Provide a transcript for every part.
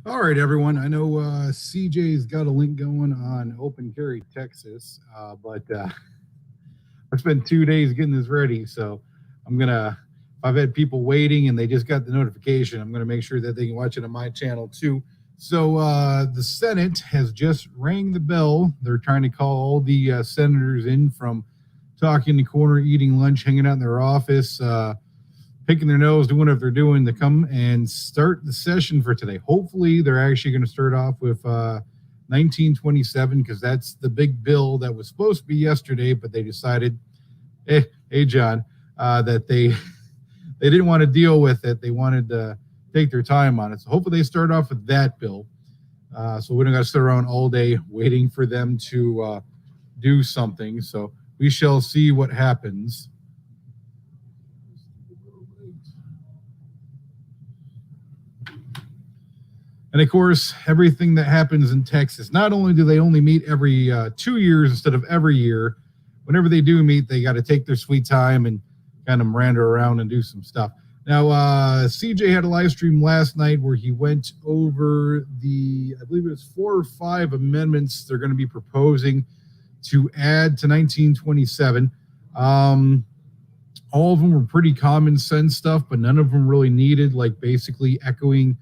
All right, everyone. I know CJ's got a link going on Open Carry, Texas, but I spent 2 days getting this ready. So I'm going to, if I've had people waiting and they just got the notification, I'm going to make sure that they can watch it on my channel too. So the Senate has just rang the bell. They're trying to call all the senators in from talking in the corner, eating lunch, hanging out in their office, picking their nose, doing whatever they're doing to come and start the session for today. Hopefully, they're actually going to start off with 1927 because that's the big bill that was supposed to be yesterday, but they decided, hey John, that they didn't want to deal with it. They wanted to take their time on it. So hopefully they start off with that bill. So we don't got to sit around all day waiting for them to do something. So we shall see what happens. And of course, everything that happens in Texas, not only do they only meet every 2 years instead of every year, whenever they do meet, they got to take their sweet time and kind of meander around and do some stuff. Now, CJ had a live stream last night where he went over I believe it was 4 or 5 amendments they're going to be proposing to add to 1927. All of them were pretty common sense stuff, but none of them really needed, like basically echoing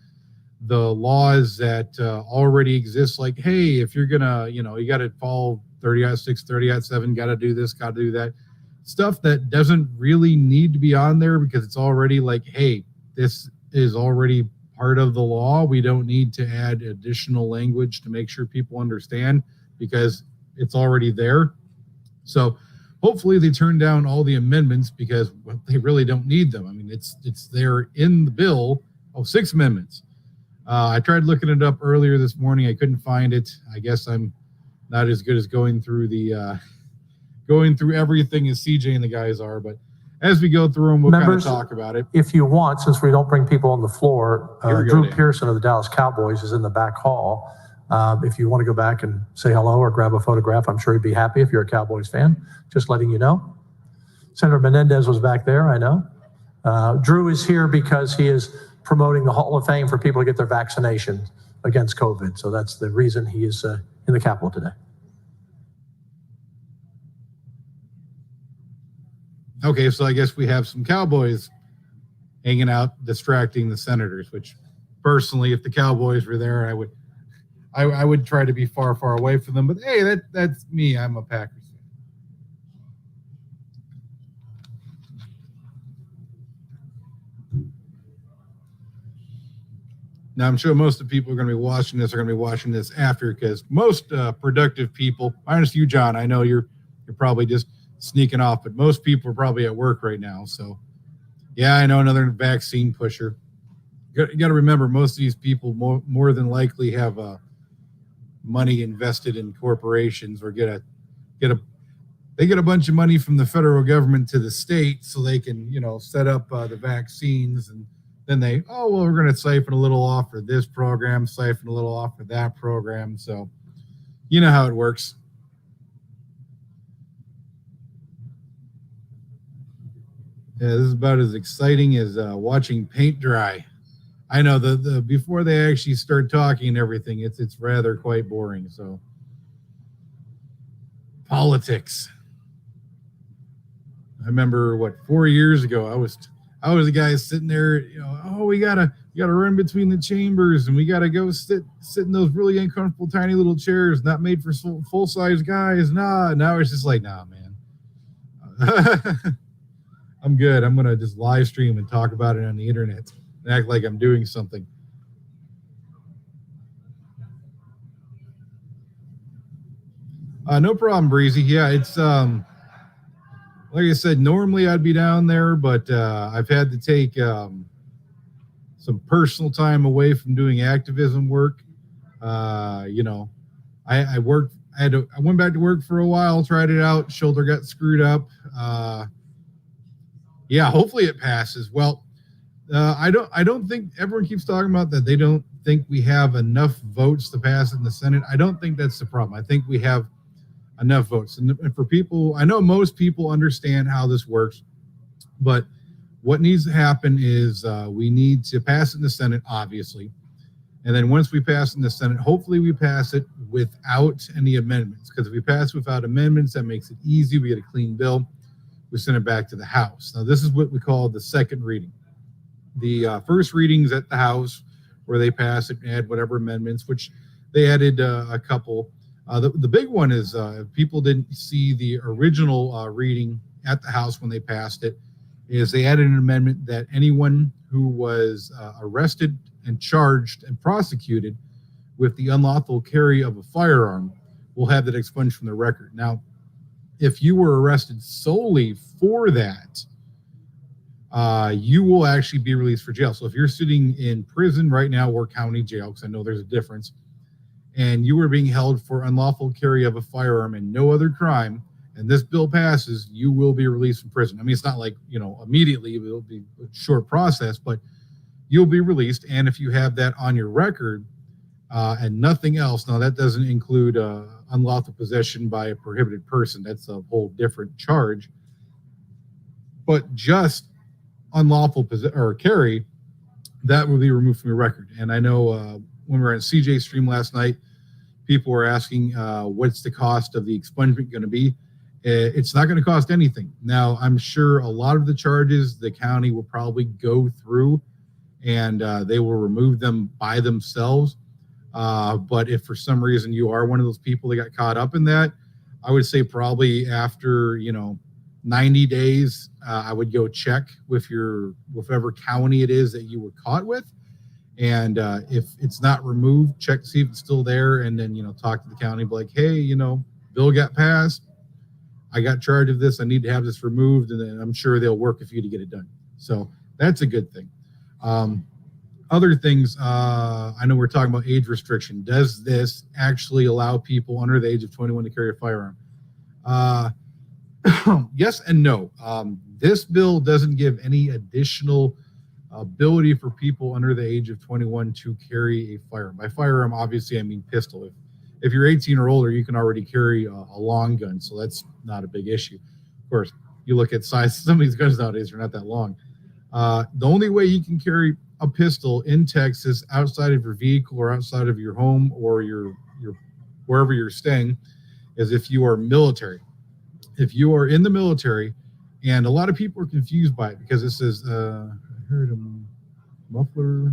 the laws that already exist. Like, hey, if you're gonna, you got to follow 30.6, 30.7, got to do this, got to do that. Stuff that doesn't really need to be on there because it's already like, hey, this is already part of the law. We don't need to add additional language to make sure people understand because it's already there. So hopefully they turn down all the amendments because they really don't need them. I mean, it's there in the bill. 6 amendments. I tried looking it up earlier this morning. I couldn't find it. I guess I'm not as good as going through everything as CJ and the guys are. But as we go through them, we'll kind of talk about it. If you want, since we don't bring people on the floor, Drew Pearson of the Dallas Cowboys is in the back hall. If you want to go back and say hello or grab a photograph, I'm sure he'd be happy if you're a Cowboys fan. Just letting you know. Senator Menendez was back there, I know. Drew is here because he is promoting the Hall of Fame for people to get their vaccination against COVID. So that's the reason he is in the Capitol today. Okay, so I guess we have some Cowboys hanging out, distracting the senators, which personally, if the Cowboys were there, I would try to be far, far away from them. But hey, that's me. I'm a Packers fan. Now, I'm sure most of the people are going to be watching this after because most productive people, minus you, John, I know you're probably just sneaking off, but most people are probably at work right now. So, yeah, I know another vaccine pusher. You got to remember, most of these people more than likely have money invested in corporations or they get a bunch of money from the federal government to the state so they can, set up the vaccines and then we're going to siphon a little off for this program, siphon a little off for that program. So you know how it works. Yeah, this is about as exciting as watching paint dry. I know the before they actually start talking and everything, it's rather quite boring. So politics. I remember 4 years ago, I was the guy sitting there, we gotta run between the chambers and we gotta go sit in those really uncomfortable tiny little chairs not made for full size guys. Now it's just like, nah, man. I'm good. I'm gonna just live stream and talk about it on the internet and act like I'm doing something. No problem, Breezy. Yeah, it's like I said, normally I'd be down there, but I've had to take some personal time away from doing activism work. I went back to work for a while, tried it out, shoulder got screwed up. Hopefully it passes. Well, I don't think everyone keeps talking about that. They don't think we have enough votes to pass it in the Senate. I don't think that's the problem. I think we have enough votes. And for people, I know most people understand how this works, but what needs to happen is we need to pass it in the Senate, obviously. And then once we pass in the Senate, hopefully we pass it without any amendments, because if we pass without amendments, that makes it easy. We get a clean bill. We send it back to the House. Now, this is what we call the second reading. The first readings at the House, where they pass it and add whatever amendments, which they added a couple. The big one is, if people didn't see the original reading at the House when they passed it, is they added an amendment that anyone who was arrested and charged and prosecuted with the unlawful carry of a firearm will have that expunged from their record. Now, if you were arrested solely for that, you will actually be released for jail. So if you're sitting in prison right now or county jail, because I know there's a difference, and you were being held for unlawful carry of a firearm and no other crime, and this bill passes, you will be released from prison. I mean, it's not like, immediately, it will be a short process, but you'll be released. And if you have that on your record and nothing else, now that doesn't include unlawful possession by a prohibited person. That's a whole different charge. But just unlawful carry, that will be removed from your record. And I know when we were on CJ's stream last night, people were asking what's the cost of the expungement going to be. It's not going to cost anything. Now, I'm sure a lot of the charges the county will probably go through and they will remove them by themselves. But if for some reason you are one of those people that got caught up in that, I would say probably after, 90 days, I would go check with whatever county it is that you were caught with. And if it's not removed, check to see if it's still there. And then, talk to the county, be like, hey, bill got passed. I got charged of this. I need to have this removed. And then I'm sure they'll work with you to get it done. So that's a good thing. Other things, I know we're talking about age restriction. Does this actually allow people under the age of 21 to carry a firearm? Yes and no. This bill doesn't give any additional ability for people under the age of 21 to carry a firearm. By firearm, obviously, I mean pistol. If you're 18 or older, you can already carry a long gun, so that's not a big issue. Of course, you look at size, some of these guns nowadays are not that long. The only way you can carry a pistol in Texas outside of your vehicle or outside of your home or your wherever you're staying is if you are military. If you are in the military, and a lot of people are confused by it because it says, I heard a muffler.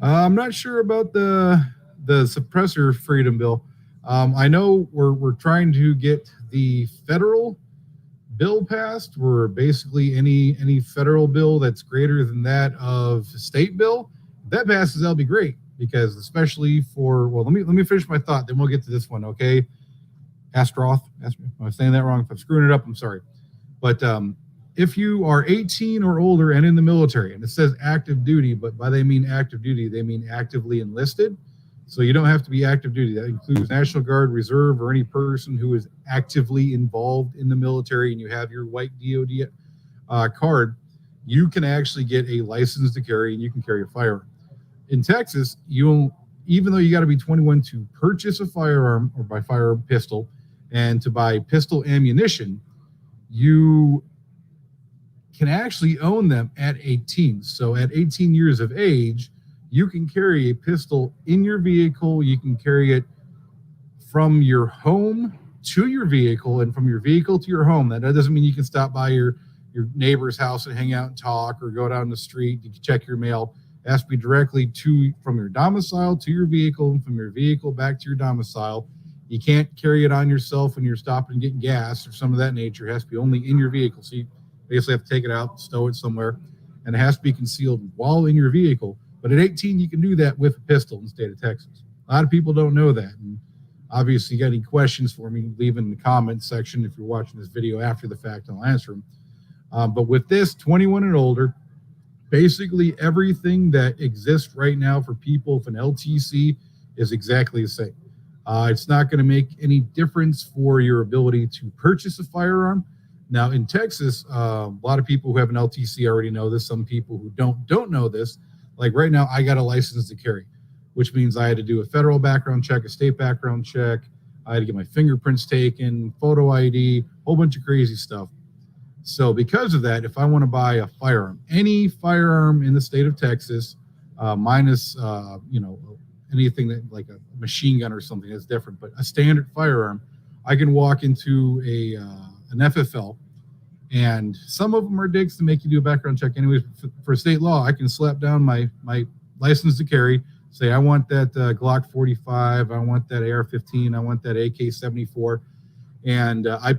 I'm not sure about the suppressor freedom bill. I know we're trying to get the federal bill passed, where basically any federal bill that's greater than that of state bill, if that passes, that'll be great. Because especially for, well, let me finish my thought, then we'll get to this one, okay? Astroth, if I'm saying that wrong, if I'm screwing it up, I'm sorry. But if you are 18 or older and in the military, and it says active duty, but by they mean active duty, they mean actively enlisted. So you don't have to be active duty. That includes National Guard, Reserve, or any person who is actively involved in the military and you have your white DOD card, you can actually get a license to carry and you can carry a firearm. In Texas, even though you got to be 21 to purchase a firearm or buy firearm pistol and to buy pistol ammunition, you can actually own them at 18. So at 18 years of age, you can carry a pistol in your vehicle. You can carry it from your home to your vehicle and from your vehicle to your home. That doesn't mean you can stop by your neighbor's house and hang out and talk or go down the street to check your mail. It has to be directly from your domicile to your vehicle and from your vehicle back to your domicile. You can't carry it on yourself when you're stopping and getting gas or some of that nature. It has to be only in your vehicle. So you basically have to take it out, stow it somewhere, and it has to be concealed while in your vehicle. But at 18, you can do that with a pistol in the state of Texas. A lot of people don't know that. And obviously, you got any questions for me, leave in the comments section if you're watching this video after the fact, and I'll answer them. But with this, 21 and older, basically everything that exists right now for people with an LTC is exactly the same. It's not going to make any difference for your ability to purchase a firearm. Now in Texas, a lot of people who have an LTC already know this. Some people who don't know this. Like right now, I got a license to carry, which means I had to do a federal background check, a state background check. I had to get my fingerprints taken, photo ID, whole bunch of crazy stuff. So because of that, if I want to buy a firearm, any firearm in the state of Texas, minus, anything that like a machine gun or something that's different, but a standard firearm, I can walk into an FFL, and some of them are dicks to make you do a background check. Anyways, for state law, I can slap down my license to carry, say I want that Glock 45, I want that AR-15, I want that AK-74, and I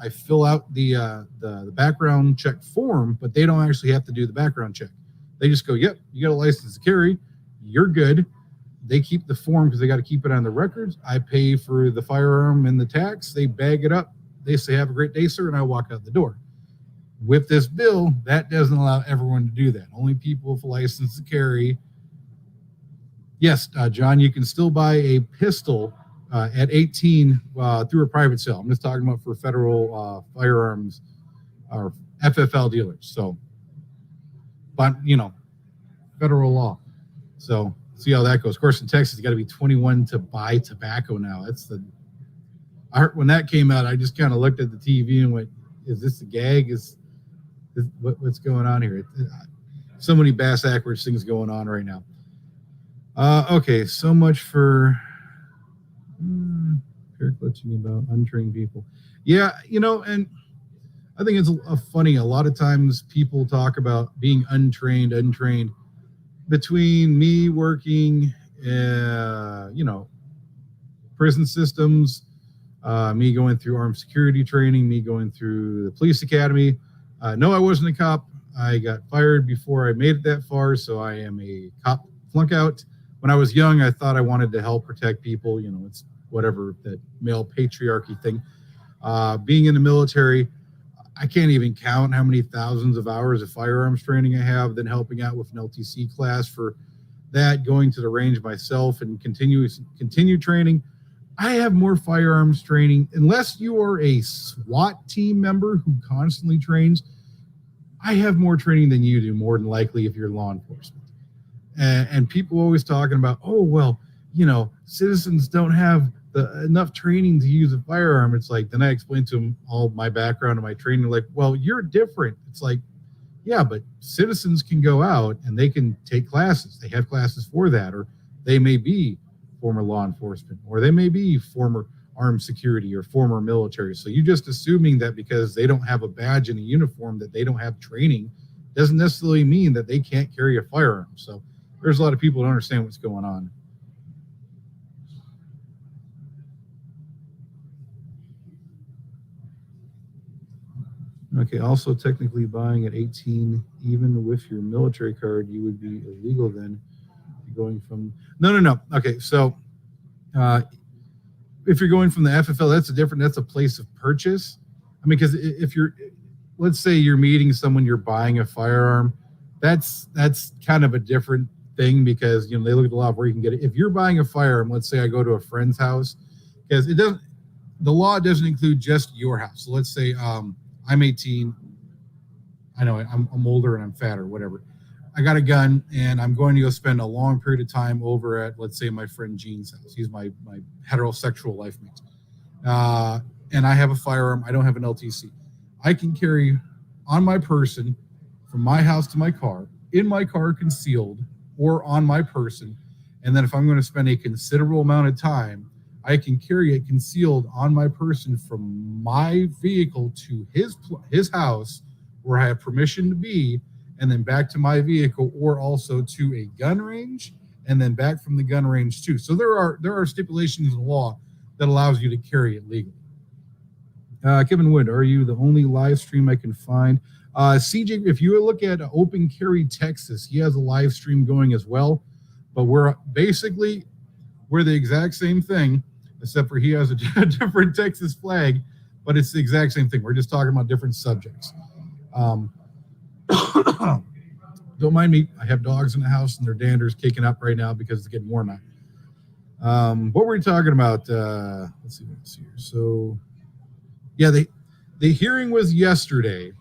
fill out the background check form, but they don't actually have to do the background check. They just go, yep, you got a license to carry, you're good. They keep the form because they got to keep it on the records. I pay for the firearm and the tax. They bag it up. They say, have a great day, sir, and I walk out the door. With this bill, that doesn't allow everyone to do that. Only people with a license to carry. Yes, John, you can still buy a pistol at 18 through a private sale. I'm just talking about for federal firearms or FFL dealers. So, but, federal law. So see how that goes. Of course, in Texas, you got to be 21 to buy tobacco now. I heard when that came out, I just kind of looked at the TV and went, is this a gag? What's going on here? So many bass-backwards things going on right now. Okay, so much for clutching about untrained people. Yeah, and I think it's funny. A lot of times people talk about being untrained. Between me working, prison systems, me going through armed security training, me going through the police academy. No, I wasn't a cop. I got fired before I made it that far, so I am a cop flunk out. When I was young, I thought I wanted to help protect people. It's whatever, that male patriarchy thing. Being in the military, I can't even count how many thousands of hours of firearms training I have, then helping out with an LTC class for that, going to the range myself and continue training. I have more firearms training, unless you are a SWAT team member who constantly trains. I have more training than you do, more than likely, if you're law enforcement. And people always talking about, oh, well, citizens don't have enough training to use a firearm. It's like, then I explain to them all my background and my training. Like, well, you're different. It's like, yeah, but citizens can go out and they can take classes. They have classes for that, or they may be former law enforcement, or they may be former armed security or former military. So you just assuming that because they don't have a badge and a uniform that they don't have training doesn't necessarily mean that they can't carry a firearm. So there's a lot of people who don't understand what's going on. Okay, also technically buying at 18, even with your military card, you would be illegal then. Going from no. Okay, so if you're going from the FFL, that's a place of purchase. I mean, because if let's say you're meeting someone, you're buying a firearm, that's kind of a different thing, because they look at the law of where you can get it. If you're buying a firearm, let's say I go to a friend's house, because the law doesn't include just your house. So let's say I'm 18. I know I'm older and I'm fatter, whatever. I got a gun and I'm going to go spend a long period of time over at, let's say, my friend Gene's house. He's my heterosexual life mate. And I have a firearm. I don't have an LTC. I can carry on my person from my house to my car, in my car concealed, or on my person. And then if I'm going to spend a considerable amount of time, I can carry it concealed on my person from my vehicle to his house, where I have permission to be, and then back to my vehicle, or also to a gun range, and then back from the gun range too. So there are stipulations in the law that allows you to carry it legally. Kevin Wood, are you the only live stream I can find? CJ, if you look at Open Carry Texas, he has a live stream going as well, but we're the exact same thing, except for he has a different Texas flag, but it's the exact same thing. We're just talking about different subjects. Don't mind me. I have dogs in the house and their dander's kicking up right now because it's getting warm out. What were we talking about? Let's see what's here. So, yeah, the hearing was yesterday.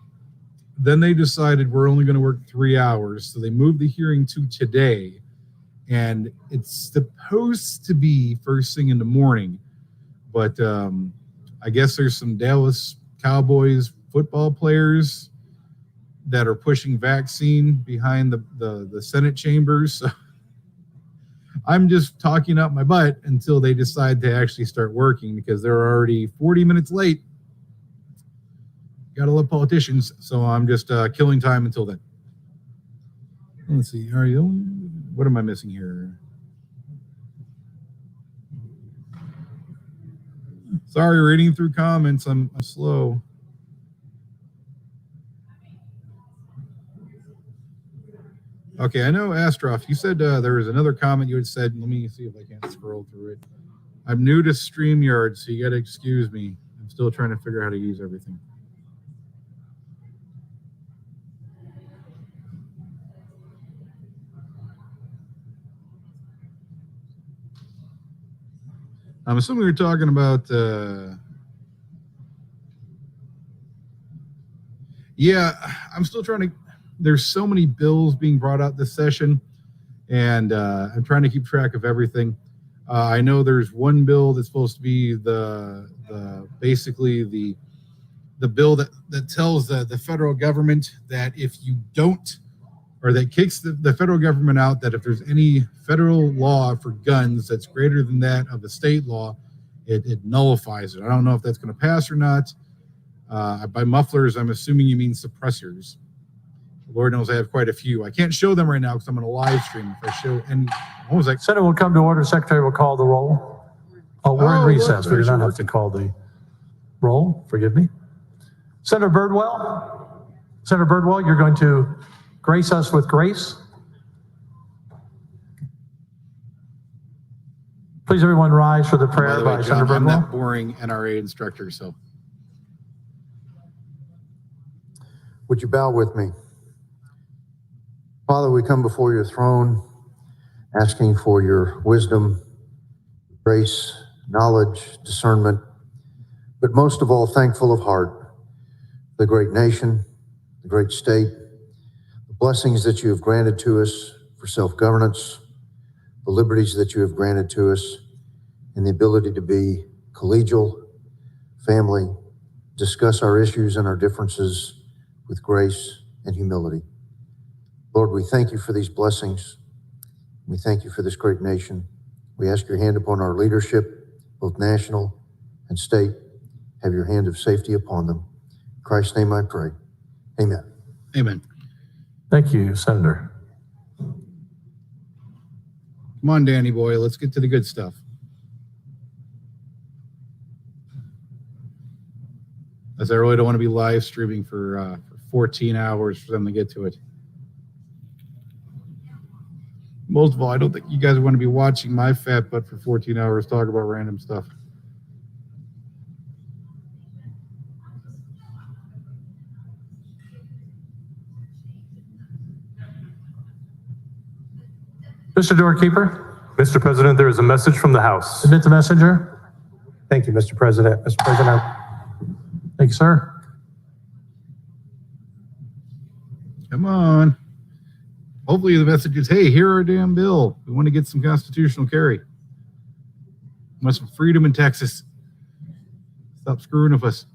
Then they decided we're only going to work 3 hours, so they moved the hearing to today, and it's supposed to be first thing in the morning, but I guess there's some Dallas Cowboys football players that are pushing vaccine behind the Senate chambers. So I'm just talking up my butt until they decide to actually start working, because they're already 40 minutes late. Gotta love politicians, so I'm just killing time until then. Let's see. What am I missing here? Sorry, reading through comments. I'm slow. Okay, I know, Astroff, you said there was another comment you had said. Let me see if I can't scroll through it. I'm new to StreamYard, so you got to excuse me. I'm still trying to figure out how to use everything. I'm assuming you're talking about... yeah, I'm still trying to... There's so many bills being brought out this session, and I'm trying to keep track of everything. I know there's one bill that's supposed to be basically the bill that tells the federal government that if you don't, or that kicks the federal government out, that if there's any federal law for guns that's greater than that of a state law, it nullifies it. I don't know if that's going to pass or not. By mufflers, I'm assuming you mean suppressors. Lord knows I have quite a few. I can't show them right now because I'm on a live stream. If I show, and what was that? Senate will come to order. Secretary will call the roll. Oh, we're in recess. We do not have to call the roll. Forgive me. Senator Birdwell. Senator Birdwell, you're going to grace us with grace. Please, everyone, rise for the prayer by Senator Birdwell. I'm that boring NRA instructor, so. Would you bow with me? Father, we come before your throne, asking for your wisdom, grace, knowledge, discernment, but most of all, thankful of heart, the great nation, the great state, the blessings that you have granted to us for self-governance, the liberties that you have granted to us, and the ability to be collegial, family, discuss our issues and our differences with grace and humility. Lord, we thank you for these blessings. We thank you for this great nation. We ask your hand upon our leadership, both national and state. Have your hand of safety upon them. In Christ's name I pray. Amen. Amen. Thank you, Senator. Come on, Danny boy. Let's get to the good stuff. As I really don't want to be live streaming for 14 hours for them to get to it. Most of all, I don't think you guys want to be watching my fat butt for 14 hours talk about random stuff. Mr. Doorkeeper. Mr. President, there is a message from the House. Submit the messenger. Thank you, Mr. President. Mr. President. Thank you, sir. Come on. Hopefully the message is, hey, here our damn bill. We want to get some constitutional carry. We want some freedom in Texas. Stop screwing with us.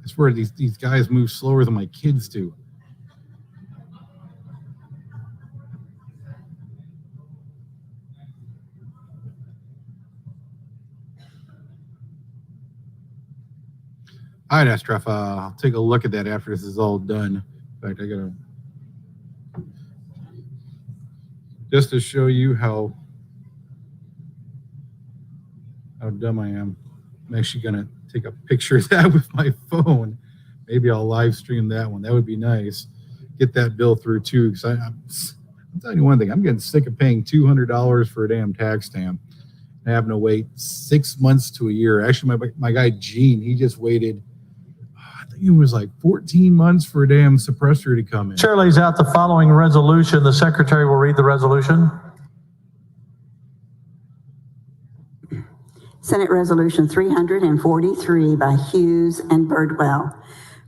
I swear these guys move slower than my kids do. All right, Astroff, I'll take a look at that after this is all done. In fact, I gotta, just to show you how dumb I am, I'm actually gonna take a picture of that with my phone. Maybe I'll live stream that one. That would be nice. Get that bill through too, because I'm telling you one thing, I'm getting sick of paying $200 for a damn tax stamp and having to wait 6 months to a year. Actually, my guy Gene, he just waited, it was like 14 months for a damn suppressor to come in. Chair lays out the following resolution. The secretary will read the resolution. Senate Resolution 343 by Hughes and Birdwell.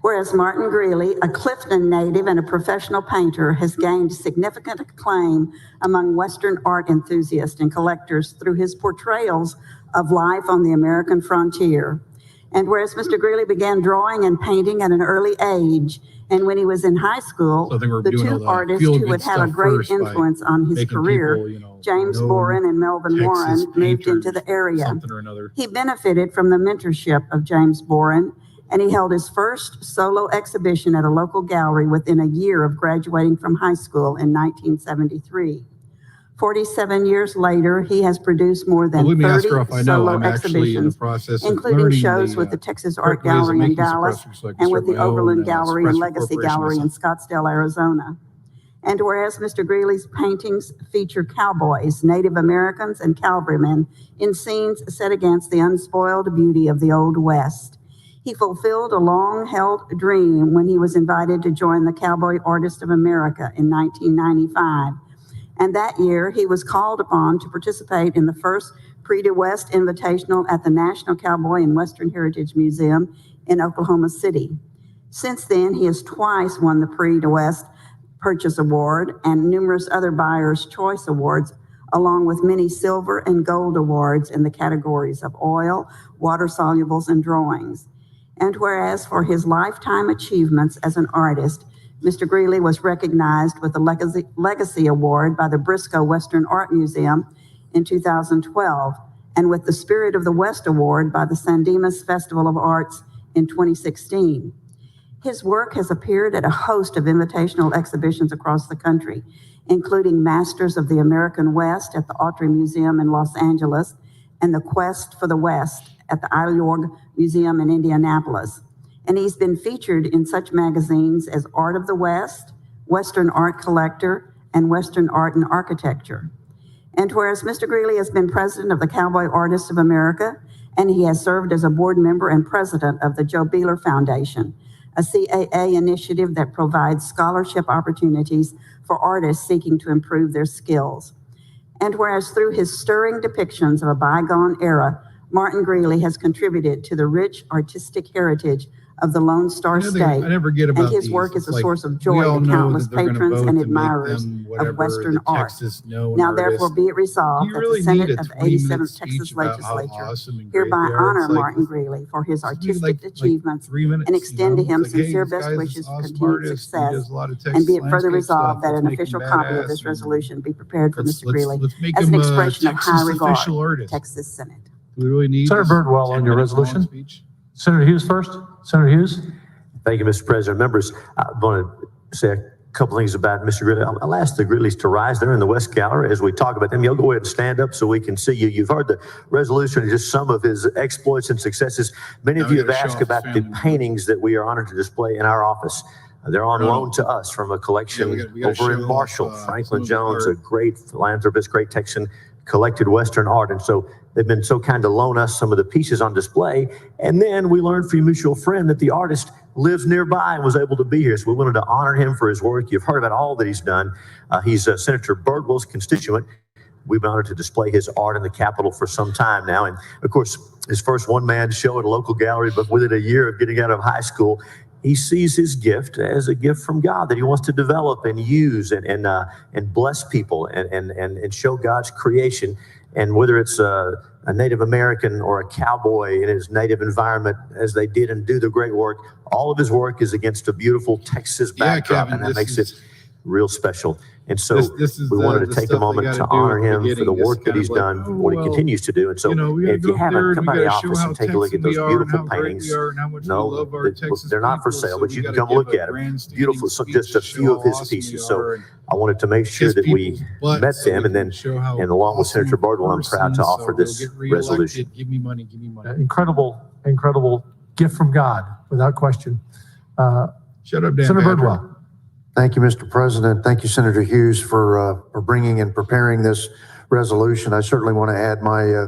Whereas Martin Greeley, a Clifton native and a professional painter, has gained significant acclaim among Western art enthusiasts and collectors through his portrayals of life on the American frontier. And whereas Mr. Greeley began drawing and painting at an early age, and when he was in high school, So I think we're the doing all two the artists feel who good would have a stuff great first by influence on his making career, people, you know, James known Boren and Melvin Texas Warren, moved into painters, the area. something or another. He benefited from the mentorship of James Boren, and he held his first solo exhibition at a local gallery within a year of graduating from high school in 1973. 47 years later, he has produced more than Well, let me ask 30 her if I know. solo I'm actually in the exhibitions, process of including learning shows with the Texas Art correct ways of Gallery in making Dallas suppressors so I can and with start the my Overland own, Gallery and suppressor Legacy corporation Gallery in myself. Scottsdale, Arizona. And whereas Mr. Greeley's paintings feature cowboys, Native Americans, and cavalrymen in scenes set against the unspoiled beauty of the Old West, he fulfilled a long-held dream when he was invited to join the Cowboy Artists of America in 1995. And that year, he was called upon to participate in the first Prix de West Invitational at the National Cowboy and Western Heritage Museum in Oklahoma City. Since then, he has twice won the Prix de West Purchase Award and numerous other Buyer's Choice Awards, along with many silver and gold awards in the categories of oil, water solubles, and drawings. And whereas for his lifetime achievements as an artist, Mr. Greeley was recognized with the Legacy Award by the Briscoe Western Art Museum in 2012, and with the Spirit of the West Award by the San Dimas Festival of Arts in 2016. His work has appeared at a host of invitational exhibitions across the country, including Masters of the American West at the Autry Museum in Los Angeles and the Quest for the West at the Iorg Museum in Indianapolis. And he's been featured in such magazines as Art of the West, Western Art Collector, and Western Art and Architecture. And whereas Mr. Greeley has been president of the Cowboy Artists of America, and he has served as a board member and president of the Joe Beeler Foundation, a CAA initiative that provides scholarship opportunities for artists seeking to improve their skills. And whereas through his stirring depictions of a bygone era, Martin Greeley has contributed to the rich artistic heritage of the Lone Star State, I never get about and his these. work is It's a like, source of we joy all to know countless that they're gonna patrons vote and to make admirers them of whatever Western the art. Texas known Now artist. therefore be it resolved You that really the Senate need a of the 20-minute 87th speech Texas about how Legislature awesome and great hereby they are. honor It's like, Martin Greeley for his just be artistic achievements 3 minutes, and extend to you know? him It's like, hey, sincere this best guy's wishes this for awesome continued artist. He success. does a lot of Texas And be it further landscape resolved stuff. that Let's an make him official copy of badass this and resolution be prepared for let's Mr. Greeley make as an him a expression of high Texas regard official to artist. Texas Senate. Do we really need Senator this Birdwell on your 10-minute long resolution. speech? Senator Hughes first. Senator Hughes. Thank you, Mr. President. Members, I want to say a couple things about Mr. Greeley. I'll ask the Greeleys to rise there in the West Gallery as we talk about them. You'll go ahead and stand up so we can see you. You've heard the resolution and just some of his exploits and successes. Many of you have asked about the paintings that we are honored to display in our office. They're on loan to us from a collection we gotta over in show Marshall. off, Franklin some of the Jones, a art. great philanthropist, great Texan, collected Western art. And so they've been so kind to loan us some of the pieces on display. And then we learned from a mutual friend that the artist lives nearby and was able to be here. So we wanted to honor him for his work. You've heard about all that he's done. He's Senator Birdwell's constituent. We've been honored to display his art in the Capitol for some time now. And of course, his first one-man show at a local gallery, but within a year of getting out of high school, he sees his gift as a gift from God that he wants to develop and use and bless people and show God's creation. And whether it's a Native American or a cowboy in his native environment, as they did and do the great work, all of his work is against a beautiful Texas backdrop, Kevin, and that makes it real special. And so this is we wanted the to take a stuff they moment gotta to do honor at the him for the beginning, just work that kind he's of like, done, oh, what he well, continues to do. And so you know, we gotta if you go up there haven't, and come we by the gotta show office how and take a look at Texan we those are and beautiful how great paintings. we are and how much we No, love our Texas they're not for people, sale, so but we you can gotta come give look a at them. grandstanding Beautiful, so speech just to a show few of how his awesome we pieces. are So and I wanted to make sure kiss that we people's butts met so them, we and then can show how and along with awesome Senator Birdwell, I'm person, proud to so offer he'll this get reelected. resolution. Give me money, give me money. Incredible gift from God, without question. Shut up, Dan Senator Patrick. Birdwell. Thank you, Mr. President. Thank you, Senator Hughes, for bringing and preparing this resolution. I certainly want to add my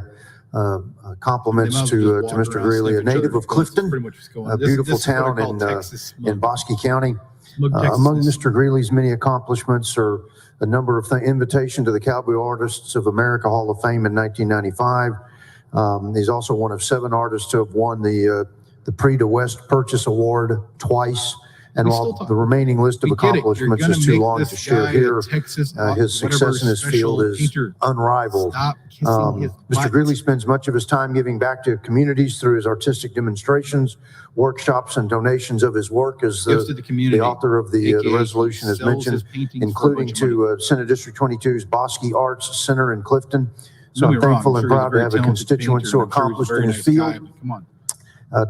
compliments to Mr. Greeley, a native of Clifton, a beautiful town in Bosque County. Among Mr. Greeley's many accomplishments are a number of invitation to the Cowboy Artists of America Hall of Fame in 1995. He's also one of 7 artists to have won the Prix de West Purchase Award twice, And We while still talk. the remaining list of We get it. You're accomplishments gonna is too make long this to share guy a here, Texas, his whatever success in his special field is painter. unrivaled. Stop kissing his Mr. butt. Greeley spends much of his time giving back to communities through his artistic demonstrations, workshops, and donations of his work, as Gives to the community. the author of the AKA resolution has sells mentioned, his paintings for a including bunch of money. to Senate District 22's Bosque Arts Center in Clifton. So Don't I'm get me wrong, thankful I'm and sure he's proud to very have a talented constituent painter, so and I'm sure he's a accomplished very in his nice field. guy, but come on.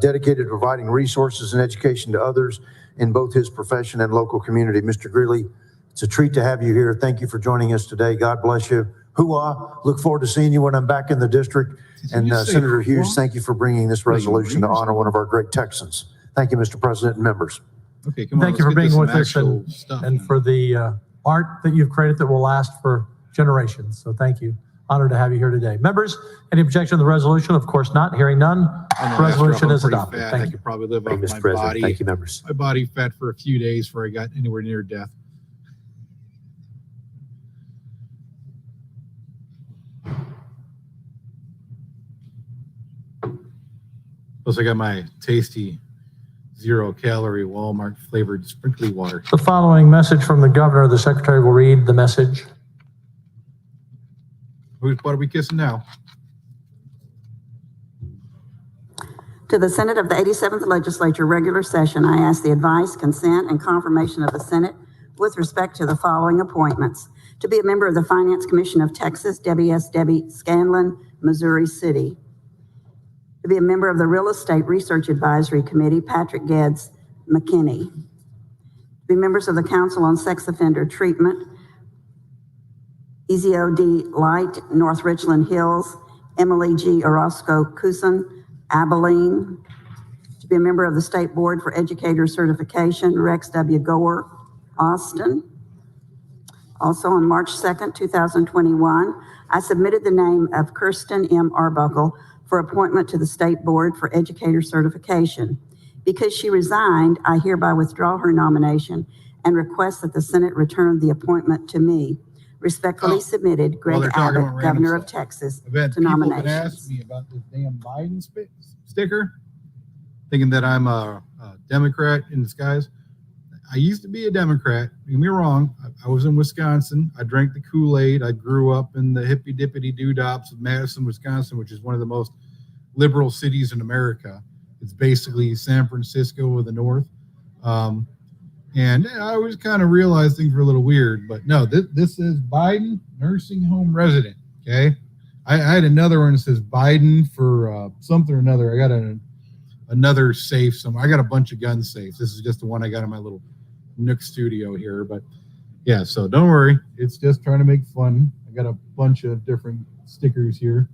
Dedicated to providing resources and education to others in both his profession and local community. Mr. Greeley, it's a treat to have you here. Thank you for joining us today. God bless you. Hoo-ah. Look forward to seeing you when I'm back in the district. And just say Senator hoo-ah? Hughes, thank you for bringing this What are you, resolution to reading or honor one of our great Texans. Thank you, Mr. President and members. Okay, come on. Thank you let's for get to being some with us actual stuff and now. for the art that you've created that will last for generations. So thank you. Honored to have you here today. Members, any objection to the resolution? Of course not. Hearing none. I know, Resolution after is I'm pretty adopted. fat, Thank I you. could probably live Thank off you, my Mr. President. body. Thank you, members. My body fat for a few days before I got anywhere near death. Plus, I got my tasty 0-calorie Walmart flavored sprinkly water. The following message from the governor, the secretary will read the message. What are we kissing now? To the Senate of the 87th Legislature regular session, I ask the advice, consent, and confirmation of the Senate with respect to the following appointments. To be a member of the Finance Commission of Texas, Debbie Scanlon, Missouri City. To be a member of the Real Estate Research Advisory Committee, Patrick Geddes McKinney. To be members of the Council on Sex Offender Treatment, Ezio D. Light, North Richland Hills, Emily G. Orozco Cousin, Abilene. To be a member of the State Board for Educator Certification, Rex W. Gore, Austin. Also on March 2nd, 2021, I submitted the name of Kirsten M. Arbuckle for appointment to the State Board for Educator Certification. Because she resigned, I hereby withdraw her nomination and request that the Senate return the appointment to me. Respectfully submitted, Greg they're talking Abbott, about random Governor of stuff. Texas, I've had to people that nominations. ask me about this damn Biden sticker, thinking that I'm a Democrat in disguise. I used to be a Democrat. Don't get me wrong. I was in Wisconsin. I drank the Kool-Aid. I grew up in the hippy dippity doodads of Madison, Wisconsin, which is one of the most liberal cities in America. It's basically San Francisco of the North. And I always kind of realized things were a little weird, but no, this is Biden nursing home resident. Okay. I had another one that says Biden for something or another. I got another safe somewhere. I got a bunch of gun safes. This is just the one I got in my little Nook studio here, but yeah, so don't worry. It's just trying to make fun. I got a bunch of different stickers here.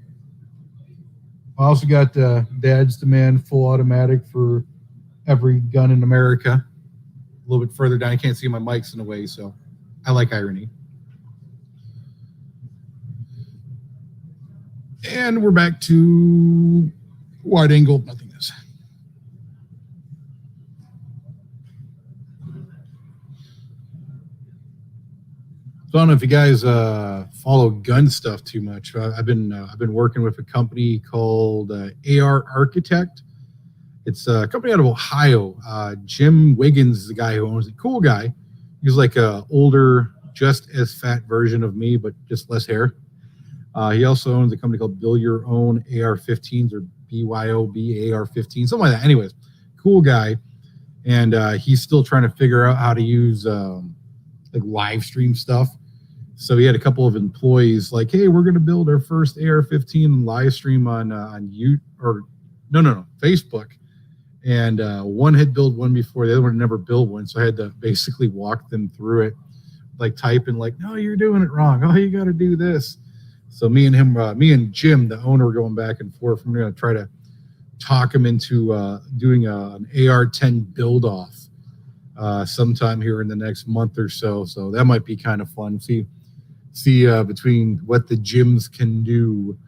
I also got Dad's Demand full automatic for every gun in America. A little bit further down, I can't see my mics in the way, so I like irony. And we're back to wide angle nothingness. So I don't know if you guys follow gun stuff too much. I've been working with a company called AR Architect. It's a company out of Ohio. Jim Wiggins is the guy who owns it. Cool guy. He's like a older, just as fat version of me, but just less hair. He also owns a company called Build Your Own AR-15s or BYOB AR-15, something like that. Anyways, cool guy. And he's still trying to figure out how to use like live stream stuff. So he had a couple of employees like, hey, we're going to build our first AR-15 live stream on Facebook. And one had built one before, the other one never built one. So I had to basically walk them through it, like typing like, no, you're doing it wrong. Oh, you got to do this. So me and Jim, the owner, were going back and forth. I'm going to try to talk him into doing an AR-10 build off sometime here in the next month or so. So that might be kind of fun. See between what the Jims can do.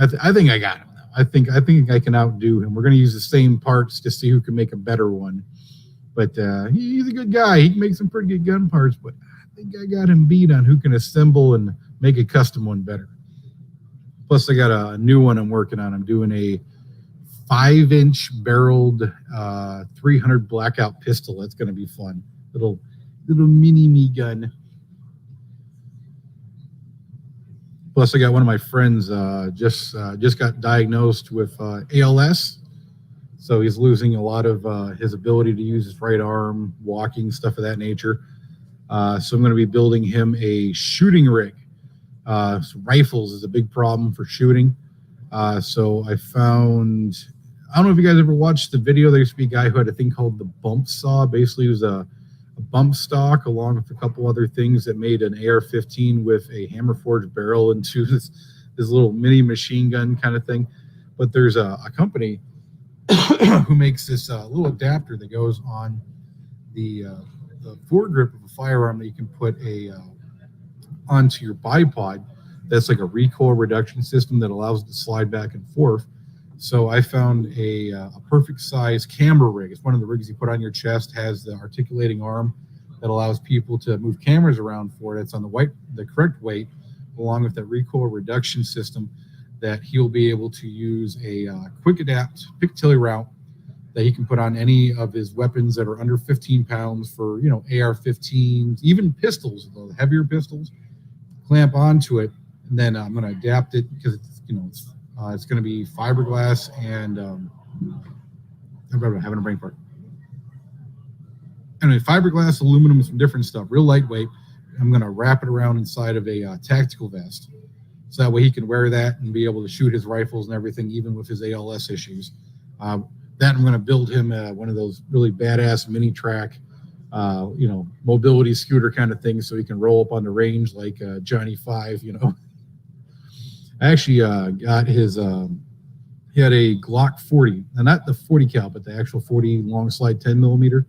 I think I got him. I think I can outdo him. We're going to use the same parts to see who can make a better one. But he's a good guy. He can make some pretty good gun parts, but I think I got him beat on who can assemble and make a custom one better. Plus, I got a new one I'm working on. I'm doing a 5-inch barreled 300 blackout pistol. That's going to be fun. Little mini me gun. Plus, I got one of my friends just got diagnosed with ALS, so he's losing a lot of his ability to use his right arm, walking, stuff of that nature. So I'm going to be building him a shooting rig. So rifles is a big problem for shooting. So I found, I don't know if you guys ever watched the video. There used to be a guy who had a thing called the bump saw. Basically, it was a bump stock along with a couple other things that made an AR-15 with a hammer forged barrel into this little mini machine gun kind of thing. But there's a company who makes this little adapter that goes on the foregrip of a firearm that you can put onto your bipod. That's like a recoil reduction system that allows it to slide back and forth. So I found a perfect size camera rig. It's one of the rigs you put on your chest, has the articulating arm that allows people to move cameras around for it. It's on the correct weight, along with that recoil reduction system that he'll be able to use a quick adapt Picatinny route that he can put on any of his weapons that are under 15 pounds for, AR-15s, even pistols, the heavier pistols, clamp onto it. And then I'm going to adapt it because it's going to be fiberglass and I'm having a brain fart. Anyway, fiberglass, aluminum, some different stuff, real lightweight. I'm going to wrap it around inside of a tactical vest, so that way he can wear that and be able to shoot his rifles and everything, even with his ALS issues. That I'm going to build him one of those really badass mini track, mobility scooter kind of things, so he can roll up on the range like Johnny Five. I actually got his, he had a Glock 40, and not the 40 cal, but the actual 40 long slide 10 millimeter.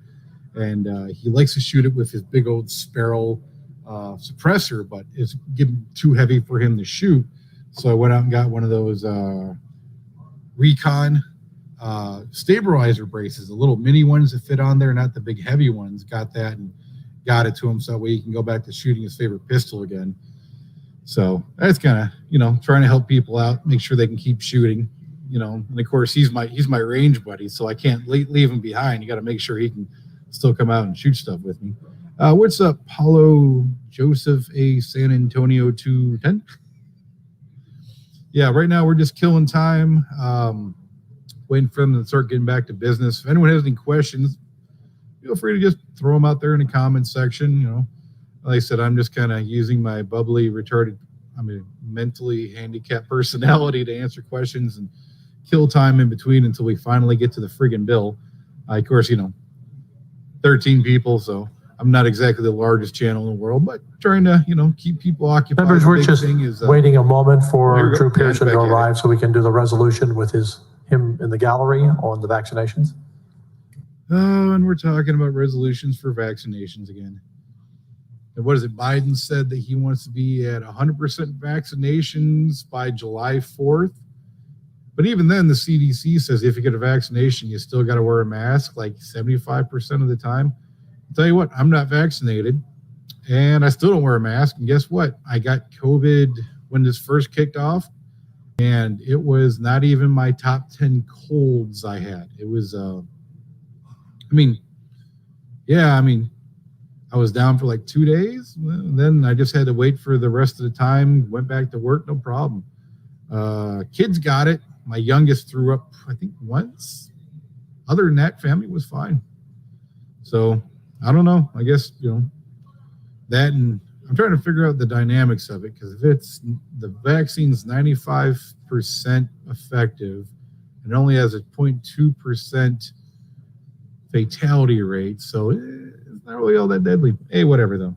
And he likes to shoot it with his big old Sparrow suppressor, but it's getting too heavy for him to shoot. So I went out and got one of those Recon stabilizer braces, the little mini ones that fit on there, not the big heavy ones. Got that and got it to him so that way he can go back to shooting his favorite pistol again. So that's kind of, trying to help people out, make sure they can keep shooting, and of course he's my range buddy, so I can't leave him behind. You got to make sure he can still come out and shoot stuff with me. What's up, Paulo Joseph A. San Antonio 210? Yeah, right now we're just killing time, waiting for them to start getting back to business. If anyone has any questions, feel free to just throw them out there in the comments section. Like I said, I'm just kind of using my bubbly, mentally handicapped personality to answer questions and kill time in between until we finally get to the friggin' bill. Of course, 13 people, so I'm not exactly the largest channel in the world, but trying to, keep people occupied. Members, we're just waiting a moment for Drew Pearson to arrive so we can do the resolution with him in the gallery on the vaccinations. Oh, and we're talking about resolutions for vaccinations again. And what is it? Biden said that he wants to be at 100% vaccinations by July 4th. But even then, the CDC says if you get a vaccination, you still got to wear a mask like 75% of the time. I'll tell you what, I'm not vaccinated, and I still don't wear a mask. And guess what? I got COVID when this first kicked off, and it was not even my top 10 colds I had. It was, I was down for like 2 days. Then I just had to wait for the rest of the time. Went back to work, no problem. Kids got it. My youngest threw up, I think, once. Other than that, family was fine. So I don't know. I guess, that, and I'm trying to figure out the dynamics of it, because if it's the vaccine's 95% effective and only has a 0.2% fatality rate, so it's not really all that deadly. Hey, whatever though.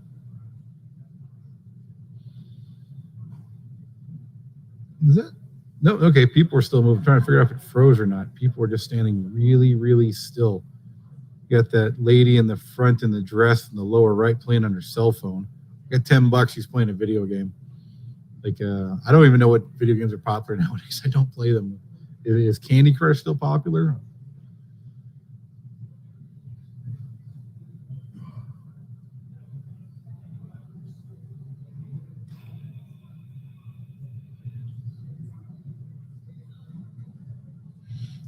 Is that? No, okay, people are still moving, trying to figure out if it froze or not. People are just standing really, really still. You got that lady in the front in the dress in the lower right playing on her cell phone. Got $10, she's playing a video game. Like, I don't even know what video games are popular nowadays. I don't play them. Is Candy Crush still popular?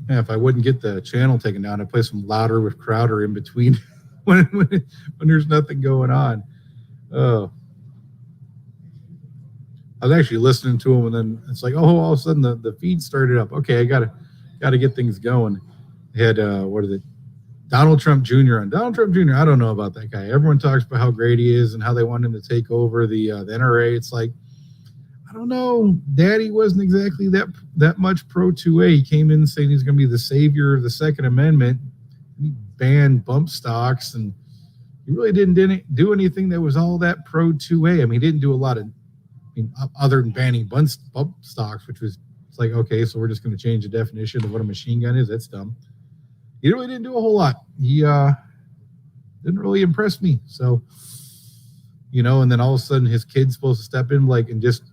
Yeah, if I wouldn't get the channel taken down, I'd play some Louder with Crowder in between when there's nothing going on. Oh. I was actually listening to him, and then it's like, oh, all of a sudden the feed started up. Okay, I gotta get things going. They had what is it? Donald Trump Jr. on. Donald Trump Jr. I don't know about that guy. Everyone talks about how great he is and how they want him to take over the NRA. It's like, I don't know. Daddy wasn't exactly that much pro 2A. He came in saying he's going to be the savior of the Second Amendment. He banned bump stocks, and he really didn't do anything that was all that pro 2A. I mean, he didn't do a lot of, other than banning bump stocks, which was, it's like, okay, so we're just going to change the definition of what a machine gun is. That's dumb. He really didn't do a whole lot. He didn't really impress me. So, and then all of a sudden his kid's supposed to step in and just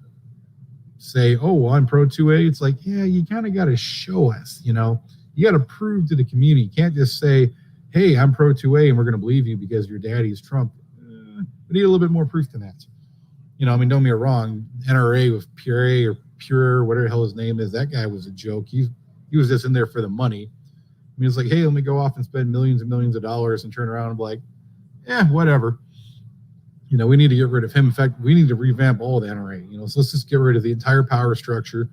say, oh, well, I'm pro 2A. It's like, yeah, you kind of got to show us, you got to prove to the community. You can't just say, hey, I'm pro 2A and we're going to believe you because your daddy's Trump. We need a little bit more proof than that. Don't get me wrong. NRA with Pure, whatever the hell his name is, that guy was a joke. He was just in there for the money. I mean, it's like, hey, let me go off and spend millions and millions of dollars and turn around and be like, whatever. We need to get rid of him. In fact, we need to revamp all the NRA. So let's just get rid of the entire power structure.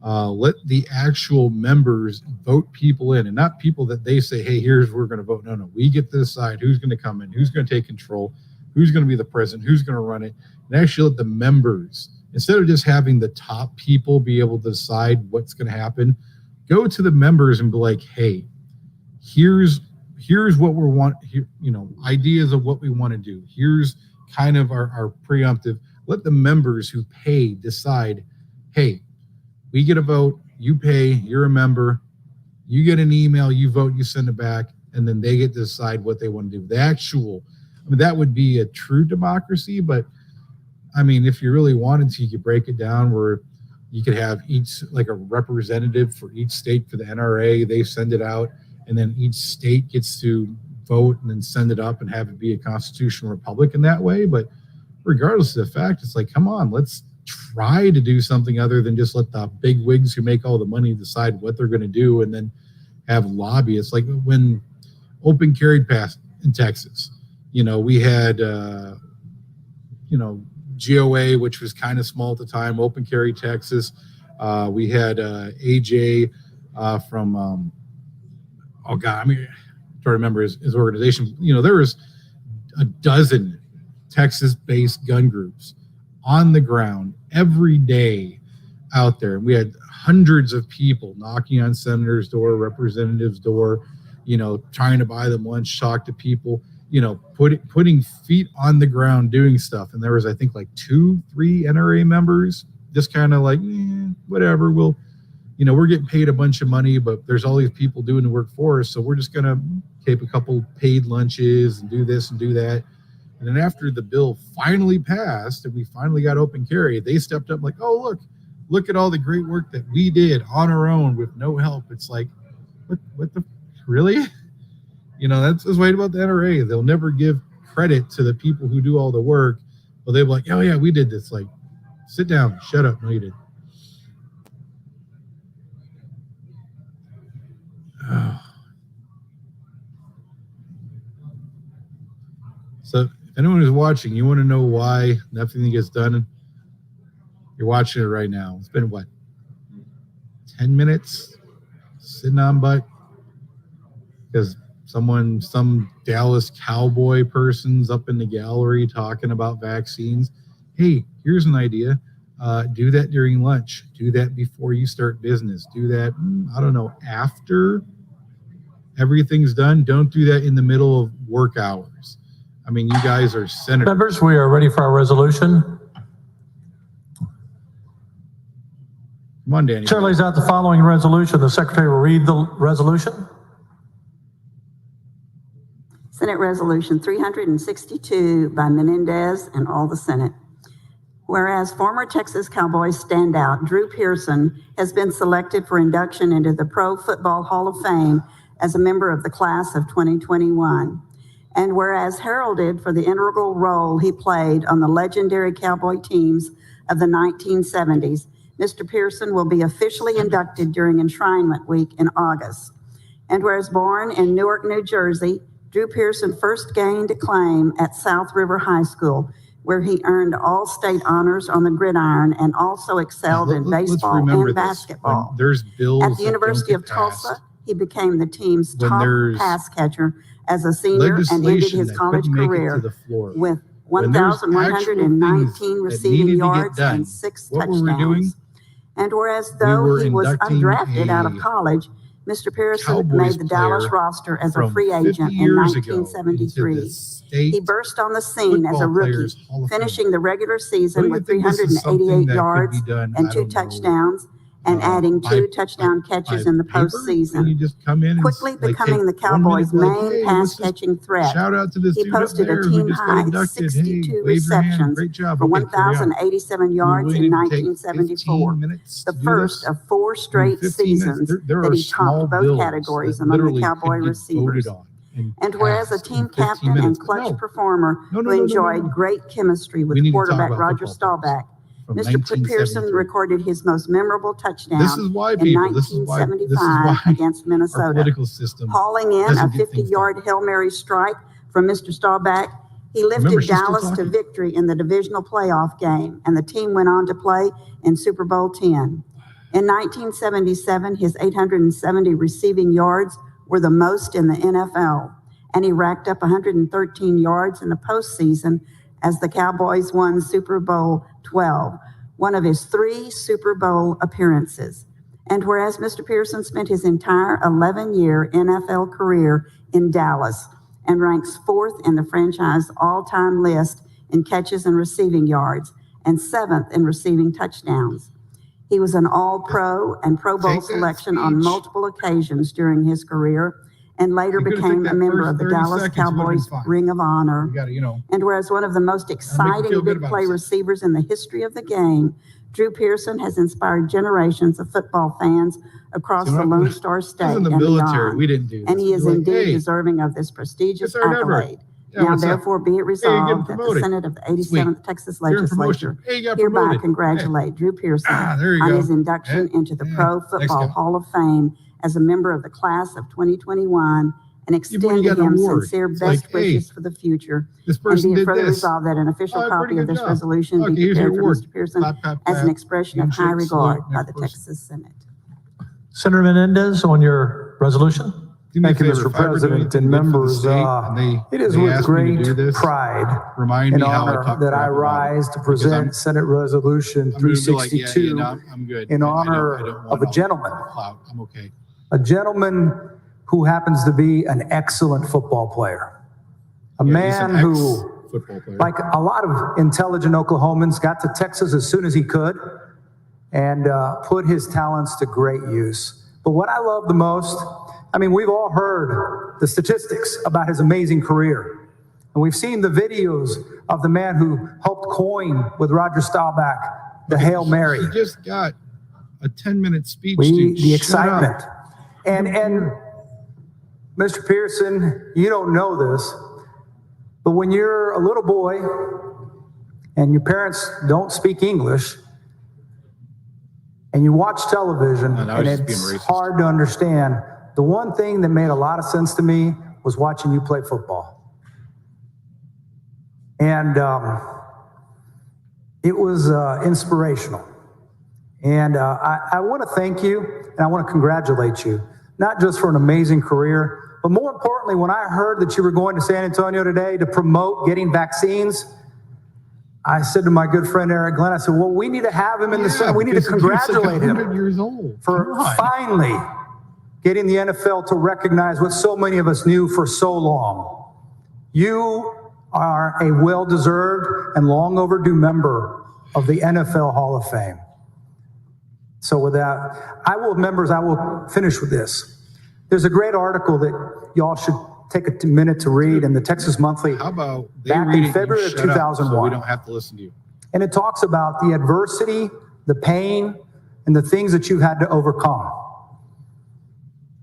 Let the actual members vote people in, and not people that they say, hey, here's where we're going to vote. No, we get to decide who's going to come in, who's going to take control, who's going to be the president, who's going to run it, and actually let the members, instead of just having the top people be able to decide what's going to happen, go to the members and be like, hey, here's what we want here, ideas of what we want to do. Here's kind of our preemptive. Let the members who pay decide, hey, we get a vote, you pay, you're a member, you get an email, you vote, you send it back, and then they get to decide what they want to do. That would be a true democracy, but if you really wanted to, you could break it down where you could have each, like a representative for each state for the NRA. They send it out, and then each state gets to vote and then send it up and have it be a constitutional republic in that way. But regardless of the fact, it's like, come on, let's try to do something other than just let the big wigs who make all the money decide what they're going to do and then have lobbyists. Like when open carry passed in Texas, we had, GOA, which was kind of small at the time, open carry Texas. We had AJ from, I'm trying to remember his organization. There was a dozen Texas-based gun groups on the ground every day out there. We had hundreds of people knocking on senators' door, representatives' door, trying to buy them lunch, talk to people, putting feet on the ground, doing stuff. And there was, I think, like 2-3 NRA members just kind of like, whatever, we're getting paid a bunch of money, but there's all these people doing the work for us. So we're just going to take a couple paid lunches and do this and do that. And then after the bill finally passed and we finally got open carry, they stepped up like, oh, look at all the great work that we did on our own with no help. It's like, what the, really? That's what's right about the NRA. They'll never give credit to the people who do all the work, but they'll be like, oh yeah, we did this. Like, sit down, shut up. No, you did. So if anyone who's watching, you want to know why nothing gets done, you're watching it right now. It's been 10 minutes sitting on butt because some Dallas cowboy person's up in the gallery talking about vaccines. Hey, here's an idea. Do that during lunch. Do that before you start business. Do that, after everything's done. Don't do that in the middle of work hours. You guys are senators. Members, we are ready for our resolution. Come on, Danny. Chair lays out the following resolution. The secretary will read the resolution. Senate Resolution 362 by Menendez and all the Senate. Whereas former Texas Cowboys standout Drew Pearson has been selected for induction into the Pro Football Hall of Fame as a member of the class of 2021. And whereas heralded for the integral role he played on the legendary Cowboy teams of the 1970s, Mr. Pearson will be officially inducted during Enshrinement Week in August. And whereas born in Newark, New Jersey, Drew Pearson first gained acclaim at South River High School, where he earned all state honors on the gridiron and also excelled in baseball and basketball. There's bills at the University of Tulsa, he became the team's top pass catcher as a senior and ended his college career with 1,119 receiving yards and 6 touchdowns. And whereas though he was undrafted out of college, Mr. Pearson made the Dallas roster as a free agent in 1973. He burst on the scene as a rookie, finishing the regular season with 388 yards and 2 touchdowns, and adding 2 touchdown catches in the postseason, quickly becoming the Cowboys' main pass-catching threat. He posted a team-high 62 receptions for 1,087 yards in 1974, the first of 4 straight seasons that he topped both categories among the Cowboy receivers. And whereas a team captain and clutch performer who enjoyed great chemistry with quarterback Roger Staubach, Mr. Pearson recorded his most memorable touchdown in 1975 against Minnesota. Hauling in a 50-yard Hail Mary strike from Mr. Staubach, he lifted Dallas to victory in the divisional playoff game, and the team went on to play in Super Bowl X. In 1977, his 870 receiving yards were the most in the NFL, and he racked up 113 yards in the postseason as the Cowboys won Super Bowl XII, one of his 3 Super Bowl appearances. And whereas Mr. Pearson spent his entire 11-year NFL career in Dallas and ranks 4th in the franchise all-time list in catches and receiving yards and 7th in receiving touchdowns. He was an All-Pro and Pro Bowl selection on multiple occasions during his career, and later became a member of the Dallas Cowboys Ring of Honor. And whereas one of the most exciting big play receivers in the history of the game, Drew Pearson has inspired generations of football fans across the Lone Star State and beyond. And he is indeed deserving of this prestigious accolade. Now, therefore, be it resolved that the Senate of the 87th Texas Legislature hereby congratulate Drew Pearson on his induction into the Pro Football Hall of Fame as a member of the class of 2021, and extend to him sincere best wishes for the future. And be it further resolved that an official copy of this resolution be prepared for Mr. Pearson as an expression of high regard by the Texas Senate. Senator Menendez, on your resolution. Thank you, Mr. President and members. It is with great pride and honor that I rise to present Senate Resolution 362 in honor of a gentleman. A gentleman who happens to be an excellent football player. A man who, like a lot of intelligent Oklahomans, got to Texas as soon as he could and put his talents to great use. But what I love the most, I mean, we've all heard the statistics about his amazing career. And we've seen the videos of the man who helped coin with Roger Staubach the Hail Mary. He just got a 10-minute speech. The excitement. And Mr. Pearson, you don't know this, but when you're a little boy and your parents don't speak English and you watch television and it's hard to understand, the one thing that made a lot of sense to me was watching you play football. And it was inspirational. And I want to thank you and I want to congratulate you, not just for an amazing career, but more importantly, when I heard that you were going to San Antonio today to promote getting vaccines, I said to my good friend Eric Glenn, I said, well, we need to have him in the Senate. We need to congratulate him for finally getting the NFL to recognize what so many of us knew for so long. You are a well-deserved and long overdue member of the NFL Hall of Fame. So with that, I will finish with this. There's a great article that y'all should take a minute to read in the Texas Monthly. How about back in February of 2001. So we don't have to listen to you. And it talks about the adversity, the pain, and the things that you've had to overcome.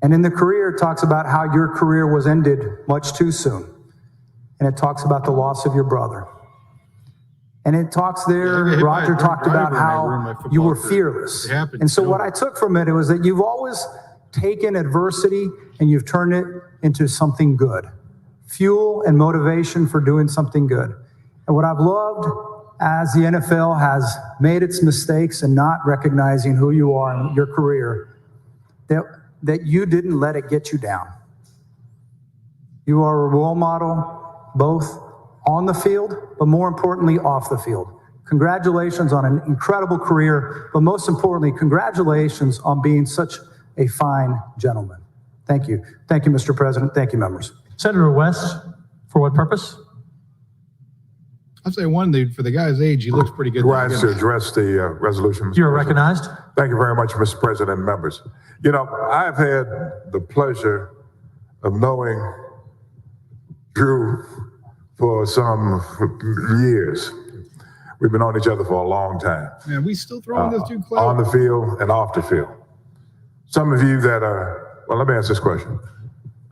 And in the career, it talks about how your career was ended much too soon. And it talks about the loss of your brother. And it talks there, Roger talked about how you were fearless. And so what I took from it was that you've always taken adversity and you've turned it into something good. Fuel and motivation for doing something good. And what I've loved as the NFL has made its mistakes and not recognizing who you are in your career, that you didn't let it get you down. You are a role model, both on the field, but more importantly, off the field. Congratulations on an incredible career, but most importantly, congratulations on being such a fine gentleman. Thank you. Thank you, Mr. President. Thank you, members. Senator West, for what purpose? I'll say one thing, for the guy's age, he looks pretty good. Rise to address the resolution. You're recognized. Thank you very much, Mr. President and members. You know, I've had the pleasure of knowing Drew for some years. We've been on each other for a long time. Man, we still throwing this dude clout. On the field and off the field. Some of you that are, well, let me ask this question.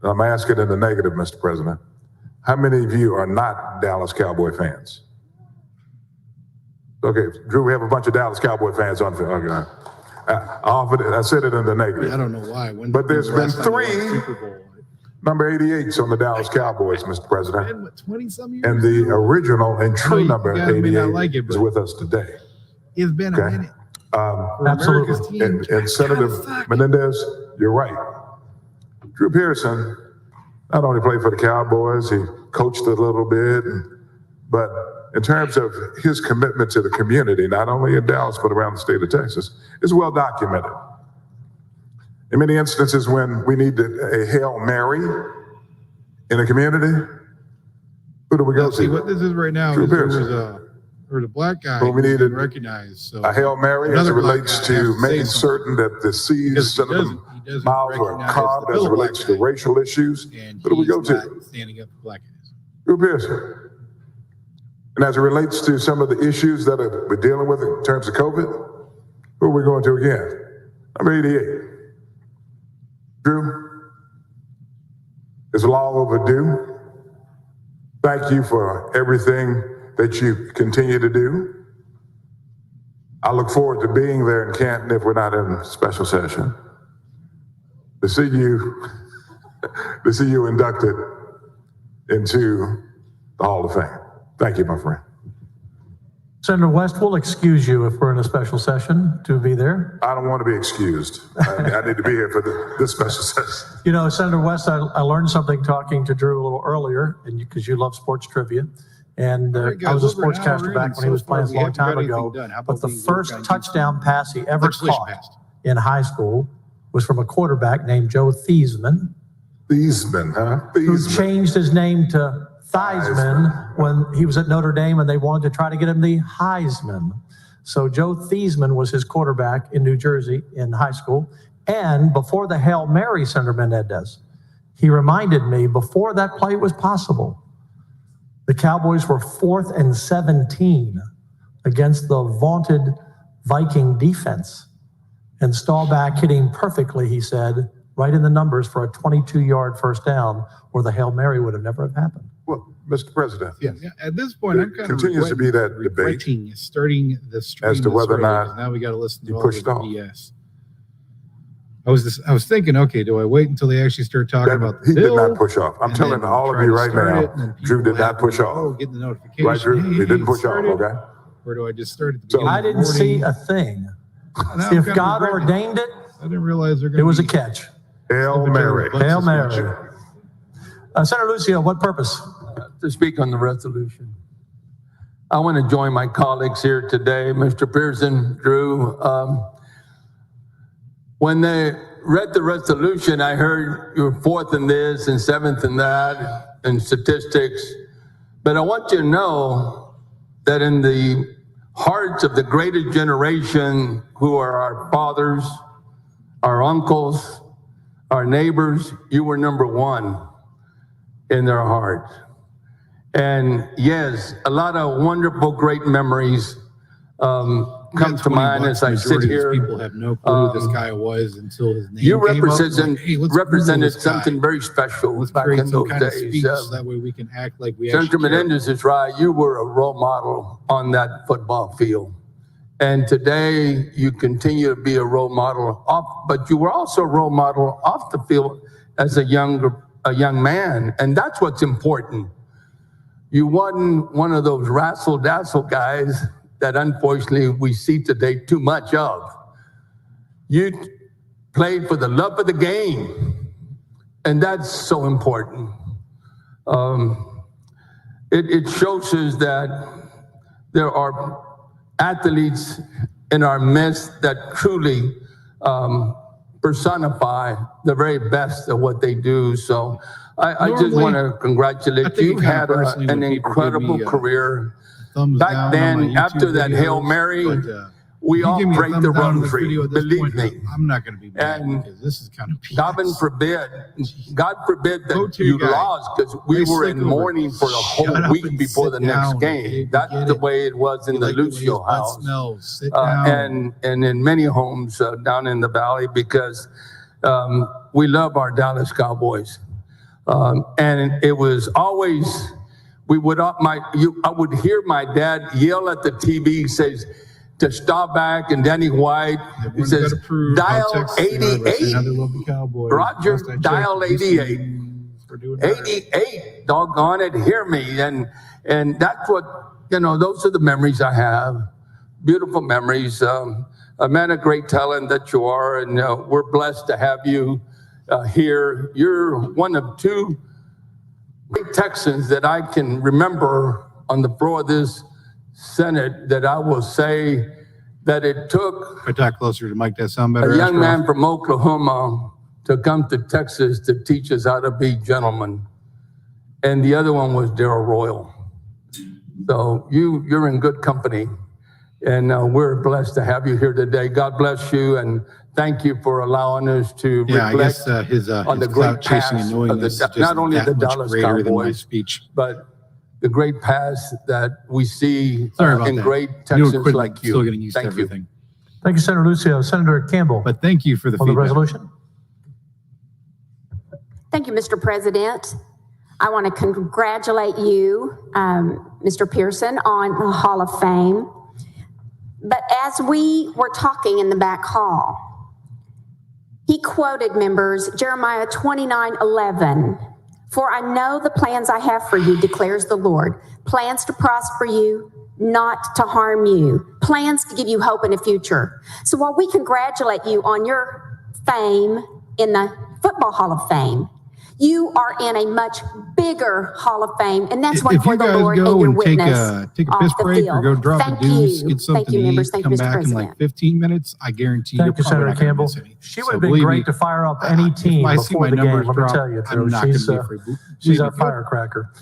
I'm asking in the negative, Mr. President. How many of you are not Dallas Cowboy fans? Okay, Drew, we have a bunch of Dallas Cowboy fans on the field. Okay. I said it in the negative. I don't know why. But there's been 3 number 88s on the Dallas Cowboys, Mr. President. What, 20-some years? And the original and true number 88 is with us today. It's been a minute. Absolutely. And Senator Menendez, you're right. Drew Pearson not only played for the Cowboys, he coached a little bit, but in terms of his commitment to the community, not only in Dallas, but around the state of Texas, is well documented. In many instances, when we need a Hail Mary in a community, who do we go to? See, what this is right now Drew is Pearson. or the black guy well, we needed recognized. So a Hail Mary as it relates to making certain that the C's, Senator Miles, were carved as it relates to racial issues. Who do we go to? Standing up for black guys. Drew Pearson. And as it relates to some of the issues that we're dealing with in terms of COVID, who are we going to again? Number 88. Drew, it's long overdue. Thank you for everything that you continue to do. I look forward to being there in Canton if we're not in special session. To see you inducted into the Hall of Fame. Thank you, my friend. Senator West, we'll excuse you if we're in a special session to be there. I don't want to be excused. I need to be here for this special session. You know, Senator West, I learned something talking to Drew a little earlier, and because you love sports trivia. And I was a sportscaster back when he was playing a long time ago. But the first touchdown pass he ever caught in high school was from a quarterback named Joe Theismann. Theismann, huh? Who changed his name to Theismann when he was at Notre Dame, and they wanted to try to get him the Heisman. So Joe Theismann was his quarterback in New Jersey in high school. And before the Hail Mary, Senator Menendez, he reminded me before that play was possible, the Cowboys were 4th and 17 against the vaunted Viking defense. And Staubach hitting perfectly, he said, right in the numbers for a 22-yard first down, where the Hail Mary would have never have happened. Well, Mr. President. Yeah. At this point, I'm kind of continues to be that debate starting the stream as to whether or not now we got to listen to you all pushed the off. BS. I was thinking, okay, do I wait until they actually start talking about the He bill? did not push off. I'm telling all of you right now, Drew did not push off. Oh, get the notification. Right, Drew? He didn't push off, okay? Or do I just start at the So beginning I of the didn't see morning? a thing. Now If I'm God kind of regretting ordained it, I didn't realize they're going it was a catch. Hail Mary. Hail Mary. Senator Lucio, what purpose? To speak on the resolution. I want to join my colleagues here today, Mr. Pearson, Drew. When they read the resolution, I heard you were 4th in this and 7th in that and statistics. But I want you to know that in the hearts of the greatest generation, who are our fathers, our uncles, our neighbors, you were number 1 in their hearts. And yes, a lot of wonderful, great memories. come to mind as I sit here. People have no clue who this guy was until his name You came up. represented something very special back in those days. That way we can act like we Senator Menendez is right. You were a role model on that football field. And today you continue to be a role model but you were also a role model off the field as a young man. And that's what's important. You wasn't one of those razzle-dazzle guys that unfortunately we see today too much of. You played for the love of the game, and that's so important. It shows us that there are athletes in our midst that truly personify the very best of what they do. So I just want to congratulate you. You had an incredible career. Back then, after that Hail Mary, we all break the rosary, believe me. I'm not going to be mad because this is kind of peanuts. God forbid that you lost, because we were in mourning for a whole week before the next game. That's the way it was in the Lucio house. And in many homes down in the valley, because we love our Dallas Cowboys. And it was always, I would hear my dad yell at the TV, says, to stop back, and Danny White, he says, dial 88. Roger, dial 88. 88, doggone it, hear me. And that's what, those are the memories I have. Beautiful memories. A man of great talent that you are, and we're blessed to have you here. You're one of two great Texans that I can remember on the floor of this Senate that I will say that it took I talk closer to Mike, that sound better. A young man from Oklahoma to come to Texas to teach us how to be gentlemen. And the other one was Darrell Royal. So you're in good company. And we're blessed to have you here today. God bless you, and thank you for allowing us to reflect on the great past of not only the Dallas Cowboys, but the great past that we see in great Texans like you. Still getting used to Thank you. everything. Thank you, Senator Lucio. Senator Campbell. But thank you for the on the feedback. resolution. Thank you, Mr. President. I want to congratulate you, Mr. Pearson, on the Hall of Fame. But as we were talking in the back hall, he quoted, members, Jeremiah 29:11. For I know the plans I have for you, declares the Lord. Plans to prosper you, not to harm you. Plans to give you hope in the future. So while we congratulate you on your fame in the Football Hall of Fame, you are in a much bigger Hall of Fame, and that's what for the Lord and your witness. Take a piss break or go drop a deuce, get something Thank you, members. to Thank eat, come you, Mr. back President. in like 15 minutes, I guarantee Thank you, Senator Campbell. She would have been great to fire up any team before the game, let me tell you. She's our firecracker.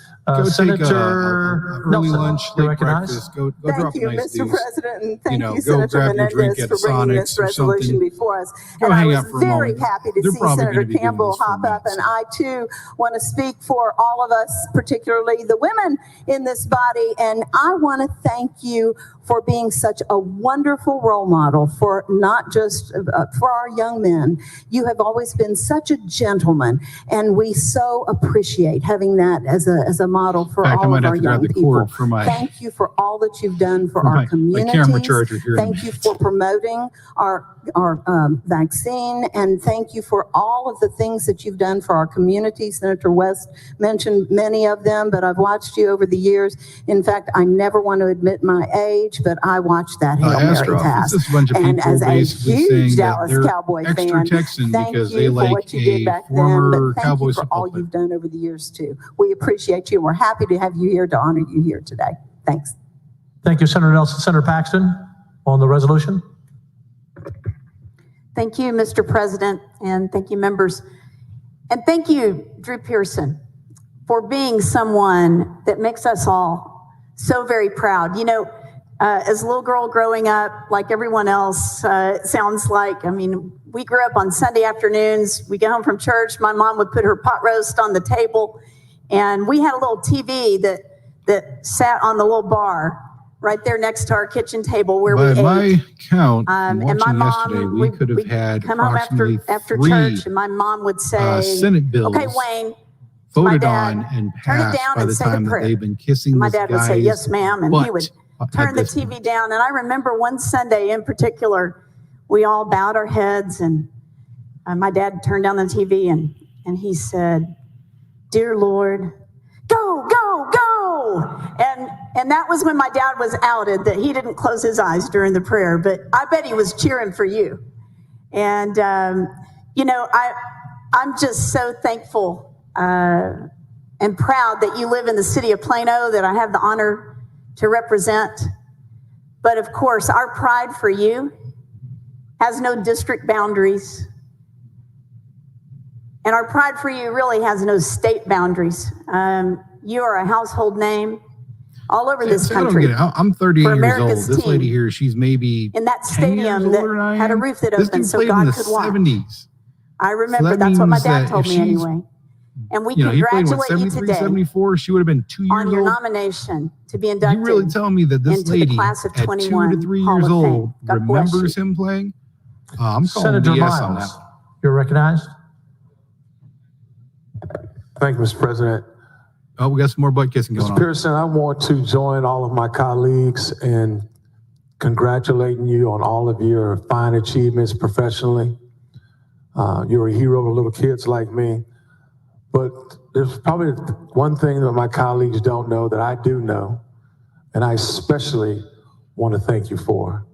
Senator early lunch, late recognize? breakfast, go Thank drop you, a nice Mr. deuce. President, and thank you, go Senator grab your drink Menendez, at for bringing Sonic's this or resolution something. before us. Go And I hang was out for a very moment. happy to They're see probably Senator gonna be doing Campbell this for hop up, minutes. and I too want to speak for all of us, particularly the women in this body, and I want to thank you for being such a wonderful role model for not just for our young men. You have always been such a gentleman, and we so appreciate having that as a model for all of our young people. Thank you for all that you've done for our communities. Thank you for promoting our vaccine, and thank you for all of the things that you've done for our community. Senator West mentioned many of them, but I've watched you over the years. In fact, I never want to admit my age, but I watched that Hail Mary pass. And as a huge Dallas Cowboy fan, thank you for what you did back then, but thank you for all you've done over the years too. We appreciate you, and we're happy to have you here to honor you here today. Thanks. Thank you, Senator Nelson. Senator Paxton on the resolution. Thank you, Mr. President, and thank you, members. And thank you, Drew Pearson, for being someone that makes us all so very proud. As a little girl growing up, like everyone else, it sounds like, we grew up on Sunday afternoons. We get home from church, my mom would put her pot roast on the table, and we had a little TV that sat on the little bar right there next to our kitchen table where By we my ate. count, And watching my yesterday, mom, we could have we'd had come home approximately after three church, and my mom would say, Senate bills "Okay, Wayne, voted dad, on and turn it passed down by and the say the time that prayer." they've been kissing My this dad would say, guy's "Yes, ma'am," and he would butt turn at the this TV point. down. And I remember one Sunday in particular, we all bowed our heads, and my dad turned down the TV and he said, "Dear Lord, go, go, go." And that was when my dad was outed that he didn't close his eyes during the prayer, but I bet he was cheering for you. And, I'm just so thankful and proud that you live in the city of Plano, that I have the honor to represent. But of course, our pride for you has no district boundaries. And our pride for you really has no state boundaries. You are a household name all over this country. I don't get it. I'm 38 years old. America's This lady team here, she's maybe in that 10 stadium years older than I that had a am. roof that This opened dude so played in God the could watch. 70s. I remember that that's what my means dad that told if me she's- anyway. And we He played what, congratulate you 73, today 74? She would have been 2 years on your old. nomination to be You inducted really telling me that this into the lady class of at 2 21 to 3 Hall years of Fame. old God bless remembers you. him playing? I'm calling Senator BS on that. Miles, you're recognized. Thank you, Mr. President. Oh, we got some more butt kissing going Mr. on. Pearson, I want to join all of my colleagues in congratulating you on all of your fine achievements professionally. You're a hero to little kids like me. But there's probably one thing that my colleagues don't know that I do know, and I especially want to thank you for.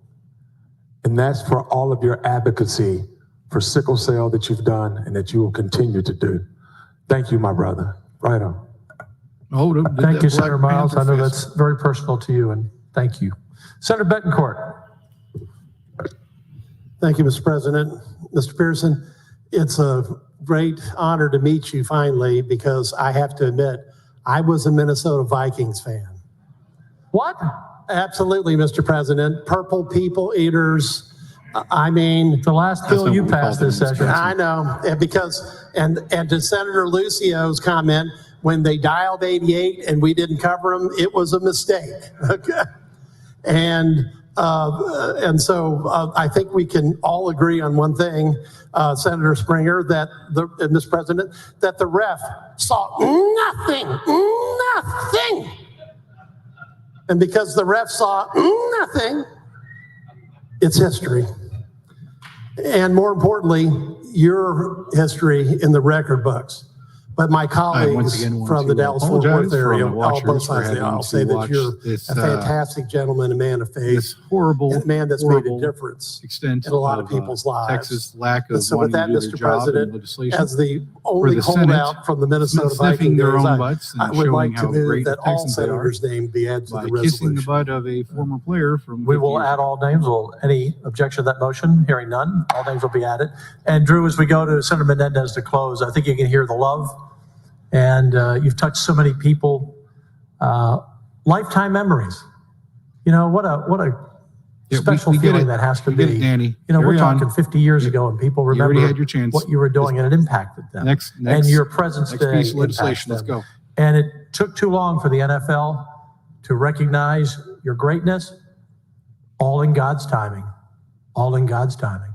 And that's for all of your advocacy for sickle cell that you've done and that you will continue to do. Thank you, my brother. Right on. Oh, Thank you, Senator Miles. I know that's very personal to you, and thank you. Senator Betancourt. Thank you, Mr. President. Mr. Pearson, it's a great honor to meet you finally, because I have to admit, I was a Minnesota Vikings fan. What? Absolutely, Mr. President. Purple people eaters. I mean, the last bill you passed this session. I know, and to Senator Lucio's comment, when they dialed 88 and we didn't cover them, it was a mistake. Okay, and so I think we can all agree on one thing, Senator Springer, that Mr. President, that the ref saw nothing. And because the ref saw nothing, it's history. And more importantly, your history in the record books. But my colleagues from the Dallas-Fort Worth area, all both sides of the aisle, say that you're a fantastic gentleman, a man of faith, a man that's made a difference in a lot of people's lives. Texas lack of and so with that, wanting to do Mr. their job in President, legislation, as the only holdout from the Minnesota sniffing their Vikings, own butts I and would showing like to how move great that the all Texans are senators' names be added to by the kissing the resolution. butt of a former player from. We will add all names. Will any objection to that motion? Hearing none, all names will be added. And Drew, as we go to Senator Menendez to close, I think you can hear the love. And you've touched so many people, lifetime memories. You know, what a special feeling that has to be. Danny. You know, we're Carry on. talking 50 years ago, and people remember already had your chance. what you were doing, and it impacted them. Next, and your presence next today piece of legislation. impacts Let's them. go. And it took too long for the NFL to recognize your greatness. All in God's timing. All in God's timing.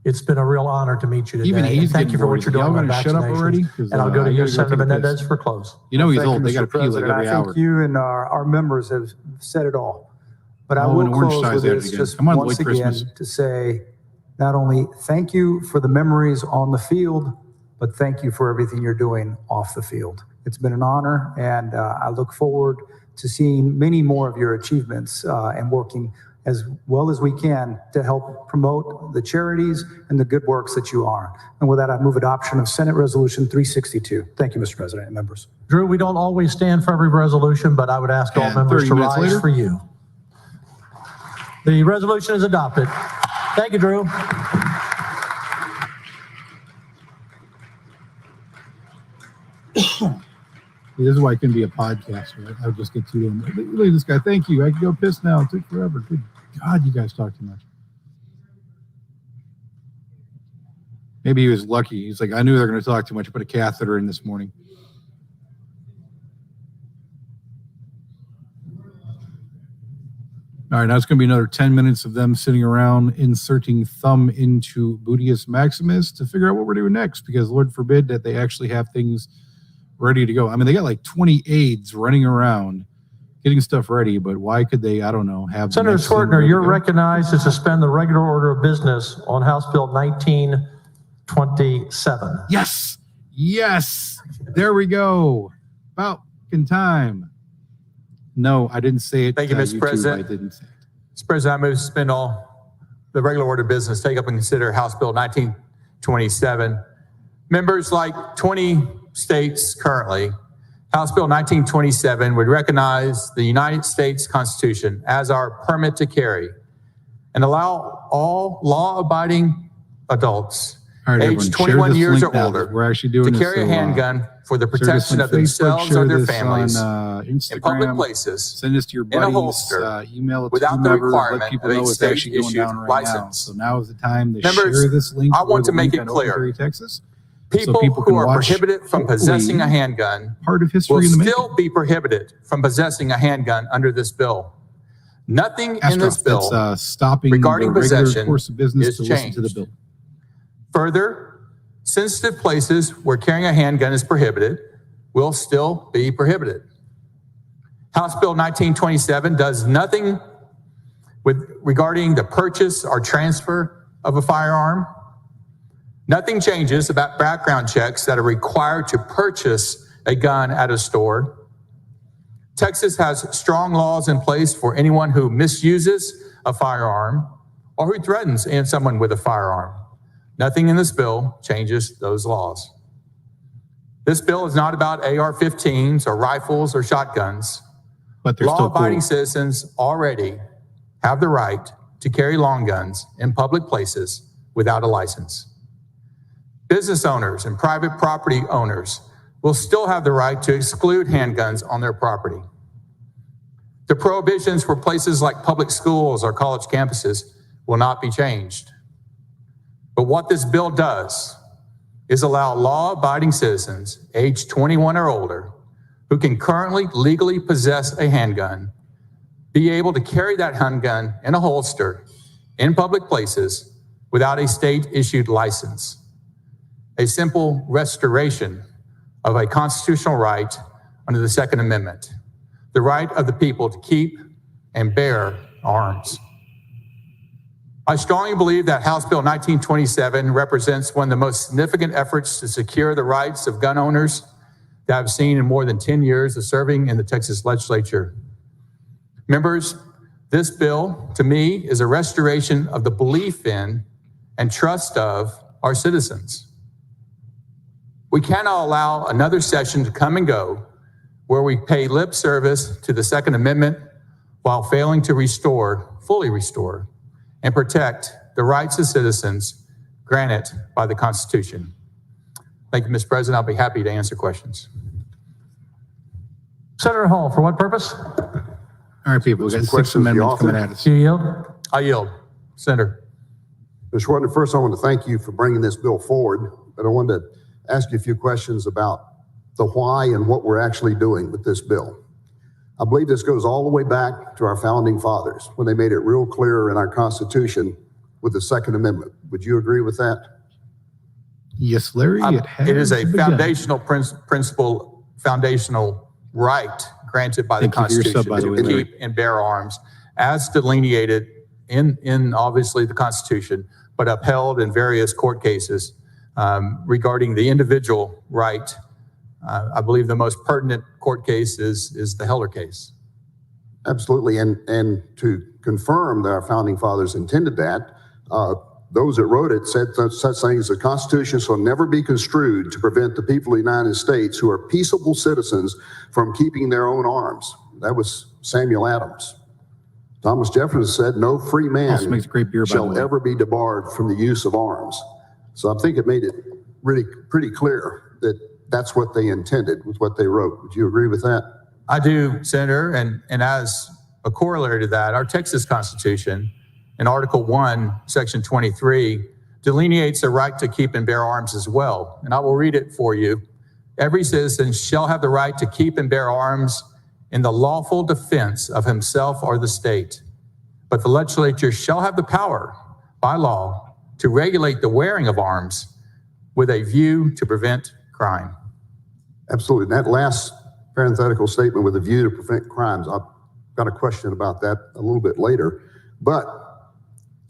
It's been a real honor to meet you today. Even he's and thank you for getting what you're bored. doing on Y'all gonna shut up already? vaccinations. And I'll go to you, Senator Menendez, for close. You know he's Thank old. you, They got to Mr. pee like President. every I hour. think you and our members have said it all. But I Oh, will and orange close ties with at it this again. just Come on, once Lloyd again Christmas. to say, not only thank you for the memories on the field, but thank you for everything you're doing off the field. It's been an honor, and I look forward to seeing many more of your achievements and working as well as we can to help promote the charities and the good works that you are. And with that, I move adoption of Senate Resolution 362. Thank you, Mr. President and members. Drew, we don't always stand for every resolution, but I would ask all members 30 to minutes rise later. for you. The resolution is adopted. Thank you, Drew. This is why it can be a podcast, right? I'll just get to him. Look at this guy. Thank you. I can go piss now. It took forever. Good God, you guys talk too much. Maybe he was lucky. He's like, I knew they were going to talk too much. I put a catheter in this morning. All right, now it's going to be another 10 minutes of them sitting around inserting thumb into Bootius Maximus to figure out what we're doing next, because Lord forbid that they actually have things ready to go. I mean, they got like 20 aides running around getting stuff ready, but why could they, I don't know, have... Senator Schwartner, you're recognized to suspend the regular order of business on House Bill 1927. Yes, yes, there we go. About in time. No, I didn't say it. Thank you, Mr. President. I didn't say it. Mr. President, I move to suspend all the regular order of business, take up and consider House Bill 1927. Members, like 20 states currently, House Bill 1927 would recognize the United States Constitution as our permit to carry and allow all law-abiding adults aged 21 years or older to carry a handgun for the protection of themselves or their families in public places, send this to your buddies, in a holster, email it without the requirement of a state-issued license. So now is the time to Members, share this link. I want to make it clear, Texas, people who are prohibited from possessing a handgun will still be prohibited from possessing a handgun under this bill. Nothing in this bill regarding possession is changed. Further, sensitive places where carrying a handgun is prohibited will still be prohibited. House Bill 1927 does nothing regarding the purchase or transfer of a firearm. Nothing changes about background checks that are required to purchase a gun at a store. Texas has strong laws in place for anyone who misuses a firearm or who threatens someone with a firearm. Nothing in this bill changes those laws. This bill is not about AR-15s or rifles or shotguns. But law-abiding citizens already have the right to carry long guns in public places without a license. Business owners and private property owners will still have the right to exclude handguns on their property. The prohibitions for places like public schools or college campuses will not be changed. But what this bill does is allow law-abiding citizens aged 21 or older who can currently legally possess a handgun be able to carry that handgun in a holster in public places without a state-issued license. A simple restoration of a constitutional right under the Second Amendment, the right of the people to keep and bear arms. I strongly believe that House Bill 1927 represents one of the most significant efforts to secure the rights of gun owners that I've seen in more than 10 years of serving in the Texas legislature. Members, this bill, to me, is a restoration of the belief in and trust of our citizens. We cannot allow another session to come and go where we pay lip service to the Second Amendment while failing to fully restore, and protect the rights of citizens granted by the Constitution. Thank you, Mr. President. I'll be happy to answer questions. Senator Hall, for what purpose? All right, people, we've got 6 amendments coming at us. Do you yield? I yield. Senator. Mr. Schwartner, first I want to thank you for bringing this bill forward, but I wanted to ask you a few questions about the why and what we're actually doing with this bill. I believe this goes all the way back to our founding fathers when they made it real clear in our Constitution with the Second Amendment. Would you agree with that? Yes, Larry. It is a foundational principle, foundational right granted by the Constitution to keep and bear arms, as delineated in obviously the Constitution, but upheld in various court cases regarding the individual right. I believe the most pertinent court case is the Heller case. Absolutely, and to confirm that our founding fathers intended that, those that wrote it said such things: the Constitution shall never be construed to prevent the people of the United States who are peaceable citizens from keeping their own arms. That was Samuel Adams. Thomas Jefferson said, no free man shall ever be debarred from the use of arms. So I think it made it really pretty clear that that's what they intended with what they wrote. Would you agree with that? I do, Senator, and as a corollary to that, our Texas Constitution in Article 1, Section 23, delineates the right to keep and bear arms as well. And I will read it for you. Every citizen shall have the right to keep and bear arms in the lawful defense of himself or the state, but the legislature shall have the power by law to regulate the wearing of arms with a view to prevent crime. Absolutely. That last parenthetical statement, with a view to prevent crimes, I've got a question about that a little bit later. But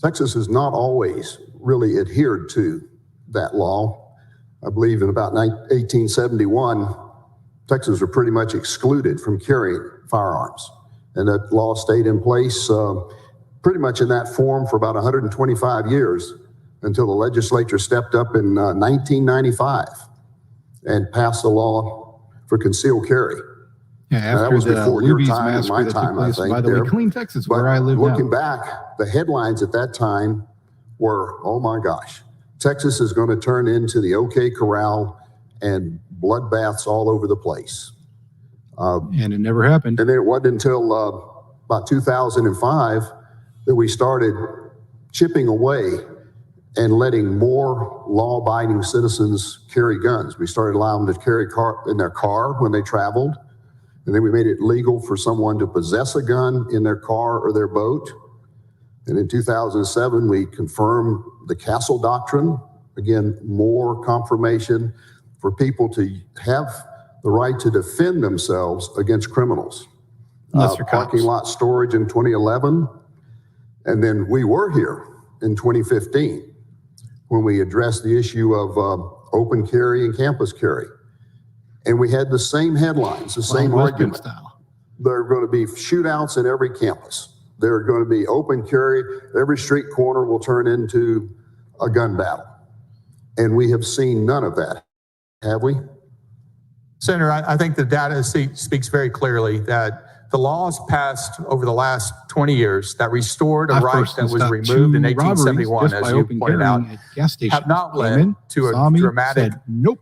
Texas has not always really adhered to that law. I believe in about 1871, Texans were pretty much excluded from carrying firearms. And that law stayed in place pretty much in that form for about 125 years until the legislature stepped up in 1995 and passed a law for concealed carry. Yeah, after that was the before your Luby's time and massacre my that took time, I place, think. by the way, Killeen, Texas, where I live looking now. back, the headlines at that time were, oh my gosh, Texas is going to turn into the OK Corral and bloodbaths all over the place. And it never happened. And then it wasn't until about 2005 that we started chipping away and letting more law-abiding citizens carry guns. We started allowing them to carry in their car when they traveled. And then we made it legal for someone to possess a gun in their car or their boat. And in 2007, we confirmed the Castle Doctrine. Again, more confirmation for people to have the right to defend themselves against criminals. Parking lot storage in 2011. And then we were here in 2015 when we addressed the issue of open carry and campus carry. And we had the same headlines, the same argument. There are going to be shootouts in every campus. There are going to be open carry. Every street corner will turn into a gun battle. And we have seen none of that, have we? Senator, I think the data speaks very clearly that the laws passed over the last 20 years that restored a right that was removed in 1871, as you pointed out, have not led to a dramatic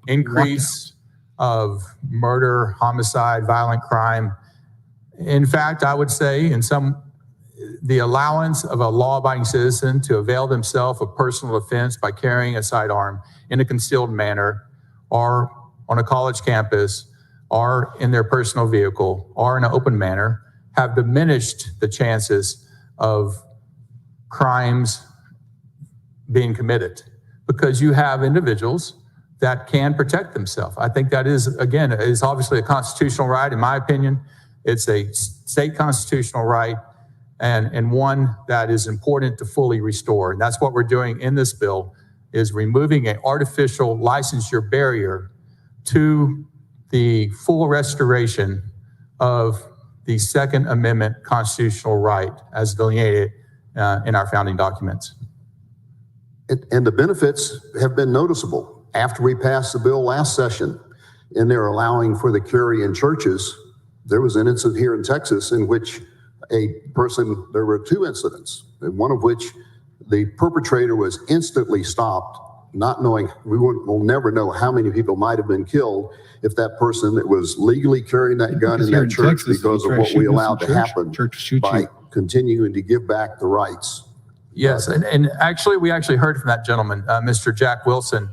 increase of murder, homicide, violent crime. In fact, I would say the allowance of a law-abiding citizen to avail themselves of personal defense by carrying a sidearm in a concealed manner, or on a college campus, or in their personal vehicle, or in an open manner, have diminished the chances of crimes being committed, because you have individuals that can protect themselves. I think that is obviously a constitutional right. In my opinion, it's a state constitutional right, and one that is important to fully restore. And that's what we're doing in this bill, is removing an artificial licensure barrier to the full restoration of the Second Amendment constitutional right as delineated in our founding documents. And the benefits have been noticeable. After we passed the bill last session, and they're allowing for the carry in churches, there was an incident here in Texas in which there were two incidents, and one of which the perpetrator was instantly stopped, not knowing, we'll never know how many people might have been killed if that person that was legally carrying that gun in that church, because of what we allowed to happen by continuing to give back the rights. Yes, and actually, we heard from that gentleman, Mr. Jack Wilson.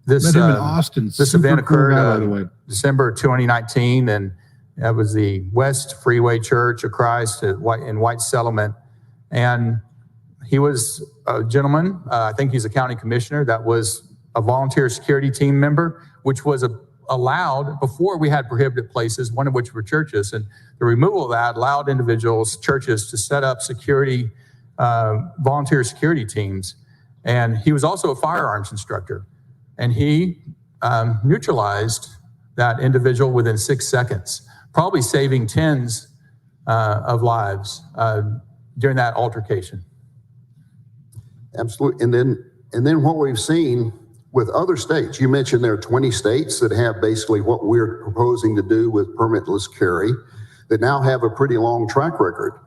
This event occurred December 2019, and that was the West Freeway Church of Christ in White Settlement. And he was a gentleman, I think he's a county commissioner, that was a volunteer security team member, which was allowed before we had prohibited places, one of which were churches. And the removal of that allowed individuals, churches, to set up volunteer security teams. And he was also a firearms instructor. And he neutralized that individual within 6 seconds, probably saving tens of lives during that altercation. Absolutely. And then what we've seen with other states, you mentioned there are 20 states that have basically what we're proposing to do with permitless carry, that now have a pretty long track record.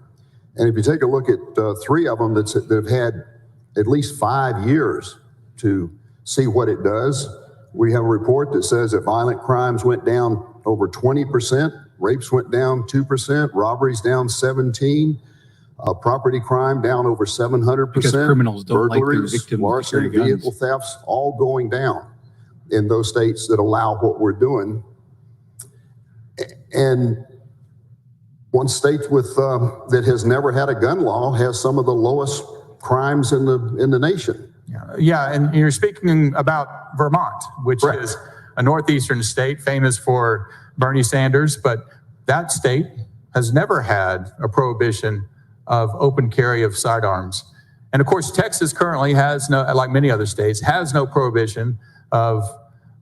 And if you take a look at 3 of them that have had at least 5 years to see what it does, we have a report that says that violent crimes went down over 20%, rapes went down 2%, robberies down 17%, property crime down over 700%. Because criminals don't like their burglaries, victims larceny, to carry guns. vehicle thefts, all going down in those states that allow what we're doing. And one state with that has never had a gun law has some of the lowest crimes in the nation. Yeah, and you're speaking about Vermont, which Correct. is a northeastern state famous for Bernie Sanders, but that state has never had a prohibition of open carry of sidearms. And of course, Texas currently has no, like many other states, has no prohibition of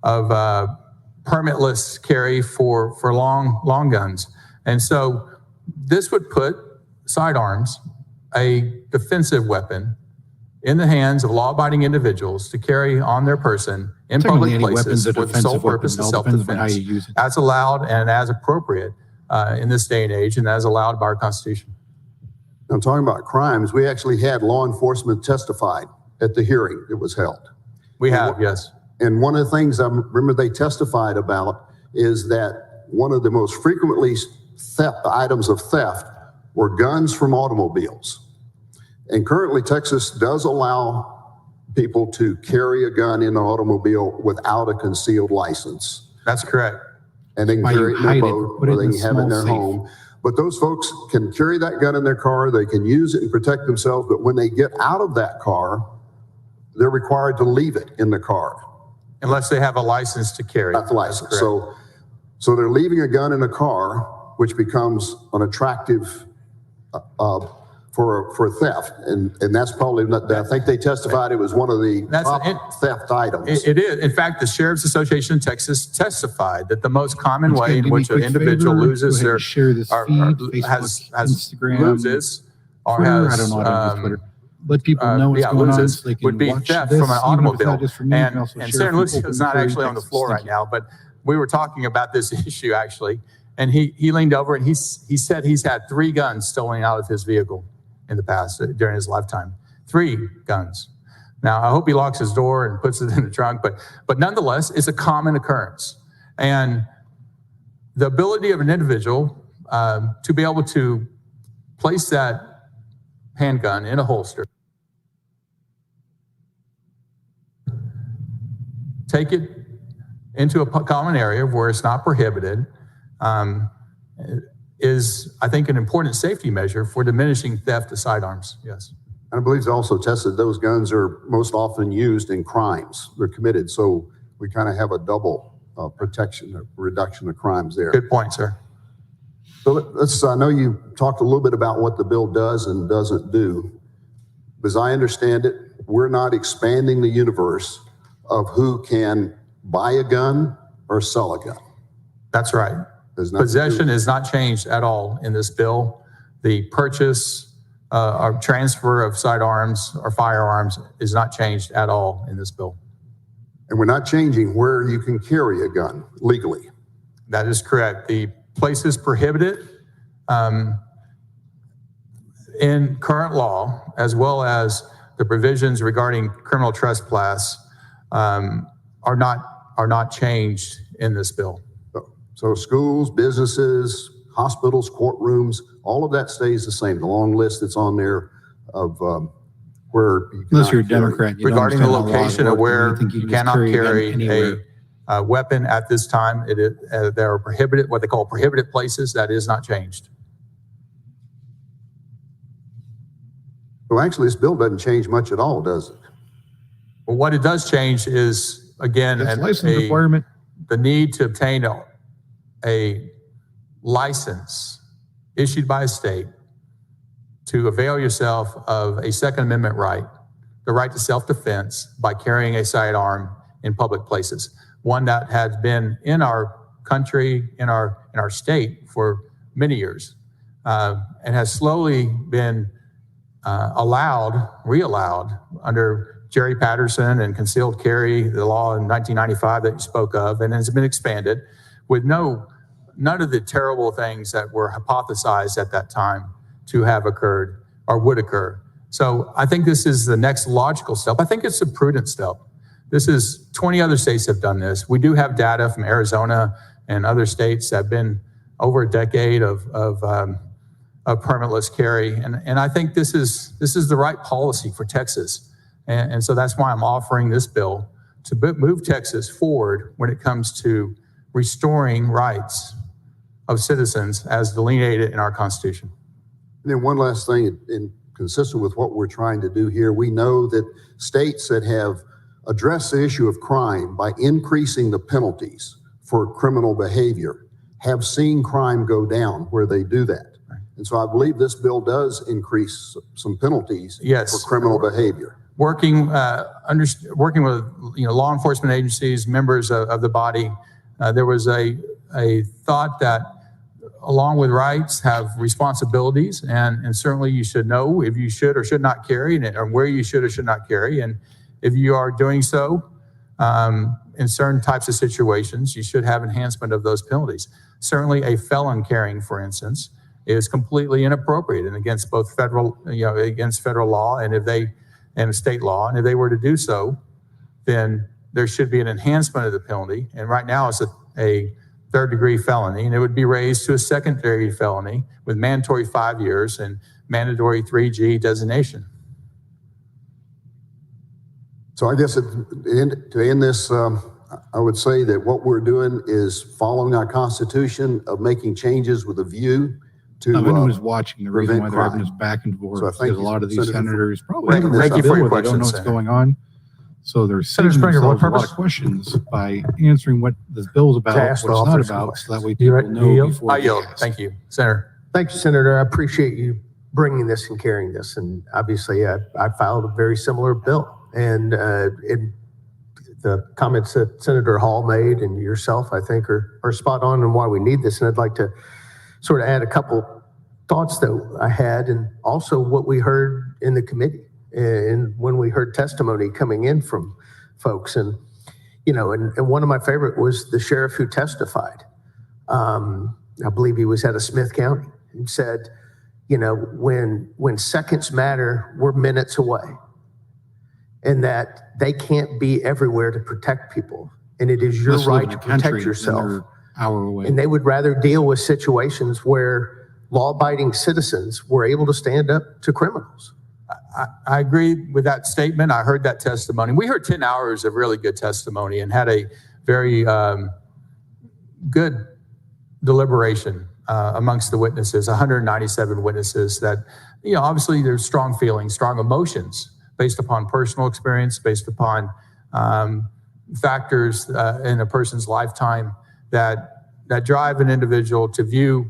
permitless carry for long guns. And so this would put sidearms, a defensive weapon, in the hands of law-abiding individuals to carry on their person in public places for the sole purpose of self-defense, as allowed and as appropriate in this day and age, and as allowed by our Constitution. I'm talking about crimes. We actually had law enforcement testified at the hearing that was held. We have, yes. And one of the things I remember they testified about is that one of the most frequently items of theft were guns from automobiles. And currently, Texas does allow people to carry a gun in an automobile without a concealed license. That's correct. And they can carry it in their boat, or they can have it in their home. But those folks can carry that gun in their car, they can use it and protect themselves, but when they get out of that car, they're required to leave it in the car. Unless they have a license to carry. Not the license. So they're leaving a gun in a car, which becomes an attractive for theft, and that's probably not. I think they testified it was one of the top theft items. It is. In fact, the Sheriff's Association in Texas testified that the most common way in which an individual loses their loses or has I don't know how to use Twitter. Let people know what's going on, so they can would be watch theft this, from an automobile. And Senator Lucio is not actually on the floor right now, but we were talking about this issue actually, and he leaned over and he said he's had 3 guns stolen out of his vehicle in the past during his lifetime. 3 guns. Now, I hope he locks his door and puts it in the trunk, but nonetheless, it's a common occurrence. And the ability of an individual to be able to place that handgun in a holster, take it into a common area where it's not prohibited, is, I think, an important safety measure for diminishing theft of sidearms. Yes. And I believe it's also tested those guns are most often used in crimes they're committed. So we kind of have a double protection, a reduction of crimes there. Good point, sir. So I know you talked a little bit about what the bill does and doesn't do. As I understand it, we're not expanding the universe of who can buy a gun or sell a gun. That's right. Possession is not changed at all in this bill. The purchase or transfer of sidearms or firearms is not changed at all in this bill. And we're not changing where you can carry a gun legally. That is correct. The places prohibited in current law, as well as the provisions regarding criminal trespass, are not changed in this bill. So schools, businesses, hospitals, courtrooms, all of that stays the same. The long list that's on there of where you unless you're a Democrat, you regarding the location of where you cannot carry a weapon at this time. There are prohibited, what they call prohibited places. That is not changed. So actually, this bill doesn't change much at all, does it? Well, what it does change is, again, the need to obtain a license issued by a state to avail yourself of a Second Amendment right, the right to self-defense by carrying a sidearm in public places. One that has been in our country, in our state for many years, and has slowly been reallowed under Jerry Patterson and concealed carry, the law in 1995 that you spoke of, and has been expanded with none of the terrible things that were hypothesized at that time to have occurred or would occur. So I think this is the next logical step. I think it's a prudent step. 20 other states have done this. We do have data from Arizona and other states that have been over a decade of permitless carry. And I think this is the right policy for Texas. And so that's why I'm offering this bill to move Texas forward when it comes to restoring rights of citizens as delineated in our Constitution. And then one last thing, consistent with what we're trying to do here, we know that states that have addressed the issue of crime by increasing the penalties for criminal behavior have seen crime go down where they do that. Right. And so I believe this bill does increase some penalties for criminal behavior. Working with law enforcement agencies, members of the body, there was a thought that along with rights have responsibilities, and certainly you should know if you should or should not carry, and where you should or should not carry, and if you are doing so in certain types of situations, you should have enhancement of those penalties. Certainly, a felon carrying, for instance, is completely inappropriate and against both federal law and state law, and if they were to do so, then there should be an enhancement of the penalty. And right now, it's a third-degree felony, and it would be raised to a second-degree felony with mandatory 5 years and mandatory 3G designation. So I guess to end this, I would say that what we're doing is following our Constitution of making changes with a view to anyone who's watching, the reason why they're having this back and forth, because a lot of these senators probably thank you for your questions, don't know what's going on. So they're saving themselves a lot of questions by answering what this bill's about, what it's not about, so that way people know before I yield. Thank you, Senator. Thank you, Senator. I appreciate you bringing this and carrying this. And obviously, I filed a very similar bill. And the comments that Senator Hall made and yourself, I think, are spot on and why we need this. And I'd like to sort of add a couple thoughts that I had, and also what we heard in the committee and when we heard testimony coming in from folks. And, and one of my favorite was the sheriff who testified. I believe he was out of Smith County, and said, when seconds matter, we're minutes away. And that they can't be everywhere to protect people. And it is your right to protect yourself. Hour away. And they would rather deal with situations where law-abiding citizens were able to stand up to criminals. I agree with that statement. I heard that testimony. We heard 10 hours of really good testimony and had a very good deliberation amongst the witnesses, 197 witnesses that, obviously there's strong feelings, strong emotions based upon personal experience, based upon factors in a person's lifetime that drive an individual to view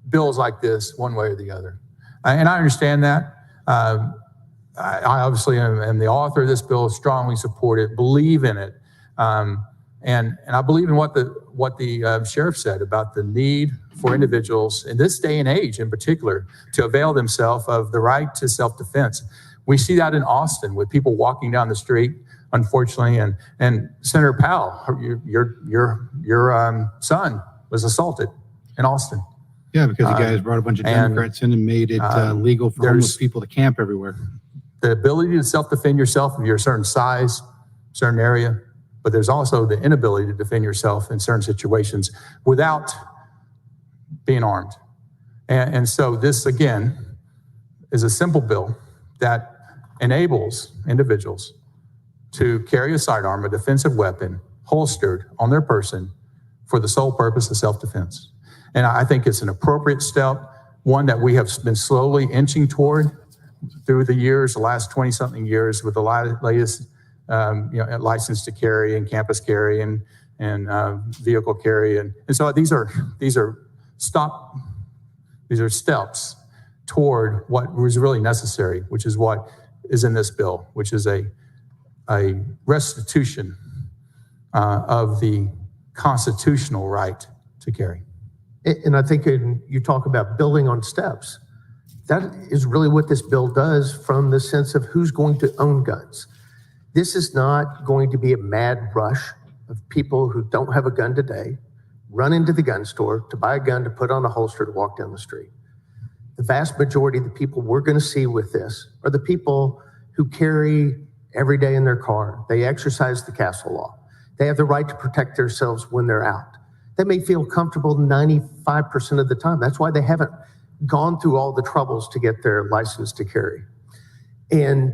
bills like this one way or the other. And I understand that. I obviously am the author of this bill, strongly support it, believe in it. And I believe in what the sheriff said about the need for individuals in this day and age in particular to avail themselves of the right to self-defense. We see that in Austin with people walking down the street, unfortunately, and Senator Powell, your son was assaulted in Austin. Yeah, because you guys brought a bunch of Democrats in and made it legal for homeless people to camp everywhere. The ability to self-defend yourself if you're a certain size, certain area, but there's also the inability to defend yourself in certain situations without being armed. And so this, again, is a simple bill that enables individuals to carry a sidearm, a defensive weapon, holstered on their person for the sole purpose of self-defense. And I think it's an appropriate step, one that we have been slowly inching toward through the years, the last 20-something years, with the latest license to carry and campus carry and vehicle carry. And so these are steps toward what was really necessary, which is what is in this bill, which is a restitution of the constitutional right to carry. And I think you talk about building on steps. That is really what this bill does, from the sense of who's going to own guns. This is not going to be a mad rush of people who don't have a gun today, run into the gun store to buy a gun, to put on a holster, to walk down the street. The vast majority of the people we're going to see with this are the people who carry every day in their car. They exercise the castle law. They have the right to protect themselves when they're out. They may feel comfortable 95% of the time. That's why they haven't gone through all the troubles to get their license to carry. And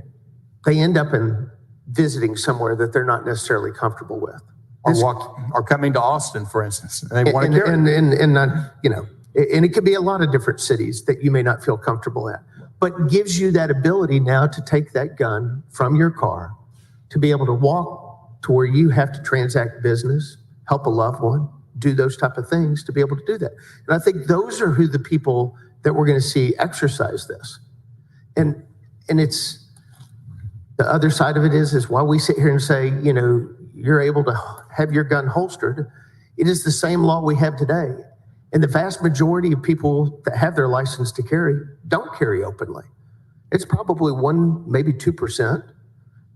they end up in visiting somewhere that they're not necessarily comfortable with. or coming to Austin, for instance. And they want to carry. And not, you know, and it could be a lot of different cities that you may not feel comfortable at, but gives you that ability now to take that gun from your car, to be able to walk to where you have to transact business, help a loved one, do those type of things, to be able to do that. And I think those are who the people that we're going to see exercise this. And it's, the other side of it is while we sit here and say, you know, you're able to have your gun holstered, it is the same law we have today. And the vast majority of people that have their license to carry don't carry openly. It's probably 1%, maybe 2%.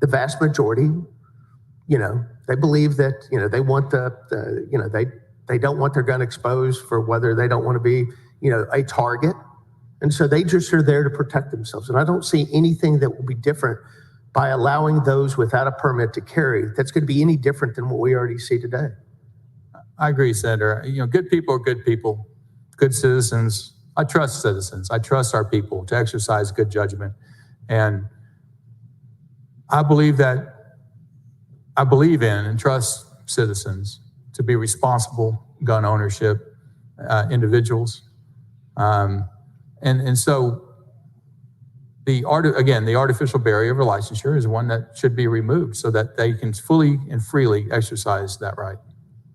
The vast majority, you know, they believe that, you know, they want you know, they don't want their gun exposed for whether they don't want to be, you know, a target. And so they just are there to protect themselves. And I don't see anything that will be different by allowing those without a permit to carry that's going to be any different than what we already see today. I agree, Senator. You know, good people are good people, good citizens. I trust citizens. I trust our people to exercise good judgment. And I believe in and trust citizens to be responsible gun ownership individuals. And so the artificial barrier of licensure is one that should be removed so that they can fully and freely exercise that right.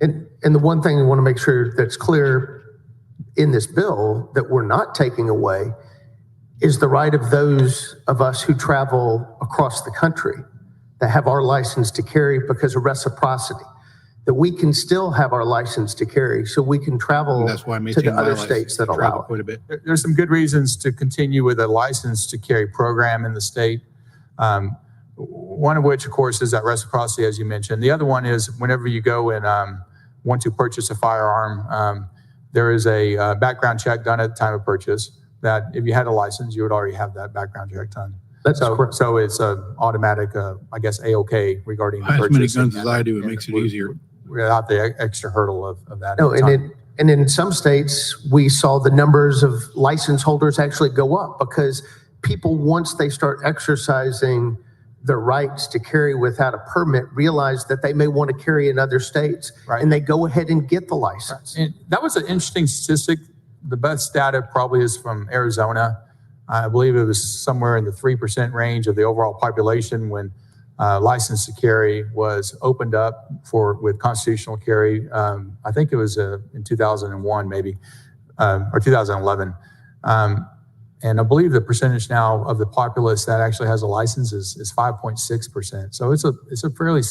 And the one thing we want to make sure that's clear in this bill that we're not taking away is the right of those of us who travel across the country that have our license to carry because of reciprocity, that we can still have our license to carry so we can travel That's why I to the other states that allow it. Quite a bit. There's some good reasons to continue with a license to carry program in the state. One of which, of course, is that reciprocity, as you mentioned. The other one is whenever you go and want to purchase a firearm, there is a background check done at the time of purchase that if you had a license, you would already have that background check done. So it's an automatic, I guess, A-OK regarding the purchase. As many guns as I do, it makes it easier. Without the extra hurdle of that. No, and in some states, we saw the numbers of license holders actually go up because people, once they start exercising their rights to carry without a permit, realize that they may want to carry in other states, and they go ahead and get the license. And that was an interesting statistic. The best data probably is from Arizona. I believe it was somewhere in the 3% range of the overall population when license to carry was opened up with constitutional carry. I think it was in 2001 maybe, or 2011. And I believe the percentage now of the populace that actually has a license is 5.6%. So it's a fairly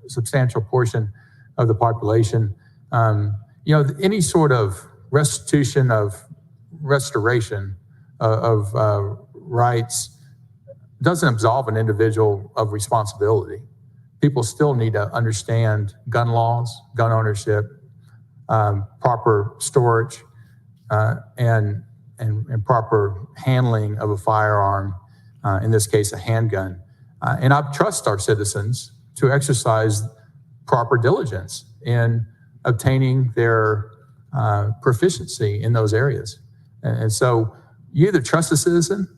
substantial portion of the population. You know, any sort of restoration of rights doesn't absolve an individual of responsibility. People still need to understand gun laws, gun ownership, proper storage, and proper handling of a firearm, in this case, a handgun. And I trust our citizens to exercise proper diligence in obtaining their proficiency in those areas. And so you either trust a citizen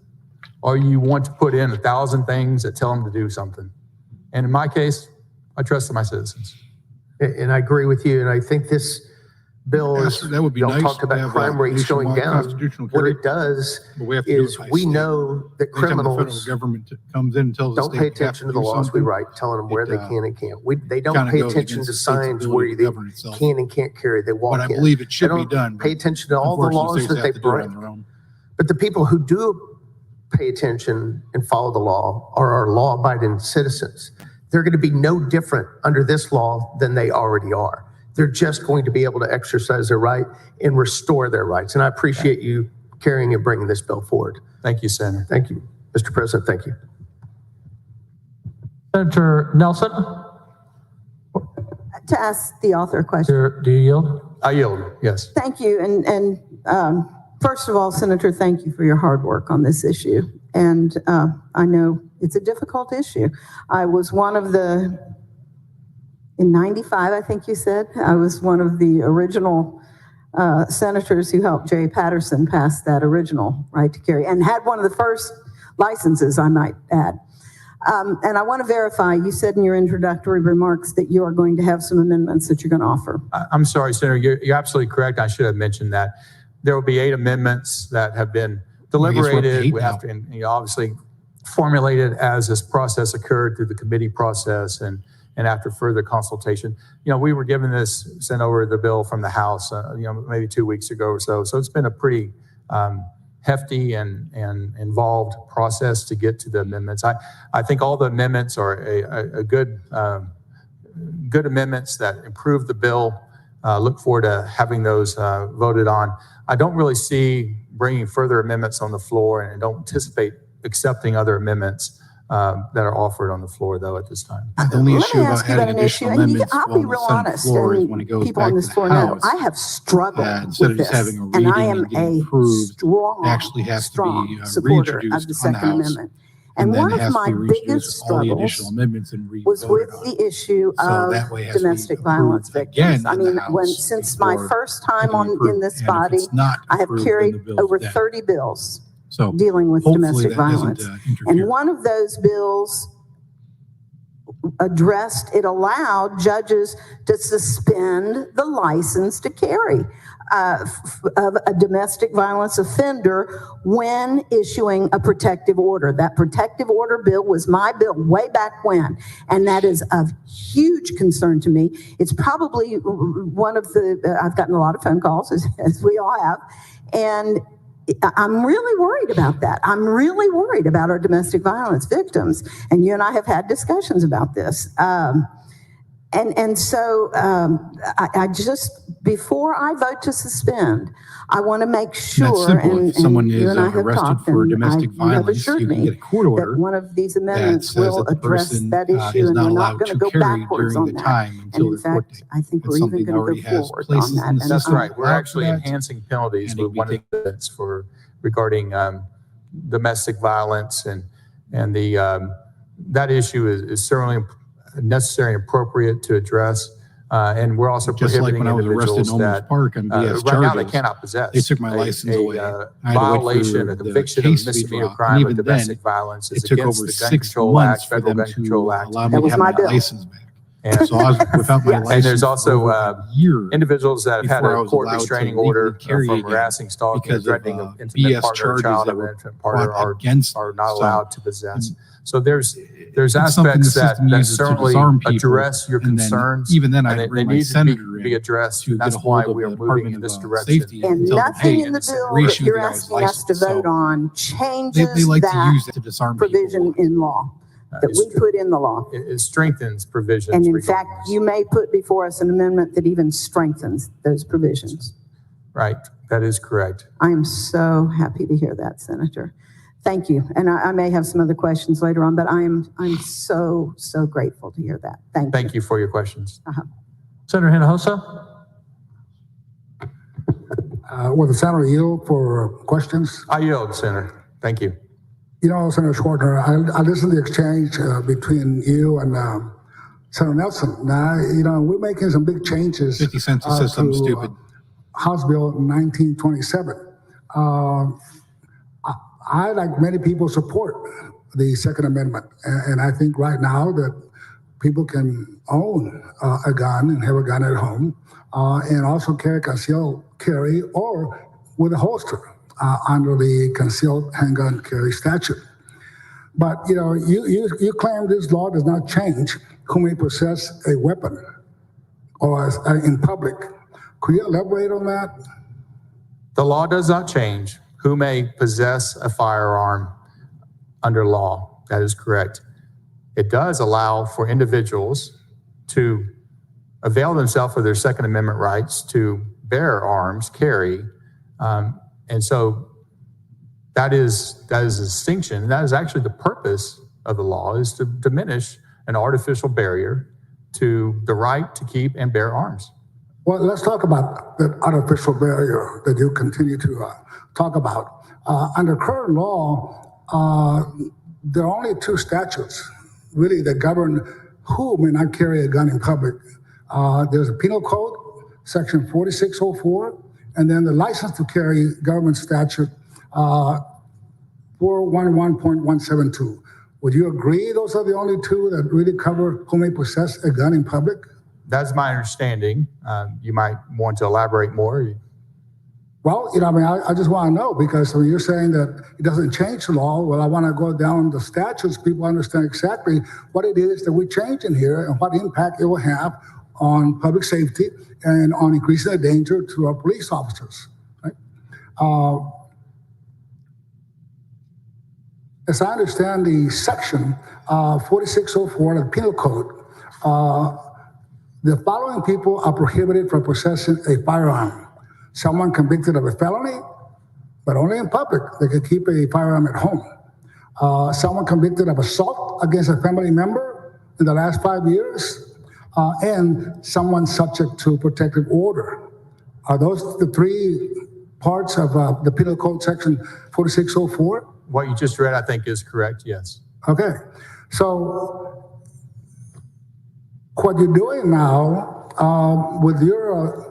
or you want to put in 1,000 things that tell them to do something. And in my case, I trust my citizens. And I agree with you. And I think this bill is, that would be nice talk about crime rates going down. What it does is we know that criminals the federal government comes in and tells don't pay attention to the laws we write, telling them where they can and can't. They don't pay attention to signs where they can and can't carry. They walk in. But I believe it should be done. Pay attention to all the laws that they break. But the people who do pay attention and follow the law are our law-abiding citizens. They're going to be no different under this law than they already are. They're just going to be able to exercise their right and restore their rights. And I appreciate you carrying and bringing this bill forward. Thank you, Senator. Thank you. Mr. President, thank you. Senator Nelson? To ask the author a question. Do you yield? I yield, yes. Thank you. And first of all, Senator, thank you for your hard work on this issue. And I know it's a difficult issue. I was one of the, in 95, I think you said, I was one of the original senators who helped Jay Patterson pass that original right to carry and had one of the first licenses, I might add. And I want to verify, you said in your introductory remarks that you are going to have some amendments that you're going to offer. I'm sorry, Senator, you're absolutely correct. I should have mentioned that. There will be 8 amendments that have been deliberated and obviously formulated as this process occurred through the committee process and after further consultation. We were given this, sent over the bill from the House, maybe 2 weeks ago or so. So it's been a pretty hefty and involved process to get to the amendments. I think all the amendments are a good amendments that improve the bill. Look forward to having those voted on. I don't really see bringing further amendments on the floor, and I don't anticipate accepting other amendments that are offered on the floor, though, at this time. The only issue about adding additional amendments, I'll be real honest, and people on this floor know, I have struggled with this, and I am a strong supporter of the Second Amendment. And one of my biggest struggles was with the issue of domestic violence victims. I mean, since my first time in this body, I have carried over 30 bills dealing with domestic violence. And one of those bills allowed judges to suspend the license to carry of a domestic violence offender when issuing a protective order. That protective order bill was my bill way back when, and that is of huge concern to me. It's probably one of I've gotten a lot of phone calls, as we all have, and I'm really worried about that. I'm really worried about our domestic violence victims, and you and I have had discussions about this. So I just, before I vote to suspend, I want to make sure, and someone you is and I have arrested talked, for and domestic you have violence, assured you can me get a court order that one of these amendments that says will that the address person that issue, is and not we're allowed not going to to go carry backwards during on the that. time And until in the court fact, date. I think It's we're even something that going already to go has forward places on that. in the And That's system. right. We're actually enhancing penalties with one of the amendments for regarding domestic violence and that issue is certainly necessary and appropriate to address. And we're also Just like prohibiting when I was arrested individuals in Olmos that Park on BS right now they charges, cannot possess. they took my license away. I had to wait Violation, for a the conviction of case to be misdemeanor dropped. crime And of even domestic then, violence it is took against over the Gun 6 Control months Act, for Federal them Gun Control to Act. allow That me to was have my my bill. license back. And, So I was without my license and there's for also over a year individuals that have had before I a was court allowed to restraining legally order carry from again harassing, stalking, because and threatening of an intimate BS partner, charges child that of an were infant partner brought against are me. not So, allowed to possess. So there's it's something aspects the that system uses to certainly disarm people, address your and then concerns. even then I and had to bring they my need senator to be in addressed. to And get that's a why hold of we are the moving Department in this of direction. Safety And and tell them, nothing hey, in the bill that reissue you're the guy's asking us to license. vote So on changes they like to that use that to disarm provision people. in law that we put in the law. It strengthens provisions. And in regarding fact, this. you may put before us an amendment that even strengthens those provisions. Right, that is correct. I am so happy to hear that, Senator. Thank you. And I may have some other questions later on, but I'm so grateful to hear that. Thank you for your questions. Senator Hinojosa? Will the senator yield for questions? I yield, Senator. Thank you. You know, Senator Schwartner, I listened to the exchange between you and Senator Nelson. Now, you know, we're making some big changes 50 cents to say something stupid. House Bill 1927. I, like many people, support the Second Amendment. And I think right now that people can own a gun and have a gun at home and also carry concealed carry or with a holster under the concealed handgun carry statute. But, you know, you claim this law does not change who may possess a weapon or in public. Could you elaborate on that? The law does not change who may possess a firearm under law. That is correct. It does allow for individuals to avail themselves of their Second Amendment rights to bear arms, carry. And so that is a distinction. That is actually the purpose of the law, is to diminish an artificial barrier to the right to keep and bear arms. Well, let's talk about that artificial barrier that you continue to talk about. Under current law, there are only 2 statutes really that govern who may not carry a gun in public. There's a penal code, section 4604, and then the license to carry government statute 411.172. Would you agree those are the only two that really cover who may possess a gun in public? That's my understanding. You might want to elaborate more. Well, I just want to know, because you're saying that it doesn't change the law. Well, I want to go down the statutes. People understand exactly what it is that we're changing here and what impact it will have on public safety and on increasing the danger to our police officers. Right? As I understand the section 4604 of the Penal Code, the following people are prohibited from possessing a firearm. Someone convicted of a felony, but only in public. They can keep a firearm at home. Someone convicted of assault against a family member in the last 5 years, and someone subject to protective order. Are those the three parts of the Penal Code section 4604? What you just read, I think, is correct, yes. Okay. So what you're doing now with your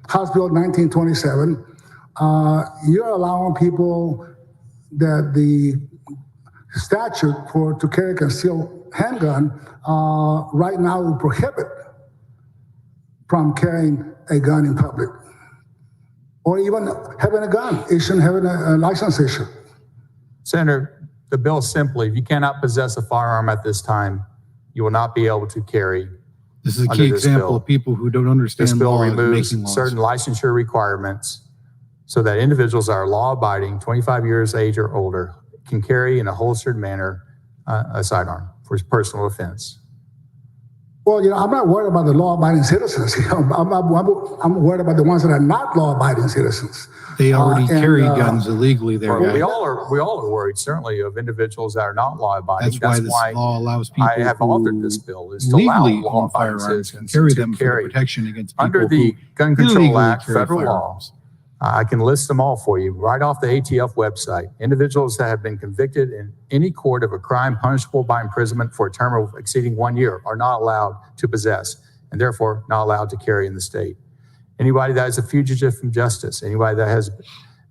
House Bill 1927, you're allowing people that the statute to carry a concealed handgun right now will prohibit from carrying a gun in public, or even having a gun, having a license issue. Senator, the bill simply, if you cannot possess a firearm at this time, you will not be able to carry. This is a key example of people who don't understand this bill law removes making laws. certain licensure requirements so that individuals that are law-abiding, 25 years age or older, can carry in a holstered manner a sidearm for personal offense. Well, I'm not worried about the law-abiding citizens. I'm worried about the ones that are not law-abiding citizens. They already carry guns illegally there. Well, we all are worried, certainly, of individuals that are not law-abiding. That's why this law allows people I have authored this bill, is to allow legally law-abiding firearms citizens carry to them for carry. protection against people Under the Gun Control illegally Act, carry federal firearms. law, I can list them all for you right off the ATF website. Individuals that have been convicted in any court of a crime punishable by imprisonment for a term of exceeding 1 year are not allowed to possess, and therefore not allowed to carry in the state. Anybody that is a fugitive from justice, anybody that has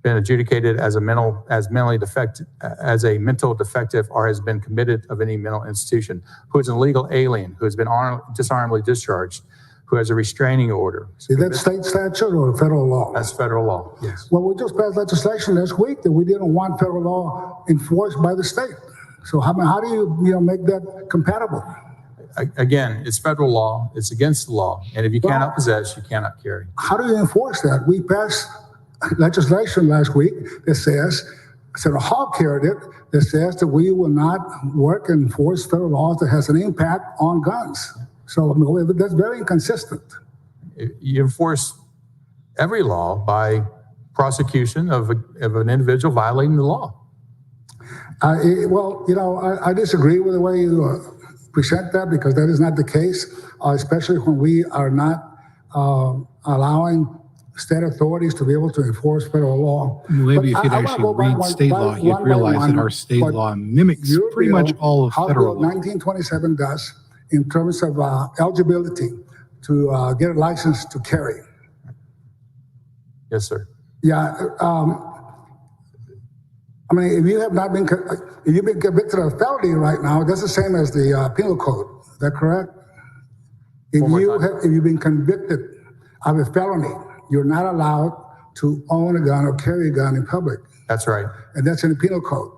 been adjudicated as a mental defective or has been committed of any mental institution, who is an illegal alien, who has been dishonorably discharged, who has a restraining order. Is that state statute or federal law? That's federal law, yes. Well, we just passed legislation last week that we didn't want federal law enforced by the state. So how do you make that compatible? Again, it's federal law. It's against the law. And if you cannot possess, you cannot carry. How do you enforce that? We passed legislation last week that says, Senator Hall carried it, that says that we will not work and enforce federal laws that has an impact on guns. So that's very inconsistent. You enforce every law by prosecution of an individual violating the law. I disagree with the way you present that, because that is not the case, especially when we are not allowing state authorities to be able to enforce federal law. Maybe if you'd actually read state law, you'd realize that our state law mimics pretty much all of federal law. 1927 does in terms of eligibility to get a license to carry. Yes, sir. Yeah. If you have not been, if you've been convicted of a felony right now, that's the same as the penal code. Is that correct? If you've been convicted of a felony, you're not allowed to own a gun or carry a gun in public. That's right. And that's in the penal code.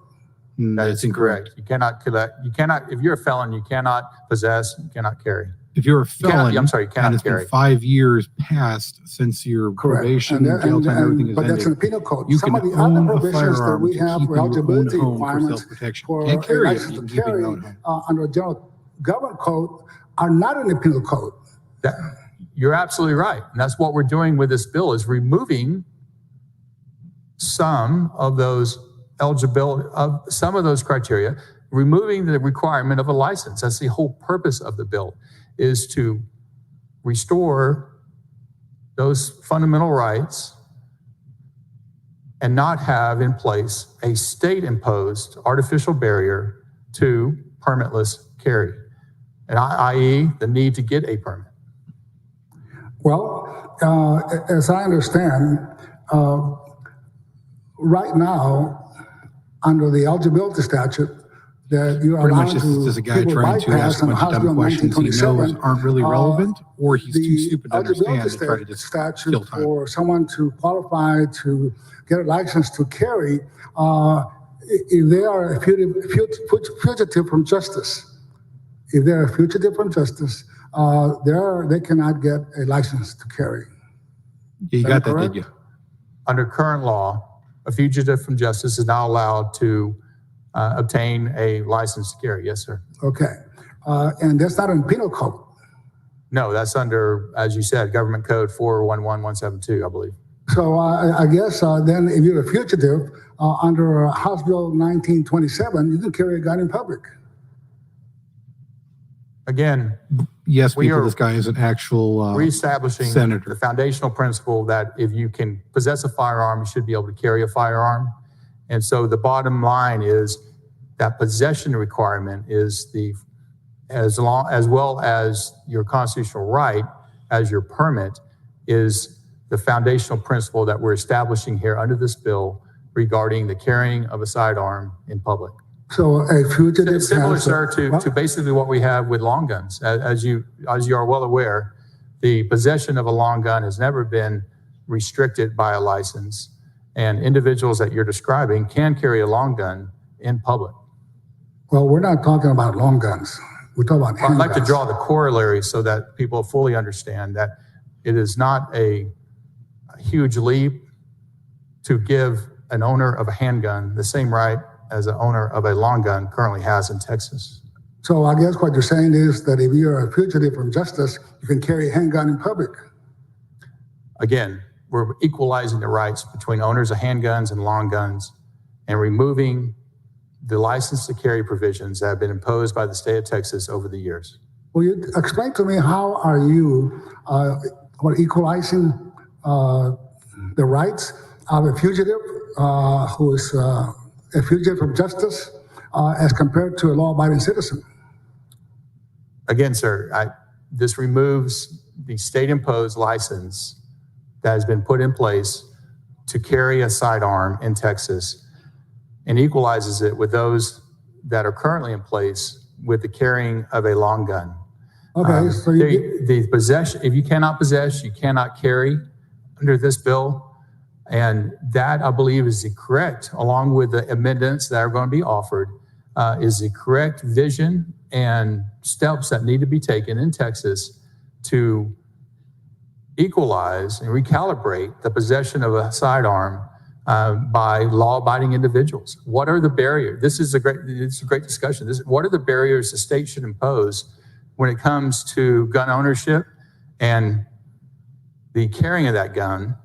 That is incorrect. You cannot collect. You cannot. If you're a felon, you cannot possess. You cannot carry. If you're a felon, you cannot and it's carry. been 5 years past since your probation, jail time, everything is but ended. that's in the penal code. You Some can of the own other a provisions that firearm we to have keep for in your own eligibility home for requirements self-protection. for Can't carry it. license You to can keep it in carry your own home. under the general government code are not in the penal code. You're absolutely right. And that's what we're doing with this bill, is removing some of those eligibility, of some of those criteria, removing the requirement of a license. That's the whole purpose of the bill, is to restore those fundamental rights and not have in place a state-imposed artificial barrier to permitless carry, and i.e. the need to get a permit. Well, as I understand, right now, under the eligibility statute, that you are Pretty allowed much, this to is just a guy people trying to bypass ask a on bunch of House dumb Bill questions he knows 1927, aren't really relevant, or he's too the stupid to understand to try to just kill statute time. for someone to qualify to get a license to carry, if they are a fugitive from justice, if they're a fugitive from justice, they cannot get a license to carry. Yeah, you got that, did you? Under current law, a fugitive from justice is not allowed to obtain a license to carry. Yes, sir. Okay. And that's not in penal code. No, that's under, as you said, Government Code 411172, I believe. So I guess then if you're a fugitive under House Bill 1927, you can carry a gun in public. Again, yes, people, this guy is an actual reestablishing senator. The foundational principle that if you can possess a firearm, you should be able to carry a firearm. And so the bottom line is that possession requirement is as well as your constitutional right as your permit is the foundational principle that we're establishing here under this bill regarding the carrying of a sidearm in public. So a fugitive similar, sir, to basically what we have with long guns. As you are well aware, the possession of a long gun has never been restricted by a license, and individuals that you're describing can carry a long gun in public. Well, we're not talking about long guns. We're talking about handguns. I'd like to draw the corollary so that people fully understand that it is not a huge leap to give an owner of a handgun the same right as an owner of a long gun currently has in Texas. So I guess what you're saying is that if you're a fugitive from justice, you can carry a handgun in public. Again, we're equalizing the rights between owners of handguns and long guns and removing the license to carry provisions that have been imposed by the state of Texas over the years. Will you explain to me how are you equalizing the rights of a fugitive who is a fugitive from justice as compared to a law-abiding citizen? Again, sir, this removes the state-imposed license that has been put in place to carry a sidearm in Texas and equalizes it with those that are currently in place with the carrying of a long gun. Okay, so the possession, if you cannot possess, you cannot carry under this bill. And that, I believe, is the correct, along with the amendments that are going to be offered, is the correct vision and steps that need to be taken in Texas to equalize and recalibrate the possession of a sidearm by law-abiding individuals. What are the barriers? This is a great discussion. What are the barriers the state should impose when it comes to gun ownership and the carrying of that gun,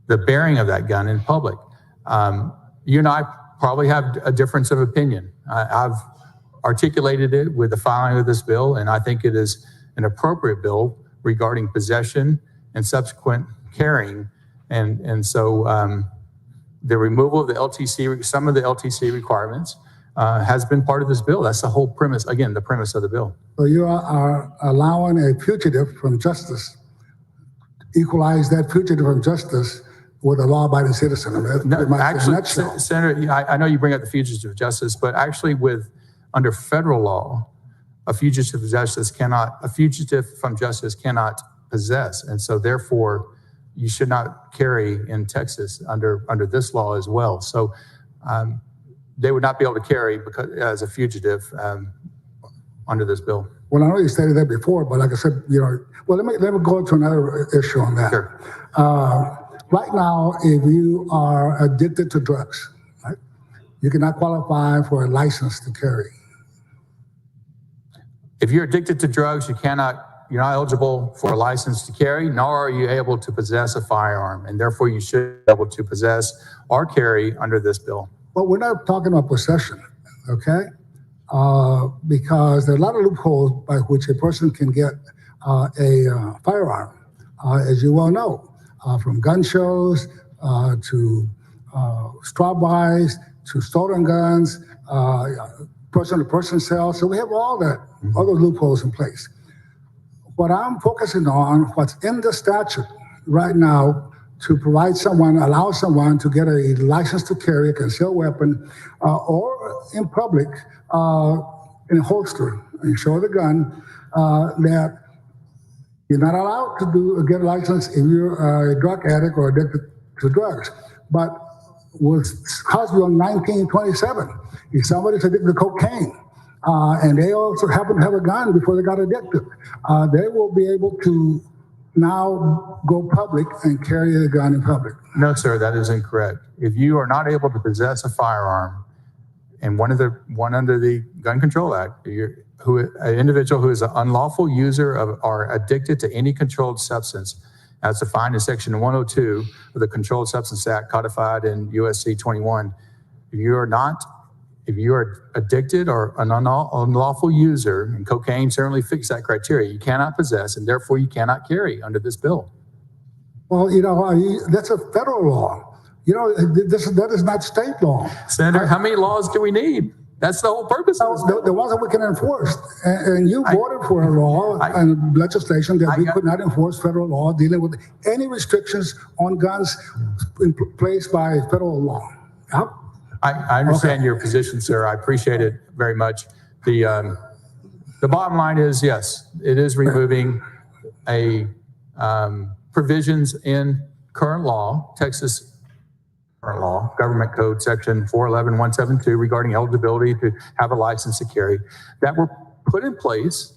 the bearing of that gun in public? You and I probably have a difference of opinion. I've articulated it with the filing of this bill, and I think it is an appropriate bill regarding possession and subsequent carrying. And so the removal of the LTC, some of the LTC requirements has been part of this bill. That's the whole premise, again, the premise of the bill. So you are allowing a fugitive from justice, equalize that fugitive from justice with a law-abiding citizen. Actually, Senator, I know you bring up the fugitive justice, but actually under federal law, a fugitive from justice cannot possess. And so therefore, you should not carry in Texas under this law as well. So they would not be able to carry as a fugitive under this bill. Well, I know you stated that before, but like I said, well, let me go to another issue on that. Sure. Right now, if you are addicted to drugs, right, you cannot qualify for a license to carry. If you're addicted to drugs, you're not eligible for a license to carry, nor are you able to possess a firearm, and therefore you should be able to possess or carry under this bill. But we're not talking about possession, okay? Because there are a lot of loopholes by which a person can get a firearm, as you well know, from gun shows to straw buys to stolen guns, person-to-person sales. So we have all those loopholes in place. What I'm focusing on, what's in the statute right now to allow someone to get a license to carry a concealed weapon or in public in a holster and show the gun, that you're not allowed to get a license if you're a drug addict or addicted to drugs. But with House Bill 1927, if somebody's addicted to cocaine and they also happen to have a gun before they got addicted, they will be able to now go public and carry a gun in public. No, sir, that is incorrect. If you are not able to possess a firearm, and one under the Gun Control Act, an individual who is an unlawful user of or addicted to any controlled substance, as defined in Section 102 of the Controlled Substance Act, codified in USC 21. If you are addicted or an unlawful user, and cocaine certainly fits that criteria, you cannot possess, and therefore you cannot carry under this bill. Well, that's a federal law. That is not state law. Senator, how many laws do we need? That's the whole purpose of this bill. The ones that we can enforce. And you voted for a law and legislation that we could not enforce federal law dealing with any restrictions on guns placed by federal law. Yep. I understand your position, sir. I appreciate it very much. The bottom line is, yes, it is removing provisions in current law, Texas current law, Government Code Section 411-172, regarding eligibility to have a license to carry, that were put in place.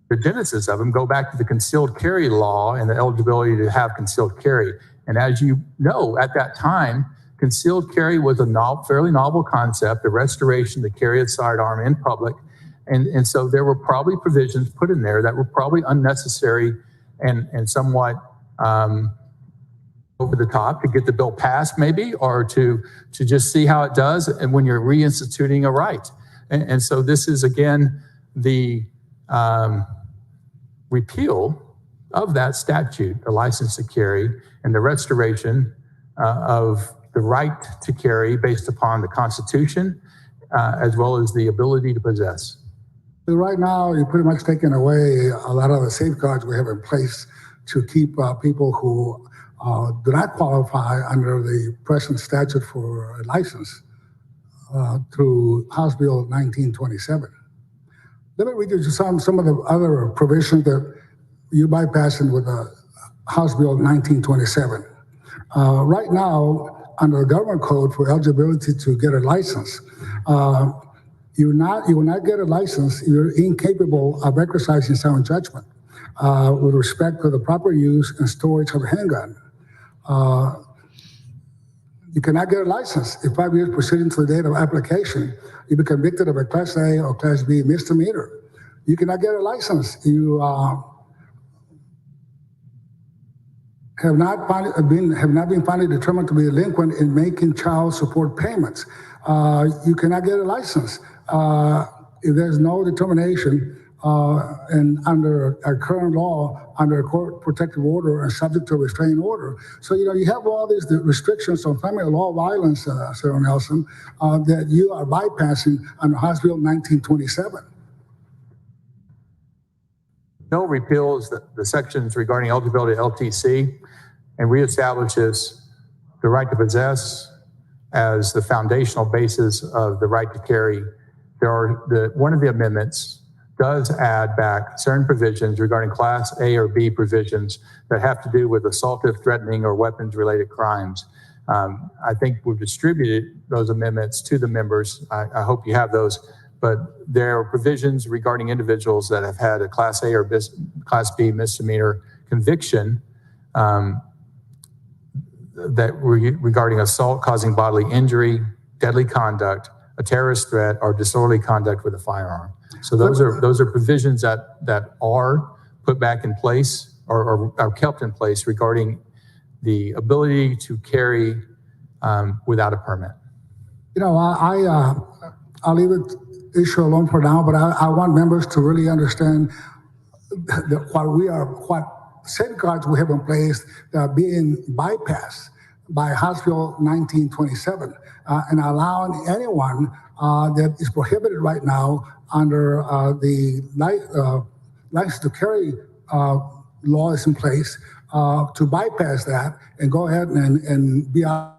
The genesis of them go back to the concealed carry law and the eligibility to have concealed carry. And as you know, at that time, concealed carry was a fairly novel concept, the restoration to carry a sidearm in public. And so there were probably provisions put in there that were probably unnecessary and somewhat over the top to get the bill passed maybe, or to just see how it does and when you're reinstituting a right. And so this is, again, the repeal of that statute, the license to carry, and the restoration of the right to carry based upon the Constitution, as well as the ability to possess. Right now, you're pretty much taking away a lot of the safeguards we have in place to keep people who do not qualify under the present statute for a license through House Bill 1927. Let me read you some of the other provisions that you're bypassing with House Bill 1927. Right now, under the government code for eligibility to get a license, you will not get a license if you're incapable of exercising sound judgment with respect to the proper use and storage of a handgun. You cannot get a license if 5 years preceding to the date of application, you've been convicted of a Class A or Class B misdemeanor. You cannot get a license. You have not been finally determined to be delinquent in making child support payments. You cannot get a license if there's no determination and under our current law, under a court protective order and subject to a restraining order. So, you have all these restrictions on family law violence, Senator Nelson, that you are bypassing under House Bill 1927. Bill repeals the sections regarding eligibility to LTC and reestablishes the right to possess as the foundational basis of the right to carry. One of the amendments does add back certain provisions regarding Class A or B provisions that have to do with assaultive, threatening, or weapons-related crimes. I think we've distributed those amendments to the members. I hope you have those. But there are provisions regarding individuals that have had a Class A or Class B misdemeanor conviction regarding assault causing bodily injury, deadly conduct, a terrorist threat, or disorderly conduct with a firearm. So those are provisions that are put back in place or are kept in place regarding the ability to carry without a permit. I'll leave it issue alone for now, but I want members to really understand what safeguards we have in place that are being bypassed by House Bill 1927 and allowing anyone that is prohibited right now under the license to carry law is in place to bypass that and go ahead and be out.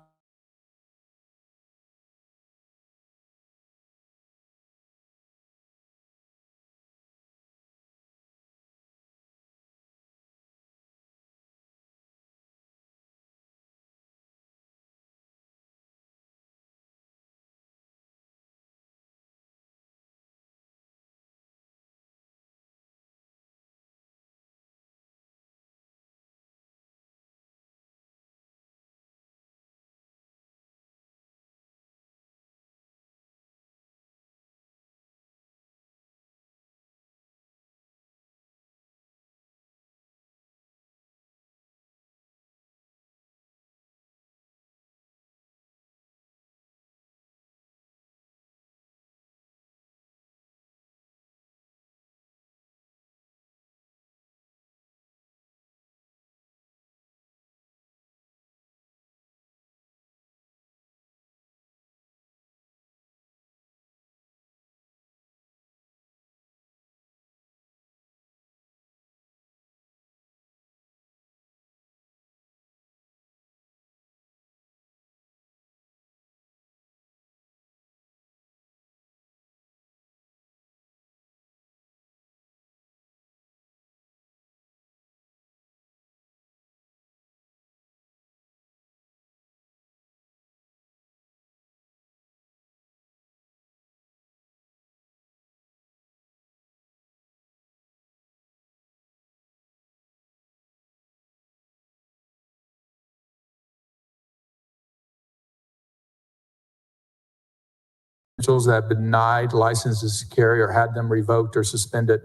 That have denied licenses to carry or had them revoked or suspended.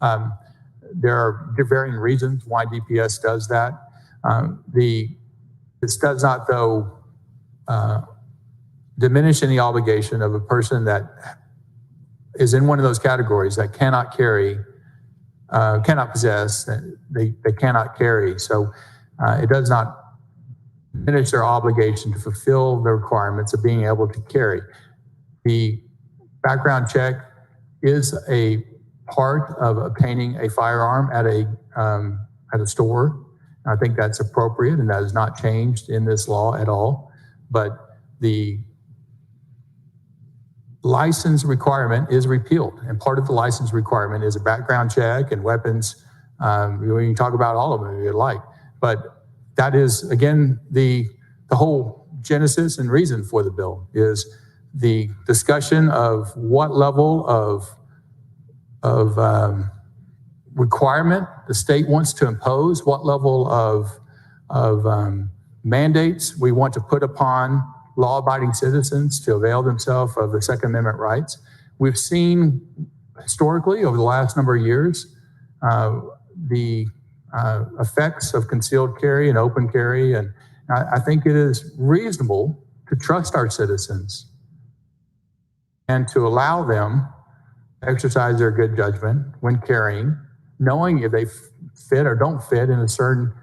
There are varying reasons why DPS does that. This does not, though, diminish any obligation of a person that is in one of those categories that cannot carry, cannot possess, they cannot carry. So it does not diminish their obligation to fulfill the requirements of being able to carry. The background check is a part of obtaining a firearm at a store. I think that's appropriate, and that is not changed in this law at all. But the license requirement is repealed, and part of the license requirement is a background check and weapons. We can talk about all of them if you'd like, but that is, again, the whole genesis and reason for the bill is the discussion of what level of requirement the state wants to impose, what level of mandates we want to put upon law-abiding citizens to avail themselves of the Second Amendment rights. We've seen historically over the last number of years the effects of concealed carry and open carry, and I think it is reasonable to trust our citizens and to allow them to exercise their good judgment when carrying, knowing if they fit or don't fit in a certain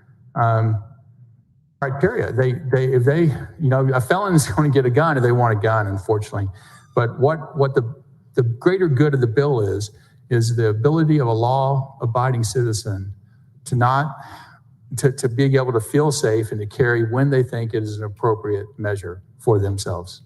criteria. A felon is going to get a gun if they want a gun, unfortunately. But what the greater good of the bill is the ability of a law-abiding citizen to be able to feel safe and to carry when they think it is an appropriate measure for themselves.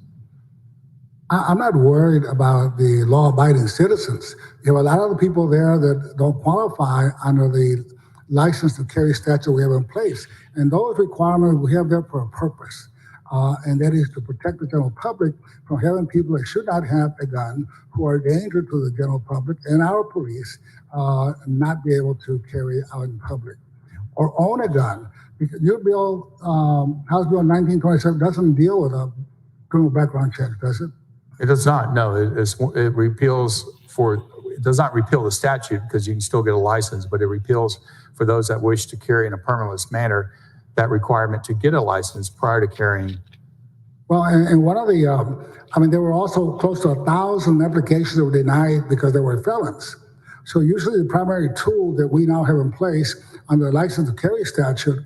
I'm not worried about the law-abiding citizens. You have a lot of the people there that don't qualify under the license to carry statute we have in place. And those requirements we have there for a purpose. And that is to protect the general public from having people that should not have a gun, who are a danger to the general public and our police, not be able to carry out in public or own a gun. Because your bill, House Bill 1927, doesn't deal with a criminal background check, does it? It does not. No, it does not repeal the statute because you can still get a license, but it repeals for those that wish to carry in a permitless manner that requirement to get a license prior to carrying. Well, and one of the, there were also close to 1,000 applications that were denied because they were felons. So usually the primary tool that we now have in place under the license to carry statute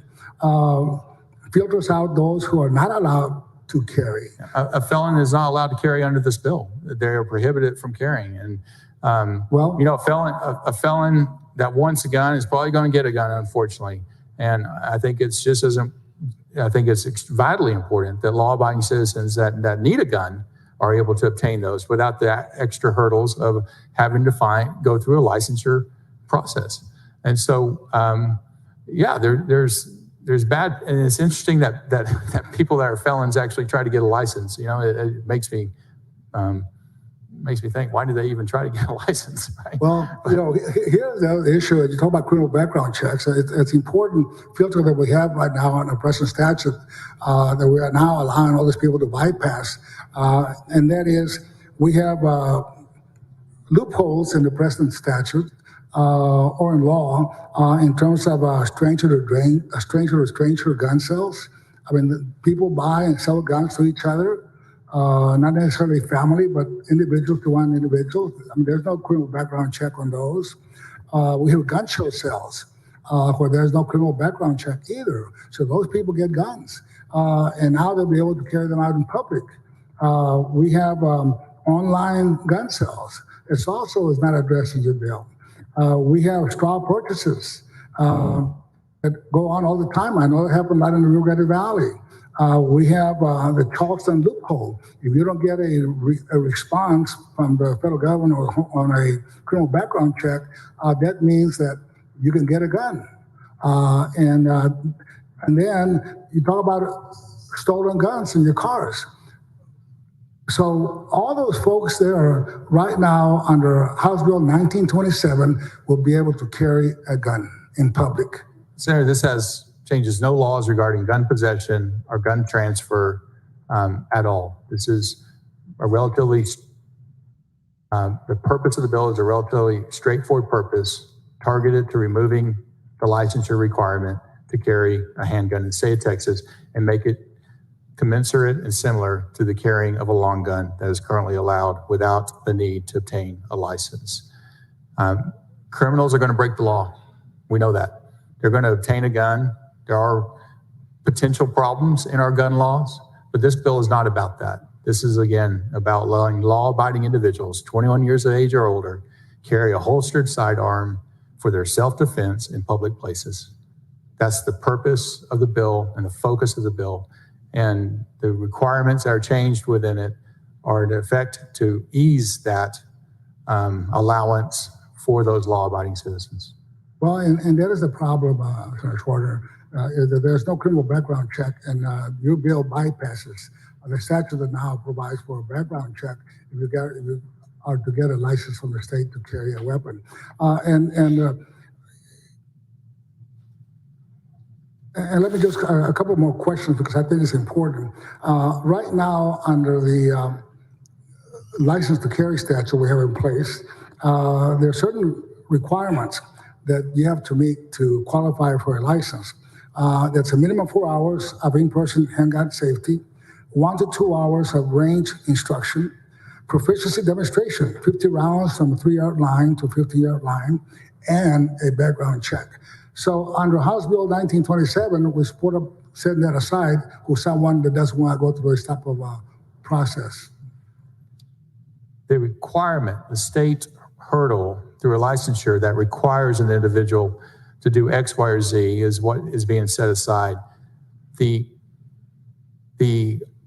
filters out those who are not allowed to carry. A felon is not allowed to carry under this bill. They are prohibited from carrying. And a felon that wants a gun is probably going to get a gun, unfortunately. And I think it's just as I think it's vitally important that law-abiding citizens that need a gun are able to obtain those without the extra hurdles of having to go through a licensure process. And so, there's bad, and it's interesting that people that are felons actually try to get a license. It makes me think, why do they even try to get a license? Right? Well, here's the other issue. You talk about criminal background checks. It's important filter that we have right now on the present statute that we are now allowing all these people to bypass. And that is, we have loopholes in the present statute or in law in terms of stranger to stranger gun sales. I mean, people buy and sell guns to each other. Not necessarily family, but individual to one individual. I mean, there's no criminal background check on those. We have gun show sales where there's no criminal background check either. So those people get guns, and now they'll be able to carry them out in public. We have online gun sales. It's also is not addressed in your bill. We have straw purchases that go on all the time. I know it happened right in the Rio Grande Valley. We have the Charleston loophole. If you don't get a response from the federal government on a criminal background check, that means that you can get a gun. And then you talk about stolen guns in your cars. So all those folks there right now under House Bill 1927 will be able to carry a gun in public. Senator, this changes no laws regarding gun possession or gun transfer at all. This is a relatively, the purpose of the bill is a relatively straightforward purpose targeted to removing the licensure requirement to carry a handgun in the state of Texas and make it commensurate and similar to the carrying of a long gun that is currently allowed without the need to obtain a license. Criminals are going to break the law. We know that. They're going to obtain a gun. There are potential problems in our gun laws, but this bill is not about that. This is, again, about allowing law-abiding individuals, 21 years of age or older, carry a holstered sidearm for their self-defense in public places. That's the purpose of the bill and the focus of the bill. And the requirements that are changed within it are in effect to ease that allowance for those law-abiding citizens. Well, and that is the problem, Senator Schwarzer, is that there's no criminal background check, and your bill bypasses the statute that now provides for a background check if you are to get a license from the state to carry a weapon. And let me just, a couple more questions because I think it's important. Right now, under the license to carry statute we have in place, there are certain requirements that you have to meet to qualify for a license. That's a minimum 4 hours of in-person handgun safety, 1 to 2 hours of range instruction, proficiency demonstration, 50 rounds from a 3-yard line to 50-yard line, and a background check. So under House Bill 1927, we support setting that aside for someone that doesn't want to go through this type of process. The requirement, the state hurdle through a licensure that requires an individual to do X, Y, or Z is what is being set aside. The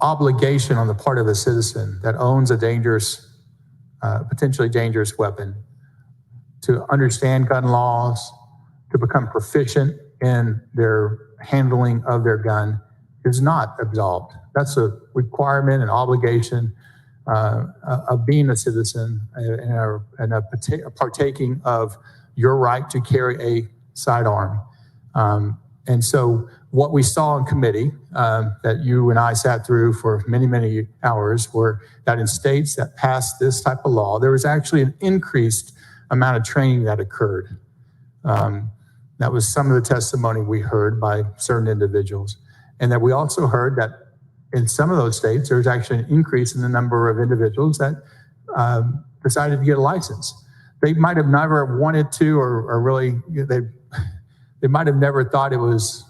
obligation on the part of a citizen that owns a dangerous, potentially dangerous weapon to understand gun laws, to become proficient in their handling of their gun is not absolved. That's a requirement and obligation of being a citizen and partaking of your right to carry a sidearm. And so what we saw in committee that you and I sat through for many, many hours were that in states that passed this type of law, there was actually an increased amount of training that occurred. That was some of the testimony we heard by certain individuals. And that we also heard that in some of those states, there's actually an increase in the number of individuals that decided to get a license. They might have never wanted to, or really, they might have never thought it was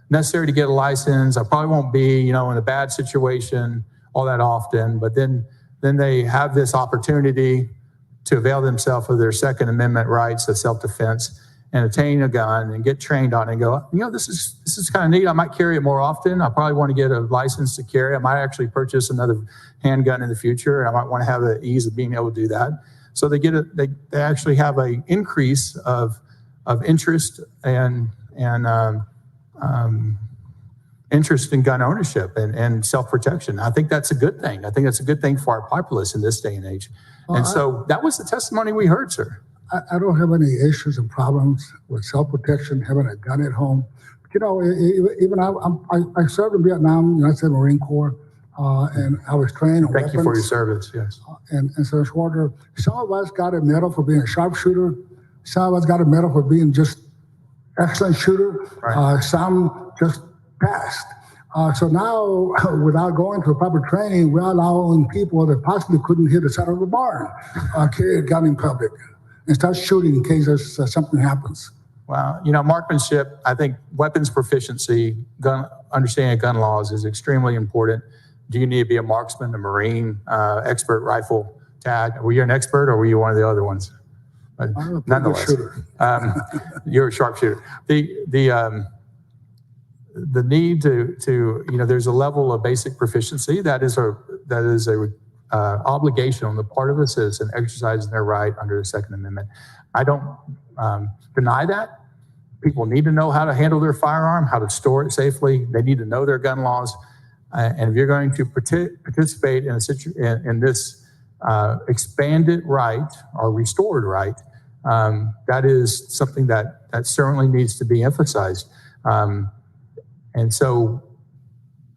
necessary to get a license. I probably won't be, in a bad situation all that often. But then they have this opportunity to avail themselves of their Second Amendment rights of self-defense. and attain a gun and get trained on it and go, this is kind of neat. I might carry it more often. I probably want to get a license to carry. I might actually purchase another handgun in the future, and I might want to have the ease of being able to do that. So they actually have an increase of interest and interest in gun ownership and self-protection. I think that's a good thing. I think that's a good thing for our populace in this day and age. And so that was the testimony we heard, sir. I don't have any issues and problems with self-protection, having a gun at home. Even I served in Vietnam, United States Marine Corps, and I was trained on weapons. Thank you for your service, yes. And Senator Schwarter, some of us got a medal for being a sharpshooter. Some of us got a medal for being just excellent shooter. Right. Some just passed. So now, without going through proper training, we're allowing people that possibly couldn't hit the side of the barn carry a gun in public and start shooting in case there's something happens. Wow. Marksmanship, I think weapons proficiency, understanding gun laws is extremely important. Do you need to be a marksman, a Marine, expert rifle tag? Were you an expert or were you one of the other ones? Nonetheless, you're a sharpshooter. The need to there's a level of basic proficiency that is a obligation on the part of the citizen exercising their right under the Second Amendment. I don't deny that. People need to know how to handle their firearm, how to store it safely. They need to know their gun laws. And if you're going to participate in this expanded right or restored right, that is something that certainly needs to be emphasized. And so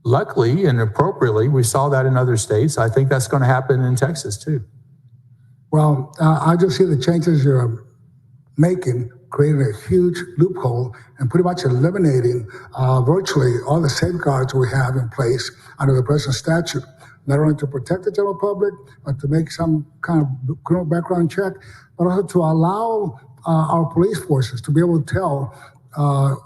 luckily and appropriately, we saw that in other states. I think that's going to happen in Texas too. Well, I just see the changes you're making, creating a huge loophole and pretty much eliminating virtually all the safeguards we have in place under the present statute, not only to protect the general public, but to make some kind of criminal background check, but also to allow our police forces to be able to tell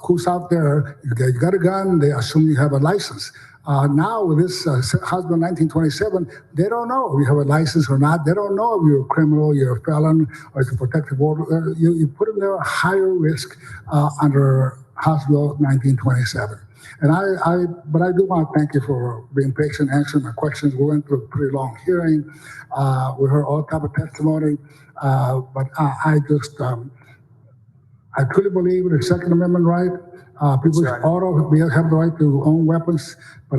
who's out there. You got a gun, they assume you have a license. Now with this HB1927, they don't know if you have a license or not. They don't know if you're a criminal, you're a felon, or it's a protective order. You put them there at higher risk under House Bill 1927. But I do want to thank you for being patient, answering my questions. We went through a pretty long hearing. We heard all type of testimony, but I truly believe in the Second Amendment right. People have the right to own weapons, but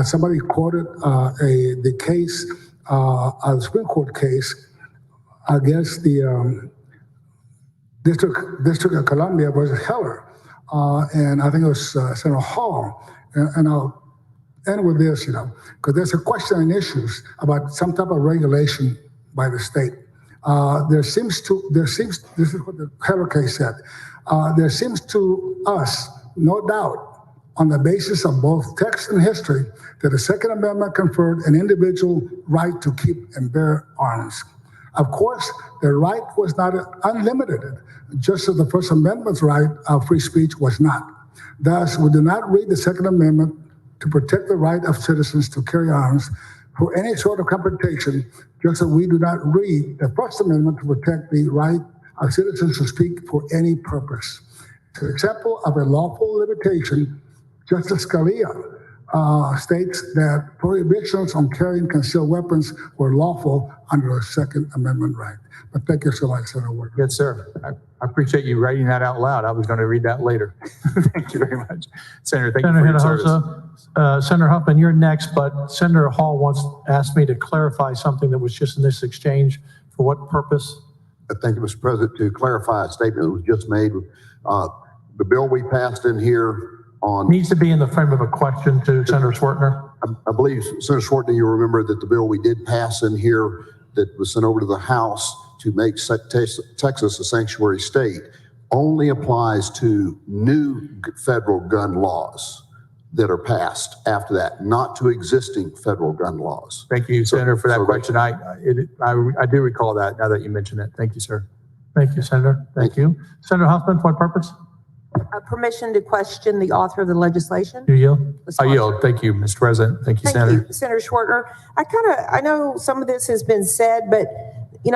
somebody quoted the case, a Supreme Court case against the District of Columbia versus Heller, and I think it was Senator Hall. And I'll end with this, because there's a question and issues about some type of regulation by the state. This is what the Heller case said. There seems to us, no doubt, on the basis of both text and history, that the Second Amendment conferred an individual right to keep and bear arms. Of course, the right was not unlimited, just as the First Amendment's right of free speech was not. Thus, we do not read the Second Amendment to protect the right of citizens to carry arms for any sort of confrontation, just as we do not read the First Amendment to protect the right of citizens to speak for any purpose. It's an example of a lawful limitation. Justice Scalia states that prohibitions on carrying concealed weapons were lawful under the Second Amendment right. But thank you so much, Senator Ward. Yes, sir. I appreciate you writing that out loud. I was going to read that later. Thank you very much. Senator, thank you for your service. Senator Huffman, you're next, but Senator Hall asked me to clarify something that was just in this exchange. For what purpose? Thank you, Mr. President. To clarify a statement that was just made, the bill we passed in here on... Needs to be in the frame of a question to Senator Swartner. I believe, Senator Swartner, you remember that the bill we did pass in here that was sent over to the House to make Texas a sanctuary state only applies to new federal gun laws that are passed after that, not to existing federal gun laws. Thank you, Senator, for that question. I do recall that now that you mention it. Thank you, sir. Thank you, Senator. Thank you. Senator Huffman, for what purpose? Permission to question the author of the legislation. You yield? I yield. Thank you, Mr. President. Thank you, Senator. Thank you, Senator Schwartner. I know some of this has been said, but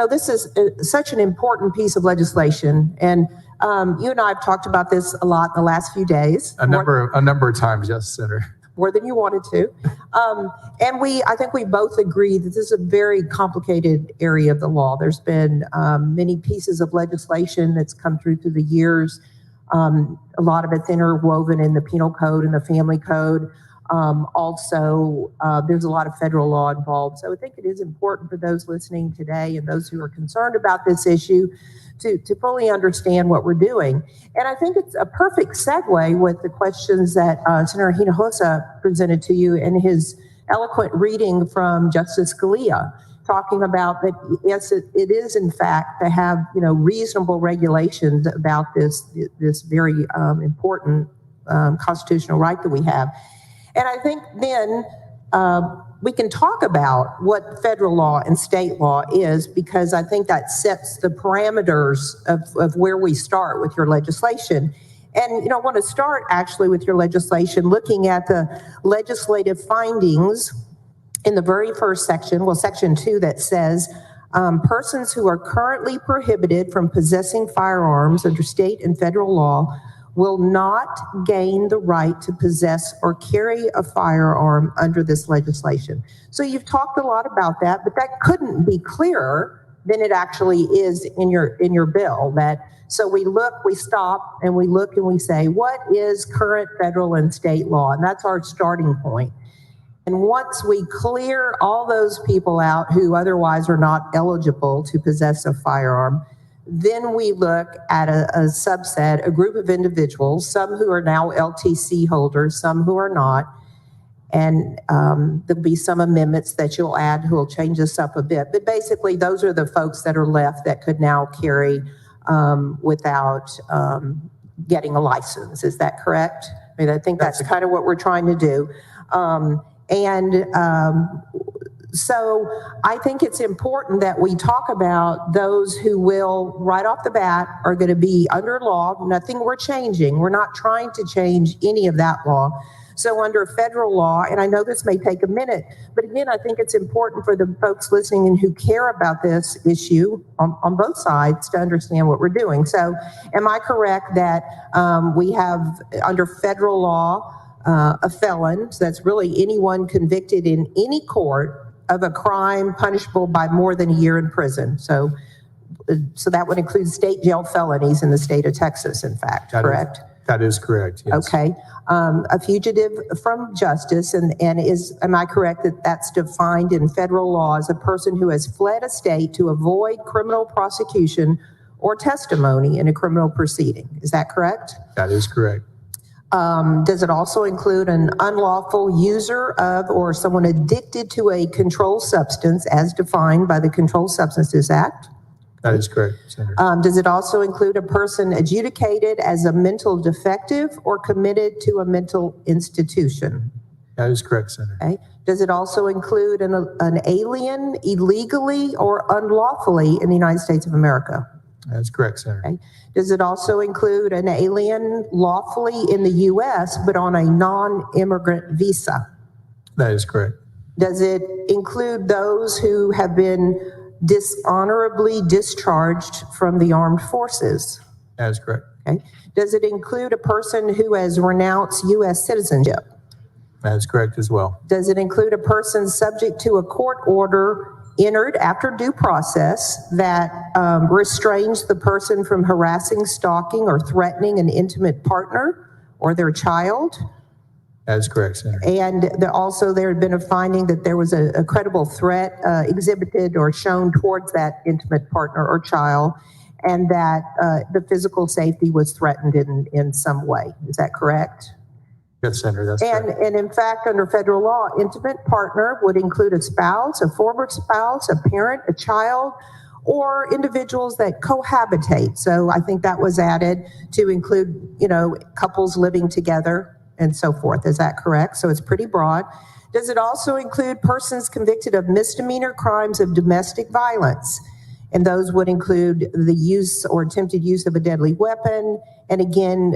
this is such an important piece of legislation. And You and I have talked about this a lot in the last few days. A number of times, yes, Senator. More than you wanted to. And I think we both agree that this is a very complicated area of the law. There's been many pieces of legislation that's come through the years. A lot of it's interwoven in the penal code and the family code. Also, there's a lot of federal law involved. So I think it is important for those listening today and those who are concerned about this issue to fully understand what we're doing. And I think it's a perfect segue with the questions that Senator Hinojosa presented to you in his eloquent reading from Justice Scalia, talking about that, yes, it is in fact to have, reasonable regulations about this very important constitutional right that we have. And I think then we can talk about what federal law and state law is, because I think that sets the parameters of where we start with your legislation. And, I want to start actually with your legislation, looking at the legislative findings in the very first section, section 2, that says persons who are currently prohibited from possessing firearms under state and federal law will not gain the right to possess or carry a firearm under this legislation. So you've talked a lot about that, but that couldn't be clearer than it actually is in your bill. So we stop and we look and we say, what is current federal and state law? And that's our starting point. And once we clear all those people out who otherwise are not eligible to possess a firearm, then we look at a subset, a group of individuals, some who are now LTC holders, some who are not. And there'll be some amendments that you'll add who will change this up a bit. But basically, those are the folks that are left that could now carry without getting a license. Is that correct? I mean, I think that's kind of what we're trying to do. So I think it's important that we talk about those who will, right off the bat, are going to be under law. Nothing we're changing. We're not trying to change any of that law. So under federal law, and I know this may take a minute, but again, I think it's important for the folks listening and who care about this issue on both sides to understand what we're doing. So am I correct that we have under federal law a felon, so that's really anyone convicted in any court of a crime punishable by more than a year in prison. So that would include state jail felonies in the state of Texas, in fact, correct? That is correct, yes. Okay. A fugitive from justice, am I correct that that's defined in federal law as a person who has fled a state to avoid criminal prosecution or testimony in a criminal proceeding? Is that correct? That is correct. Does it also include an unlawful user of or someone addicted to a controlled substance as defined by the Controlled Substances Act? That is correct, Senator. Does it also include a person adjudicated as a mental defective or committed to a mental institution? That is correct, Senator. Okay. Does it also include an alien illegally or unlawfully in the United States of America? That's correct, Senator. Okay. Does it also include an alien lawfully in the U.S. but on a non-immigrant visa? That is correct. Does it include those who have been dishonorably discharged from the armed forces? That is correct. Okay. Does it include a person who has renounced U.S. citizenship? That is correct as well. Does it include a person subject to a court order entered after due process that restrains the person from harassing, stalking, or threatening an intimate partner or their child? That is correct, Senator. And there had been a finding that there was a credible threat exhibited or shown towards that intimate partner or child, and that the physical safety was threatened in some way. Is that correct? Yes, Senator, that's correct. And in fact, under federal law, intimate partner would include a spouse, a former spouse, a parent, a child, or individuals that cohabitate. So I think that was added to include, couples living together and so forth. Is that correct? So it's pretty broad. Does it also include persons convicted of misdemeanor crimes of domestic violence? And those would include the use or attempted use of a deadly weapon. And again,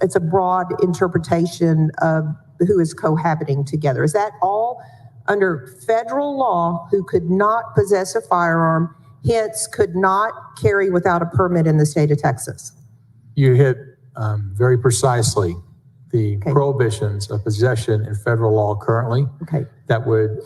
it's a broad interpretation of who is cohabiting together. Is that all under federal law who could not possess a firearm, hence could not carry without a permit in the state of Texas? You hit very precisely the prohibitions of possession in federal law currently that would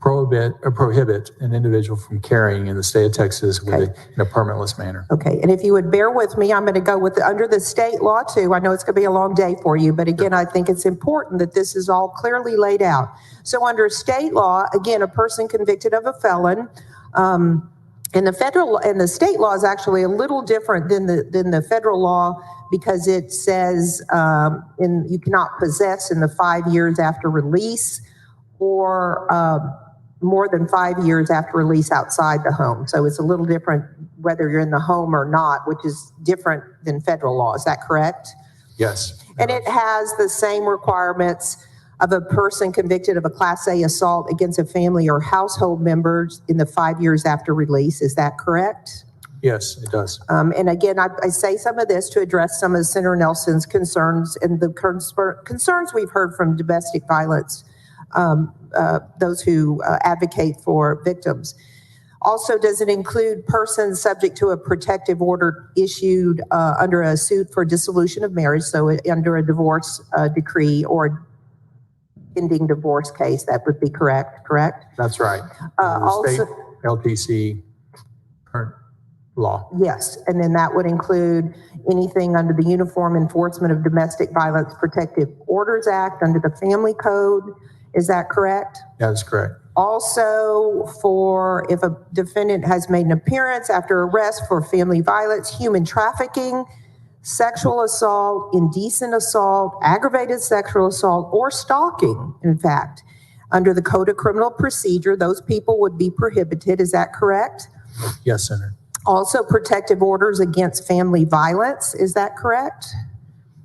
prohibit an individual from carrying in the state of Texas in a permitless manner. Okay, and if you would bear with me, I'm going to go with under the state law too. I know it's going to be a long day for you, but again, I think it's important that this is all clearly laid out. So under state law, again, a person convicted of a felon, and the state law is actually a little different than the federal law, because it says you cannot possess in the 5 years after release, or more than 5 years after release outside the home. So it's a little different whether you're in the home or not, which is different than federal law. Is that correct? Yes. And it has the same requirements of a person convicted of a Class A assault against a family or household members in the 5 years after release. Is that correct? Yes, it does. And again, I say some of this to address some of Senator Nelson's concerns and the concerns we've heard from domestic violence, those who advocate for victims. Also, does it include persons subject to a protective order issued under a suit for dissolution of marriage, so under a divorce decree or pending divorce case? That would be correct? That's right. Also, state LTC current law. Yes, and then that would include anything under the Uniform Enforcement of Domestic Violence Protective Orders Act, under the Family Code. Is that correct? That is correct. Also, for if a defendant has made an appearance after arrest for family violence, human trafficking, sexual assault, indecent assault, aggravated sexual assault, or stalking, in fact, under the Code of Criminal Procedure, those people would be prohibited. Is that correct? Yes, Senator. Also, protective orders against family violence. Is that correct?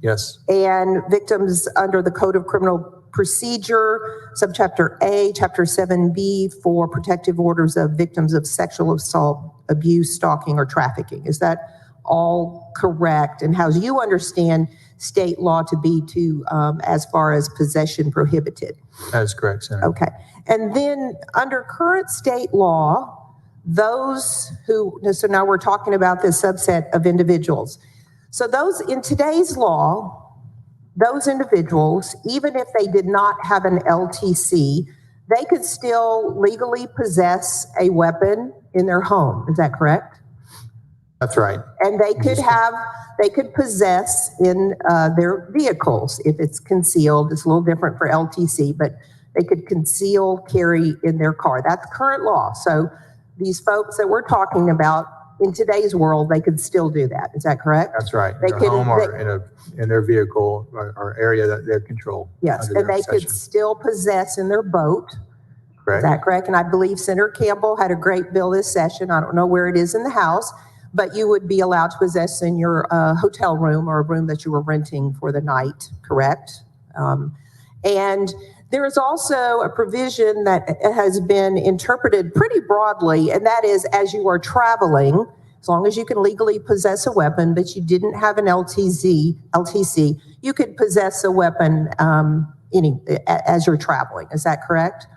Yes. And victims under the Code of Criminal Procedure, subchapter A, chapter 7B, for protective orders of victims of sexual assault, abuse, stalking, or trafficking. Is that all correct? And how do you understand state law to be as far as possession prohibited? That is correct, Senator. Okay. And then under current state law, so now we're talking about this subset of individuals. So those in today's law, those individuals, even if they did not have an LTC, they could still legally possess a weapon in their home. Is that correct? That's right. And they could possess in their vehicles if it's concealed. It's a little different for LTC, but they could conceal carry in their car. That's current law. So these folks that we're talking about in today's world, they could still do that. Is that correct? That's right. In their home or in their vehicle or area that they control. Yes, and they could still possess in their boat. Correct. Is that correct? And I believe Senator Campbell had a great bill this session. I don't know where it is in the House, but you would be allowed to possess in your hotel room or a room that you were renting for the night, correct? And there is also a provision that has been interpreted pretty broadly, and that is as you are traveling, as long as you can legally possess a weapon, but you didn't have an LTC, you could possess a weapon as you're traveling. Is that correct?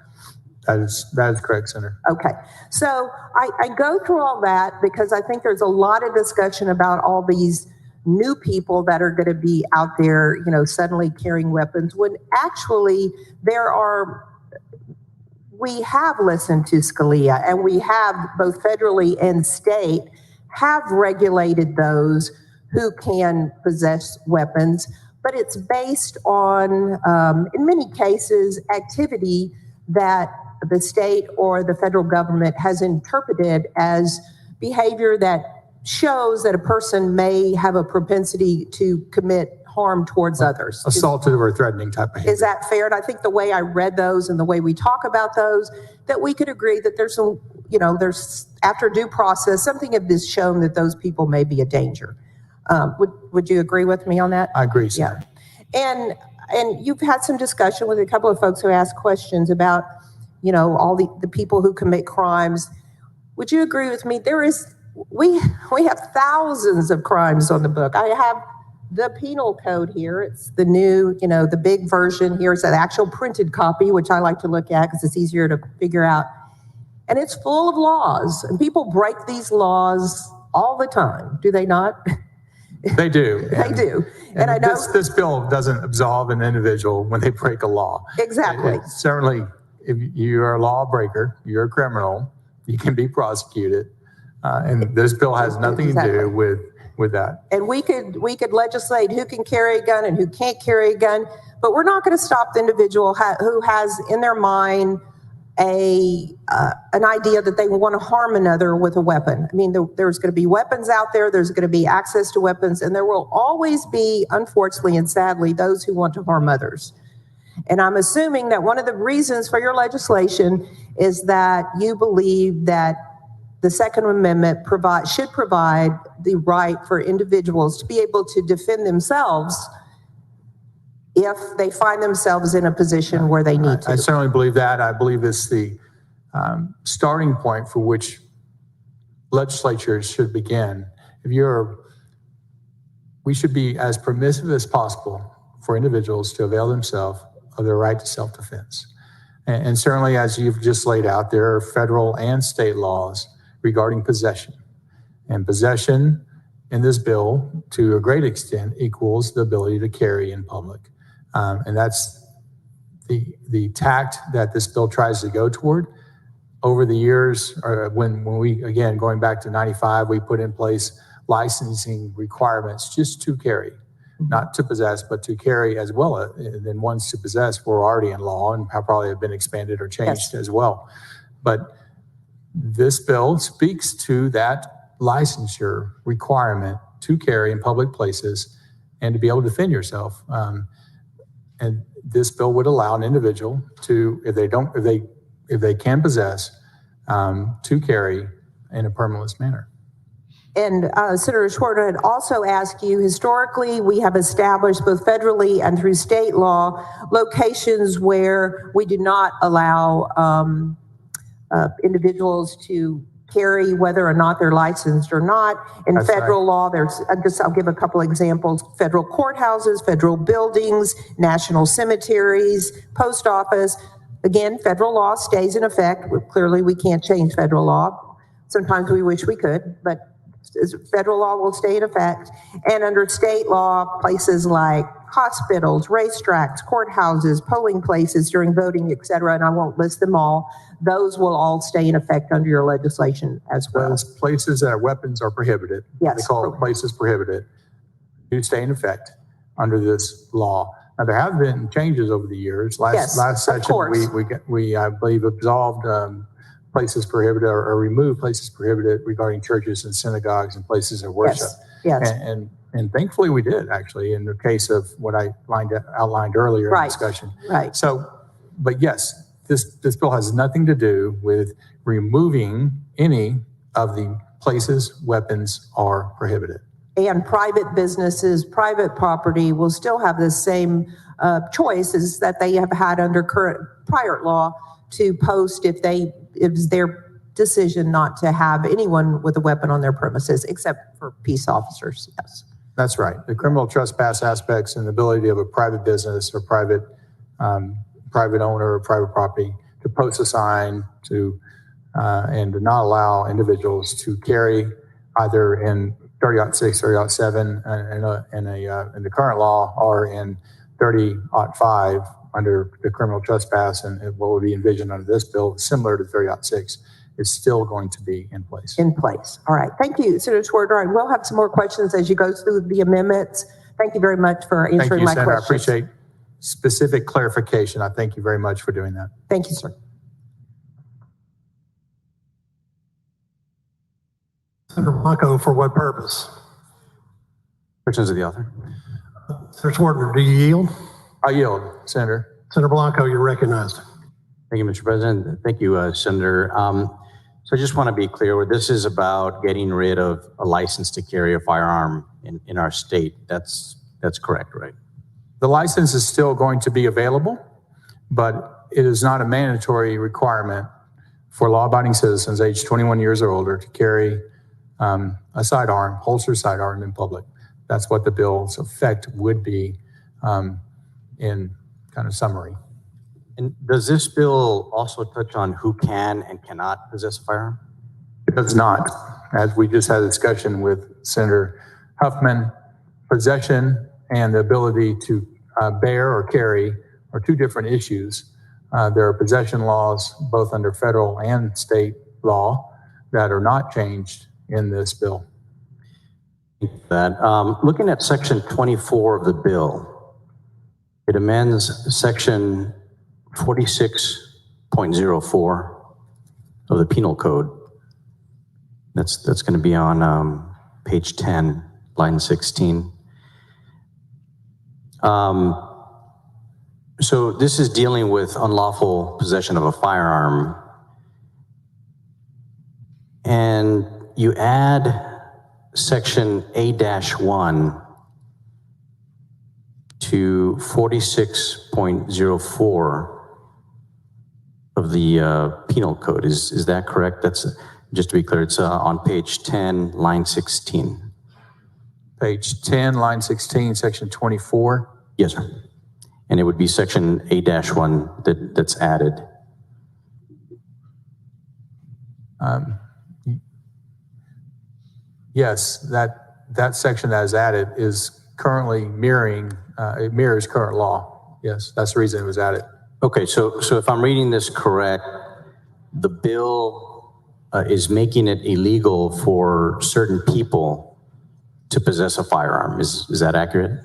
That is correct, Senator. Okay. So I go through all that because I think there's a lot of discussion about all these new people that are going to be out there, suddenly carrying weapons, when actually we have listened to Scalia, and we have both federally and state have regulated those who can possess weapons, but it's based on, in many cases, activity that the state or the federal government has interpreted as behavior that shows that a person may have a propensity to commit harm towards others. Assaultive or threatening type behavior. Is that fair? And I think the way I read those and the way we talk about those, that we could agree that there's there's after due process, something have been shown that those people may be a danger. Would you agree with me on that? I agree, sir. Yeah. And you've had some discussion with a couple of folks who asked questions about, all the people who commit crimes. Would you agree with me? We have thousands of crimes on the book. I have the penal code here. It's the new, the big version. Here's an actual printed copy, which I like to look at because it's easier to figure out. And it's full of laws, and people break these laws all the time, do they not? They do. They do. And I know this bill doesn't absolve an individual when they break a law. exactly. Certainly, if you're a lawbreaker, you're a criminal, you can be prosecuted. And this bill has nothing to do with that. And we could legislate who can carry a gun and who can't carry a gun, but we're not going to stop the individual who has in their mind an idea that they want to harm another with a weapon. I mean, there's going to be weapons out there. There's going to be access to weapons, and there will always be, unfortunately and sadly, those who want to harm others. And I'm assuming that one of the reasons for your legislation is that you believe that the Second Amendment should provide the right for individuals to be able to defend themselves if they find themselves in a position where they need to. I certainly believe that. I believe it's the starting point for which legislatures should begin. We should be as permissive as possible for individuals to avail themselves of their right to self-defense. And certainly, as you've just laid out, there are federal and state laws regarding possession. And possession in this bill, to a great extent, equals the ability to carry in public. And that's the tact that this bill tries to go toward. Over the years, when we, again, going back to 95, we put in place licensing requirements just to carry, not to possess, but to carry as well. Then ones to possess were already in law and probably have been expanded or changed as well. But this bill speaks to that licensure requirement to carry in public places and to be able to defend yourself. And this bill would allow an individual to, if they can possess, to carry in a permitless manner. And Senator Schwartz had also asked you, historically, we have established both federally and through state law locations where we do not allow individuals to carry whether or not they're licensed or not. In That's federal right. law, I'll give a couple examples: federal courthouses, federal buildings, national cemeteries, post office. Again, federal law stays in effect. Clearly, we can't change federal law. Sometimes we wish we could, but federal law will stay in effect. And under state law, places like hospitals, racetracks, courthouses, polling places during voting, et cetera, and I won't list them all, those will all stay in effect under your legislation as well. Those places that weapons are prohibited, Yes. they call it places prohibited, do stay in effect under this law. Now, there have been changes over the years. Last session, we I believe, absolved places prohibited or removed places prohibited regarding churches and synagogues and places of worship. Yes. And thankfully we did, actually, in the case of what I outlined earlier in the discussion. Right. So, but yes, this bill has nothing to do with removing any of the places weapons are prohibited. And private businesses, private property will still have the same choices that they have had under prior law to post if it's their decision not to have anyone with a weapon on their premises, except for peace officers. Yes. That's right. The criminal trespass aspects and the ability of a private business or private owner or private property to post a sign and to not allow individuals to carry either in 30-06, 30-07 in the current law or in 30-05 under the criminal trespass and what would be envisioned under this bill, similar to 30-06, is still going to be in place. In place. All right. Thank you, Senator Schwartz. All right. We'll have some more questions as you go through the amendments. Thank you very much for answering my Senator. questions. I appreciate specific clarification. I thank you very much for doing that. Thank you, sir. Senator Blanco, for what purpose? Questions of the author. Senator Schwartz, do you yield? I yield, Senator. Senator Blanco, you're recognized. Thank you, Mr. President. Thank you, Senator. So I just want to be clear, this is about getting rid of a license to carry a firearm in our state. That's correct, right? The license is still going to be available, but it is not a mandatory requirement for law-abiding citizens aged 21 years or older to carry a sidearm, holster sidearm in public. That's what the bill's effect would be in kind of summary. And does this bill also touch on who can and cannot possess a firearm? It does not. As we just had a discussion with Senator Huffman, possession and the ability to bear or carry are two different issues. There are possession laws, both under federal and state law, that are not changed in this bill. Looking at section 24 of the bill, it amends section 46.04 of the Penal Code. That's going to be on page 10, line 16. So this is dealing with unlawful possession of a firearm. And you add section A-1 to 46.04 of the Penal Code. Is that correct? That's, just to be clear, it's on page 10, line 16. Page 10, line 16, section 24. Yes, sir. And it would be section A-1 that's added. Yes, that section that is added is currently mirroring, it mirrors current law. Yes, that's the reason it was added. Okay, so if I'm reading this correct, the bill is making it illegal for certain people to possess a firearm. Is that accurate?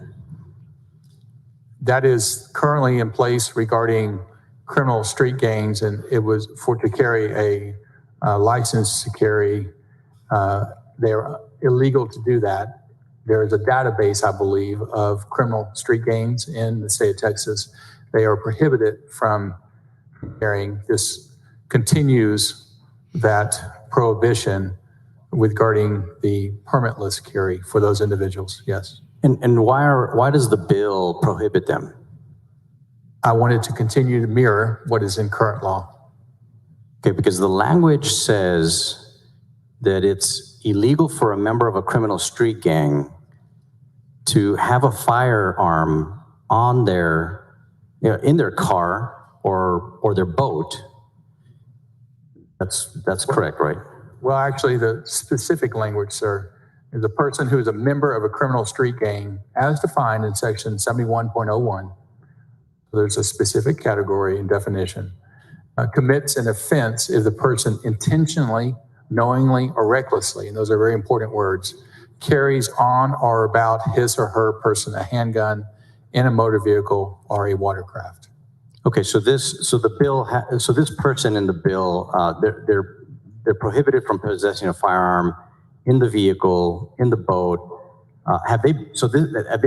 That is currently in place regarding criminal street gangs, and it was to carry a license to carry. They're illegal to do that. There is a database, I believe, of criminal street gangs in the state of Texas. They are prohibited from carrying. This continues that prohibition regarding the permitless carry for those individuals, yes. And why does the bill prohibit them? I wanted to continue to mirror what is in current law. Okay, because the language says that it's illegal for a member of a criminal street gang to have a firearm on their, in their car or their boat. That's correct, right? Well, actually, the specific language, sir, is a person who is a member of a criminal street gang, as defined in section 71.01. There's a specific category and definition. Commits an offense if the person intentionally, knowingly, or recklessly, and those are very important words, carries on or about his or her person a handgun in a motor vehicle or a watercraft. Okay, so this person in the bill, they're prohibited from possessing a firearm in the vehicle, in the boat. Have they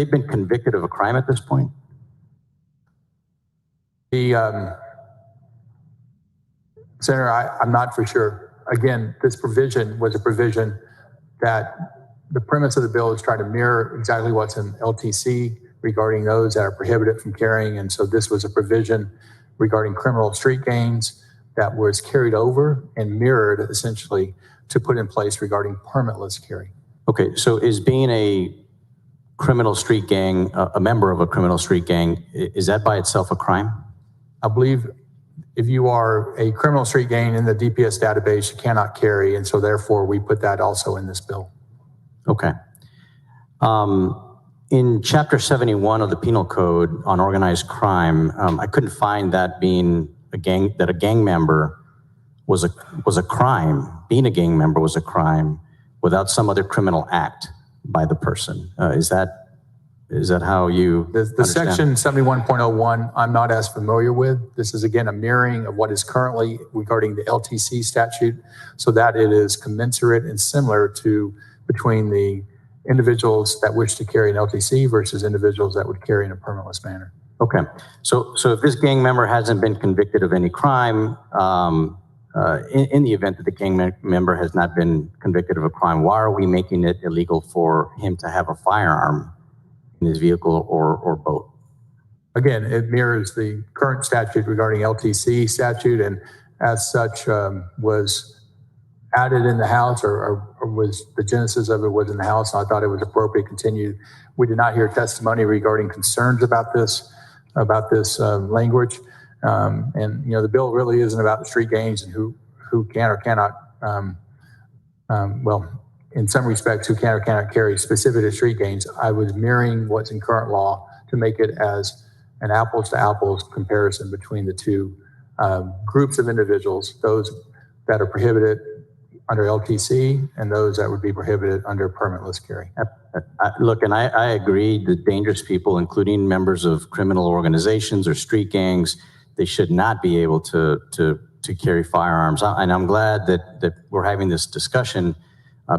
been convicted of a crime at this point? Senator, I'm not for sure. Again, this provision was a provision that the premise of the bill is trying to mirror exactly what's in LTC regarding those that are prohibited from carrying. And so this was a provision regarding criminal street gangs that was carried over and mirrored essentially to put in place regarding permitless carry. Okay, so is being a criminal street gang, a member of a criminal street gang, is that by itself a crime? I believe if you are a criminal street gang in the DPS database, you cannot carry, and so therefore we put that also in this bill. Okay. In Chapter 71 of the Penal Code on organized crime, I couldn't find that being a gang member was a crime. Being a gang member was a crime without some other criminal act by the person. Is that how you the section 71.01 I'm not as familiar with. This is again a mirroring of what is currently regarding the LTC statute, so that it is commensurate and similar to between the individuals that wish to carry an LTC versus individuals that would carry in a permitless manner. Okay, so if this gang member hasn't been convicted of any crime, in the event that the gang member has not been convicted of a crime, why are we making it illegal for him to have a firearm in his vehicle or boat? Again, it mirrors the current statute regarding LTC statute, and as such was added in the House, or was the genesis of it was in the House. And I thought it was appropriate to continue. We did not hear testimony regarding concerns about this language. And the bill really isn't about the street gangs and who can or cannot, in some respects who can or cannot carry specific to street gangs. I was mirroring what's in current law to make it as an apples to apples comparison between the two groups of individuals, those that are prohibited under LTC and those that would be prohibited under permitless carry. Look, and I agree that dangerous people, including members of criminal organizations or street gangs, they should not be able to carry firearms. And I'm glad that we're having this discussion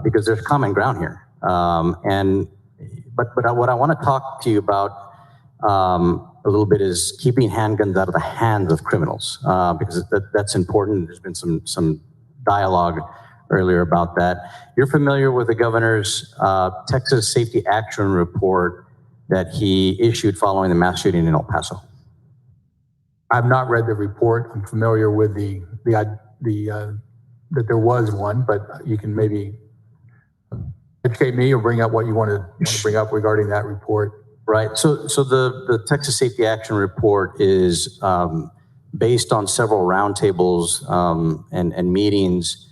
because there's common ground here. But what I want to talk to you about a little bit is keeping handguns out of the hands of criminals, because that's important. There's been some dialogue earlier about that. You're familiar with the governor's Texas Safety Action Report that he issued following the mass shooting in El Paso. I've not read the report. I'm familiar with the that there was one, but you can maybe educate me or bring up what you want to bring up regarding that report. Right. So the Texas Safety Action Report is based on several roundtables and meetings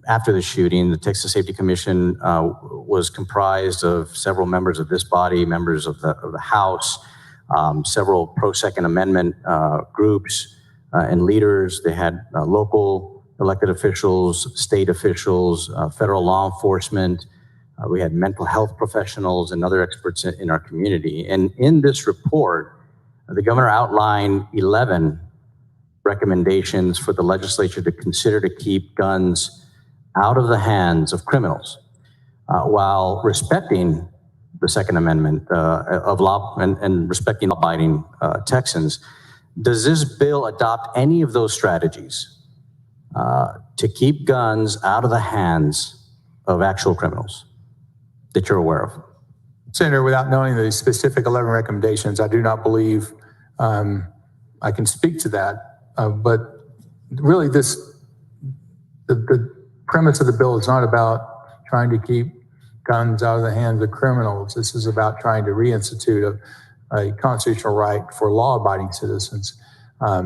after the shooting. The Texas Safety Commission was comprised of several members of this body, members of the House, several pro-Second Amendment groups and leaders. They had local elected officials, state officials, federal law enforcement. We had mental health professionals and other experts in our community. And in this report, the governor outlined 11 recommendations for the legislature to consider to keep guns out of the hands of criminals, while respecting the Second Amendment of law and respecting law-abiding Texans. Does this bill adopt any of those strategies to keep guns out of the hands of actual criminals that you're aware of? Senator, without knowing the specific 11 recommendations, I do not believe I can speak to that. But really, the premise of the bill is not about trying to keep guns out of the hands of criminals. This is about trying to reinstitute a constitutional right for law-abiding citizens. I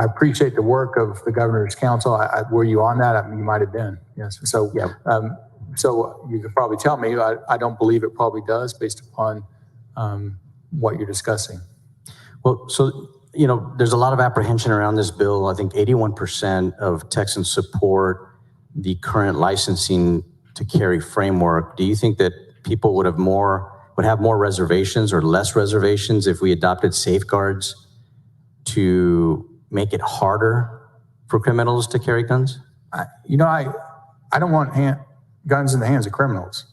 appreciate the work of the governor's council. Were you on that? You might have been. Yes. So, yeah. So you could probably tell me. I don't believe it probably does, based upon what you're discussing. Well, so there's a lot of apprehension around this bill. I think 81% of Texans support the current licensing to carry framework. Do you think that people would have more reservations or less reservations if we adopted safeguards to make it harder for criminals to carry guns? I don't want guns in the hands of criminals.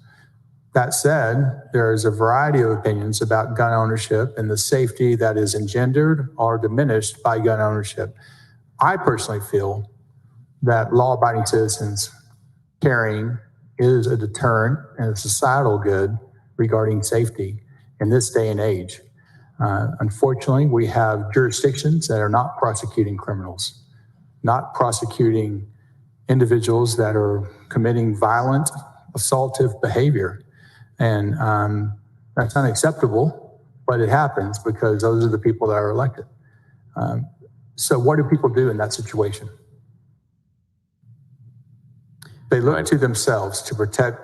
That said, there's a variety of opinions about gun ownership and the safety that is engendered or diminished by gun ownership. I personally feel that law-abiding citizens carrying is a deterrent and a societal good regarding safety in this day and age. Unfortunately, we have jurisdictions that are not prosecuting criminals, not prosecuting individuals that are committing violent, assaultive behavior. And that's unacceptable, but it happens because those are the people that are elected. So what do people do in that situation? They look to themselves to protect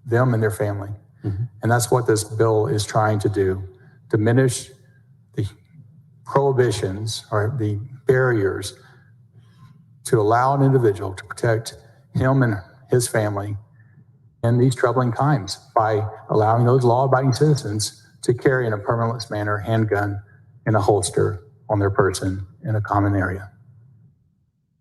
them and their family. Mm-hmm. And that's what this bill is trying to do. Diminish the prohibitions or the barriers to allow an individual to protect him and his family in these troubling times by allowing those law-abiding citizens to carry in a permitless manner handgun in a holster on their person in a common area.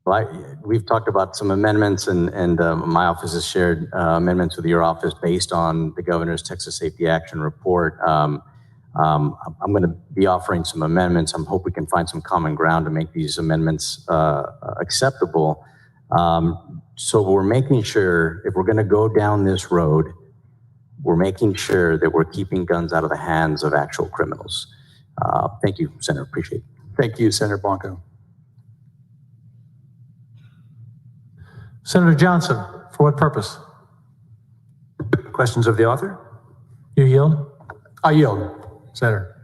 Well, we've talked about some amendments, and my office has shared amendments with your office based on the governor's Texas Safety Action Report. I'm going to be offering some amendments. I hope we can find some common ground to make these amendments acceptable. So we're making sure, if we're going to go down this road, we're making sure that we're keeping guns out of the hands of actual criminals. Thank you, Senator. Appreciate it. Thank you, Senator Blanco. Senator Johnson, for what purpose? Questions of the author? You yield? I yield, Senator.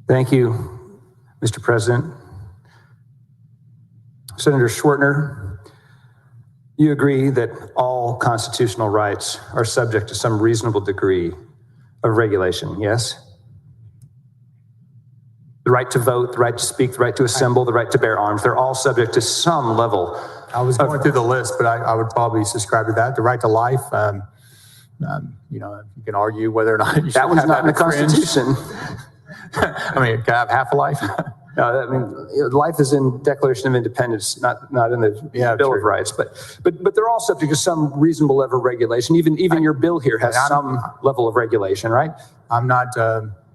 Thank you, Mr. President, Senator Schwertner, you agree that all constitutional rights are subject to some reasonable degree of regulation, yes? The right to vote, the right to speak, the right to assemble, the right to bear arms, they're all subject to some level. I was going through the list, but I would probably subscribe to that. The right to life, you can argue whether or not you that one's not in the Constitution. I mean, can I have half a life? No, I mean, life is in Declaration of Independence, not in the Bill of Rights. But they're all subject to some reasonable level of regulation. Even your bill here has some level of regulation, right? I'm not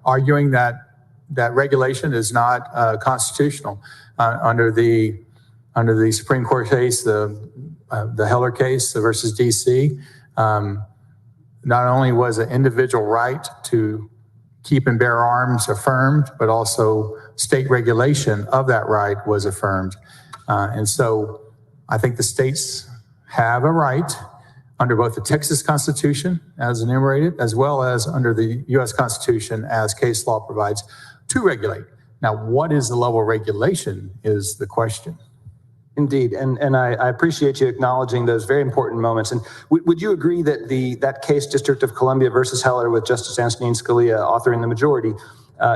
arguing that regulation is not constitutional. Under the Supreme Court case, the Heller case versus DC, not only was an individual right to keep and bear arms affirmed, but also state regulation of that right was affirmed. And so I think the states have a right under both the Texas Constitution as enumerated, as well as under the U.S. Constitution as case law provides to regulate. Now, what is the level of regulation is the question. Indeed, and I appreciate you acknowledging those very important moments. And would you agree that that case, District of Columbia versus Heller, with Justice Antonin Scalia authoring the majority,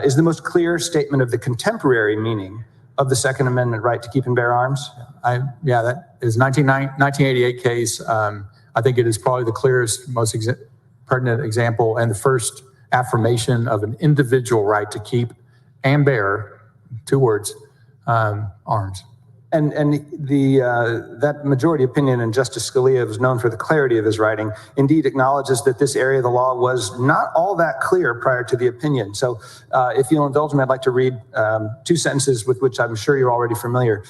is the most clear statement of the contemporary meaning of the Second Amendment right to keep and bear arms? That is 1988 case. I think it is probably the clearest, most pertinent example and the first affirmation of an individual right to keep and bear, two words, arms. And that majority opinion, and Justice Scalia was known for the clarity of his writing, indeed acknowledges that this area of the law was not all that clear prior to the opinion. So if you'll indulge me, I'd like to read two sentences with which I'm sure you're already familiar.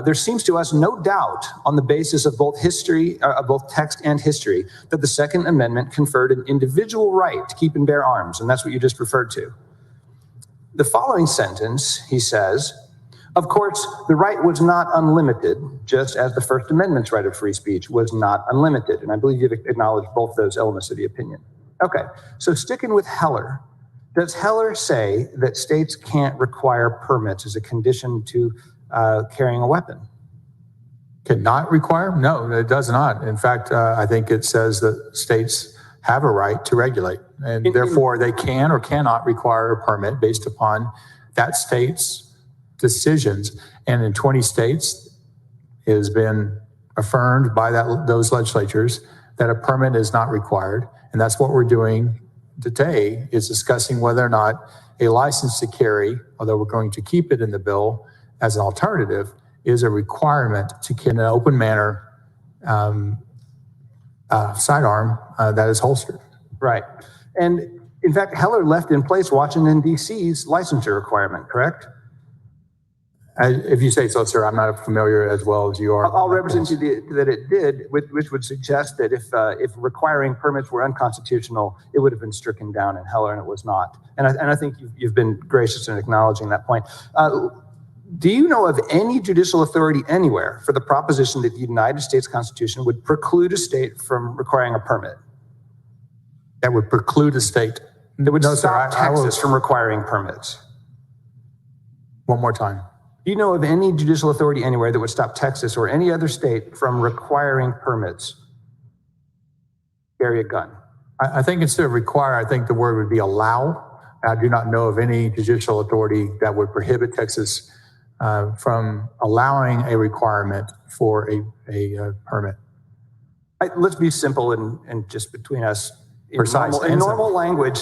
There seems to us no doubt on the basis of both text and history that the Second Amendment conferred an individual right to keep and bear arms, and that's what you just referred to. The following sentence, he says, of course, the right was not unlimited, just as the First Amendment's right of free speech was not unlimited. And I believe you've acknowledged both those elements of the opinion. Okay, so sticking with Heller, does Heller say that states can't require permits as a condition to carrying a weapon? Cannot require? No, it does not. In fact, I think it says that states have a right to regulate, and therefore they can or cannot require a permit based upon that state's decisions. And in 20 states, it has been affirmed by those legislatures that a permit is not required. And that's what we're doing today, is discussing whether or not a license to carry, although we're going to keep it in the bill as an alternative, is a requirement to carry in an open manner sidearm that is holstered. Right. And in fact, Heller left in place Washington, D.C.'s licensure requirement, correct? If you say so, sir, I'm not familiar as well as you are. I'll represent you that it did, which would suggest that if requiring permits were unconstitutional, it would have been stricken down in Heller, and it was not. And I think you've been gracious in acknowledging that point. Do you know of any judicial authority anywhere for the proposition that the United States Constitution would preclude a state from requiring a permit? That would preclude a state? That would stop Texas from requiring permits? One more time. Do you know of any judicial authority anywhere that would stop Texas or any other state from requiring permits to carry a gun? I think instead of require, I think the word would be allow. I do not know of any judicial authority that would prohibit Texas from allowing a requirement for a permit. Let's be simple and just between us. In Precise. normal language,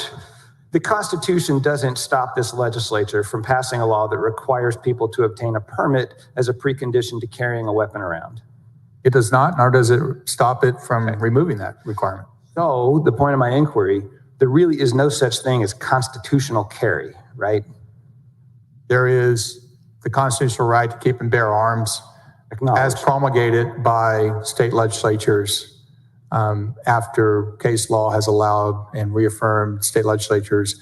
the Constitution doesn't stop this legislature from passing a law that requires people to obtain a permit as a precondition to carrying a weapon around. It does not, nor does it stop it from removing that requirement. So the point of my inquiry, there really is no such thing as constitutional carry, right? There is the constitutional right to keep and bear arms as promulgated by state legislatures after case law has allowed and reaffirmed state legislatures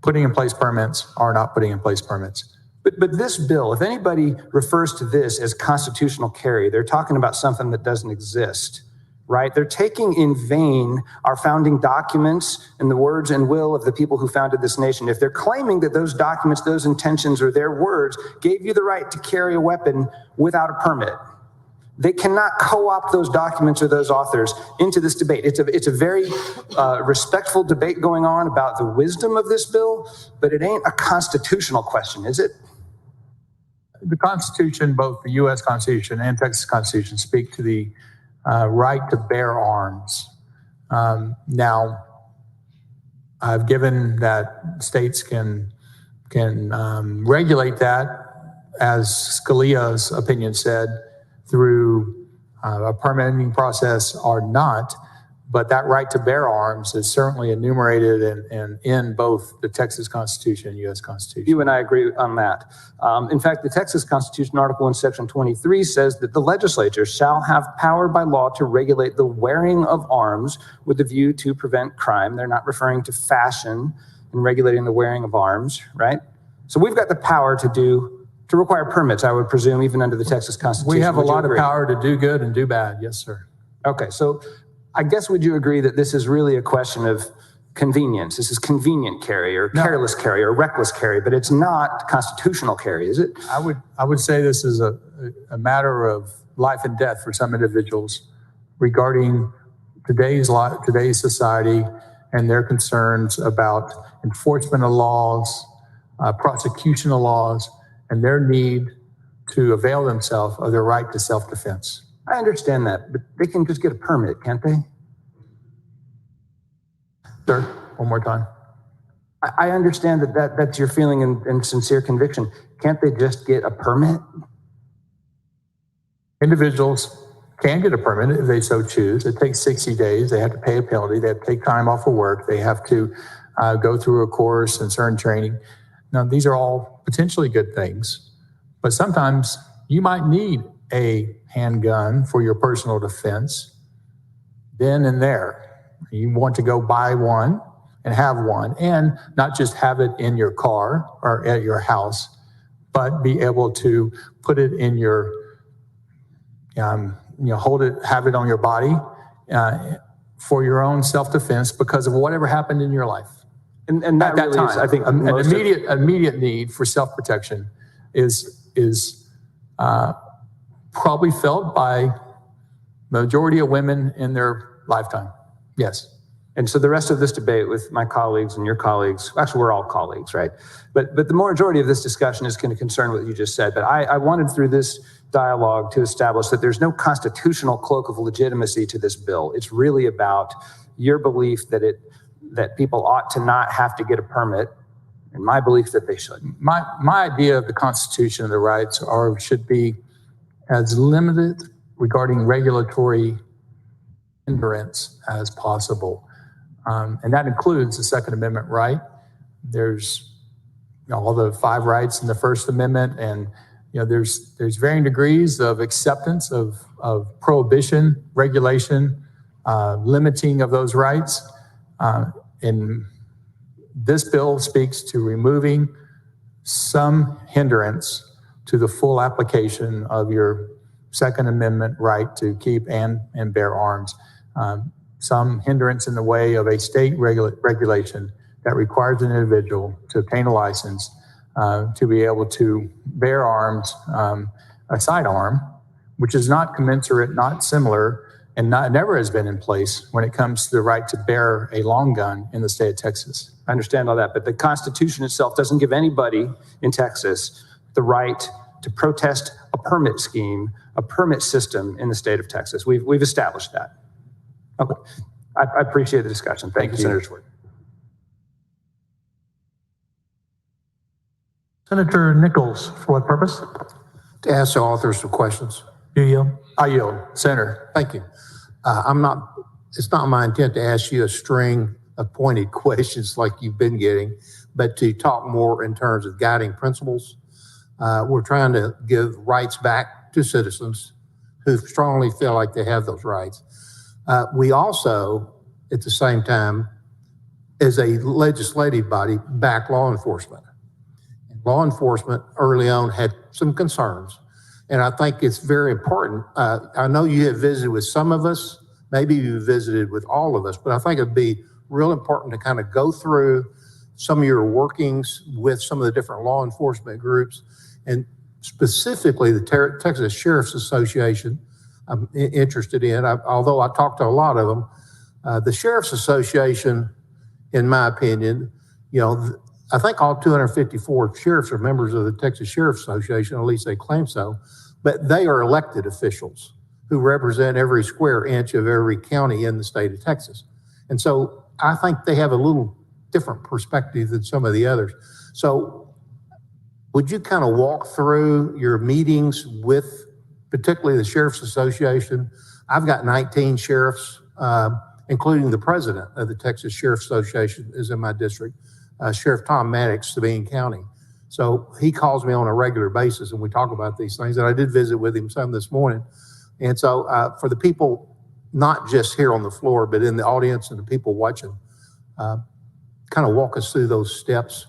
putting in place permits or not putting in place permits. But this bill, if anybody refers to this as constitutional carry, they're talking about something that doesn't exist. right? They're taking in vain our founding documents and the words and will of the people who founded this nation. If they're claiming that those documents, those intentions, or their words gave you the right to carry a weapon without a permit, they cannot co-opt those documents or those authors into this debate. It's a very respectful debate going on about the wisdom of this bill, but it ain't a constitutional question, is it? The Constitution, both the U.S. Constitution and Texas Constitution, speak to the right to bear arms. Now, I've given that states can regulate that, as Scalia's opinion said, through a permitting process or not. But that right to bear arms is certainly enumerated in both the Texas Constitution and U.S. Constitution. You and I agree on that. In fact, the Texas Constitution, Article in Section 23, says that the legislature shall have power by law to regulate the wearing of arms with a view to prevent crime. They're not referring to fashion in regulating the wearing of arms, right? So we've got the power to require permits, I would presume, even under the Texas Constitution. We have a lot of power to do good and do bad. Yes, sir. Okay, so I guess would you agree that this is really a question of convenience? This is convenient carry or careless carry or reckless carry, but it's not constitutional carry, is it? I would say this is a matter of life and death for some individuals regarding today's society and their concerns about enforcement of laws, prosecution of laws, and their need to avail themselves of their right to self-defense. I understand that, but they can just get a permit, can't they? Sir, one more time. I understand that's your feeling and sincere conviction. Can't they just get a permit? Individuals can get a permit if they so choose. It takes 60 days. They have to pay a penalty. They have to take time off of work. They have to go through a course and certain training. Now, these are all potentially good things, but sometimes you might need a handgun for your personal defense then and there. You want to go buy one and have one, and not just have it in your car or at your house, but be able to put it in your, hold it, have it on your body for your own self-defense because of whatever happened in your life. And that really time, is, I think, an immediate need for self-protection is probably felt by the majority of women in their lifetime. Yes. And so the rest of this debate with my colleagues and your colleagues, actually we're all colleagues, right? But the majority of this discussion is going to concern what you just said. But I wanted through this dialogue to establish that there's no constitutional cloak of legitimacy to this bill. It's really about your belief that people ought to not have to get a permit, and my belief that they should. My idea of the Constitution and the rights should be as limited regarding regulatory hindrance as possible. And that includes the Second Amendment right. There's all the 5 rights in the First Amendment, and there's varying degrees of acceptance of prohibition, regulation, limiting of those rights. And this bill speaks to removing some hindrance to the full application of your Second Amendment right to keep and bear arms. Some hindrance in the way of a state regulation that requires an individual to obtain a license to be able to bear arms, a sidearm, which is not commensurate, not similar, and never has been in place when it comes to the right to bear a long gun in the state of Texas. I understand all that, but the Constitution itself doesn't give anybody in Texas the right to protest a permit scheme, a permit system in the state of Texas. We've established that. Okay, I appreciate the discussion. Thank you, Senator Schwartz. Senator Nichols, for what purpose? To ask the authors some questions. You yield? I yield. Senator. Thank you. It's not my intent to ask you a string of pointed questions like you've been getting, but to talk more in terms of guiding principles. We're trying to give rights back to citizens who strongly feel like they have those rights. We also, at the same time, as a legislative body, back law enforcement. Law enforcement early on had some concerns, and I think it's very important. I know you have visited with some of us maybe you visited with all of us, but I think it'd be real important to kind of go through some of your workings with some of the different law enforcement groups, and specifically the Texas Sheriff's Association I'm interested in. Although I talked to a lot of them, the Sheriff's Association, in my opinion, I think all 254 sheriffs are members of the Texas Sheriff's Association, at least they claim so, but they are elected officials who represent every square inch of every county in the state of Texas. And so I think they have a little different perspective than some of the others. So would you kind of walk through your meetings with particularly the Sheriff's Association? I've got 19 sheriffs, including the president of the Texas Sheriff's Association is in my district, Sheriff Tom Maddox, Sabine County. So he calls me on a regular basis and we talk about these things. And I did visit with him some this morning. And so for the people, not just here on the floor, but in the audience and the people watching, kind of walk us through those steps.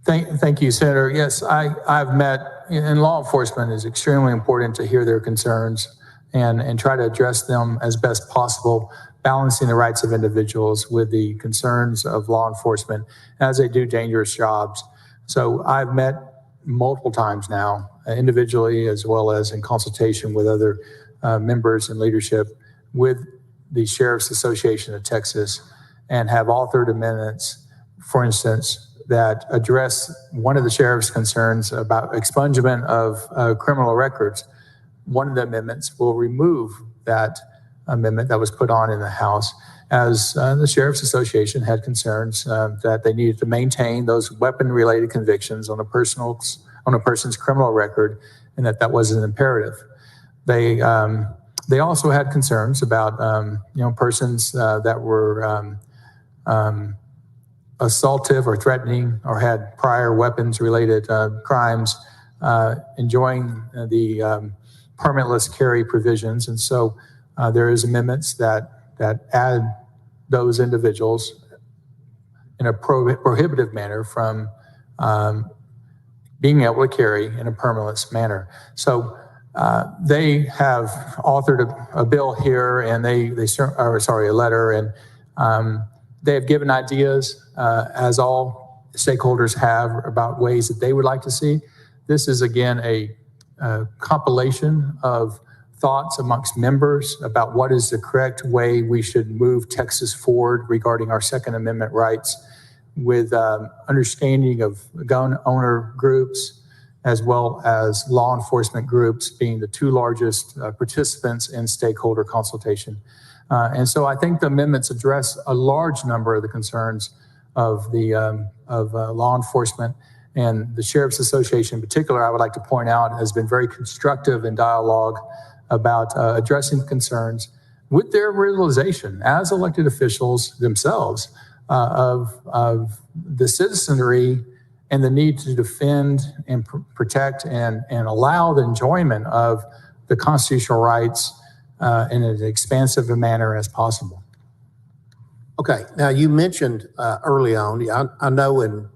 Thank you, Senator. Yes, I've met, in law enforcement, is extremely important to hear their concerns and try to address them as best possible, balancing the rights of individuals with the concerns of law enforcement as they do dangerous jobs. So I've met multiple times now, individually as well as in consultation with other members and leadership with the Sheriff's Association of Texas, and have authored amendments, for instance, that address one of the sheriff's concerns about expungement of criminal records. One of the amendments will remove that amendment that was put on in the House, as the Sheriff's Association had concerns that they needed to maintain those weapon-related convictions on a person's criminal record, and that was an imperative. They also had concerns about persons that were assaultive or threatening or had prior weapons-related crimes, enjoying the permitless carry provisions. And so there is amendments that add those individuals in a prohibitive manner from being able to carry in a permitless manner. So they have authored a bill here, and a letter, and they have given ideas, as all stakeholders have, about ways that they would like to see. This is, again, a compilation of thoughts amongst members about what is the correct way we should move Texas forward regarding our Second Amendment rights, with understanding of gun owner groups as well as law enforcement groups being the two largest participants in stakeholder consultation. And so I think the amendments address a large number of the concerns of the law enforcement, and the Sheriff's Association in particular, I would like to point out, has been very constructive in dialogue about addressing concerns with their realization as elected officials themselves of the citizenry and the need to defend and protect and allow the enjoyment of the constitutional rights in as expansive a manner as possible. Okay, now you mentioned early on, I know in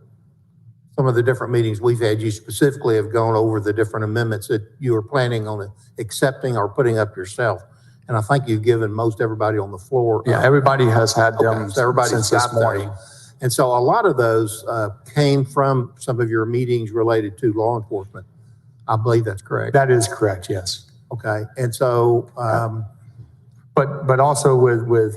some of the different meetings we've had, you specifically have gone over the different amendments that you are planning on accepting or putting up yourself. And I think you've given most everybody on the floor. Yeah, everybody has had them since this morning. And so a lot of those came from some of your meetings related to law enforcement. I believe that's correct. That is correct, yes. Okay, and so, but also with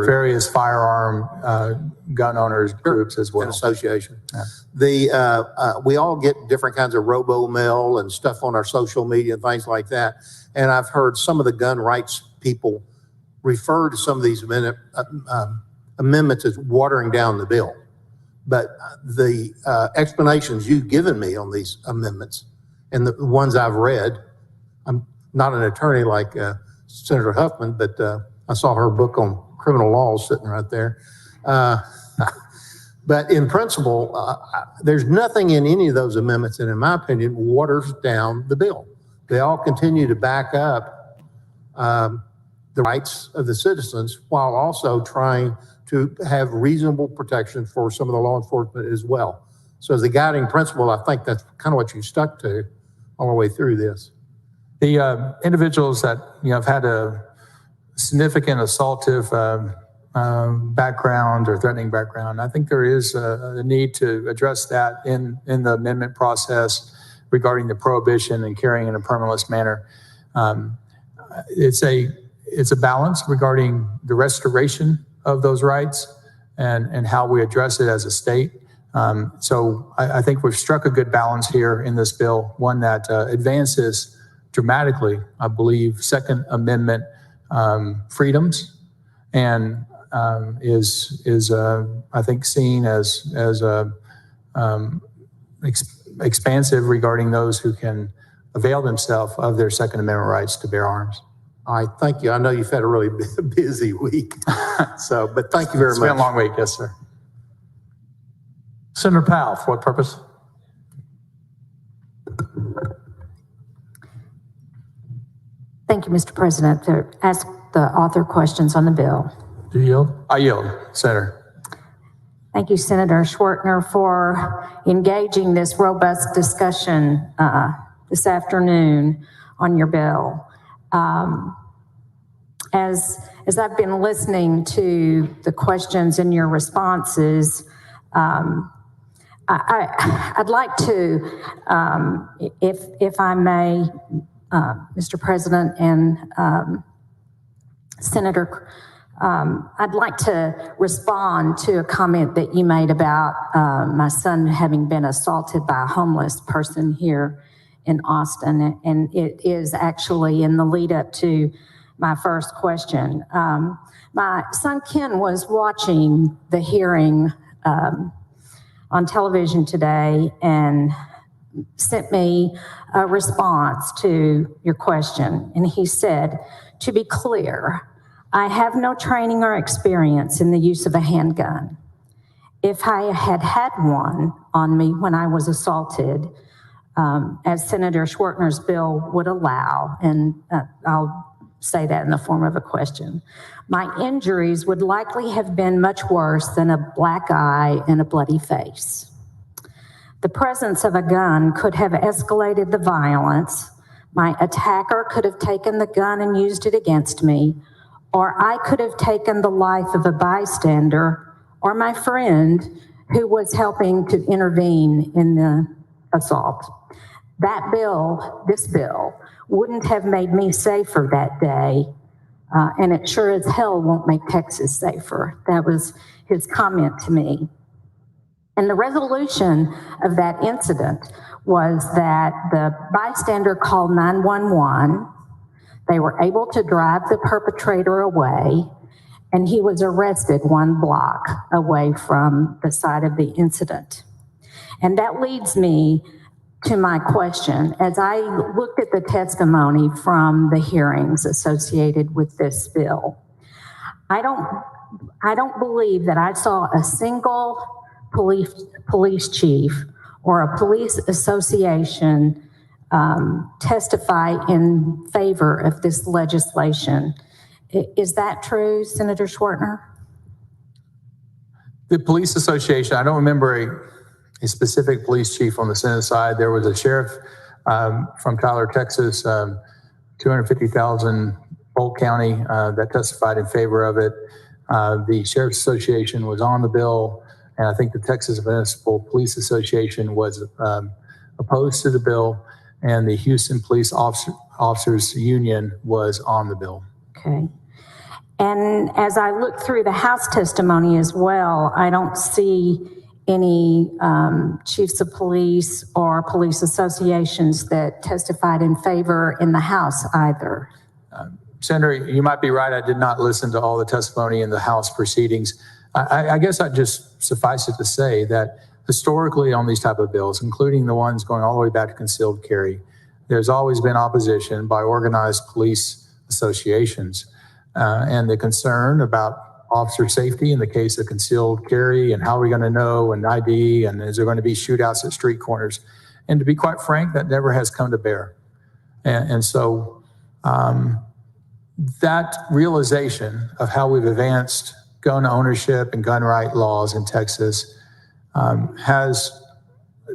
various firearm gun owners groups as well. An association. Yeah. We all get different kinds of robo-mail and stuff on our social media and things like that. And I've heard some of the gun rights people refer to some of these amendments as watering down the bill. But the explanations you've given me on these amendments and the ones I've read, I'm not an attorney like Senator Huffman, but I saw her book on criminal laws sitting right there. But in principle, there's nothing in any of those amendments that, in my opinion, waters down the bill. They all continue to back up the rights of the citizens while also trying to have reasonable protection for some of the law enforcement as well. So as a guiding principle, I think that's kind of what you stuck to all the way through this. The individuals that have had a significant assaultive background or threatening background, I think there is a need to address that in the amendment process regarding the prohibition and carrying in a permitless manner. It's a balance regarding the restoration of those rights and how we address it as a state. So I think we've struck a good balance here in this bill, one that advances dramatically, I believe, Second Amendment freedoms, and is I think seen as expansive regarding those who can avail themselves of their Second Amendment rights to bear arms. All right, thank you. I know you've had a really busy week, but thank you very much. It's been a long week, yes, sir. Senator Powell, for what purpose? Thank you, Mr. President. To ask the author questions on the bill. Do you yield? I yield, Senator. Thank you, Senator Schwertner, for engaging this robust discussion this afternoon on your bill. As I've been listening to the questions and your responses, I'd like to, if I may, Mr. President and Senator, I'd like to respond to a comment that you made about my son having been assaulted by a homeless person here in Austin, and it is actually in the lead up to my first question. My son Ken was watching the hearing on television today and sent me a response to your question. And he said, to be clear, I have no training or experience in the use of a handgun. If I had had one on me when I was assaulted, as Senator Schwertner's bill would allow, and I'll say that in the form of a question, my injuries would likely have been much worse than a black eye and a bloody face. The presence of a gun could have escalated the violence. My attacker could have taken the gun and used it against me, or I could have taken the life of a bystander or my friend who was helping to intervene in the assault. That bill, this bill, wouldn't have made me safer that day, and it sure as hell won't make Texas safer. That was his comment to me. And the resolution of that incident was that the bystander called 911. They were able to drive the perpetrator away, and he was arrested 1 block away from the site of the incident. And that leads me to my question. As I looked at the testimony from the hearings associated with this bill, I don't believe that I saw a single police chief or a police association testify in favor of this legislation. Is that true, Senator Schwertner? The police association, I don't remember a specific police chief on the Senate side. There was a sheriff from Tyler, Texas, 250,000 Polk County, that testified in favor of it. The Sheriff's Association was on the bill, and I think the Texas Municipal Police Association was opposed to the bill, and the Houston Police Officers Union was on the bill. Okay. And as I look through the House testimony as well, I don't see any chiefs of police or police associations that testified in favor in the House either. Senator, you might be right. I did not listen to all the testimony in the House proceedings. I guess I'd just suffice it to say that historically on these type of bills, including the ones going all the way back to concealed carry, there's always been opposition by organized police associations. And the concern about officer safety in the case of concealed carry, and how are we going to know, and ID, and is there going to be shootouts at street corners? And to be quite frank, that never has come to bear. And so that realization of how we've advanced gun ownership and gun right laws in Texas has,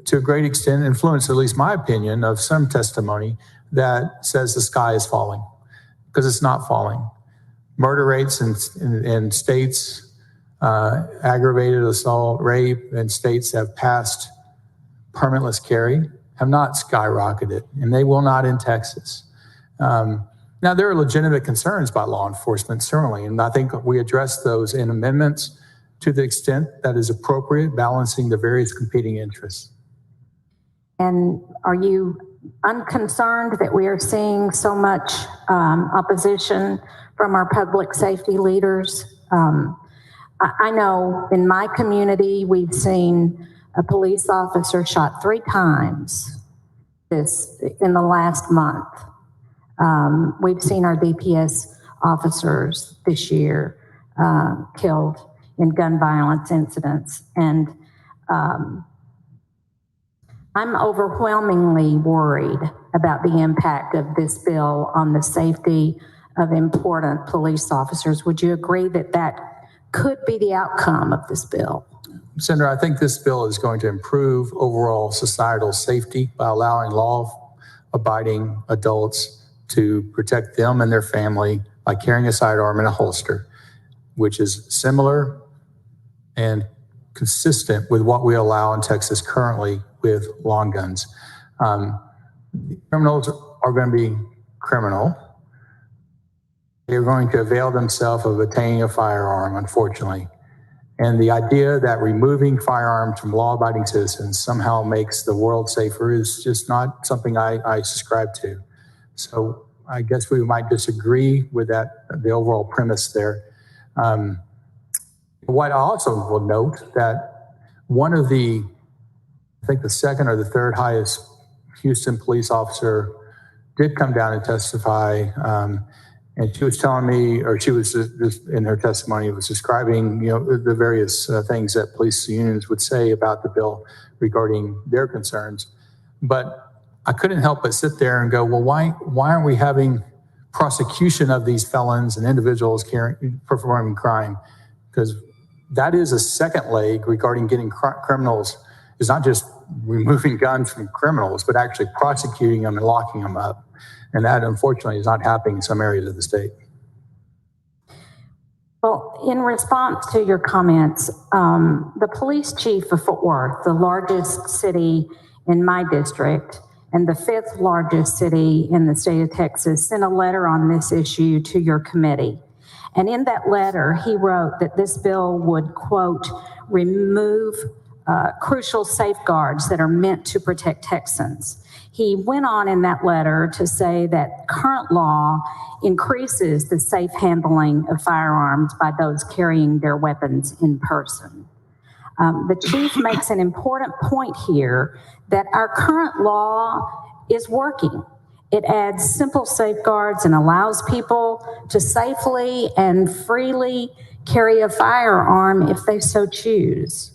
to a great extent, influenced, at least my opinion, of some testimony that says the sky is falling, because it's not falling. Murder rates in states, aggravated assault, rape in states have passed permitless carry, have not skyrocketed, and they will not in Texas. Now, there are legitimate concerns by law enforcement, certainly, and I think we address those in amendments to the extent that is appropriate, balancing the various competing interests. And are you unconcerned that we are seeing so much opposition from our public safety leaders? I know in my community, we've seen a police officer shot 3 times in the last month. We've seen our DPS officers this year killed in gun violence incidents. And I'm overwhelmingly worried about the impact of this bill on the safety of important police officers. Would you agree that that could be the outcome of this bill? Senator, I think this bill is going to improve overall societal safety by allowing law-abiding adults to protect them and their family by carrying a sidearm in a holster, which is similar and consistent with what we allow in Texas currently with long guns. Criminals are going to be criminal. They're going to avail themselves of attaining a firearm, unfortunately. And the idea that removing firearms from law-abiding citizens somehow makes the world safer is just not something I subscribe to. So I guess we might disagree with that, the overall premise there. What I also will note that one of the, I think the second or the third highest Houston police officer did come down and testify. And she was telling me, or she was just in her testimony, was describing, the various things that police unions would say about the bill regarding their concerns. But I couldn't help but sit there and go, well, why aren't we having prosecution of these felons and individuals performing crime? Because that is a second leg regarding getting criminals. It's not just removing guns from criminals, but actually prosecuting them and locking them up. And that, unfortunately, is not happening in some areas of the state. Well, in response to your comments, the police chief of Fort Worth, the largest city in my district and the 5th largest city in the state of Texas, sent a letter on this issue to your committee. And in that letter, he wrote that this bill would, quote, remove crucial safeguards that are meant to protect Texans. He went on in that letter to say that current law increases the safe handling of firearms by those carrying their weapons in person. The chief makes an important point here that our current law is working. It adds simple safeguards and allows people to safely and freely carry a firearm if they so choose.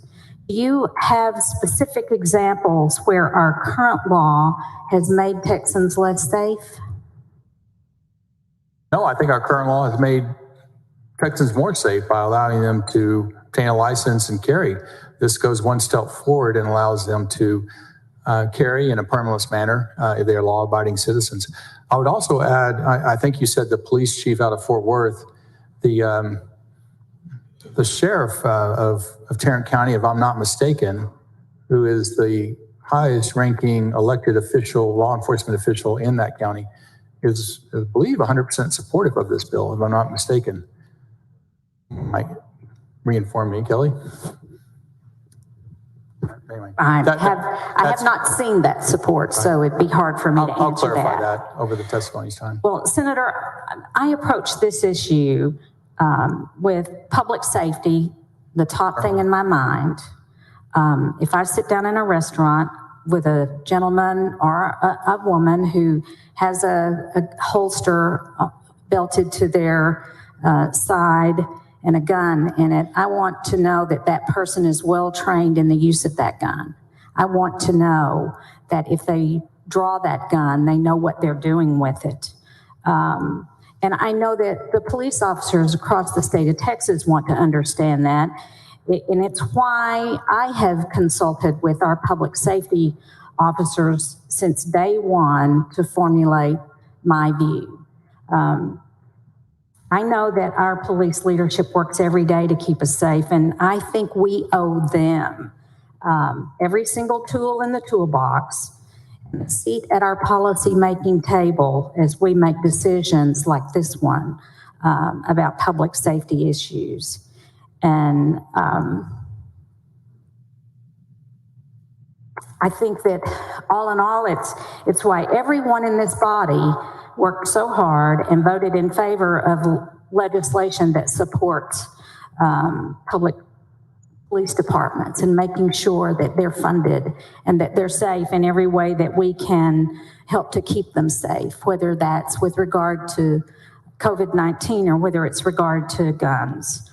Do you have specific examples where our current law has made Texans less safe? No, I think our current law has made Texans more safe by allowing them to obtain a license and carry. This goes one step forward and allows them to carry in a permitless manner if they are law-abiding citizens. I would also add, I think you said the police chief out of Fort Worth, the sheriff of Tarrant County, if I'm not mistaken, who is the highest ranking elected official, law enforcement official in that county, is, I believe, 100% supportive of this bill, if I'm not mistaken. Might re-inform me, Kelly. Anyway, I have not seen that support, so it'd be hard for me to answer that. I'll clarify that over the testimony's time. Well, Senator, I approach this issue with public safety, the top thing in my mind. If I sit down in a restaurant with a gentleman or a woman who has a holster belted to their side and a gun in it, I want to know that that person is well trained in the use of that gun. I want to know that if they draw that gun, they know what they're doing with it. And I know that the police officers across the state of Texas want to understand that. And it's why I have consulted with our public safety officers since day one to formulate my view. I know that our police leadership works every day to keep us safe, and I think we owe them every single tool in the toolbox and a seat at our policy-making table as we make decisions like this one about public safety issues. And I think that all in all, it's why everyone in this body worked so hard and voted in favor of legislation that supports public police departments and making sure that they're funded and that they're safe in every way that we can help to keep them safe, whether that's with regard to COVID-19 or whether it's regard to guns.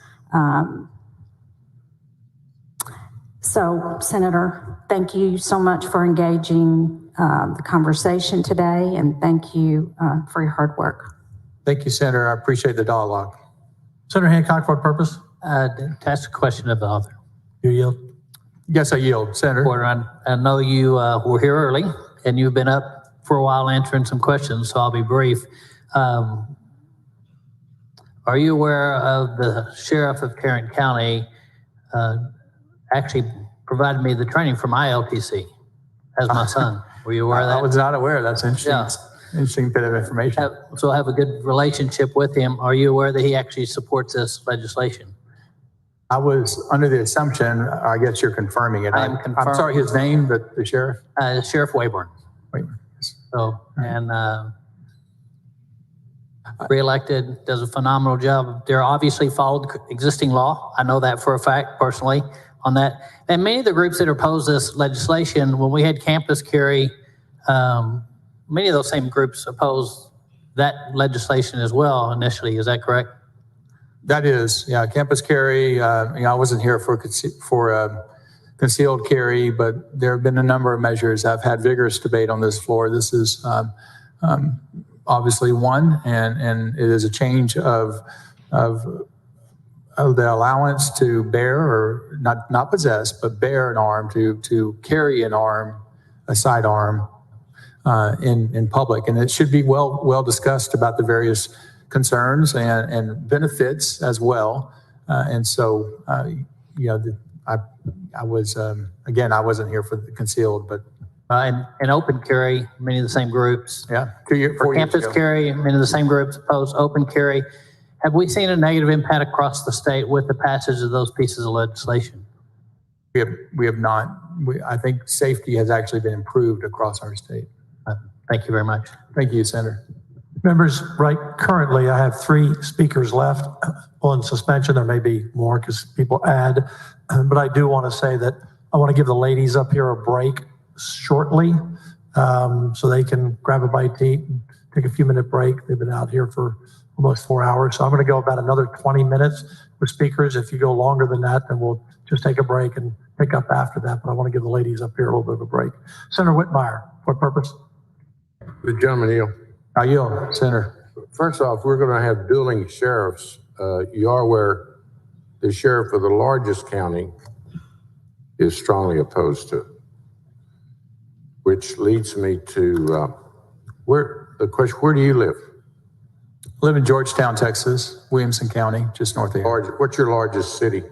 So, Senator, thank you so much for engaging the conversation today, and thank you for your hard work. Thank you, Senator. I appreciate the dialogue. Senator Hancock, for what purpose? To ask a question of the author. You yield? Yes, I yield, Senator. I know you were here early, and you've been up for a while answering some questions, so I'll be brief. Are you aware of the sheriff of Tarrant County actually provided me the training for my LTC as my son? Were you aware of that? I was not aware. That's interesting. Yeah. Interesting bit of information. So I have a good relationship with him. Are you aware that he actually supports this legislation? I was under the assumption, I guess you're confirming it. I'm sorry, his name, the sheriff? Sheriff Wayburn. So, and re-elected, does a phenomenal job. They're obviously followed existing law. I know that for a fact personally on that. And many of the groups that oppose this legislation, when we had campus carry, many of those same groups opposed that legislation as well initially. Is that correct? That is, yeah. Campus carry. I wasn't here for concealed carry, but there have been a number of measures. I've had vigorous debate on this floor. This is obviously one, and it is a change of the allowance to bear or not possess, but bear an arm, to carry an arm, a sidearm in public, and it should be well discussed about the various concerns and benefits as well. And so, I was again, I wasn't here for the concealed, but and open carry, many of the same groups. Yeah, for campus carry, many of the same groups oppose open carry. Have we seen a negative impact across the state with the passage of those pieces of legislation? We have not. I think safety has actually been improved across our state. Thank you very much. Thank you, Senator. Members, right currently I have 3 speakers left on suspension. There may be more because people add, but I do want to say that I want to give the ladies up here a break shortly so they can grab a bite to eat and take a few minute break. They've been out here for almost 4 hours. So I'm going to go about another 20 minutes with speakers. If you go longer than that, then we'll just take a break and pick up after that. But I want to give the ladies up here a little bit of a break. Senator Whitmire, for what purpose? The gentleman yield. I yield, Senator. First off, we're going to have dueling sheriffs. You are aware the sheriff of the largest county is strongly opposed to it, which leads me to where do you live? I live in Georgetown, Texas, Williamson County, just north of here. What's your largest city?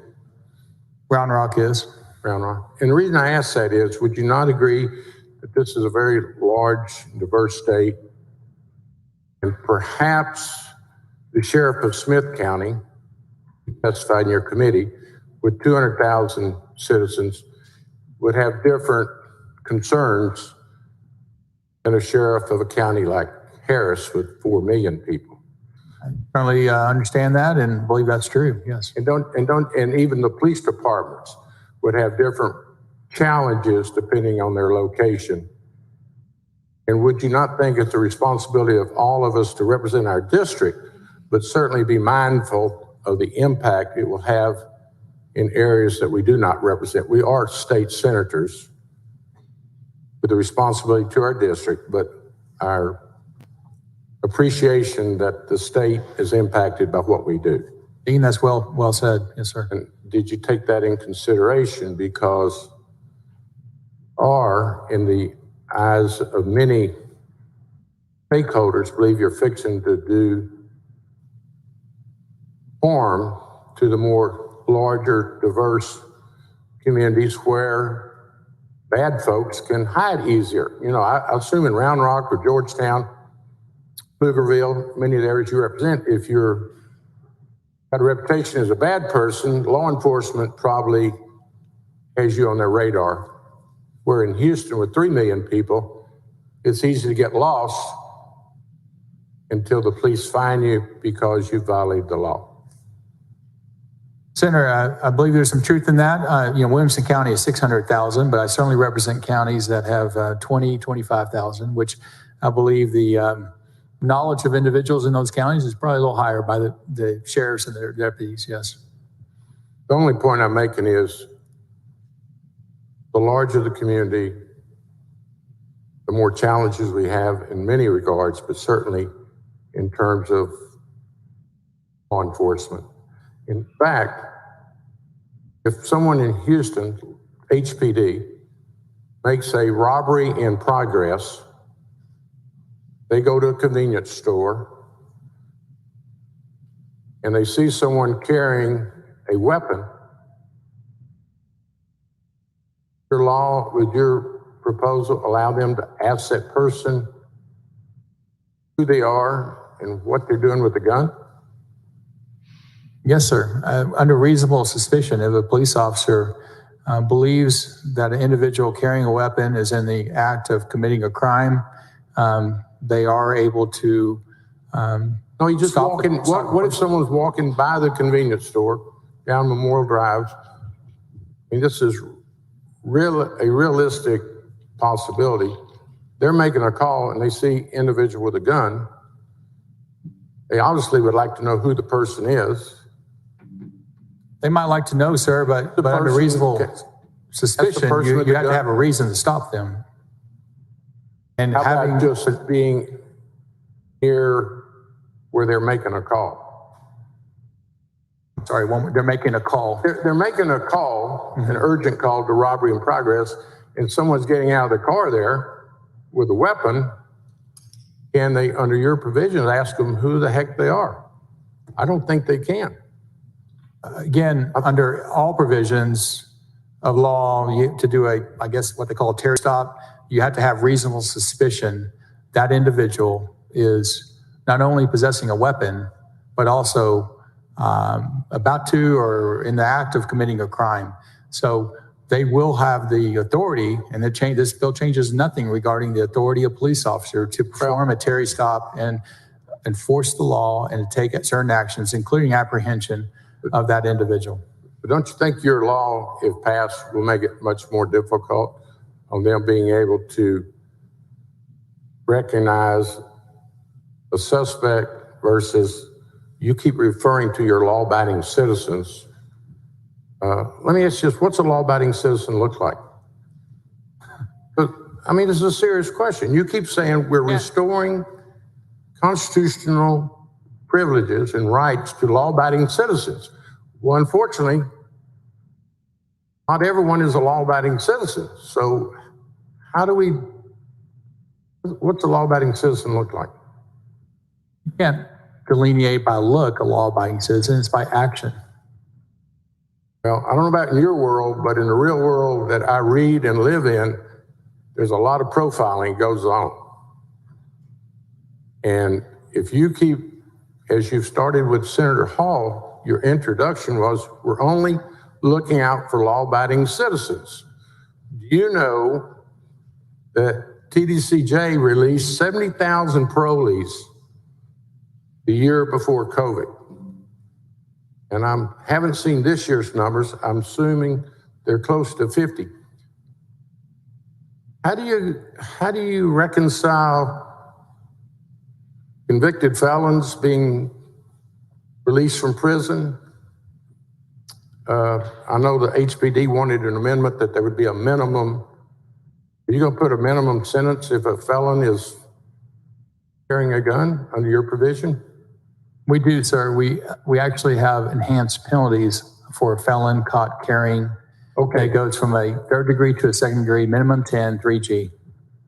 Round Rock is. Round Rock. And the reason I ask that is, would you not agree that this is a very large, diverse state? And perhaps the sheriff of Smith County, who testified in your committee, with 200,000 citizens, would have different concerns than a sheriff of a county like Harris with 4 million people. I certainly understand that and believe that's true. Yes. And even the police departments would have different challenges depending on their location. And would you not think it's the responsibility of all of us to represent our district, but certainly be mindful of the impact it will have in areas that we do not represent? We are state senators with a responsibility to our district, but our appreciation that the state is impacted by what we do. Dean, that's well said. Yes, sir. And did you take that in consideration? Because or in the eyes of many stakeholders believe you're fixing to do harm to the more larger, diverse communities where bad folks can hide easier. You know, I assume in Round Rock or Georgetown, Pflugerville, many of the areas you represent, if you're got a reputation as a bad person, law enforcement probably has you on their radar. Where in Houston with 3 million people, it's easy to get lost until the police find you because you violated the law. Senator, I believe there's some truth in that. Williamson County is 600,000, but I certainly represent counties that have 20, 25,000, which I believe the knowledge of individuals in those counties is probably a little higher by the sheriffs and their deputies, yes. The only point I'm making is the larger the community, the more challenges we have in many regards, but certainly in terms of law enforcement. In fact, if someone in Houston, HPD, makes a robbery in progress, they go to a convenience store and they see someone carrying a weapon, your law, with your proposal, allow them to ask that person who they are and what they're doing with the gun? Yes, sir. Under reasonable suspicion, if a police officer believes that an individual carrying a weapon is in the act of committing a crime, they are able to. No, you just walking. What if someone's walking by the convenience store down Memorial Drive? I mean, this is a realistic possibility. They're making a call and they see individual with a gun. They obviously would like to know who the person is. They might like to know, sir, but under reasonable suspicion, you have to have a reason to stop them. And how having about just being near where they're making a call? Sorry, they're making a call. They're making a call, an urgent call to robbery in progress, and someone's getting out of the car there with a weapon. Can they, under your provisions, ask them who the heck they are? I don't think they can. Again, under all provisions of law, to do I guess what they call a Terry stop, you have to have reasonable suspicion that individual is not only possessing a weapon, but also about to or in the act of committing a crime. So they will have the authority, and this bill changes nothing regarding the authority of police officer to perform a Terry stop and enforce the law and to take certain actions, including apprehension of that individual. But don't you think your law, if passed, will make it much more difficult on them being able to recognize a suspect versus you keep referring to your law-abiding citizens? Let me ask you this, what's a law-abiding citizen look like? I mean, this is a serious question. You keep saying we're restoring constitutional privileges and rights to law-abiding citizens. Well, unfortunately, not everyone is a law-abiding citizen. So what's a law-abiding citizen look like? You can't delineate by look a law-abiding citizen, it's by action. Well, I don't know about in your world, but in the real world that I read and live in, there's a lot of profiling goes on. And if you keep, as you've started with Senator Hall, your introduction was, we're only looking out for law-abiding citizens. Do you know that TDCJ released 70,000 parolees the year before COVID? And I haven't seen this year's numbers. I'm assuming they're close to 50. How do you reconcile convicted felons being released from prison? I know the HPD wanted an amendment that there would be a minimum. Are you going to put a minimum sentence if a felon is carrying a gun under your provision? We do, sir. We actually have enhanced penalties for a felon caught carrying Okay. It goes from a third degree to a second degree, minimum 10, 3G.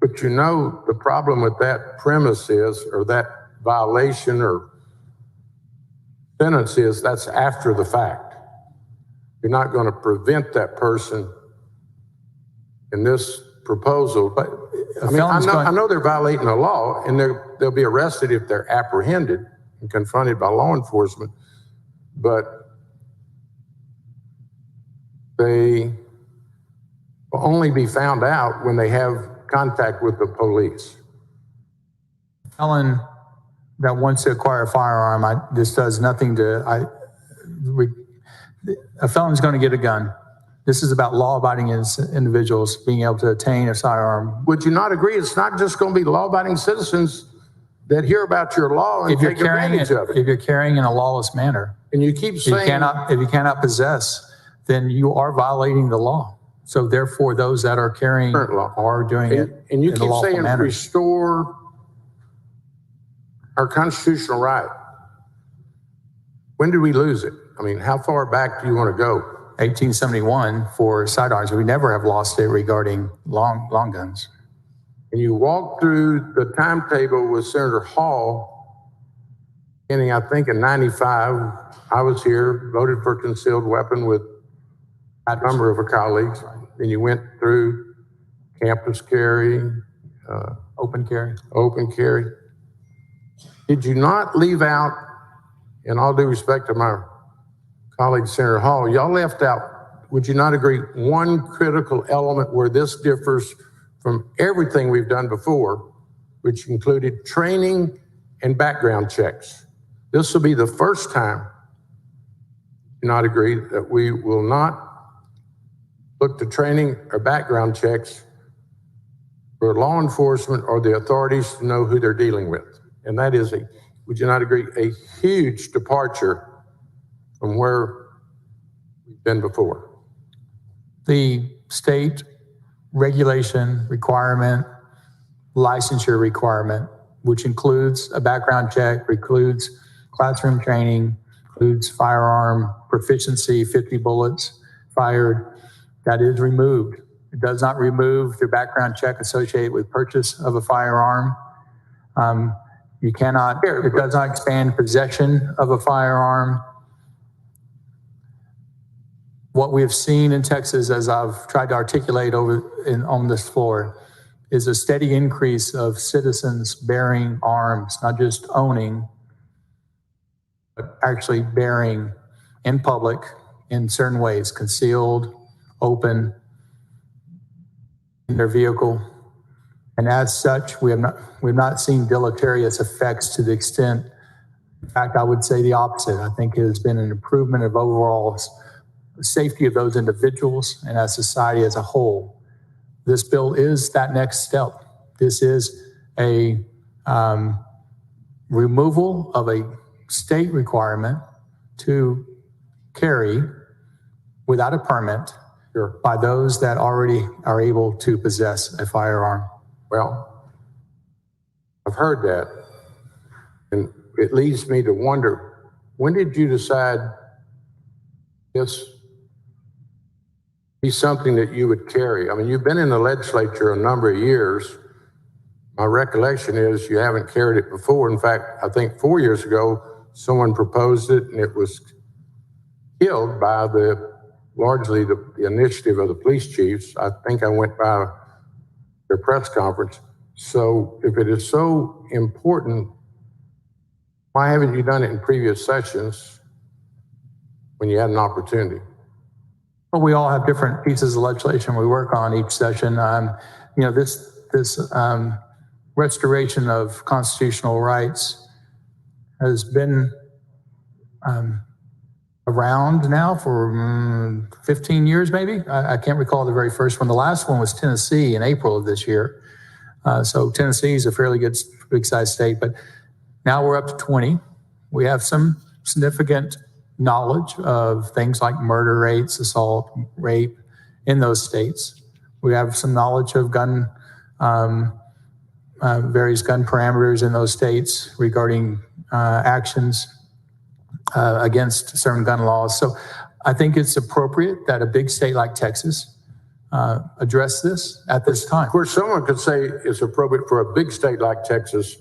But you know, the problem with that premise is, or that violation or sentence is, that's after the fact. You're not going to prevent that person in this proposal. But I mean, I know they're violating the law, and they'll be arrested if they're apprehended and confronted by law enforcement. But they will only be found out when they have contact with the police. Felon that wants to acquire a firearm, this does nothing to, a felon's going to get a gun. This is about law-abiding individuals being able to attain a firearm. Would you not agree? It's not just going to be law-abiding citizens that hear about your law and take advantage of it. If you're carrying in a lawless manner, and you keep saying if you cannot possess, then you are violating the law. So therefore, those that are carrying are doing it. And you in keep saying manner. Restore our constitutional right. When did we lose it? I mean, how far back do you want to go? 1871 for sidearms. We never have lost it regarding long guns. And you walk through the timetable with Senator Hall, beginning, I think, in 95. I was here, voted for concealed weapon with a number of our colleagues. Then you went through campus carry, open carry. Open carry. Did you not leave out, in all due respect to my colleague Senator Hall, y'all left out, would you not agree, one critical element where this differs from everything we've done before, which included training and background checks. This will be the first time, do not agree, that we will not look to training or background checks for law enforcement or the authorities to know who they're dealing with. And that is, would you not agree, a huge departure from where we've been before. The state regulation requirement, licensure requirement, which includes a background check, includes classroom training, includes firearm proficiency, 50 bullets fired, that is removed. It does not remove the background check associated with purchase of a firearm. It does not expand possession of a firearm. What we have seen in Texas, as I've tried to articulate on this floor, is a steady increase of citizens bearing arms, not just owning, but actually bearing in public in certain ways, concealed, open, in their vehicle. And as such, we've not seen deleterious effects to the extent, in fact, I would say the opposite. I think it has been an improvement of overall safety of those individuals and as society as a whole. This bill is that next step. This is a removal of a state requirement to carry without a permit by those that already are able to possess a firearm. Well, I've heard that, and it leads me to wonder, when did you decide this be something that you would carry? I mean, you've been in the legislature a number of years. My recollection is you haven't carried it before. In fact, I think 4 years ago, someone proposed it, and it was killed by largely the initiative of the police chiefs. I think I went by their press conference. So if it is so important, why haven't you done it in previous sessions when you had an opportunity? Well, we all have different pieces of legislation we work on each session. This restoration of constitutional rights has been around now for 15 years, maybe. I can't recall the very first one. The last one was Tennessee in April of this year. So Tennessee is a fairly good, big-sized state, but now we're up to 20. We have some significant knowledge of things like murder rates, assault, rape in those states. We have some knowledge of various gun parameters in those states regarding actions against certain gun laws. So I think it's appropriate that a big state like Texas address this at this time. Of course, someone could say it's appropriate for a big state like Texas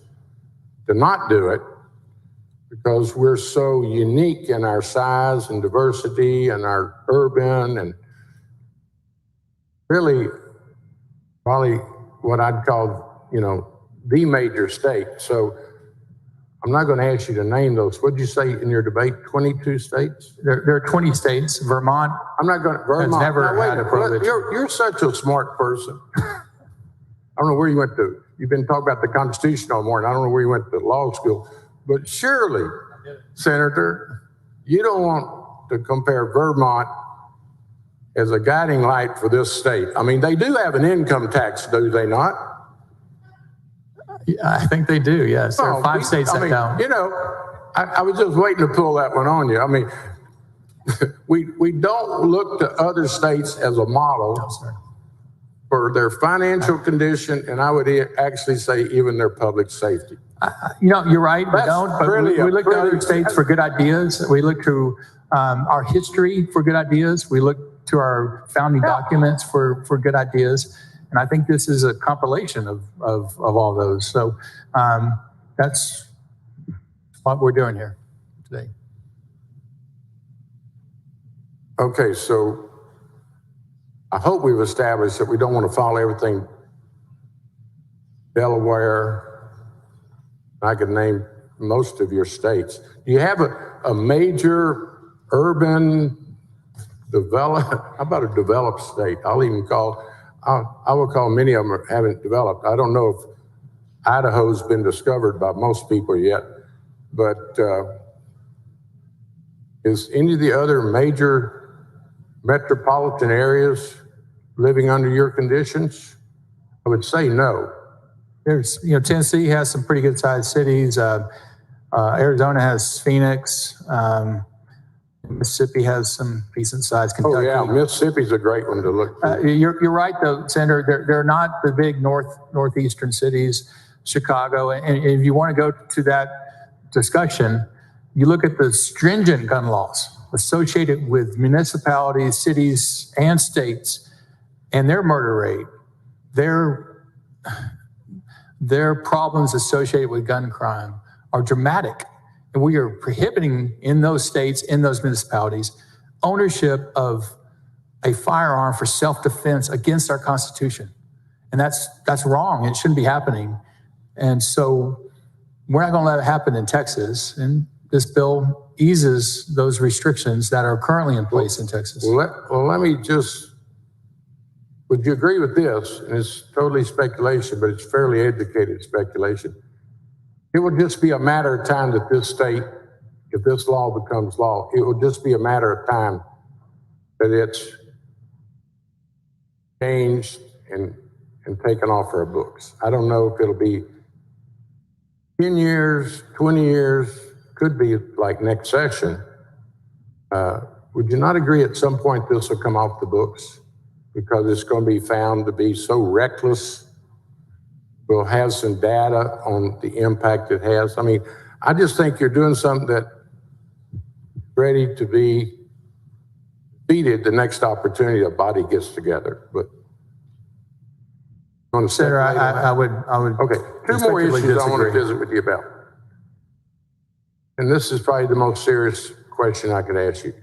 to not do it because we're so unique in our size and diversity and our urban and really probably what I'd call, the major state. So I'm not going to ask you to name those. What did you say in your debate? 22 states? There are 20 states. Vermont. I'm not going to. Vermont has never now, had a prohibition. You're such a smart person. I don't know where you went to. You've been talking about the Constitution all morning. I don't know where you went to law school, but surely, Senator, you don't want to compare Vermont as a guiding light for this state. I mean, they do have an income tax, do they not? I think they do, yes. There are 5 states that don't. I was just waiting to pull that one on you. I mean, we don't look to other states as a model for their financial condition, and I would actually say even their public safety. You're right, we don't, but really we look to other states for good ideas. We look to our history for good ideas. We look to our founding documents for good ideas. And I think this is a compilation of all those. So that's what we're doing here today. Okay, so I hope we've established that we don't want to follow everything Delaware. I could name most of your states. Do you have a major urban how about a developed state? I will call many of them haven't developed. I don't know if Idaho's been discovered by most people yet, but is any of the other major metropolitan areas living under your conditions? I would say no. There's, Tennessee has some pretty good sized cities. Arizona has Phoenix. Mississippi has some decent sized. Kentucky. Oh yeah, Mississippi's a great one to look for. You're right though, Senator. They're not the big northeastern cities, Chicago. And if you want to go to that discussion, you look at the stringent gun laws associated with municipalities, cities, and states, and their murder rate, their problems associated with gun crime are dramatic. And we are prohibiting in those states, in those municipalities, ownership of a firearm for self-defense against our Constitution. And that's wrong. It shouldn't be happening. And so we're not going to let it happen in Texas. And this bill eases those restrictions that are currently in place in Texas. Let me just, would you agree with this? And it's totally speculation, but it's fairly educated speculation. It will just be a matter of time that this state, if this law becomes law, it will just be a matter of time that it's changed and taken off our books. I don't know if it'll be 10 years, 20 years, could be like next session. Would you not agree at some point this will come off the books because it's going to be found to be so reckless? We'll have some data on the impact it has. I mean, I just think you're doing something that's ready to be defeated the next opportunity a body gets together. But Senator, I would. Okay, 2 more issues I want to visit with you about. And this is probably the most serious question I could ask you.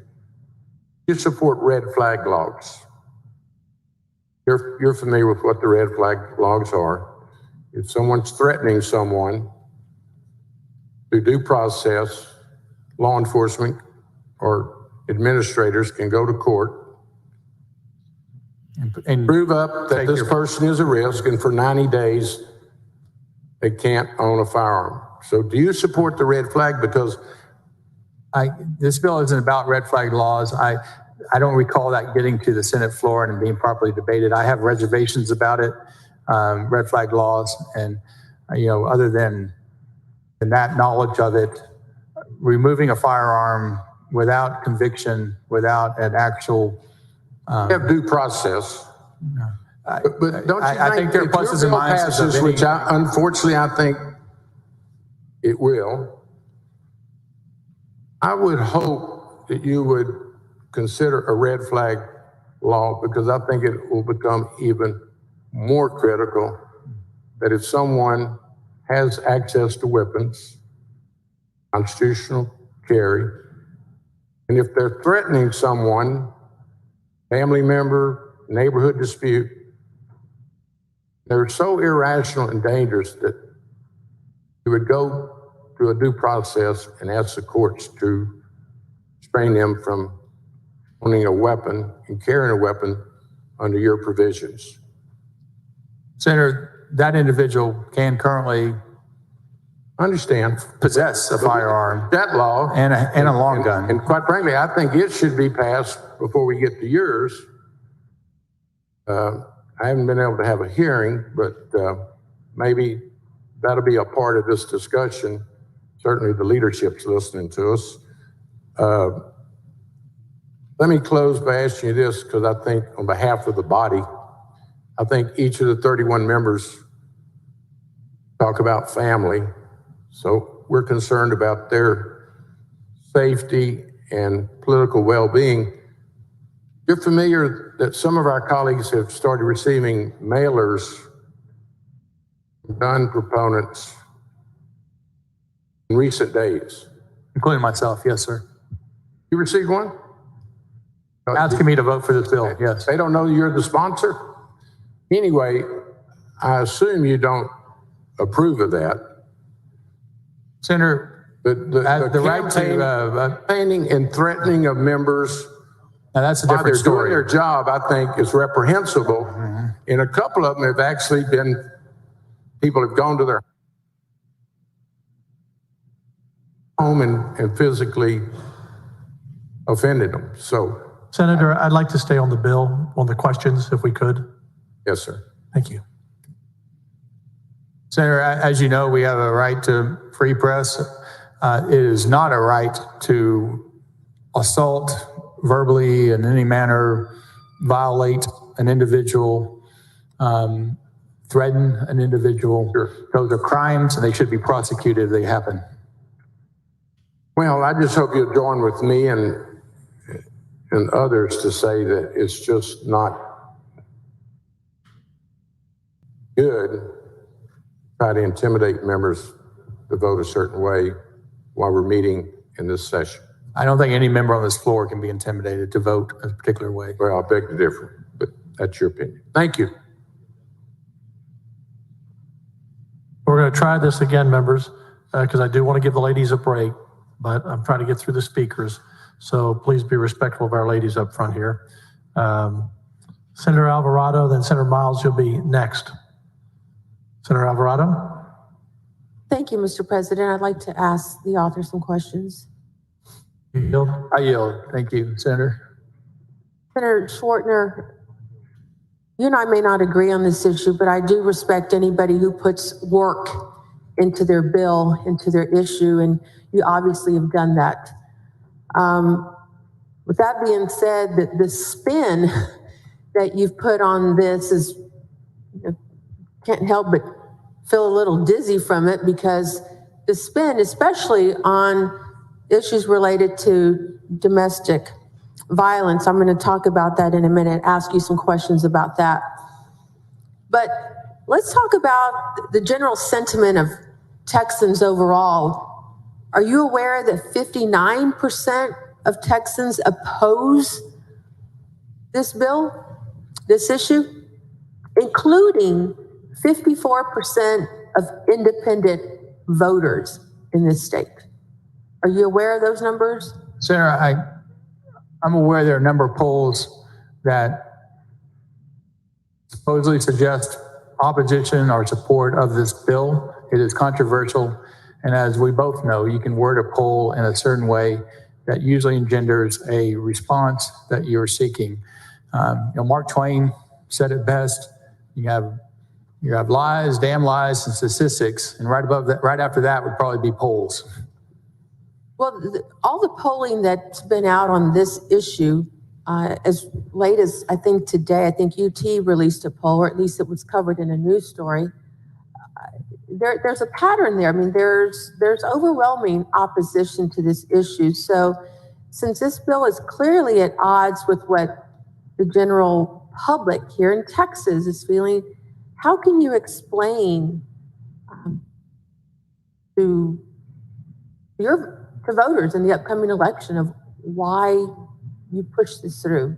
You support red flag laws. You're familiar with what the red flag laws are. If someone's threatening someone, through due process, law enforcement or administrators can go to court and prove up that this person is a risk, and for 90 days, they can't own a firearm. So do you support the red flag? Because this bill isn't about red flag laws. I don't recall that getting to the Senate floor and being properly debated. I have reservations about it. Red flag laws, and other than that knowledge of it, removing a firearm without conviction, without an actual have due process. But don't you think there are pluses and minuses? Which unfortunately I think it will. I would hope that you would consider a red flag law, because I think it will become even more critical that if someone has access to weapons, constitutional carry, and if they're threatening someone, family member, neighborhood dispute, they're so irrational and dangerous that you would go through a due process and ask the courts to restrain them from owning a weapon and carrying a weapon under your provisions. Senator, that individual can currently understand possess a firearm, that law, and a long gun. And quite frankly, I think it should be passed before we get to yours. I haven't been able to have a hearing, but maybe that'll be a part of this discussion. Certainly the leadership's listening to us. Let me close by asking you this, because I think on behalf of the body, I think each of the 31 members talk about family. So we're concerned about their safety and political well-being. You're familiar that some of our colleagues have started receiving mailers from gun proponents in recent days. Including myself, yes, sir. You received one? Asking me to vote for this bill, yes. They don't know you're the sponsor? Anyway, I assume you don't approve of that. Senator, the right to campaigning and threatening of members, now that's a different story. Doing their job, I think, is reprehensible. And a couple of them have actually been, people have gone to their home and physically offended them. So, Senator, I'd like to stay on the bill, on the questions, if we could. Yes, sir. Thank you. Senator, as you know, we have a right to free press. It is not a right to assault verbally in any manner, violate an individual, threaten an individual. Sure. Those are crimes and they should be prosecuted if they happen. Well, I just hope you'll join with me and others to say that it's just not good to try to intimidate members to vote a certain way while we're meeting in this session. I don't think any member on this floor can be intimidated to vote a particular way. Well, I beg to differ, but that's your opinion. Thank you. We're going to try this again, members, because I do want to give the ladies a break, but I'm trying to get through the speakers. So please be respectful of our ladies up front here. Senator Alvarado, then Senator Miles, you'll be next. Senator Alvarado. Thank you, Mr. President. I'd like to ask the author some questions. You yield? I yield. Thank you, Senator. Senator Schwartner, you and I may not agree on this issue, but I do respect anybody who puts work into their bill, into their issue, and you obviously have done that. With that being said, the spin that you've put on this is, can't help but feel a little dizzy from it, because the spin, especially on issues related to domestic violence, I'm going to talk about that in a minute, ask you some questions about that. But let's talk about the general sentiment of Texans overall. Are you aware that 59% of Texans oppose this bill, this issue, including 54% of independent voters in this state? Are you aware of those numbers? Senator, I'm aware there are a number of polls that supposedly suggest opposition or support of this bill. It is controversial. And as we both know, you can word a poll in a certain way that usually engenders a response that you're seeking. Mark Twain said it best. You have lies, damn lies, and statistics. And right above that, right after that would probably be polls. Well, all the polling that's been out on this issue, as late as I think today, I think UT released a poll, or at least it was covered in a news story. There's a pattern there. I mean, there's overwhelming opposition to this issue. So since this bill is clearly at odds with what the general public here in Texas is feeling, how can you explain to voters in the upcoming election of why you push this through?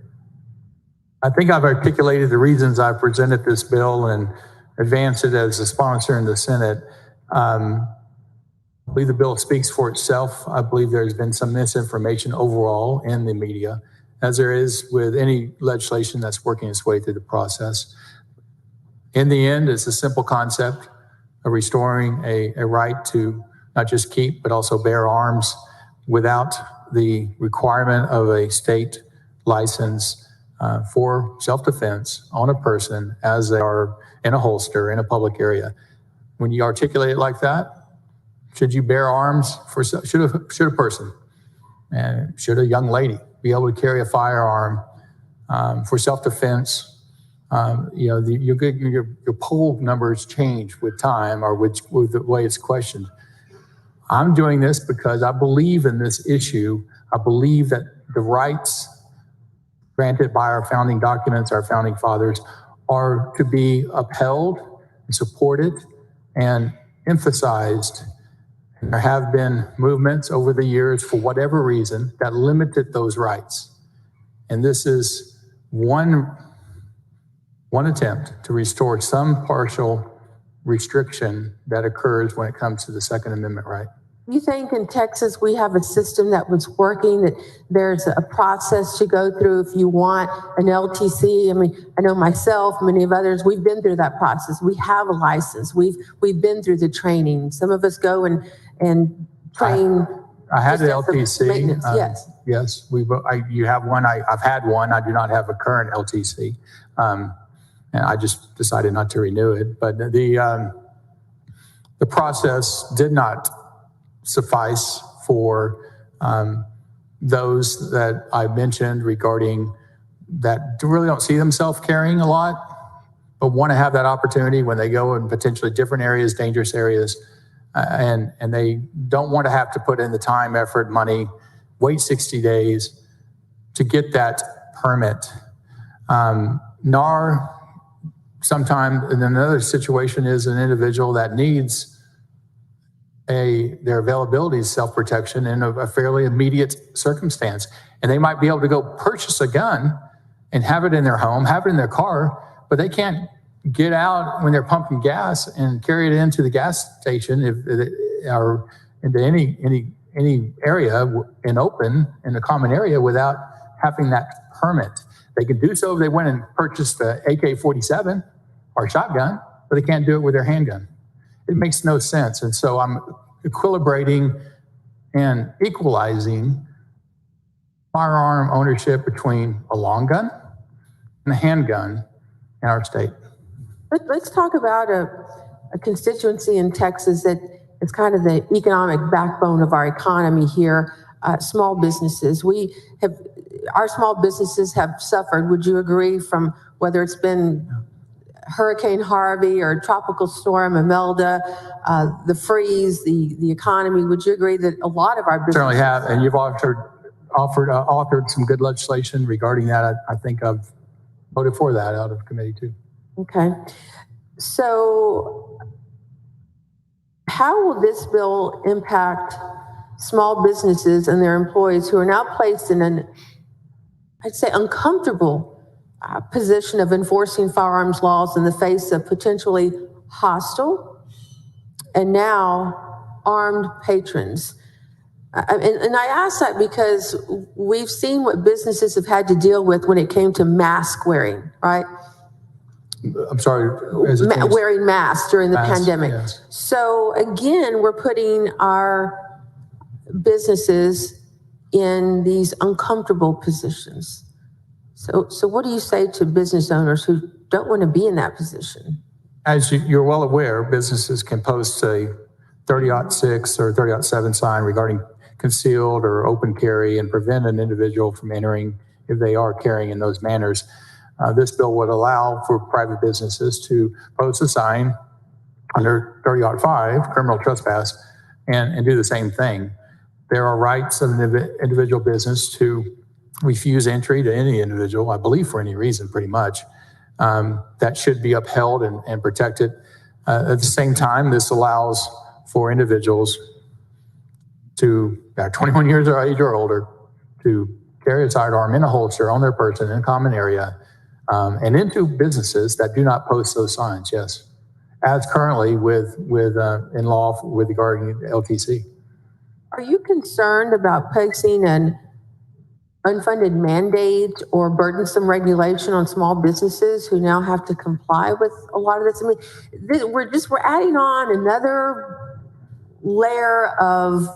I think I've articulated the reasons I presented this bill and advanced it as a sponsor in the Senate. I believe the bill speaks for itself. I believe there's been some misinformation overall in the media, as there is with any legislation that's working its way through the process. In the end, it's a simple concept of restoring a right to not just keep, but also bear arms without the requirement of a state license for self-defense on a person as they are in a holster in a public area. When you articulate it like that, should you bear arms for, should a person, and should a young lady be able to carry a firearm for self-defense? Your poll numbers change with time or with the way it's questioned. I'm doing this because I believe in this issue. I believe that the rights granted by our founding documents, our founding fathers, are to be upheld and supported and emphasized. There have been movements over the years, for whatever reason, that limited those rights. And this is one attempt to restore some partial restriction that occurs when it comes to the Second Amendment right. You think in Texas we have a system that was working, that there's a process to go through if you want an LTC? I mean, I know myself, many of others, we've been through that process. We have a license. We've been through the training. Some of us go and train. I had an LTC. Yes. Yes, you have one. I've had one. I do not have a current LTC. And I just decided not to renew it. But the process did not suffice for those that I mentioned regarding that really don't see themselves carrying a lot, but want to have that opportunity when they go in potentially different areas, dangerous areas, and they don't want to have to put in the time, effort, money, wait 60 days to get that permit. NAR, sometimes in another situation, is an individual that needs their availability is self-protection in a fairly immediate circumstance. And they might be able to go purchase a gun and have it in their home, have it in their car, but they can't get out when they're pumping gas and carry it into the gas station or into any area in a common area without having that permit. They can do so if they went and purchased the AK-47 or a shotgun, but they can't do it with their handgun. It makes no sense. And so I'm equilibrating and equalizing firearm ownership between a long gun and a handgun in our state. Let's talk about a constituency in Texas that is kind of the economic backbone of our economy here, small businesses. Our small businesses have suffered, would you agree, from whether it's been Hurricane Harvey or Tropical Storm Imelda, the freeze, the economy? Would you agree that a lot of our businesses certainly have, and you've authored some good legislation regarding that. I think I've voted for that out of committee too. Okay, so how will this bill impact small businesses and their employees who are now placed in an, I'd say, uncomfortable position of enforcing firearms laws in the face of potentially hostile and now armed patrons? And I ask that because we've seen what businesses have had to deal with when it came to mask wearing, right? I'm sorry. Wearing masks during the pandemic. Yes. So again, we're putting our businesses in these uncomfortable positions. So what do you say to business owners who don't want to be in that position? As you're well aware, businesses can post a 30-06 or 30-07 sign regarding concealed or open carry and prevent an individual from entering if they are carrying in those manners. This bill would allow for private businesses to post a sign under 30-05, criminal trespass, and do the same thing. there are rights of an individual business to refuse entry to any individual, I believe for any reason, pretty much. That should be upheld and protected. At the same time, this allows for individuals to, 21 years of age or older, to carry a sidearm in a holster on their person in a common area, and into businesses that do not post those signs, yes, as currently in law with regarding LTC. Are you concerned about placing an unfunded mandate or burdensome regulation on small businesses who now have to comply with a lot of this? I mean, we're adding on another layer of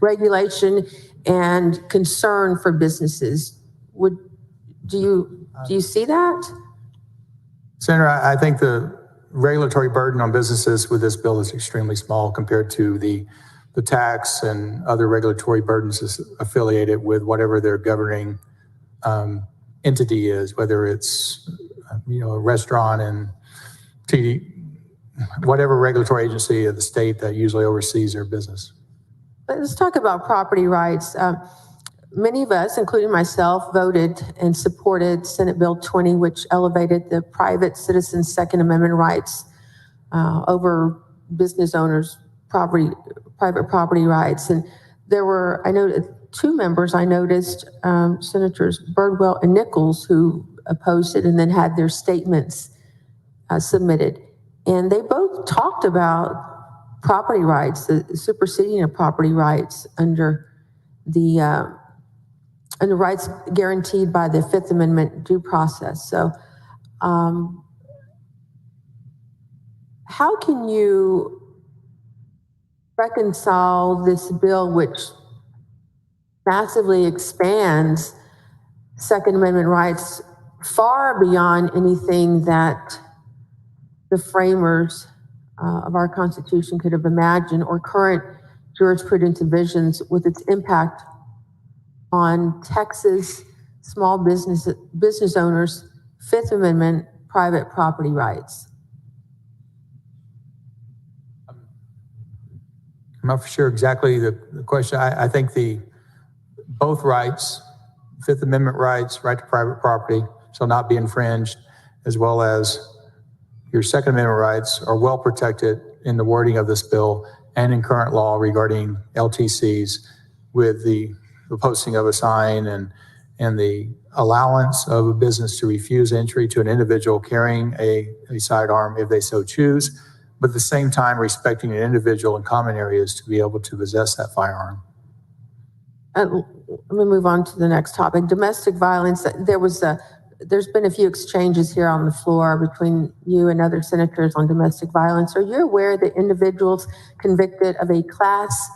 regulation and concern for businesses. Do you see that? Senator, I think the regulatory burden on businesses with this bill is extremely small compared to the tax and other regulatory burdens affiliated with whatever their governing entity is, whether it's a restaurant and whatever regulatory agency of the state that usually oversees their business. Let's talk about property rights. Many of us, including myself, voted and supported Senate Bill 20, which elevated the private citizens' Second Amendment rights over business owners' private property rights. And there were, I know, two members I noticed, Senators Birdwell and Nichols, who opposed it and then had their statements submitted. And they both talked about property rights, the superseding of property rights under the rights guaranteed by the Fifth Amendment due process. So how can you reconcile this bill, which massively expands Second Amendment rights far beyond anything that the framers of our Constitution could have imagined, or current jurisprudence visions, with its impact on Texas small business owners' Fifth Amendment private property rights? I'm not for sure exactly the question. I think both rights, Fifth Amendment rights, right to private property, shall not be infringed, as well as your Second Amendment rights are well protected in the wording of this bill and in current law regarding LTCs, with the posting of a sign and the allowance of a business to refuse entry to an individual carrying a sidearm if they so choose, but at the same time respecting an individual in common areas to be able to possess that firearm. Let me move on to the next topic. Domestic violence. There's been a few exchanges here on the floor between you and other senators on domestic violence. Are you aware that individuals convicted of a Class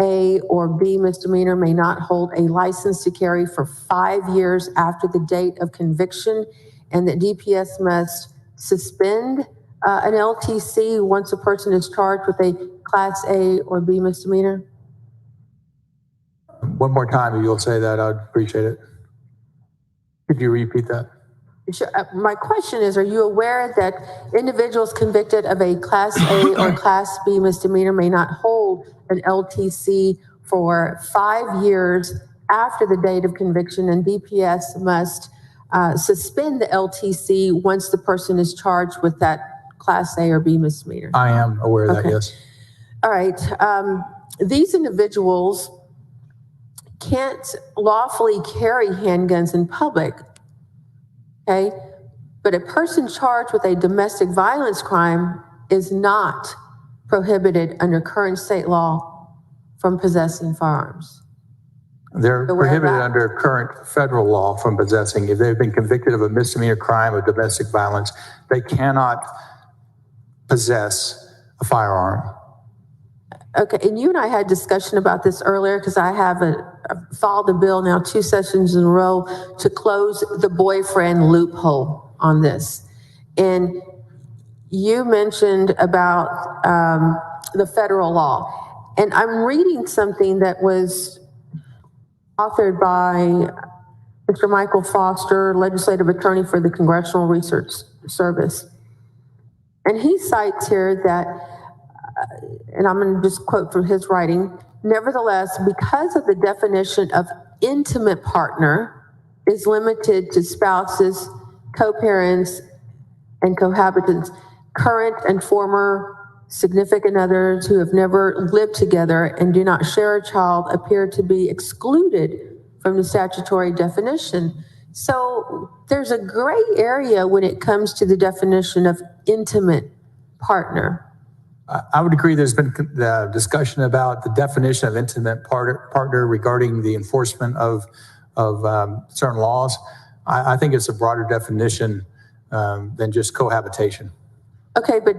A or B misdemeanor may not hold a license to carry for 5 years after the date of conviction, and that DPS must suspend an LTC once a person is charged with a Class A or B misdemeanor? One more time, if you'll say that, I'd appreciate it. Could you repeat that? Sure. My question is, are you aware that individuals convicted of a Class A or Class B misdemeanor may not hold an LTC for 5 years after the date of conviction, and DPS must suspend the LTC once the person is charged with that Class A or B misdemeanor? I am aware of that, yes. All right. These individuals can't lawfully carry handguns in public, okay? But a person charged with a domestic violence crime is not prohibited under current state law from possessing firearms. They're prohibited under current federal law from possessing. If they've been convicted of a misdemeanor crime of domestic violence, they cannot possess a firearm. Okay, and you and I had discussion about this earlier, because I've filed a bill now 2 sessions in a row to close the boyfriend loophole on this. And you mentioned about the federal law. And I'm reading something that was authored by Mr. Michael Foster, legislative attorney for the Congressional Research Service. And he cites here that, and I'm going to just quote from his writing, Nevertheless, because of the definition of intimate partner is limited to spouses, co-parents, and cohabitants, current and former significant others who have never lived together and do not share a child appear to be excluded from the statutory definition. So there's a gray area when it comes to the definition of intimate partner. I would agree. There's been discussion about the definition of intimate partner regarding the enforcement of certain laws. I think it's a broader definition than just cohabitation. Okay, but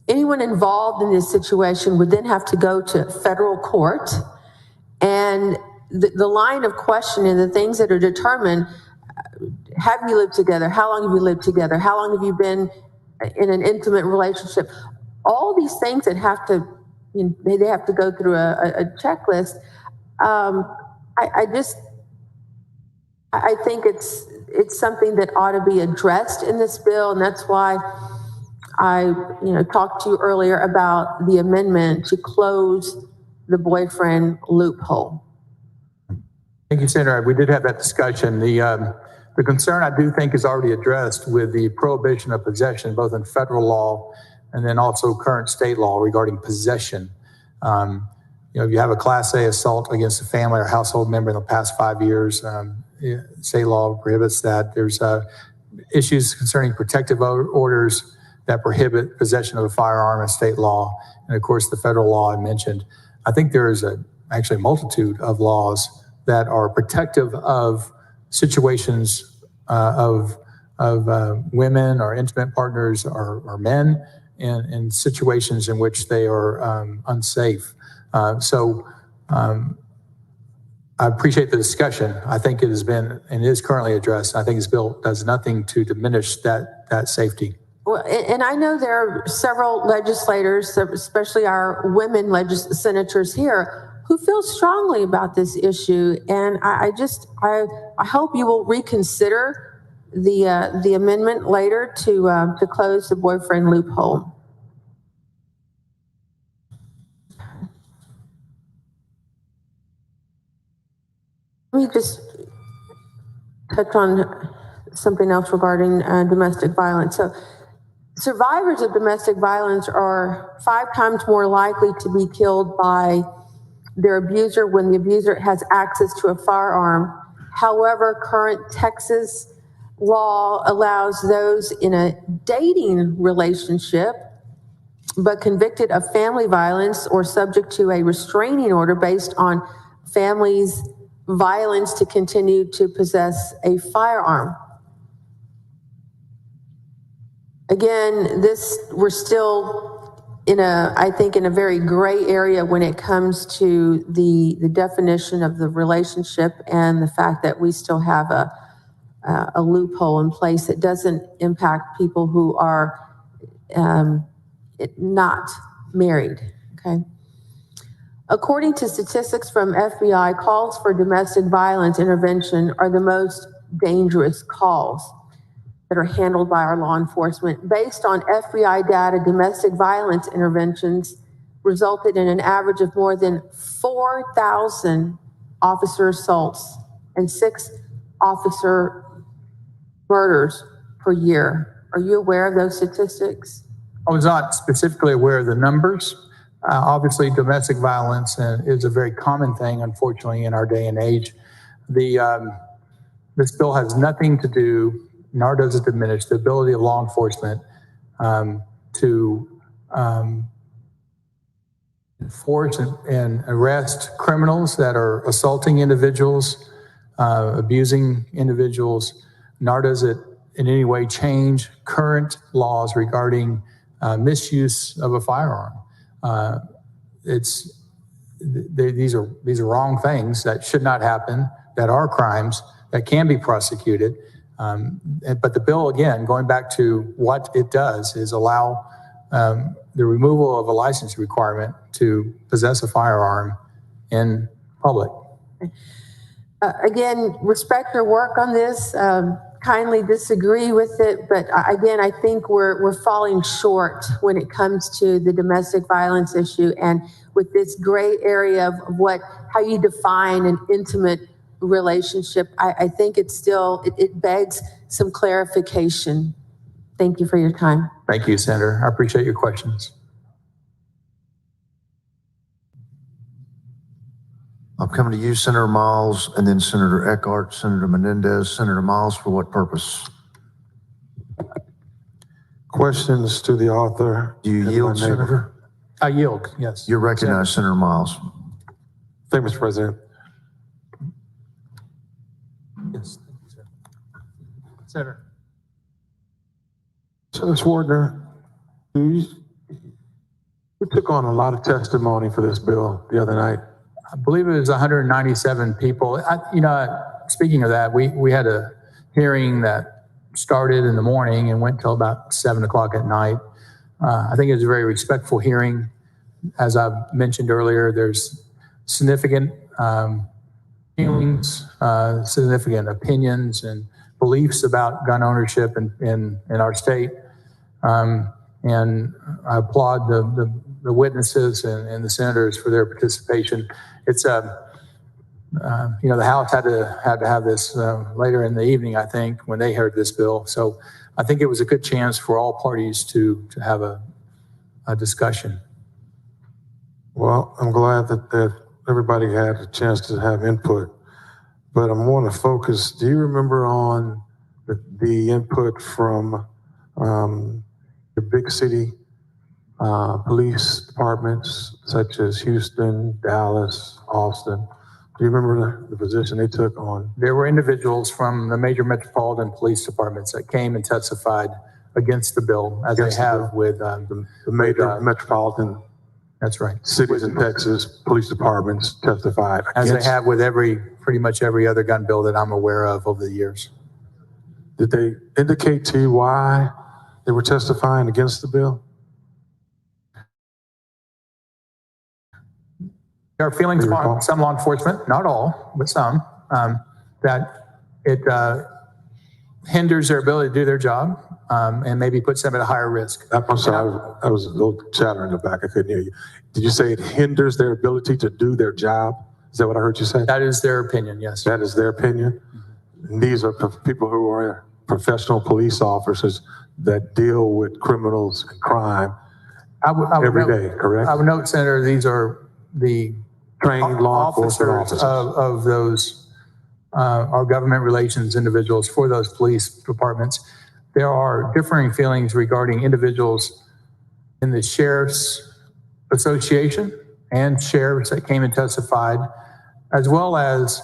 anyone involved in this situation would then have to go to federal court, and the line of questioning, the things that are determined, have you lived together? How long have you lived together? How long have you been in an intimate relationship? All these things that have to, they have to go through a checklist. I think it's something that ought to be addressed in this bill, and that's why I talked to you earlier about the amendment to close the boyfriend loophole. Thank you, Senator. We did have that discussion. The concern I do think is already addressed with the prohibition of possession, both in federal law and then also current state law regarding possession. If you have a Class A assault against a family or household member in the past 5 years, state law prohibits that. There's issues concerning protective orders that prohibit possession of a firearm in state law. And of course, the federal law I mentioned. I think there is actually a multitude of laws that are protective of situations of women or intimate partners or men in situations in which they are unsafe. I appreciate the discussion. I think it has been and is currently addressed. I think this bill does nothing to diminish that safety. Well, and I know there are several legislators, especially our women senators here, who feel strongly about this issue. And I hope you will reconsider the amendment later to close the boyfriend loophole. Let me just touch on something else regarding domestic violence. So survivors of domestic violence are 5 times more likely to be killed by their abuser when the abuser has access to a firearm. However, current Texas law allows those in a dating relationship but convicted of family violence or subject to a restraining order based on family's violence to continue to possess a firearm. Again, we're still in a very gray area when it comes to the definition of the relationship and the fact that we still have a loophole in place that doesn't impact people who are not married, okay? According to statistics from FBI, calls for domestic violence intervention are the most dangerous calls that are handled by our law enforcement. Based on FBI data, domestic violence interventions resulted in an average of more than 4,000 officer assaults and 6 officer murders per year. Are you aware of those statistics? I was not specifically aware of the numbers. Obviously, domestic violence is a very common thing, unfortunately, in our day and age. This bill has nothing to do, nor does it diminish the ability of law enforcement to enforce and arrest criminals that are assaulting individuals, abusing individuals, nor does it in any way change current laws regarding misuse of a firearm. These are wrong things that should not happen, that are crimes that can be prosecuted. But the bill, again, going back to what it does, is allow the removal of a license requirement to possess a firearm in public. Again, respect your work on this. Kind kindly disagree with it, but again, I think we're falling short when it comes to the domestic violence issue, and with this gray area of how you define an intimate relationship. I think it begs some clarification. Thank you for your time. Thank you, Senator. I appreciate your questions. I'm coming to you, Senator Miles, and then Senator Eckhart, Senator Menendez. Senator Miles, for what purpose? Questions to the author. Do you yield, Senator? I yield, yes. You're recognized, Senator Miles. Thank you, Mr. President. Yes, thank you, sir. Senator. Senator Swardner, you took on a lot of testimony for this bill the other night. I believe it was 197 people. Speaking of that, we had a hearing that started in the morning and went till about 7 o'clock at night. I think it was a very respectful hearing. As I mentioned earlier, there's significant feelings, significant opinions and beliefs about gun ownership in our state. And I applaud the witnesses and the senators for their participation. It's the House had to have this later in the evening, I think, when they heard this bill. So I think it was a good chance for all parties to have a discussion. Well, I'm glad that everybody had a chance to have input, but I want to focus. Do you remember on the input from the big city police departments such as Houston, Dallas, Austin? Do you remember the position they took on? There were individuals from the major metropolitan police departments that came and testified against the bill, as they have with the major metropolitan. That's right. Cities in Texas, police departments testified as they have with pretty much every other gun bill that I'm aware of over the years. Did they indicate to you why they were testifying against the bill? There are feelings among some law enforcement, not all, but some, that it hinders their ability to do their job and maybe puts them at a higher risk. I'm sorry, I was a little chatter in the back. I couldn't hear you. Did you say it hinders their ability to do their job? Is that what I heard you say? That is their opinion, yes. That is their opinion? And these are people who are professional police officers that deal with criminals and crime every day, correct? I would note, Senator, these are the trained law enforcement officers of those, our government relations individuals for those police departments. There are differing feelings regarding individuals in the Sheriff's Association and sheriffs that came and testified, as well as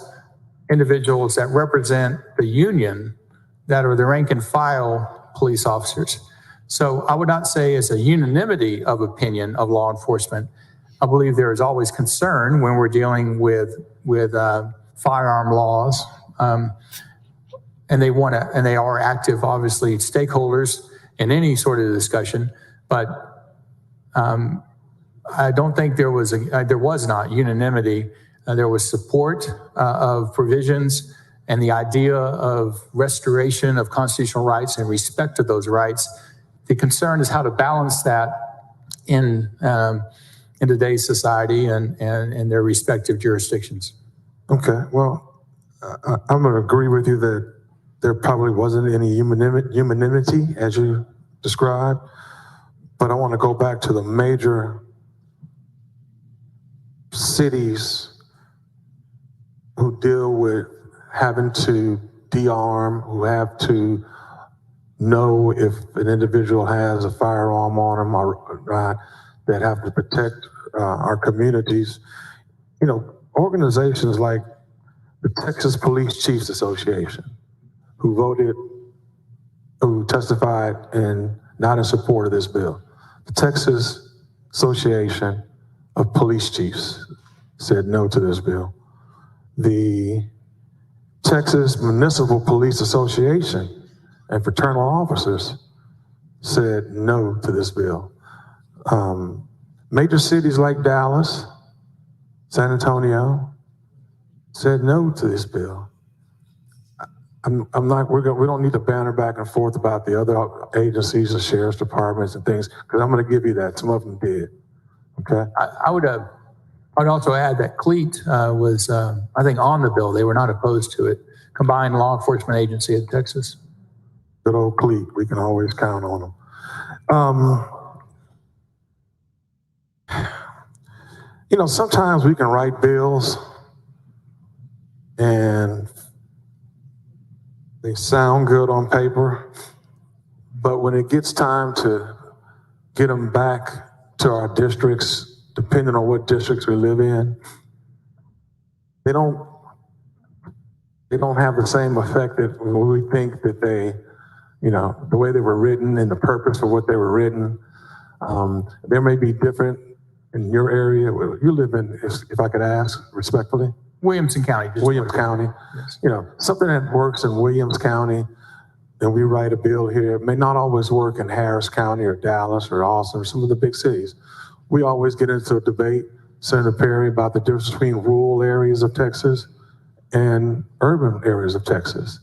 individuals that represent the union that are the rank and file police officers. So I would not say it's a unanimity of opinion of law enforcement. I believe there is always concern when we're dealing with firearm laws, and they are active, obviously, stakeholders in any sort of discussion. But I don't think there was not unanimity. There was support of provisions and the idea of restoration of constitutional rights and respect to those rights. The concern is how to balance that in today's society and their respective jurisdictions. Okay, well, I'm going to agree with you that there probably wasn't any unanimity as you described, but I want to go back to the major cities who deal with having to de-arm, who have to know if an individual has a firearm on them or not, that have to protect our communities. You know, organizations like the Texas Police Chiefs Association, who testified not in support of this bill. The Texas Association of Police Chiefs said no to this bill. The Texas Municipal Police Association and fraternal officers said no to this bill. Major cities like Dallas, San Antonio said no to this bill. I'm not, we don't need to banter back and forth about the other agencies, the sheriff's departments and things, because I'm going to give you that. Some of them did. Okay. I would also add that CLEAT was, I think, on the bill. They were not opposed to it. Combined Law Enforcement Agency of Texas. Good old CLEAT. We can always count on them. You know, sometimes we can write bills and they sound good on paper, but when it gets time to get them back to our districts, depending on what districts we live in, they don't have the same effect that when we think that they, you know, the way they were written and the purpose for what they were written. There may be different in your area. You live in, if I could ask respectfully? Williamson County. Williams County. Yes. You know, something that works in Williams County, and we write a bill here, may not always work in Harris County or Dallas or Austin or some of the big cities. We always get into a debate, Senator Perry, about the difference between rural areas of Texas and urban areas of Texas.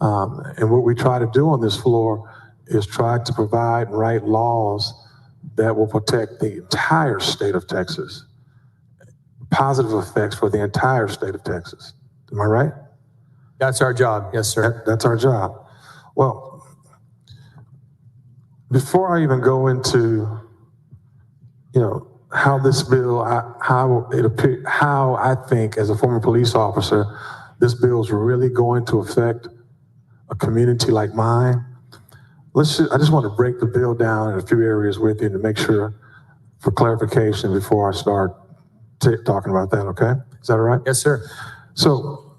And what we try to do on this floor is try to provide and write laws that will protect the entire state of Texas. Positive effects for the entire state of Texas. Am I right? That's our job. Yes, sir. That's our job. Well, before I even go into, you know, how this bill, how I think as a former police officer, this bill is really going to affect a community like mine. I just want to break the bill down in a few areas with you to make sure for clarification before I start talking about that, okay? Is that all right? Yes, sir. So,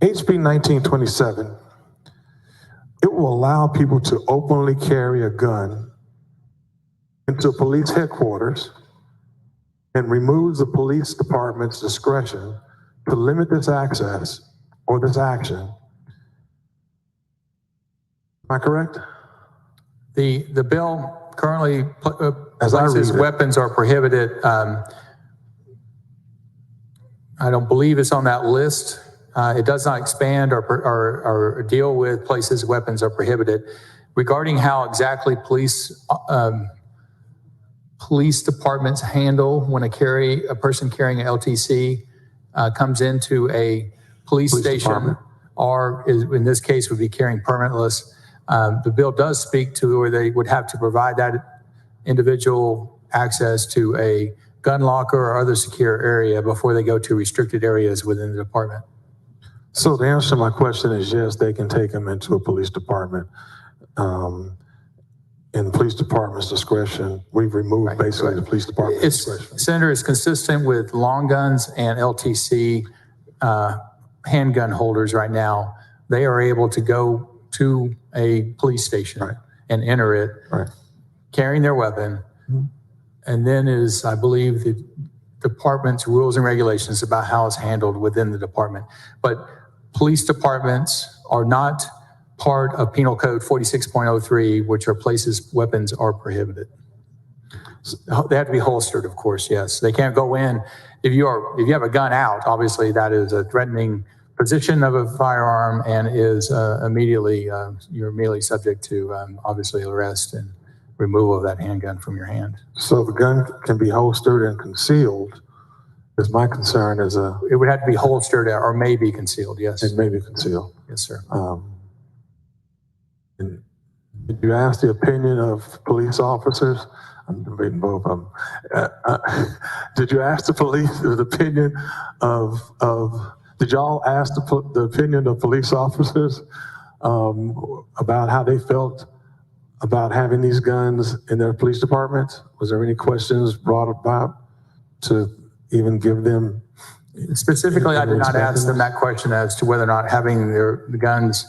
HB1927, it will allow people to openly carry a gun into police headquarters and removes the police department's discretion to limit this access or this action. Am I correct? The bill currently places weapons are prohibited. I don't believe it's on that list. It does not expand or deal with places weapons are prohibited. Regarding how exactly police departments handle when a person carrying an LTC comes into a police station department. Or in this case would be carrying permitless. The bill does speak to where they would have to provide that individual access to a gun locker or other secure area before they go to restricted areas within the department. So the answer to my question is yes, they can take them into a police department. In the police department's discretion, we've removed basically the police department's discretion. Senator, is consistent with long guns and LTC handgun holders right now. They are able to go to a police station and enter it, carrying their weapon. And then is, I believe, the department's rules and regulations about how it's handled within the department. But police departments are not part of Penal Code 46.03, which are places weapons are prohibited. They have to be holstered, of course, yes. They can't go in. If you have a gun out, obviously that is a threatening position of a firearm and is you're immediately subject to obviously arrest and removal of that handgun from your hand. So the gun can be holstered and concealed. Is my concern as a... It would have to be holstered or may be concealed, yes. It may be concealed. Yes, sir. And did you ask the opinion of police officers? I'm debating both of them. Did you ask the police the opinion of did y'all ask the opinion of police officers about how they felt about having these guns in their police departments? Was there any questions brought about to even give them? Specifically, I did not ask them that question as to whether or not having the guns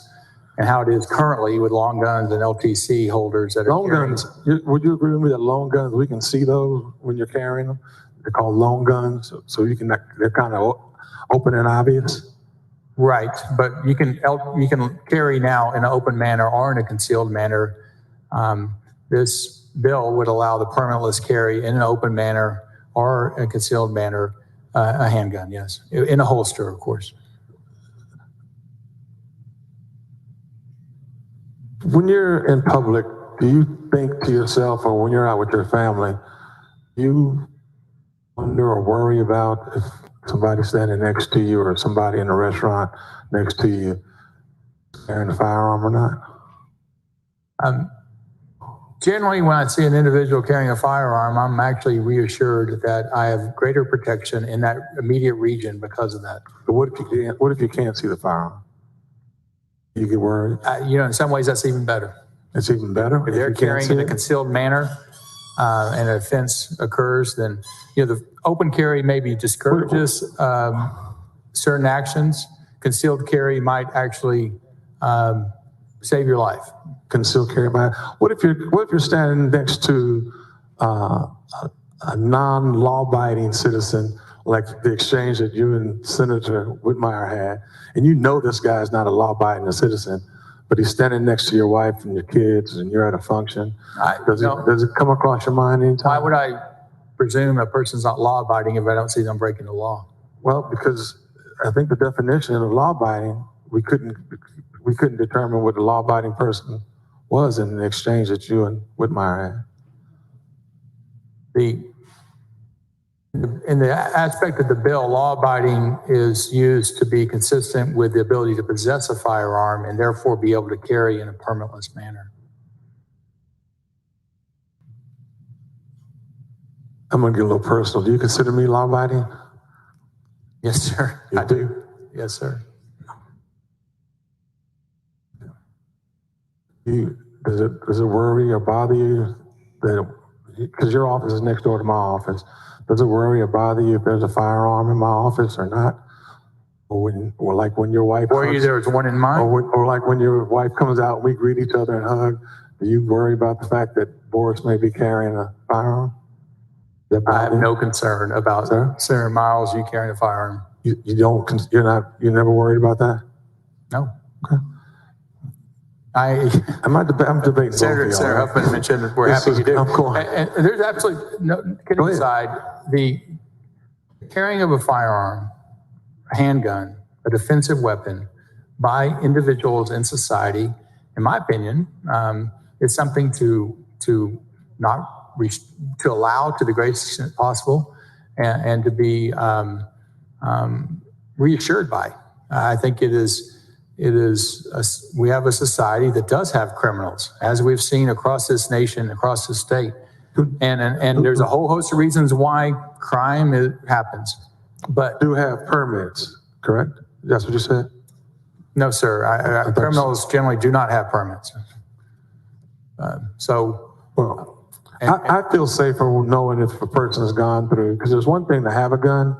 and how it is currently with long guns and LTC holders that are long guns. Would you agree with me that long guns, we can see those when you're carrying them? They're called long guns, so you can, they're kind of open and obvious. Right, but you can carry now in an open manner or in a concealed manner. This bill would allow the permitless carry in an open manner or a concealed manner a handgun, yes, in a holster, of course. When you're in public, do you think to yourself, or when you're out with your family, do you wonder or worry about if somebody standing next to you or somebody in a restaurant next to you carrying a firearm or not? Generally, when I see an individual carrying a firearm, I'm actually reassured that I have greater protection in that immediate region because of that. But what if you can't see the firearm? You get worried? In some ways, that's even better. It's even better? If they're carrying in a concealed manner and an offense occurs, then the open carry maybe discourages certain actions. Concealed carry might actually save your life. Concealed carry might. What if you're standing next to a non-law-abiding citizen, like the exchange that you and Senator Whitmire had, and you know this guy is not a law-abiding citizen, but he's standing next to your wife and your kids, and you're at a function. Does it come across your mind anytime? Why would I presume a person's not law-abiding if I don't see them breaking the law? Well, because I think the definition of law-abiding, we couldn't determine what a law-abiding person was in the exchange that you and Whitmire had. In the aspect of the bill, law-abiding is used to be consistent with the ability to possess a firearm and therefore be able to carry in a permitless manner. I'm going to get a little personal. Do you consider me law-abiding? Yes, sir. You I do. Yes, sir. Does it worry or bother you that, because your office is next door to my office, does it worry or bother you if there's a firearm in my office or not? Or like when your wife comes, there's one in mine? Or like when your wife comes out, we greet each other and hug, do you worry about the fact that Borris may be carrying a firearm? I have no concern about Senator Miles, you carrying a firearm. You're never worried about that? No. Okay. I'm debating. Senator Huffman mentioned that we're happy you do. And there's absolutely no kidding aside, the carrying of a firearm, a handgun, a defensive weapon by individuals in society, in my opinion, is something to allow to the greatest extent possible and to be reassured by. I think we have a society that does have criminals, as we've seen across this nation, across this state. And there's a whole host of reasons why crime happens. But do have permits, correct? That's what you said? No, sir. Criminals generally do not have permits. I feel safer knowing if a person has gone through, because there's one thing to have a gun,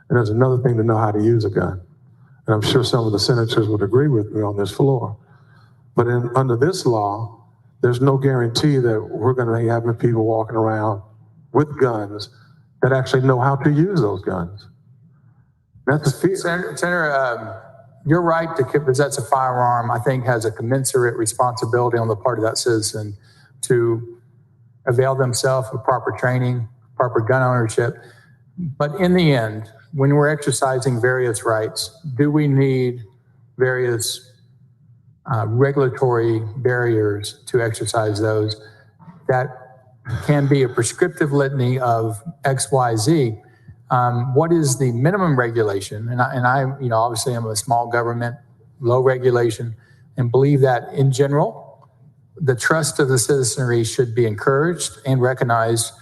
and there's another thing to know how to use a gun. And I'm sure some of the senators would agree with me on this floor. But under this law, there's no guarantee that we're going to be having people walking around with guns that actually know how to use those guns. That's a fear. Senator, your right to possess a firearm, I think, has a commensurate responsibility on the part of that citizen to avail themselves of proper training, proper gun ownership. But in the end, when we're exercising various rights, do we need various regulatory barriers to exercise those? That can be a prescriptive litany of X, Y, Z. What is the minimum regulation? And I, obviously I'm a small government, low regulation, and believe that in general, the trust of the citizenry should be encouraged and recognized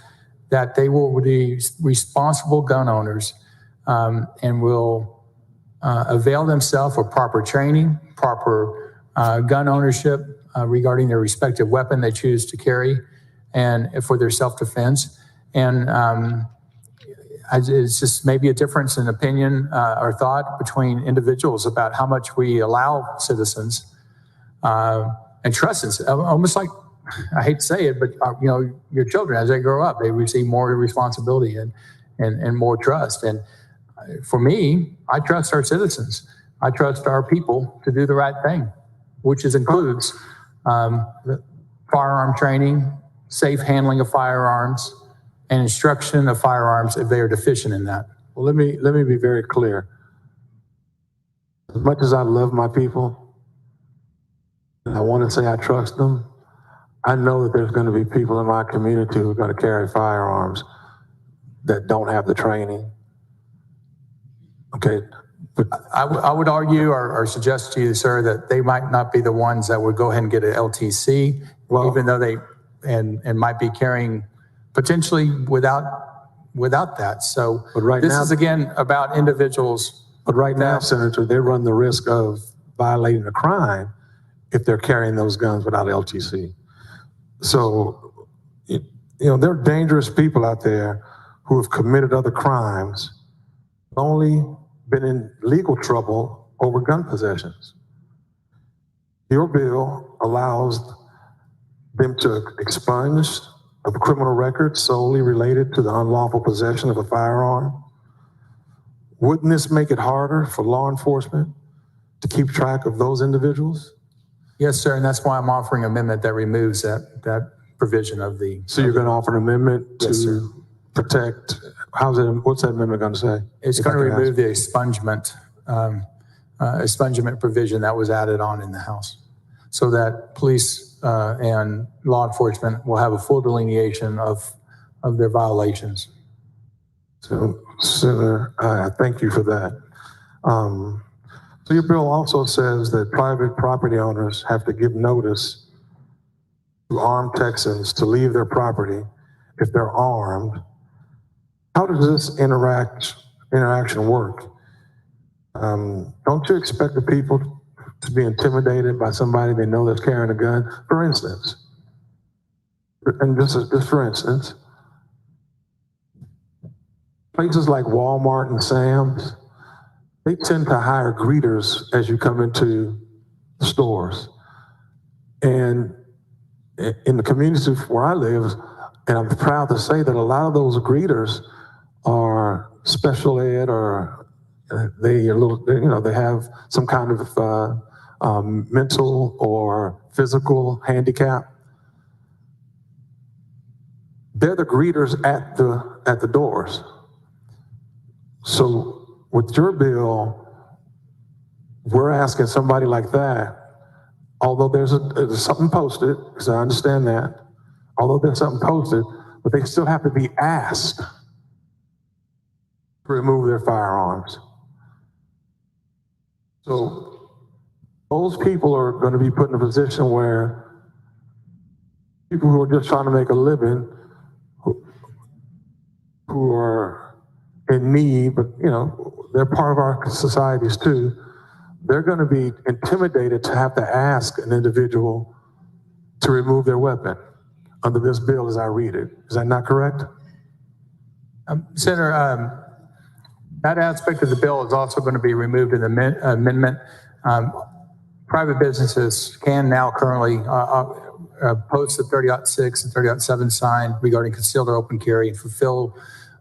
that they will be responsible gun owners and will avail themselves of proper training, proper gun ownership regarding their respective weapon they choose to carry and for their self-defense. And it's just maybe a difference in opinion or thought between individuals about how much we allow citizens and trust in, almost like, I hate to say it, but your children, as they grow up, they receive more responsibility and more trust. And for me, I trust our citizens. I trust our people to do the right thing, which includes firearm training, safe handling of firearms, and instruction of firearms if they are deficient in that. Well, let me be very clear. As much as I love my people, I want to say I trust them. I know that there's going to be people in my community who are going to carry firearms that don't have the training. Okay. But I would argue or suggest to you, sir, that they might not be the ones that would go ahead and get an LTC, even though they and might be carrying potentially without that. So this is again about individuals. But right now, Senator, they run the risk of violating a crime if they're carrying those guns without LTC. So, there are dangerous people out there who have committed other crimes, only been in legal trouble over gun possessions. Your bill allows them to expunge a criminal record solely related to the unlawful possession of a firearm. Wouldn't this make it harder for law enforcement to keep track of those individuals? Yes, sir, and that's why I'm offering an amendment that removes that provision of the. So you're going to offer an amendment to protect, what's that amendment going to say? It's going to remove the expungement provision that was added on in the House, so that police and law enforcement will have a full delineation of their violations. So, Senator, I thank you for that. So your bill also says that private property owners have to give notice to armed Texans to leave their property if they're armed. How does this interaction work? Don't you expect the people to be intimidated by somebody they know that's carrying a gun? For instance, and just for instance, places like Walmart and Sam's, they tend to hire greeters as you come into the stores. And in the community where I live, and I'm proud to say that a lot of those greeters are special ed, or they have some kind of mental or physical handicap. They're the greeters at the doors. So with your bill, we're asking somebody like that, although there's something posted, because I understand that, although there's something posted, but they still have to be asked to remove their firearms. So those people are going to be put in a position where people who are just trying to make a living, who are in need, but they're part of our societies too, they're going to be intimidated to have to ask an individual to remove their weapon under this bill as I read it. Is that not correct? Senator, that aspect of the bill is also going to be removed in the amendment. Private businesses can now currently post the 30.6 and 30.7 sign regarding concealed or open carry and fulfill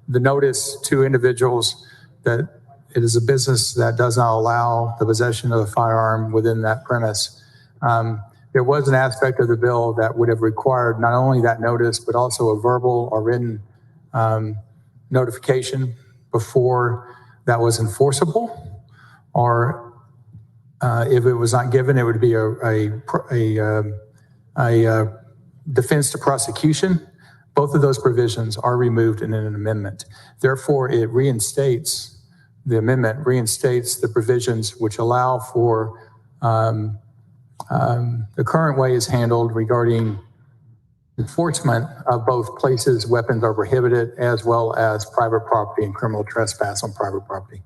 the notice to individuals that it is a business that does not allow the possession of a firearm within that premise. There was an aspect of the bill that would have required not only that notice, but also a verbal or written notification before that was enforceable, or if it was not given, it would be a defense to prosecution. Both of those provisions are removed in an amendment. Therefore, the amendment reinstates the provisions which allow for the current way is handled regarding enforcement of both places weapons are prohibited, as well as private property and criminal trespass on private property.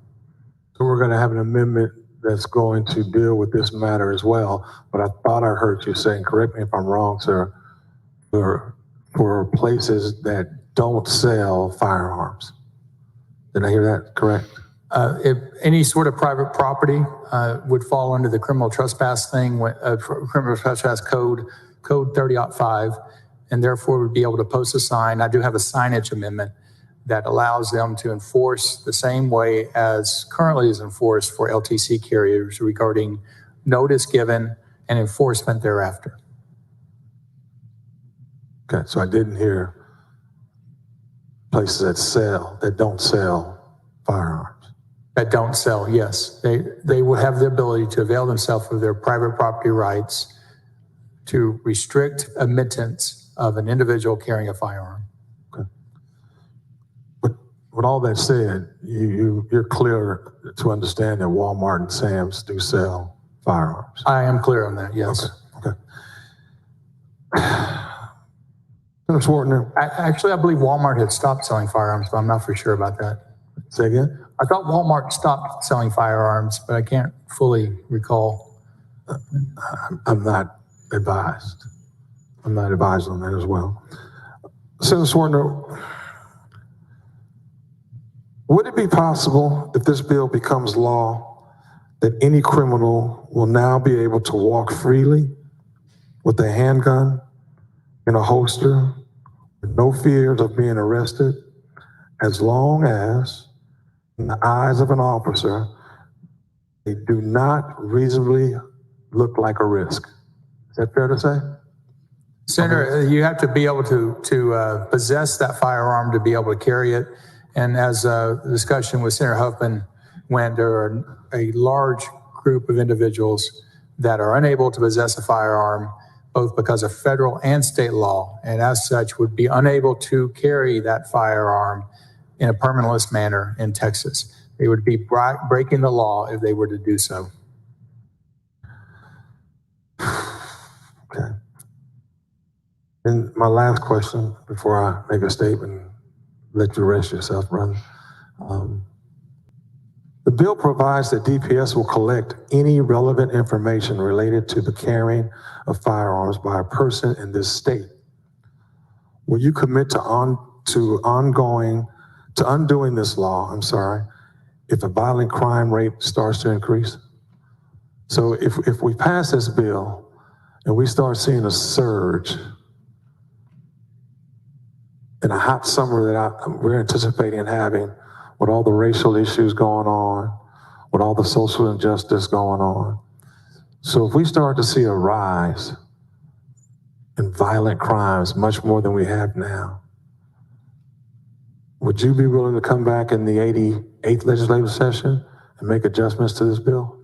So we're going to have an amendment that's going to deal with this matter as well. But I thought I heard you saying, correct me if I'm wrong, sir, for places that don't sell firearms. Did I hear that correct? If any sort of private property would fall under the criminal trespass criminal trespass code 30.5, and therefore would be able to post a sign. I do have a signage amendment that allows them to enforce the same way as currently is enforced for LTC carriers regarding notice given and enforcement thereafter. Okay, so I didn't hear places that don't sell firearms. That don't sell, yes. They will have the ability to avail themselves of their private property rights to restrict admittance of an individual carrying a firearm. With all that said, you're clear to understand that Walmart and Sam's do sell firearms. I am clear on that, yes. Okay. Senator Swartner. Actually, I believe Walmart had stopped selling firearms, but I'm not for sure about that. Say again? I thought Walmart stopped selling firearms, but I can't fully recall. I'm not advised. I'm not advised on that as well. Senator Swartner, would it be possible, if this bill becomes law, that any criminal will now be able to walk freely with a handgun in a holster with no fears of being arrested, as long as, in the eyes of an officer, they do not reasonably look like a risk? Is that fair to say? Senator, you have to be able to possess that firearm to be able to carry it. And as the discussion with Senator Huffman went, there are a large group of individuals that are unable to possess a firearm, both because of federal and state law, and as such would be unable to carry that firearm in a permitless manner in Texas. They would be breaking the law if they were to do so. Okay. And my last question before I make a statement, let you rest yourself, brother. The bill provides that DPS will collect any relevant information related to the carrying of firearms by a person in this state. Will you commit to undoing this law, if a violent crime rate starts to increase? So if we pass this bill and we start seeing a surge in a hot summer that we're anticipating having, with all the racial issues going on, with all the social injustice going on. So if we start to see a rise in violent crimes, much more than we have now, would you be willing to come back in the 88th legislative session and make adjustments to this bill?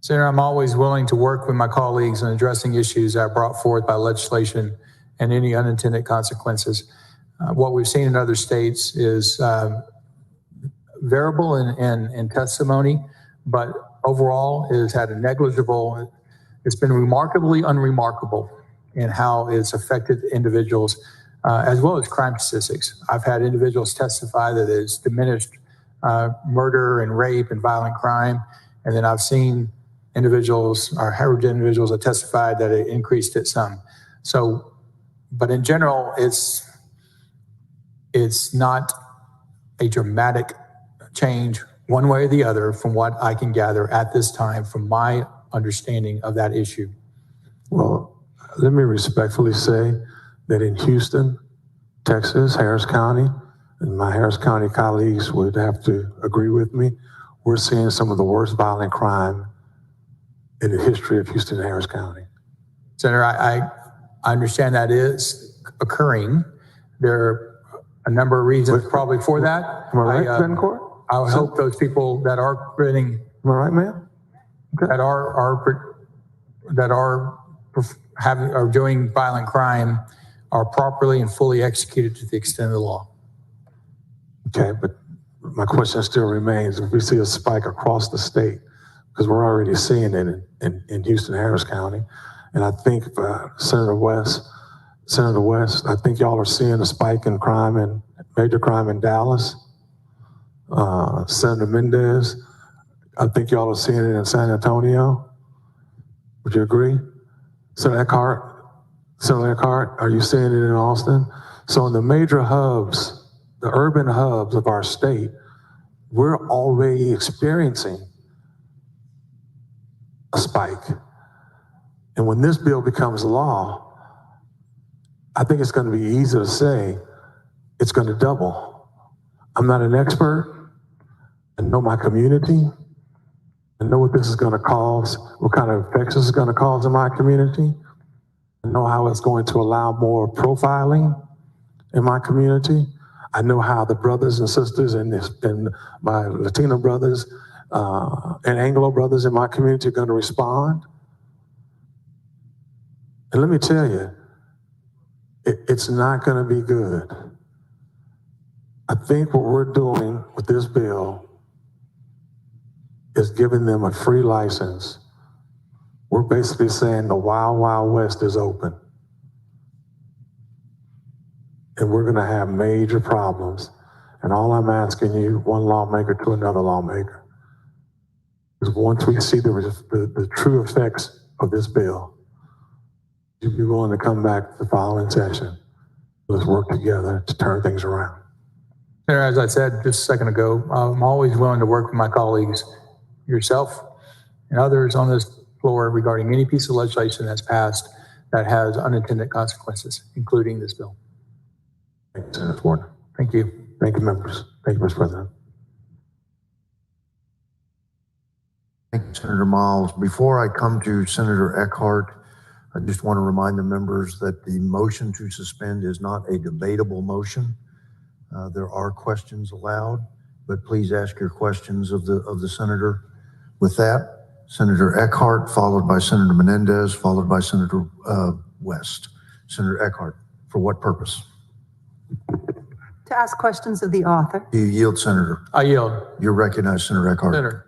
Senator, I'm always willing to work with my colleagues in addressing issues that are brought forth by legislation and any unintended consequences. What we've seen in other states is variable in testimony, but overall it has had a negligible, it's been remarkably unremarkable in how it's affected individuals, as well as crime statistics. I've had individuals testify that it's diminished murder and rape and violent crime, and then I've seen individuals, or heard individuals that testified that it increased it some. So, but in general, it's not a dramatic change one way or the other from what I can gather at this time from my understanding of that issue. Well, let me respectfully say that in Houston, Texas, Harris County, and my Harris County colleagues would have to agree with me, we're seeing some of the worst violent crime in the history of Houston and Harris County. Senator, I understand that is occurring. There are a number of reasons probably for that. Am I right, Senator Court? I would hope those people that are getting, am I right, man? Okay. that are doing violent crime are properly and fully executed to the extent of the law. Okay, but my question still remains: if we see a spike across the state, because we're already seeing it in Houston, Harris County, and I think Senator West, I think y'all are seeing a spike in crime and major crime in Dallas. Senator Mendez, I think y'all are seeing it in San Antonio. Would you agree? Senator Eckhart, are you seeing it in Austin? So in the major hubs, the urban hubs of our state, we're already experiencing a spike. And when this bill becomes law, I think it's going to be easy to say it's going to double. I'm not an expert. I know my community. I know what this is going to cause, what kind of effects this is going to cause in my community. I know how it's going to allow more profiling in my community. I know how the brothers and sisters and my Latino brothers and Anglo brothers in my community are going to respond. And let me tell you, it's not going to be good. I think what we're doing with this bill is giving them a free license. We're basically saying the Wild Wild West is open. And we're going to have major problems. And all I'm asking you, one lawmaker to another lawmaker, is once we see the true effects of this bill, you'd be willing to come back to the following session. Let's work together to turn things around. Senator, as I said just a second ago, I'm always willing to work with my colleagues, yourself and others on this floor regarding any piece of legislation that's passed that has unintended consequences, including this bill. Thank you, Senator Warden. Thank you. Thank you, members. Thank you, Mr. President. Thank you, Senator Miles. Before I come to Senator Eckhart, I just want to remind the members that the motion to suspend is not a debatable motion. There are questions allowed, but please ask your questions of the senator. With that, Senator Eckhart, followed by Senator Menendez, followed by Senator West. Senator Eckhart, for what purpose? To ask questions of the author. Do you yield, Senator? I yield. You're recognized, Senator Eckhart. Senator.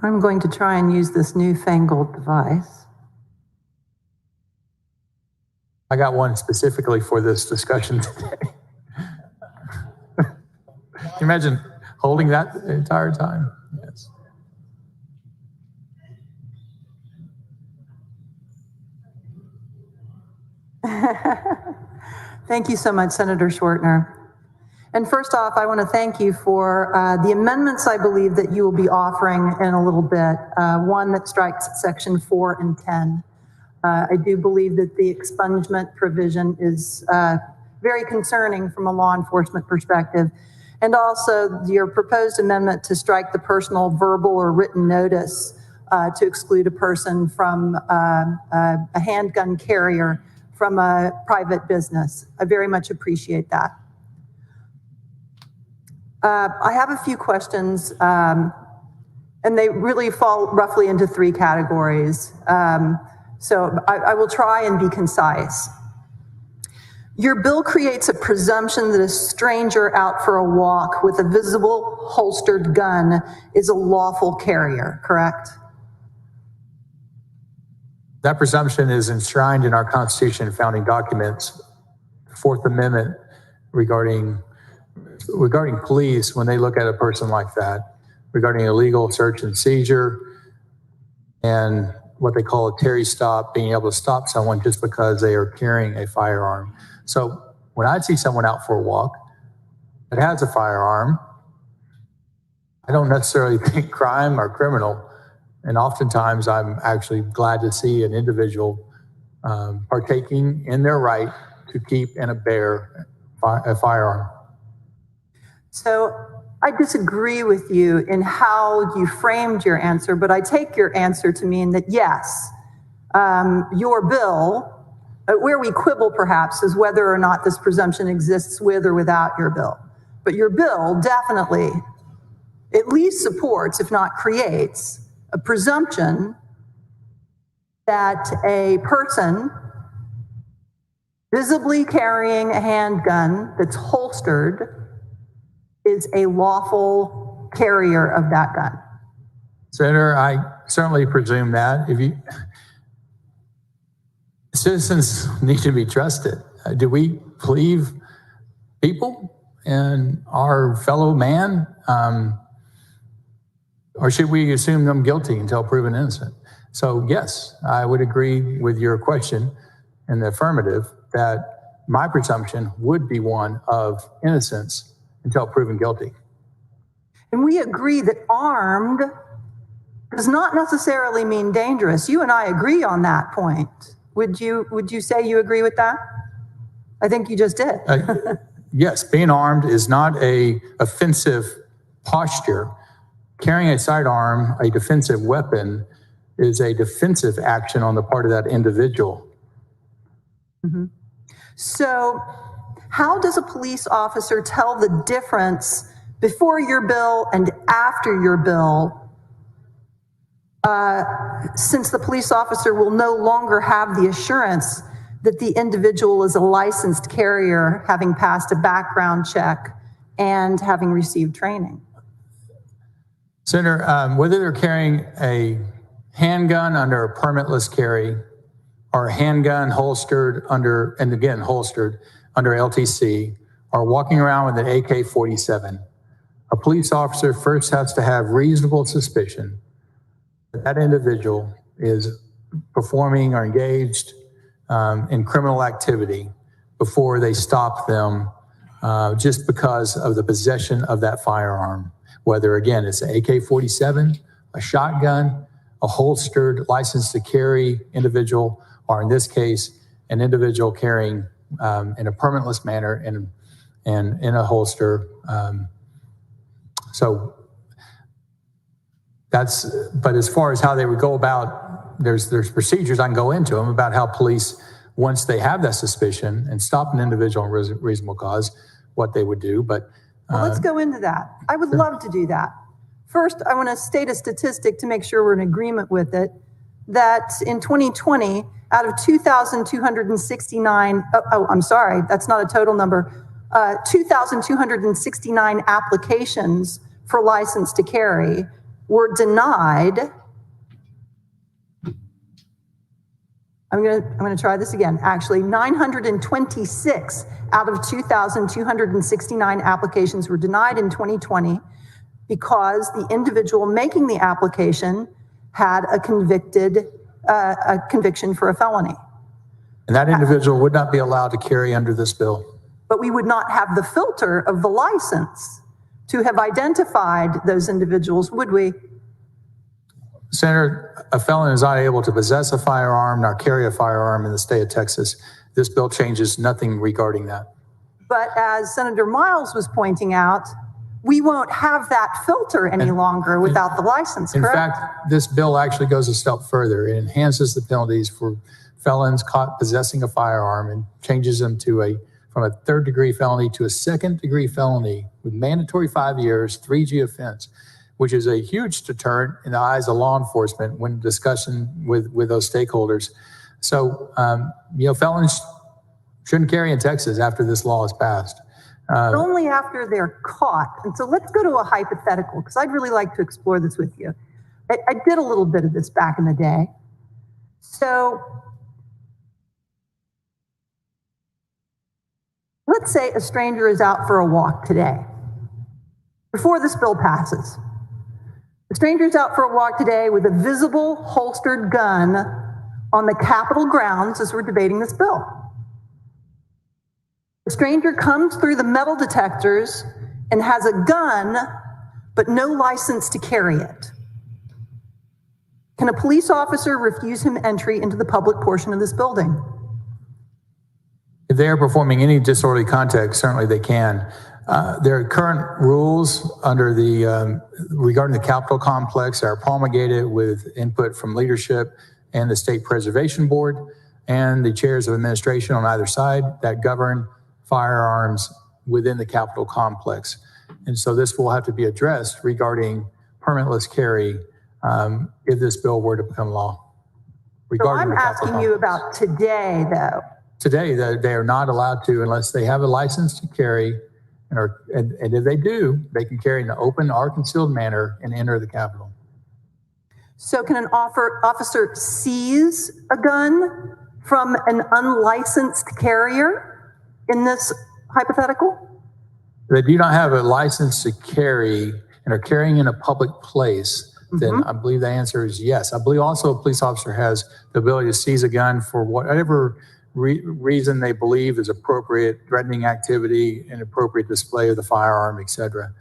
I'm going to try and use this newfangled device. I got one specifically for this discussion today. Can you imagine holding that the entire time? Yes. Thank you so much, Senator Schwartner. And first off, I want to thank you for the amendments I believe that you will be offering in a little bit. One that strikes section 4 and 10. I do believe that the expungement provision is very concerning from a law enforcement perspective. And also your proposed amendment to strike the personal, verbal, or written notice to exclude a person from a handgun carrier from a private business. I very much appreciate that. I have a few questions, and they really fall roughly into 3 categories. So I will try and be concise. Your bill creates a presumption that a stranger out for a walk with a visible holstered gun is a lawful carrier, correct? That presumption is enshrined in our Constitution and founding documents. The Fourth Amendment regarding police, when they look at a person like that, regarding illegal search and seizure and what they call a Terry stop, being able to stop someone just because they are carrying a firearm. So when I see someone out for a walk that has a firearm, I don't necessarily think crime or criminal. And oftentimes I'm actually glad to see an individual partaking in their right to keep and bear a firearm. So I disagree with you in how you framed your answer, but I take your answer to mean that yes, your bill, where we quibble perhaps is whether or not this presumption exists with or without your bill. But your bill definitely at least supports, if not creates, a presumption that a person visibly carrying a handgun that's holstered is a lawful carrier of that gun. Senator, I certainly presume that. Citizens need to be trusted. Do we believe people and our fellow man? Or should we assume them guilty until proven innocent? So yes, I would agree with your question in the affirmative that my presumption would be one of innocence until proven guilty. And we agree that armed does not necessarily mean dangerous. You and I agree on that point. Would you say you agree with that? I think you just did. Yes, being armed is not a offensive posture. Carrying a sidearm, a defensive weapon, is a defensive action on the part of that individual. Mm-hmm. So how does a police officer tell the difference before your bill and after your bill since the police officer will no longer have the assurance that the individual is a licensed carrier, having passed a background check and having received training. Senator, whether they're carrying a handgun under a permitless carry or a handgun holstered under, and again, holstered under LTC, or walking around with an AK-47, a police officer first has to have reasonable suspicion that that individual is performing or engaged in criminal activity before they stop them just because of the possession of that firearm. Whether, again, it's an AK-47, a shotgun, a holstered, licensed to carry individual, or in this case, an individual carrying in a permitless manner and in a holster. So that's, but as far as how they would go about, there's procedures I can go into them about how police, once they have that suspicion and stop an individual on reasonable cause, what they would do. But well, let's go into that. I would love to do that. First, I want to state a statistic to make sure we're in agreement with it, that in 2020, out of 2,269, I'm sorry, that's not a total number, 2,269 applications for license to carry were denied. I'm going to try this again. Actually, 926 out of 2,269 applications were denied in 2020 because the individual making the application had a conviction for a felony. And that individual would not be allowed to carry under this bill. But we would not have the filter of the license to have identified those individuals, would we? Senator, a felon is not able to possess a firearm nor carry a firearm in the state of Texas. This bill changes nothing regarding that. But as Senator Miles was pointing out, we won't have that filter any longer without the license, correct? In fact, this bill actually goes a step further. It enhances the penalties for felons caught possessing a firearm and changes them to from a third-degree felony to a second-degree felony with mandatory 5 years, 3G offense, which is a huge deterrent in the eyes of law enforcement when discussing with those stakeholders. So, felons shouldn't carry in Texas after this law is passed. But only after they're caught. And so let's go to a hypothetical, because I'd really like to explore this with you. I did a little bit of this back in the day. So let's say a stranger is out for a walk today, before this bill passes. The stranger is out for a walk today with a visible holstered gun on the Capitol grounds as we're debating this bill. The stranger comes through the metal detectors and has a gun, but no license to carry it. Can a police officer refuse him entry into the public portion of this building? If they are performing any disorderly conduct, certainly they can. There are current rules under regarding the Capitol complex that are promulgated with input from leadership and the State Preservation Board and the chairs of administration on either side that govern firearms within the Capitol complex. And so this will have to be addressed regarding permitless carry if this bill were to become law. So I'm asking you about today, though. Today, they are not allowed to unless they have a license to carry, and if they do, they can carry in an open or concealed manner and enter the Capitol. So can an officer seize a gun from an unlicensed carrier in this hypothetical? They do not have a license to carry and are carrying in a public place, then I believe the answer is yes. I believe also a police officer has the ability to seize a gun for whatever reason they believe is appropriate, threatening activity, inappropriate display of the firearm, etc.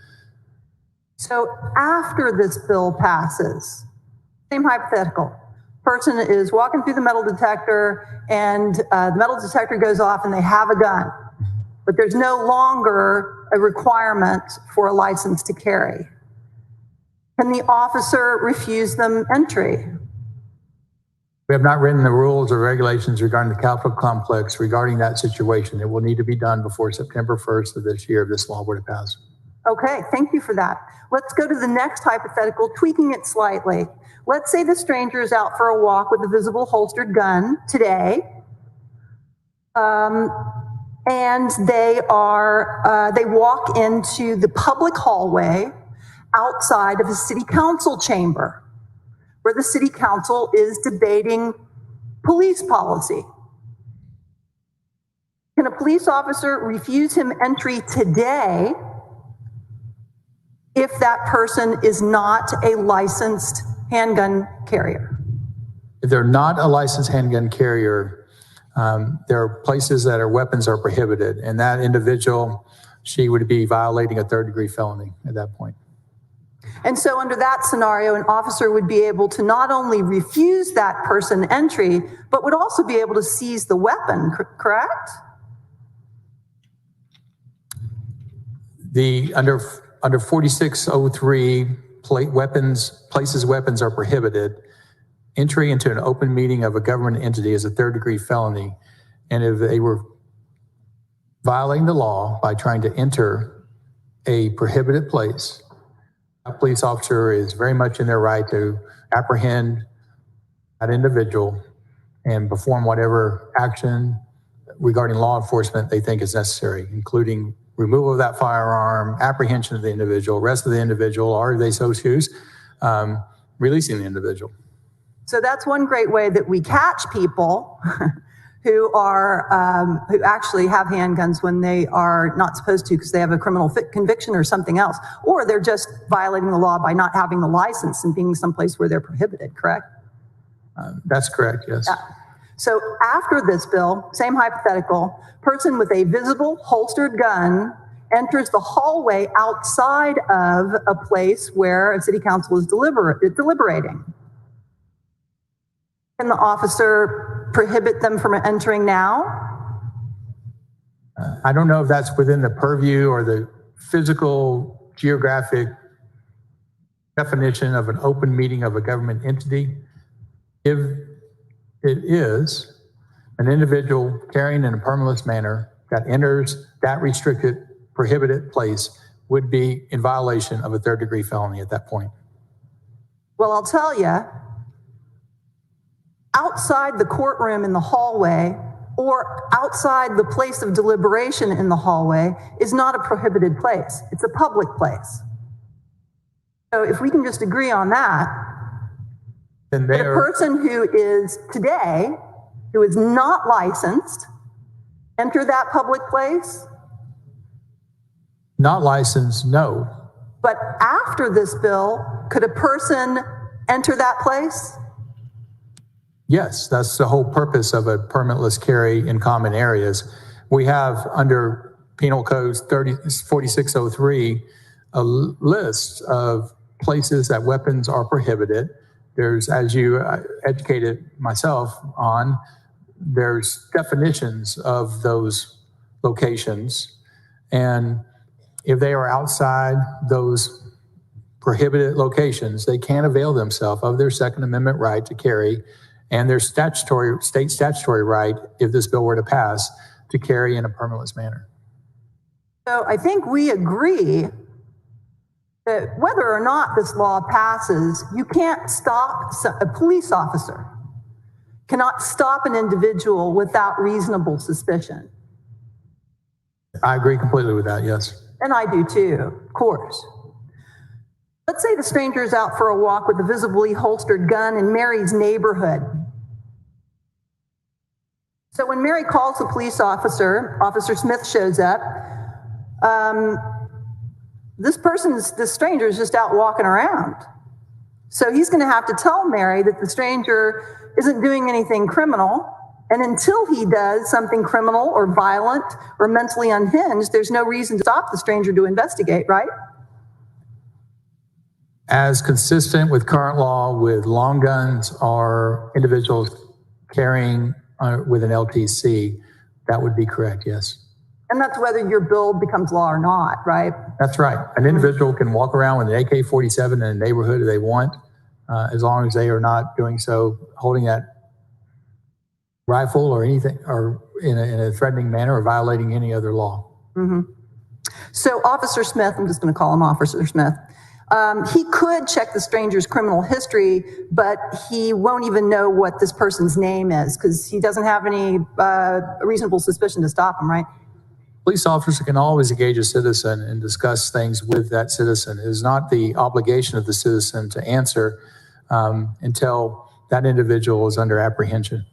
So after this bill passes, same hypothetical, person is walking through the metal detector and the metal detector goes off and they have a gun, but there's no longer a requirement for a license to carry. Can the officer refuse them entry? We have not written the rules or regulations regarding the Capitol complex regarding that situation. It will need to be done before September 1st of this year if this law were to pass. Okay, thank you for that. Let's go to the next hypothetical, tweaking it slightly. let's say the stranger is out for a walk with a visible holstered gun today, and they walk into the public hallway outside of a city council chamber where the city council is debating police policy. Can a police officer refuse him entry today if that person is not a licensed handgun carrier? If they're not a licensed handgun carrier, there are places that weapons are prohibited, and that individual, she would be violating a third-degree felony at that point. And so under that scenario, an officer would be able to not only refuse that person entry, but would also be able to seize the weapon, correct? Under 4603, places weapons are prohibited. Entry into an open meeting of a government entity is a third-degree felony. And if they were violating the law by trying to enter a prohibited place, a police officer is very much in their right to apprehend that individual and perform whatever action regarding law enforcement they think is necessary, including removal of that firearm, apprehension of the individual, arrest of the individual, or if they so choose, releasing the individual. So that's one great way that we catch people who actually have handguns when they are not supposed to because they have a criminal conviction or something else, or they're just violating the law by not having the license and being someplace where they're prohibited, correct? That's correct, yes. Yeah. So after this bill, same hypothetical, person with a visible holstered gun enters the hallway outside of a place where a city council is deliberating. Can the officer prohibit them from entering now? I don't know if that's within the purview or the physical geographic definition of an open meeting of a government entity. If it is, an individual carrying in a permitless manner that enters that restricted, prohibited place would be in violation of a third-degree felony at that point. Well, I'll tell you, outside the courtroom in the hallway or outside the place of deliberation in the hallway is not a prohibited place. It's a public place. So if we can just agree on that, then the person who is today, who is not licensed, enter that public place? Not licensed, no. But after this bill, could a person enter that place? Yes, that's the whole purpose of a permitless carry in common areas. We have under Penal Code 4603 a list of places that weapons are prohibited. There's, as you educated myself on, there's definitions of those locations. And if they are outside those prohibited locations, they can avail themselves of their Second Amendment right to carry and their state statutory right, if this bill were to pass, to carry in a permitless manner. So I think we agree that whether or not this law passes, you can't stop, a police officer cannot stop an individual without reasonable suspicion. I agree completely with that, yes. And I do too, of course. Let's say the stranger is out for a walk with a visibly holstered gun in Mary's neighborhood. So when Mary calls the police officer, Officer Smith shows up. This stranger is just out walking around. So he's going to have to tell Mary that the stranger isn't doing anything criminal. And until he does something criminal or violent or mentally unhinged, there's no reason to stop the stranger to investigate, right? As consistent with current law with long guns or individuals carrying with an LTC, that would be correct, yes. And that's whether your bill becomes law or not, right? That's right. An individual can walk around with an AK-47 in a neighborhood if they want, as long as they are not doing so, holding that rifle or anything, or in a threatening manner or violating any other law. Mm-hmm. So Officer Smith, I'm just going to call him Officer Smith, He could check the stranger's criminal history, but he won't even know what this person's name is because he doesn't have any reasonable suspicion to stop him, right? Police officers can always engage a citizen and discuss things with that citizen. It is not the obligation of the citizen to answer until that individual is under apprehension.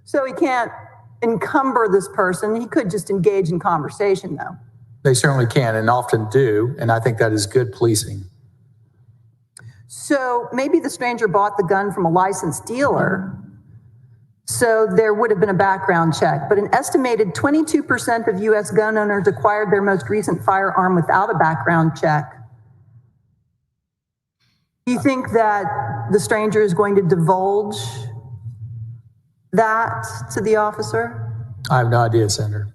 So he can't encumber this person. He could just engage in conversation, though. They certainly can and often do, and I think that is good policing. So maybe the stranger bought the gun from a licensed dealer, so there would have been a background check. But an estimated 22% of U.S. gun owners acquired their most recent firearm without a background check. Do you think that the stranger is going to divulge that to the officer? I have no idea, Senator.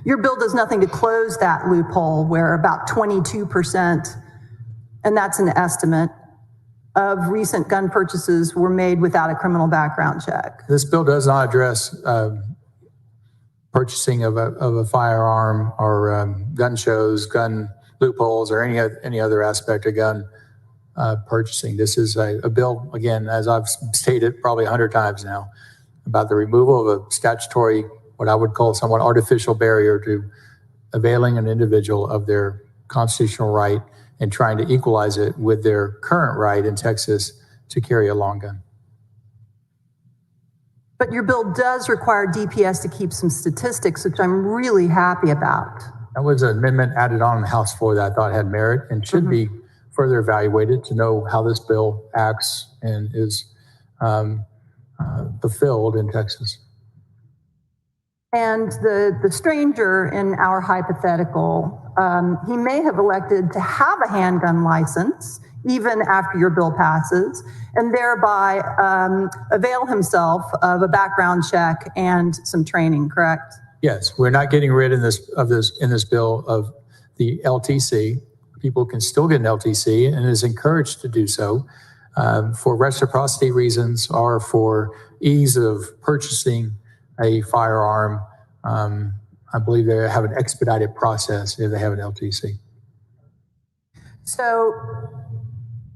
Your bill does nothing to close that loophole where about 22%, and that's an estimate, of recent gun purchases were made without a criminal background check. This bill does not address purchasing of a firearm or gun shows, gun loopholes, or any other aspect of gun purchasing. This is a bill, again, as I've stated probably 100 times now, about the removal of a statutory, what I would call somewhat artificial barrier to availing an individual of their constitutional right and trying to equalize it with their current right in Texas to carry a long gun. But your bill does require DPS to keep some statistics, which I'm really happy about. That was an amendment added on in the House floor that I thought had merit and should be further evaluated to know how this bill acts and is fulfilled in Texas. And the stranger in our hypothetical, he may have elected to have a handgun license even after your bill passes, and thereby avail himself of a background check and some training, correct? Yes, we're not getting rid in this bill of the LTC. People can still get an LTC and is encouraged to do so for reciprocity reasons or for ease of purchasing a firearm. I believe they have an expedited process if they have an LTC. So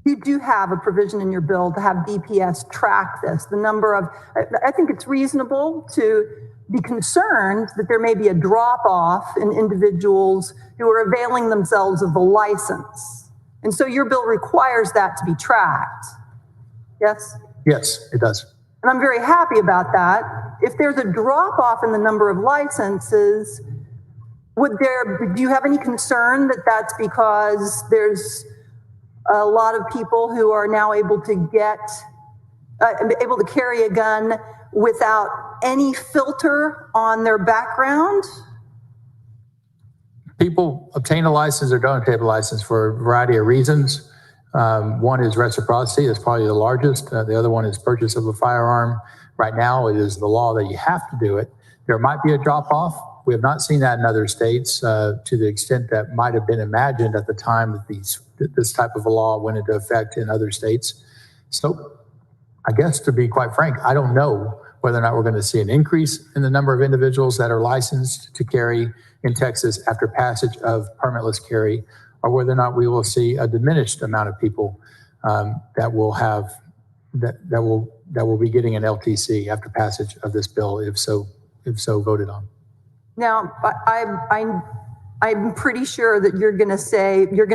you do have a provision in your bill to have DPS track this. The number of, I think it's reasonable to be concerned that there may be a drop off in individuals who are availing themselves of the license. And so your bill requires that to be tracked. Yes? Yes, it does. And I'm very happy about that. If there's a drop off in the number of licenses, do you have any concern that that's because there's a lot of people who are now able to carry a gun without any filter on their background? People obtain a license or don't obtain a license for a variety of reasons. One is reciprocity, that's probably the largest. The other one is purchase of a firearm. Right now, it is the law that you have to do it. There might be a drop-off. We have not seen that in other states to the extent that might have been imagined at the time that this type of a law went into effect in other states. So I guess, to be quite frank, I don't know whether or not we're going to see an increase in the number of individuals that are licensed to carry in Texas after passage of permitless carry, or whether or not we will see a diminished amount of people that will be getting an LTC after passage of this bill, if so voted on. Now, I'm pretty sure that you're going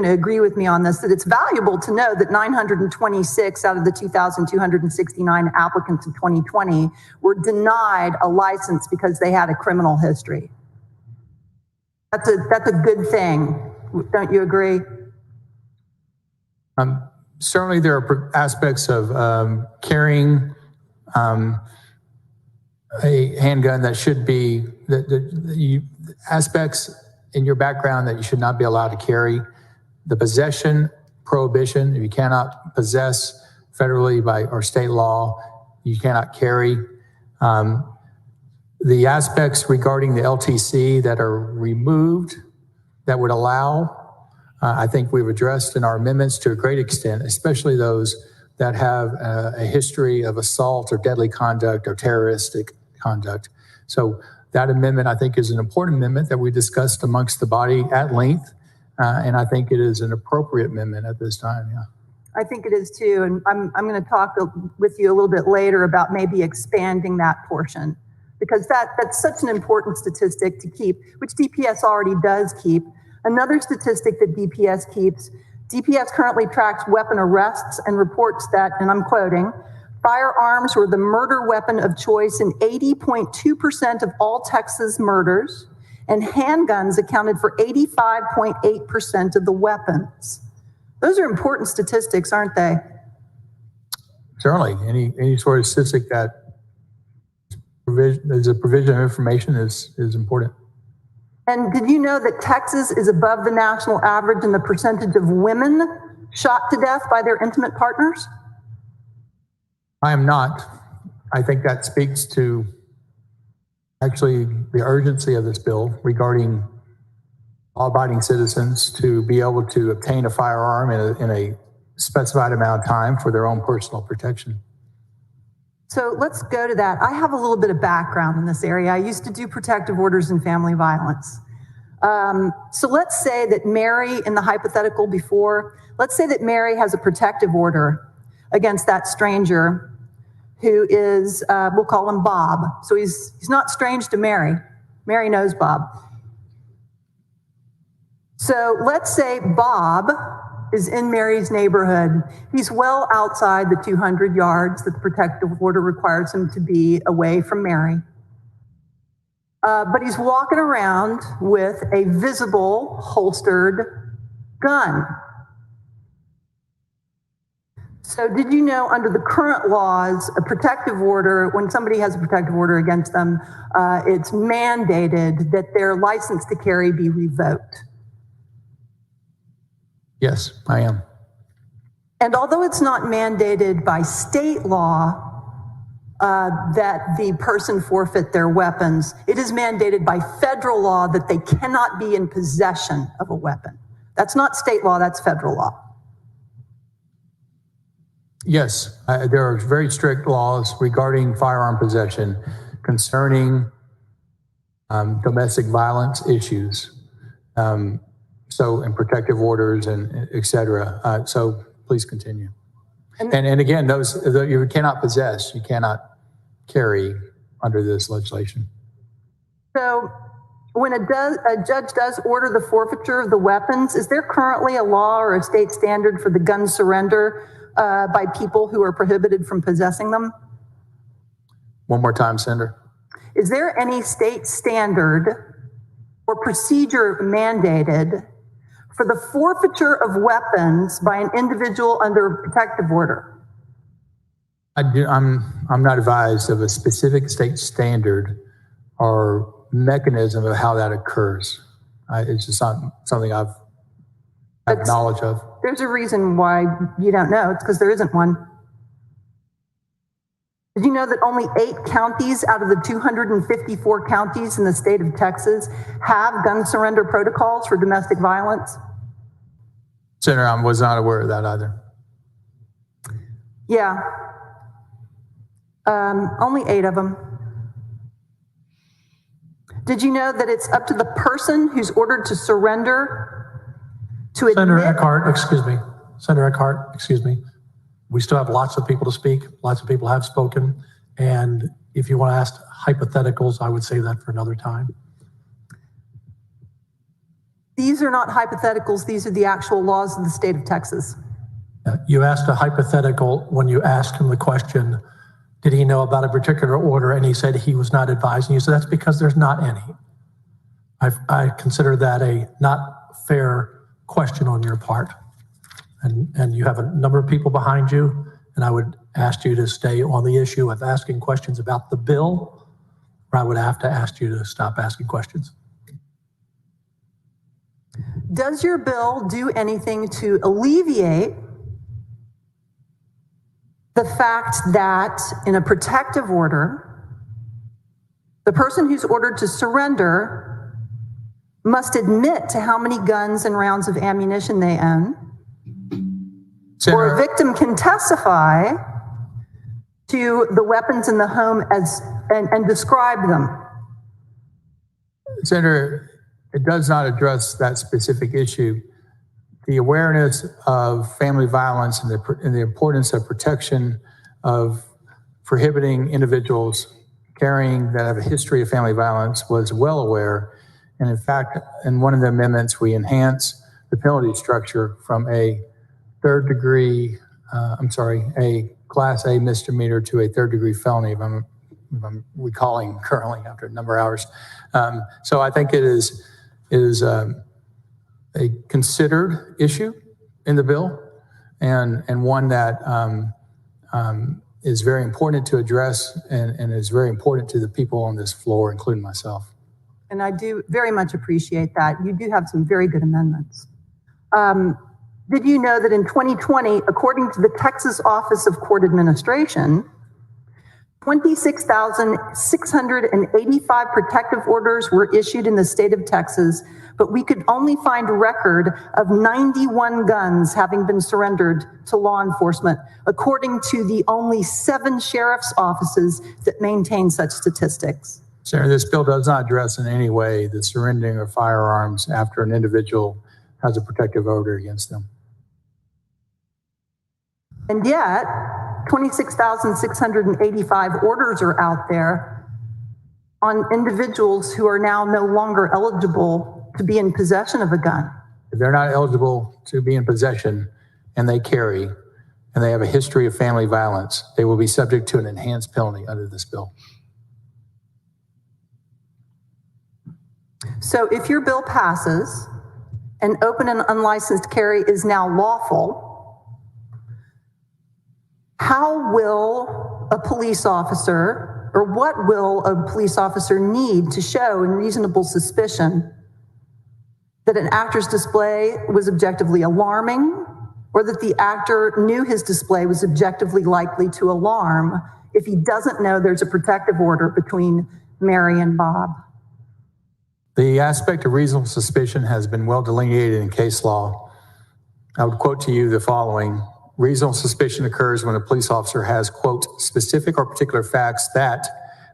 to agree with me on this, that it's valuable to know that 926 out of the 2,269 applicants of 2020 were denied a license because they had a criminal history. That's a good thing. Don't you agree? Certainly there are aspects of carrying a handgun that should be, aspects in your background that you should not be allowed to carry. The possession prohibition, if you cannot possess federally or state law, you cannot carry. The aspects regarding the LTC that are removed that would allow, I think we've addressed in our amendments to a great extent, especially those that have a history of assault or deadly conduct or terroristic conduct. So that amendment, I think, is an important amendment that we discussed amongst the body at length. And I think it is an appropriate amendment at this time, yeah. I think it is too, and I'm going to talk with you a little bit later about maybe expanding that portion, because that's such an important statistic to keep, which DPS already does keep. Another statistic that DPS keeps, DPS currently tracks weapon arrests and reports that, and I'm quoting, firearms were the murder weapon of choice in 80.2% of all Texas murders, and handguns accounted for 85.8% of the weapons. Those are important statistics, aren't they? Certainly, any sort of statistic that is a provision of information is important. And did you know that Texas is above the national average in the percentage of women shot to death by their intimate partners? I am not. I think that speaks to actually the urgency of this bill regarding law-abiding citizens to be able to obtain a firearm in a specified amount of time for their own personal protection. So let's go to that. I have a little bit of background in this area. I used to do protective orders in family violence. So let's say that Mary, in the hypothetical before, let's say that Mary has a protective order against that stranger who is, we'll call him Bob. So he's not strange to Mary. Mary knows Bob. So let's say Bob is in Mary's neighborhood. He's well outside the 200 yards that the protective order requires him to be away from Mary. But he's walking around with a visible holstered gun. So did you know under the current laws, a protective order, when somebody has a protective order against them, it's mandated that their license to carry be revoked? Yes, I am. And although it's not mandated by state law that the person forfeit their weapons, it is mandated by federal law that they cannot be in possession of a weapon. That's not state law, that's federal law. Yes, there are very strict laws regarding firearm possession concerning domestic violence issues. And protective orders and et cetera. So please continue. And again, those you cannot possess, you cannot carry under this legislation. So when a judge does order the forfeiture of the weapons, is there currently a law or a state standard for the gun surrender by people who are prohibited from possessing them? One more time, Senator. Is there any state standard or procedure mandated for the forfeiture of weapons by an individual under a protective order? I'm not advised of a specific state standard or mechanism of how that occurs. It's just not something I've knowledge of. There's a reason why you don't know. It's because there isn't one. Did you know that only 8 counties out of the 254 counties in the state of Texas have gun surrender protocols for domestic violence? Senator, I was not aware of that either. Yeah. Only 8 of them. Did you know that it's up to the person who's ordered to surrender to admit? Senator Eckhart, excuse me. We still have lots of people to speak. Lots of people have spoken. And if you want to ask hypotheticals, I would say that for another time. These are not hypotheticals. These are the actual laws of the state of Texas. You asked a hypothetical when you asked him the question, did he know about a particular order? And he said he was not advised. And you said, that's because there's not any. I consider that a not fair question on your part. And you have a number of people behind you, and I would ask you to stay on the issue of asking questions about the bill, or I would have to ask you to stop asking questions. Does your bill do anything to alleviate the fact that in a protective order, the person who's ordered to surrender must admit to how many guns and rounds of ammunition they own? Senator, or a victim can testify to the weapons in the home and describe them? Senator, it does not address that specific issue. The awareness of family violence and the importance of protection of prohibiting individuals carrying that have a history of family violence was well aware. And in fact, in one of the amendments, we enhance the penalty structure from a a Class A misdemeanor to a third-degree felony, if I'm recalling currently after a number of hours. So I think it is a considered issue in the bill, and one that is very important to address and is very important to the people on this floor, including myself. And I do very much appreciate that. You do have some very good amendments. Did you know that in 2020, according to the Texas Office of Court Administration, 26,685 protective orders were issued in the state of Texas, but we could only find a record of 91 guns having been surrendered to law enforcement, according to the only 7 sheriff's offices that maintain such statistics. Senator, this bill does not address in any way the surrendering of firearms after an individual has a protective order against them. And yet, 26,685 orders are out there on individuals who are now no longer eligible to be in possession of a gun. If they're not eligible to be in possession and they carry and they have a history of family violence, they will be subject to an enhanced penalty under this bill. So if your bill passes and open and unlicensed carry is now lawful, how will a police officer, or what will a police officer need to show in reasonable suspicion that an actor's display was objectively alarming, or that the actor knew his display was objectively likely to alarm if he doesn't know there's a protective order between Mary and Bob? The aspect of reasonable suspicion has been well delineated in case law. I would quote to you the following. Reasonable suspicion occurs when a police officer has, quote, specific or particular facts that,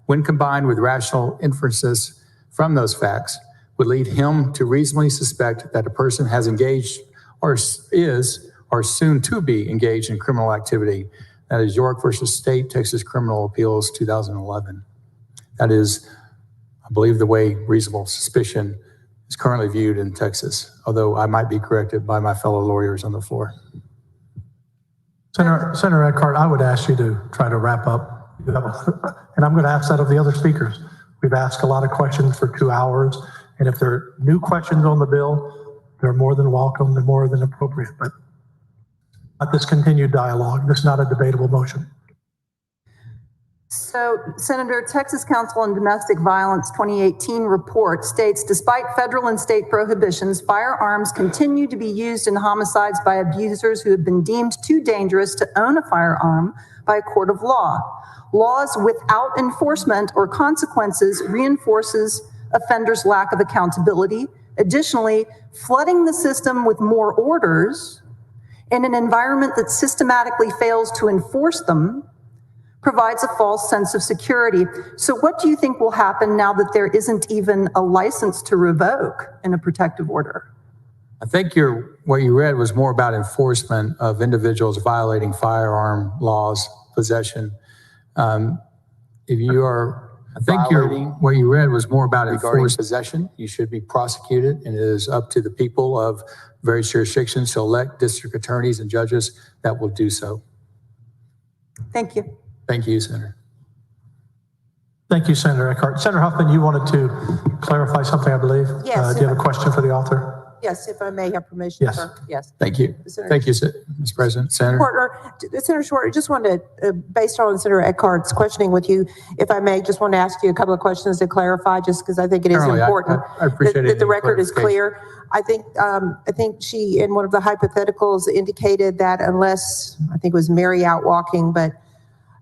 when combined with rational inferences from those facts, would lead him to reasonably suspect that a person has engaged or is or soon to be engaged in criminal activity. That is York versus State, Texas Criminal Appeals, 2011. That is, I believe, the way reasonable suspicion is currently viewed in Texas, although I might be corrected by my fellow lawyers on the floor. Senator Eckhart, I would ask you to try to wrap up. And I'm going to ask that of the other speakers. We've asked a lot of questions for 2 hours, and if there are new questions on the bill, they're more than welcome and more than appropriate. But not this continued dialogue. This is not a debatable motion. So, Senator, Texas Council on Domestic Violence 2018 report states, despite federal and state prohibitions, firearms continue to be used in homicides by abusers who have been deemed too dangerous to own a firearm by a court of law. Laws without enforcement or consequences reinforces offenders' lack of accountability. Additionally, flooding the system with more orders in an environment that systematically fails to enforce them provides a false sense of security. So what do you think will happen now that there isn't even a license to revoke in a protective order? I think what you read was more about enforcement of individuals violating firearm laws, possession. If you are, I think what you read was more about enforced possession. You should be prosecuted, and it is up to the people of various jurisdictions to elect district attorneys and judges that will do so. Thank you. Thank you, Senator. Thank you, Senator Eckhart. Senator Huffman, you wanted to clarify something, I believe. Yes. Do you have a question for the author? Yes, if I may have permission. Yes. Yes. Thank you. Thank you, Mr. President. Senator. Senator Short, I just wanted to, based on Senator Eckhart's questioning with you, if I may, just want to ask you a couple of questions to clarify, just because I think it is important I appreciate that the record is clear. I think she, in one of the hypotheticals, indicated that unless, I think it was Mary out walking, but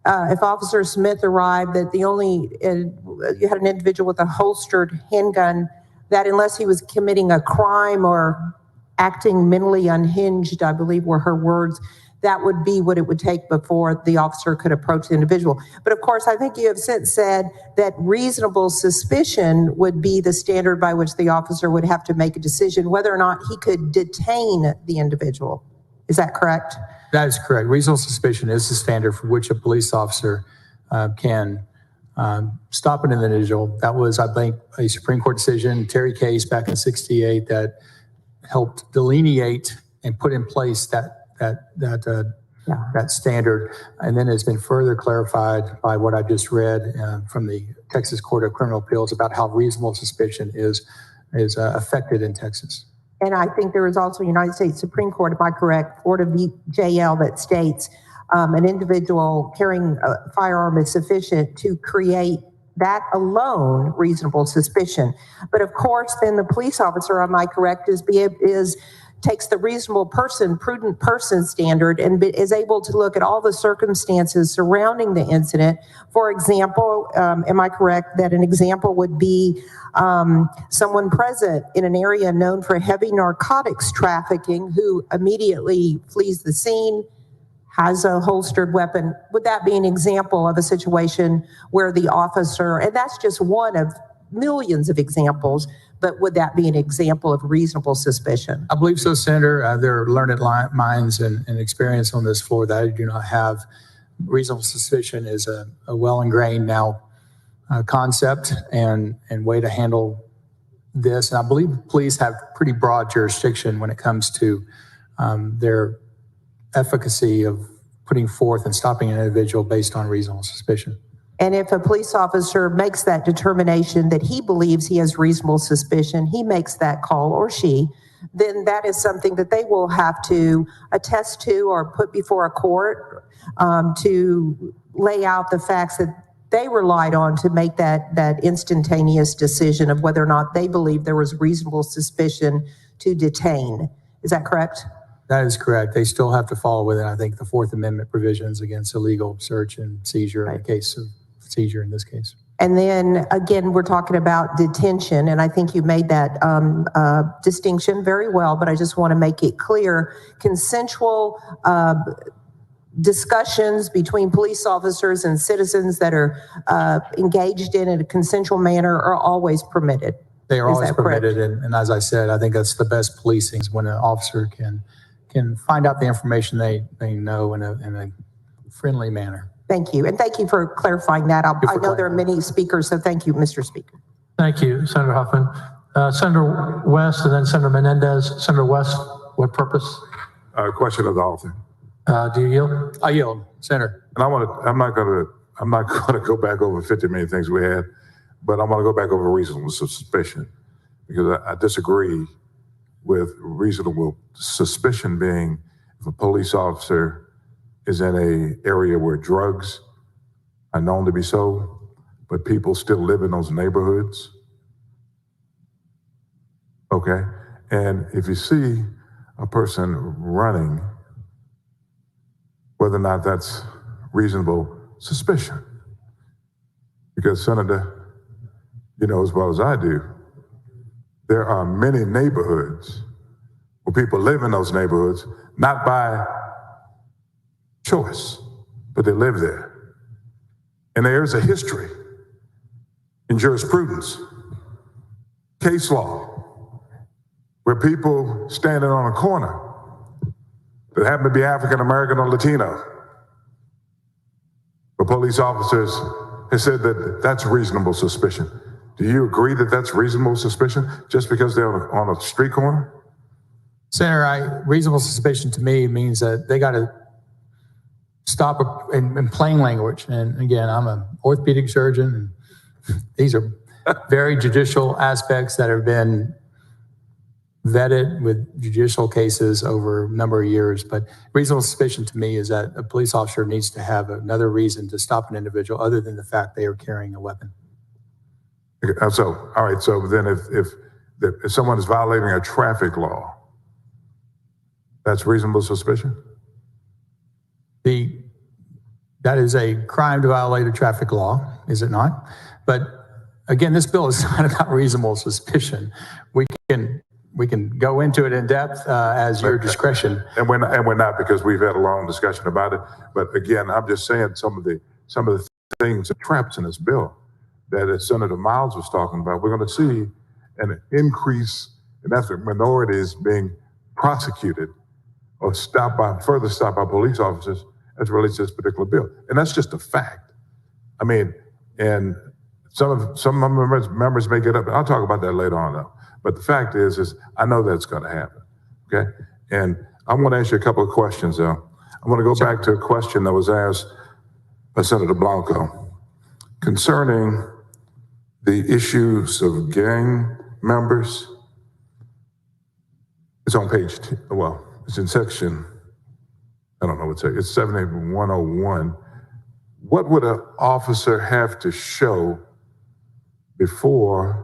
if Officer Smith arrived, that you had an individual with a holstered handgun, that unless he was committing a crime or acting mentally unhinged, I believe were her words, that would be what it would take before the officer could approach the individual. But of course, I think you have since said that reasonable suspicion would be the standard by which the officer would have to make a decision whether or not he could detain the individual. Is that correct? That is correct. Reasonable suspicion is the standard for which a police officer can stop an individual. That was, I think, a Supreme Court decision, Terry case back in '68, that helped delineate and put in place that standard. And then it's been further clarified by what I just read from the Texas Court of Criminal Appeals about how reasonable suspicion is affected in Texas. And I think there is also a United States Supreme Court, if I'm correct, Florida v. JL, that states an individual carrying a firearm is sufficient to create that alone reasonable suspicion. But of course, then the police officer, am I correct, takes the reasonable person, prudent person standard and is able to look at all the circumstances surrounding the incident. For example, am I correct that an example would be someone present in an area known for heavy narcotics trafficking who immediately flees the scene, has a holstered weapon? Would that be an example of a situation where the officer, and that's just one of millions of examples, but would that be an example of reasonable suspicion? I believe so, Senator. There are learned minds and experience on this floor that I do not have. Reasonable suspicion is a well-ingrained now concept and way to handle this. And I believe police have pretty broad jurisdiction when it comes to their efficacy of putting forth and stopping an individual based on reasonable suspicion. And if a police officer makes that determination that he believes he has reasonable suspicion, he makes that call, or she, then that is something that they will have to attest to or put before a court to lay out the facts that they relied on to make that instantaneous decision of whether or not they believe there was reasonable suspicion to detain. Is that correct? That is correct. They still have to follow within, I think, the Fourth Amendment provisions against illegal search and seizure in the case of seizure in this case. And then again, we're talking about detention, and I think you made that distinction very well, but I just want to make it clear. Consensual discussions between police officers and citizens that are engaged in a consensual manner are always permitted. They are always permitted, and as I said, I think that's the best policing is when an officer can find out the information they know in a friendly manner. Thank you, and thank you for clarifying that. I know there are many speakers, so thank you, Mr. Speaker. Thank you, Senator Huffman. Senator West and then Senator Menendez. Senator West, what purpose? Question of the author. Do you yield? I yield, Senator. And I'm not gonna go back over 50 million things we had, but I'm gonna go back over reasonable suspicion because I disagree with reasonable suspicion being if a police officer is in an area where drugs are known to be sold, but people still live in those neighborhoods. Okay, and if you see a person running, whether or not that's reasonable suspicion. Because Senator, you know as well as I do, there are many neighborhoods where people live in those neighborhoods, not by choice, but they live there. And there's a history in jurisprudence, case law, where people standing on a corner that happen to be African American or Latino, the police officers have said that that's reasonable suspicion. Do you agree that that's reasonable suspicion just because they're on a street corner? Senator, reasonable suspicion to me means that they got to stop in plain language. And again, I'm an orthopedic surgeon, and these are very judicial aspects that have been vetted with judicial cases over a number of years. But reasonable suspicion to me is that a police officer needs to have another reason to stop an individual other than the fact they are carrying a weapon. So, all right, so then if someone is violating a traffic law, that's reasonable suspicion? That is a crime to violate a traffic law, is it not? But again, this bill is not about reasonable suspicion. we can go into it in depth as your discretion. And we're not, because we've had a long discussion about it. But again, I'm just saying some of the things, the traps in this bill that as Senator Miles was talking about, we're going to see an increase in ethnic minorities being prosecuted or further stopped by police officers as it relates to this particular bill. And that's just a fact. I mean, and some members may get up. I'll talk about that later on, though. But the fact is I know that's going to happen. Okay, and I want to ask you a couple of questions, though. I want to go back to a question that was asked by Senator Blanco concerning the issues of gang members. It's on page, it's in section, I don't know what's it. It's 78101. What would an officer have to show before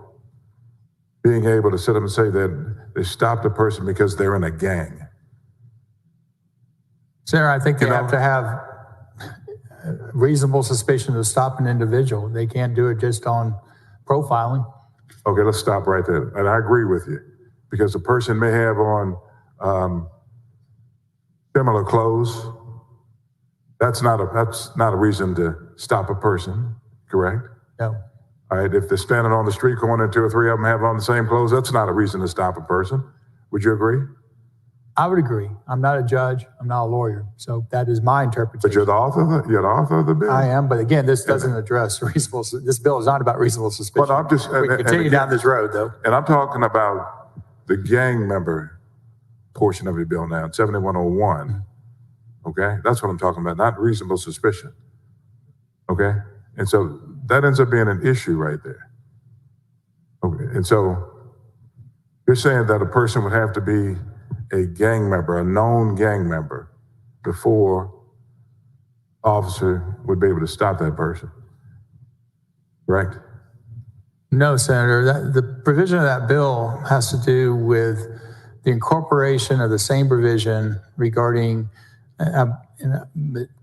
being able to sit up and say that they stopped a person because they're in a gang? Sarah, I think they have to have reasonable suspicion to stop an individual. They can't do it just on profiling. Okay, let's stop right there. And I agree with you, because a person may have on similar clothes. That's not a reason to stop a person, correct? No. All right, if they're standing on the street corner and two or three of them have on the same clothes, that's not a reason to stop a person. Would you agree? I would agree. I'm not a judge. I'm not a lawyer. So that is my interpretation. But you're the author of the bill. I am. But again, this doesn't address reasonable. This bill is not about reasonable suspicion. Well, I'm just we continue down this road, though. And I'm talking about the gang member portion of your bill now, 7101. Okay, that's what I'm talking about, not reasonable suspicion. Okay, and so that ends up being an issue right there. Okay, and so you're saying that a person would have to be a gang member, a known gang member, before officer would be able to stop that person, correct? No, Senator. The provision of that bill has to do with the incorporation of the same provision regarding,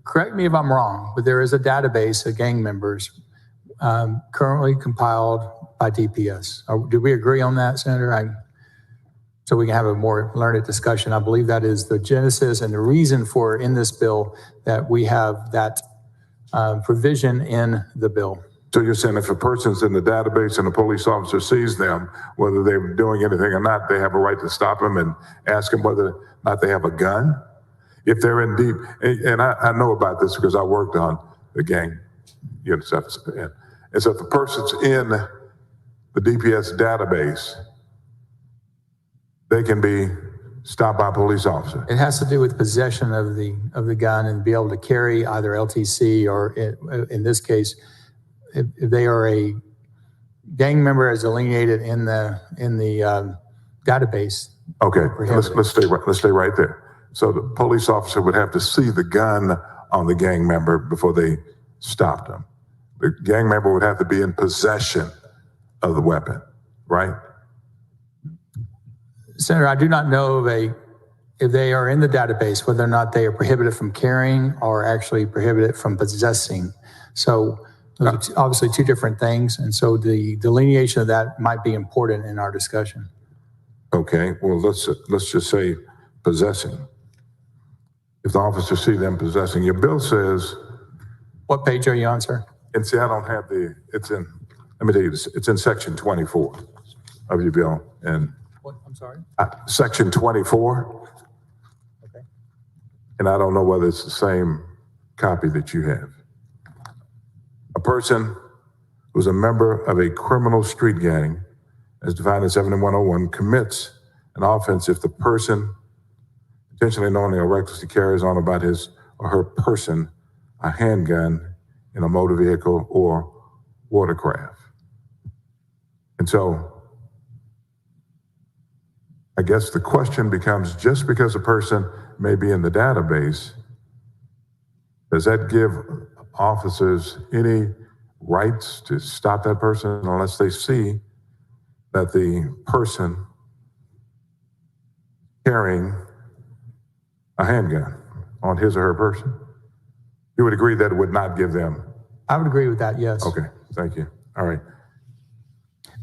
correct me if I'm wrong, but there is a database of gang members currently compiled by DPS. Do we agree on that, Senator? So we can have a more learned discussion. I believe that is the genesis and the reason for in this bill that we have that provision in the bill. So you're saying if a person's in the database and a police officer sees them, whether they're doing anything or not, they have a right to stop them and ask them whether or not they have a gun? If they're in deep, and I know about this because I worked on the gang unit stuff. And so if a person's in the DPS database, they can be stopped by a police officer. It has to do with possession of the gun and be able to carry either LTC or in this case, if they are a gang member as delineated in the database. Okay, let's stay right there. So the police officer would have to see the gun on the gang member before they stopped them. The gang member would have to be in possession of the weapon, right? Senator, I do not know if they are in the database, whether or not they are prohibited from carrying or actually prohibited from possessing. So those are obviously two different things. And so the delineation of that might be important in our discussion. Okay, well, let's just say possessing. If the officer see them possessing, your bill says. What page are you on, sir? And see, I don't have let me tell you this, it's in section 24 of your bill. And what, I'm sorry? Section 24. Okay. And I don't know whether it's the same copy that you have. A person who's a member of a criminal street gang, as defined in 7101, commits an offense if the person intentionally, knowingly, or recklessly carries on about his or her person a handgun in a motor vehicle or watercraft. And so I guess the question becomes, just because a person may be in the database, does that give officers any rights to stop that person unless they see that the person carrying a handgun on his or her person? You would agree that it would not give them? I would agree with that, yes. Okay, thank you. All right.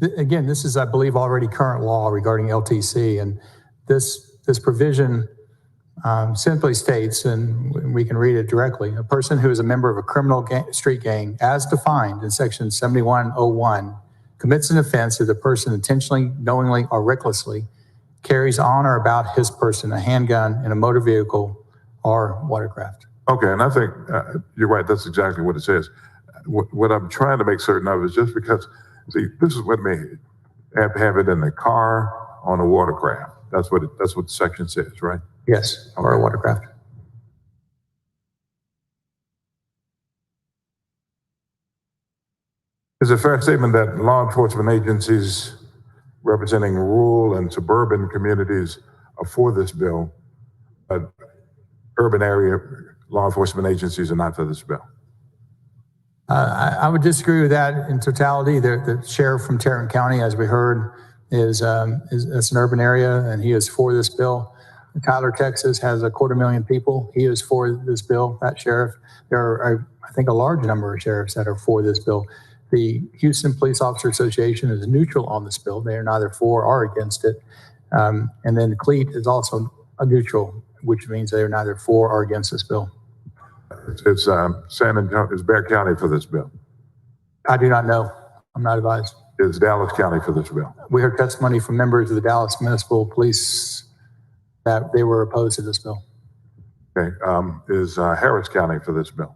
Again, this is, I believe, already current law regarding LTC, and this provision simply states, and we can read it directly, a person who is a member of a criminal street gang, as defined in section 7101, commits an offense if the person intentionally, knowingly, or recklessly carries on or about his person a handgun in a motor vehicle or watercraft. Okay, and I think you're right. That's exactly what it says. What I'm trying to make certain of is just because, see, this is what made it. Have it in the car, on a watercraft. That's what the section says, right? Yes, or a watercraft. Is it a fair statement that law enforcement agencies representing rural and suburban communities are for this bill, but urban area law enforcement agencies are not for this bill? I would disagree with that in totality. The sheriff from Tarrant County, as we heard, is an urban area, and he is for this bill. Tyler, Texas has 250,000 people. He is for this bill, that sheriff. There are, I think, a large number of sheriffs that are for this bill. The Houston Police Officer Association is neutral on this bill. They are neither for or against it. And then CLEAT is also a neutral, which means they are neither for or against this bill. It's San Antonio, is Bexar County for this bill? I do not know. I'm not advised. Is Dallas County for this bill? We heard testimony from members of the Dallas Municipal Police that they were opposed to this bill. Okay. Is Harris County for this bill?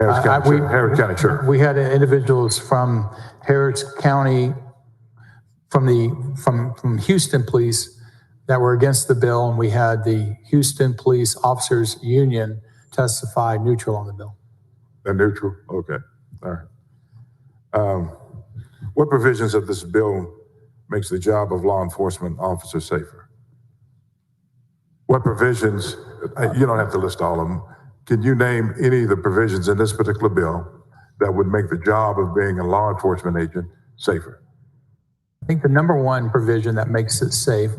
Harris County, sure. We had individuals from Harris County, from Houston Police that were against the bill, and we had the Houston Police Officers Union testify neutral on the bill. They're neutral? Okay. All right. What provisions of this bill makes the job of law enforcement officers safer? What provisions, you don't have to list all of them. Can you name any of the provisions in this particular bill that would make the job of being a law enforcement agent safer? I think the number one provision that makes it safe,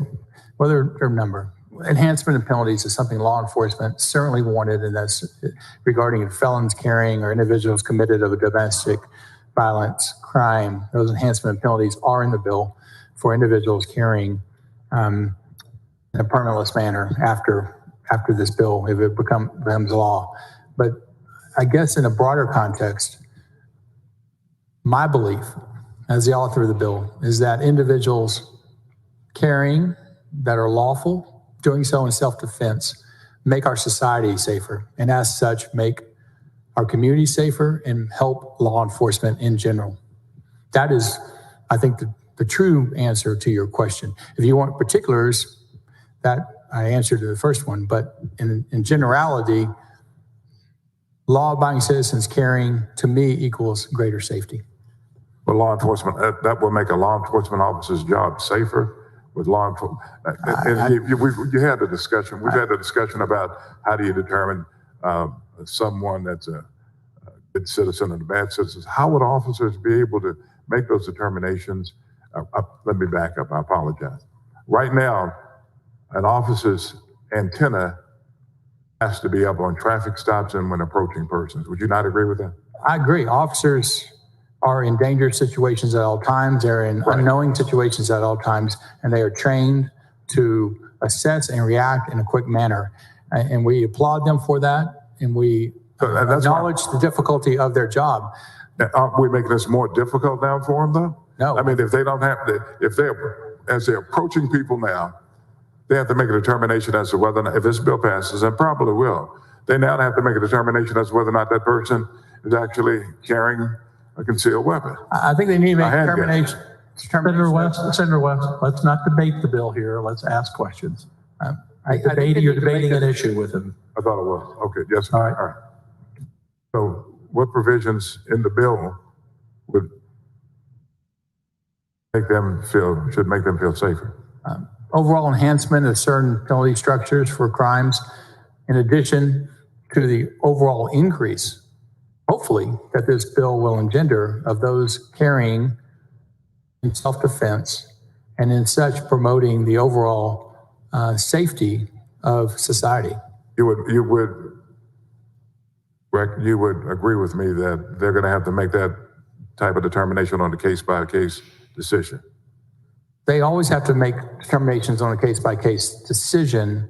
whether their number, enhancement of penalties is something law enforcement certainly wanted, and that's regarding felons carrying or individuals committed of a domestic violence crime. Those enhancement penalties are in the bill for individuals carrying in a permitless manner after this bill, if it becomes law. But I guess in a broader context, my belief as the author of the bill is that individuals carrying that are lawful, doing so in self-defense, make our society safer, and as such, make our community safer and help law enforcement in general. That is, I think, the true answer to your question. If you want particulars, that I answered to the first one, but in generality, law-abiding citizens carrying, to me, equals greater safety. Well, law enforcement, that will make a law enforcement officer's job safer with law enforcement. You had the discussion, we've had the discussion about how do you determine someone that's a good citizen and a bad citizen. How would officers be able to make those determinations? Let me back up, I apologize. Right now, an officer's antenna has to be up on traffic stops and when approaching persons. Would you not agree with that? I agree. Officers are in dangerous situations at all times. They're in unknowing situations at all times, and they are trained to assess and react in a quick manner. And we applaud them for that, and we acknowledge the difficulty of their job. Aren't we making this more difficult now for them, though? No. I mean, if they don't have to, as they're approaching people now, they have to make a determination as to whether or not, if this bill passes, and probably will, they now have to make a determination as to whether or not that person is actually carrying a concealed weapon. I think they need to make a determination. Senator West, let's not debate the bill here. Let's ask questions. You're debating an issue with him. I thought it was. Okay, yes. All right. So what provisions in the bill would should make them feel safer? Overall enhancement of certain penalty structures for crimes, in addition to the overall increase, hopefully, that this bill will engender of those carrying in self-defense and in such promoting the overall safety of society. You would agree with me that they're going to have to make that type of determination on a case-by-case decision? They always have to make determinations on a case-by-case decision.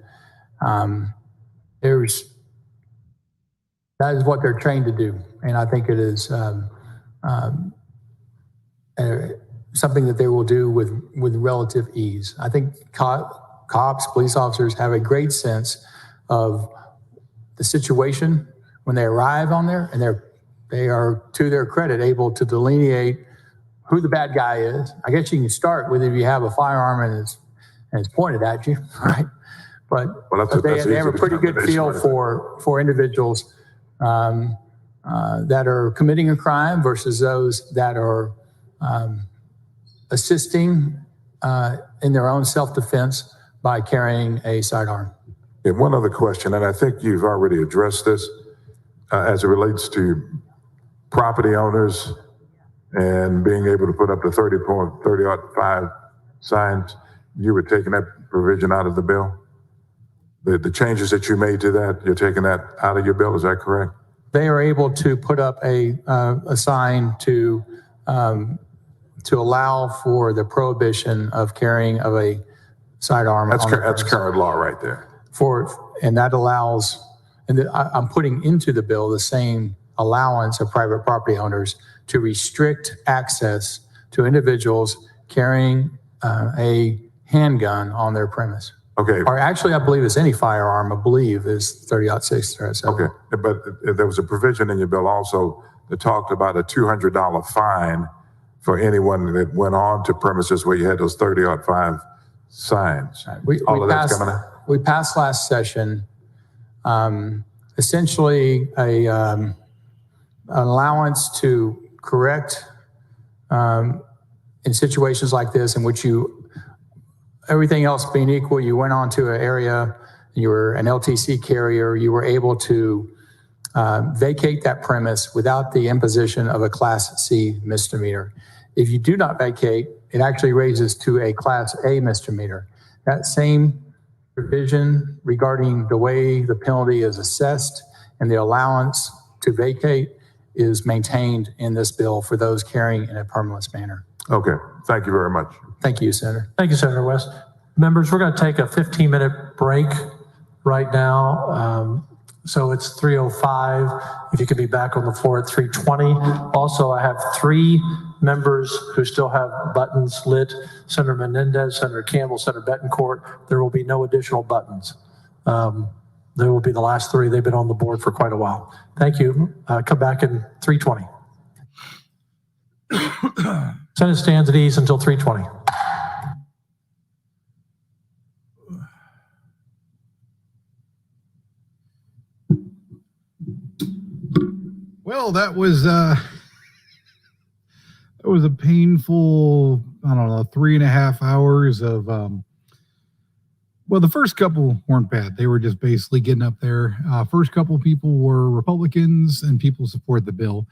That is what they're trained to do, and I think it is something that they will do with relative ease. I think cops, police officers have a great sense of the situation when they arrive on there, and they are, to their credit, able to delineate who the bad guy is. I guess you can start with if you have a firearm and it's pointed at you, right? But they have a pretty good feel for individuals that are committing a crime versus those that are assisting in their own self-defense by carrying a sidearm. And one other question, and I think you've already addressed this as it relates to property owners and being able to put up to 30.5 signs. You were taking that provision out of the bill? The changes that you made to that, you're taking that out of your bill, is that correct? They are able to put up a sign to allow for the prohibition of carrying of a sidearm. That's current law right there. And that allows, and I'm putting into the bill the same allowance of private property owners to restrict access to individuals carrying a handgun on their premise. Okay. Or actually, I believe it's any firearm, I believe, is 30-06 or 07. Okay, but there was a provision in your bill also that talked about a $200 fine for anyone that went on to premises where you had those 30-05 signs. All of that's coming out? We passed last session essentially an allowance to correct in situations like this in which everything else being equal, you went on to an area, you were an LTC carrier, you were able to vacate that premise without the imposition of a Class C misdemeanor. If you do not vacate, it actually raises to a Class A misdemeanor. That same provision regarding the way the penalty is assessed and the allowance to vacate is maintained in this bill for those carrying in a permanent manner. Okay, thank you very much. Thank you, Senator. Thank you, Senator West. Members, we're going to take a 15-minute break right now. So it's 3:05. If you could be back on the floor at 3:20. Also, I have 3 members who still have buttons lit. Senator Menendez, Senator Campbell, Senator Betancourt. There will be no additional buttons. They will be the last 3. They've been on the board for quite a while. Thank you. Come back in 3:20. Senate stands at ease until 3:20. Well, that was a painful, I don't know, 3.5 hours of, well, the first couple weren't bad. They were just basically getting up there. First couple people were Republicans and people support the bill.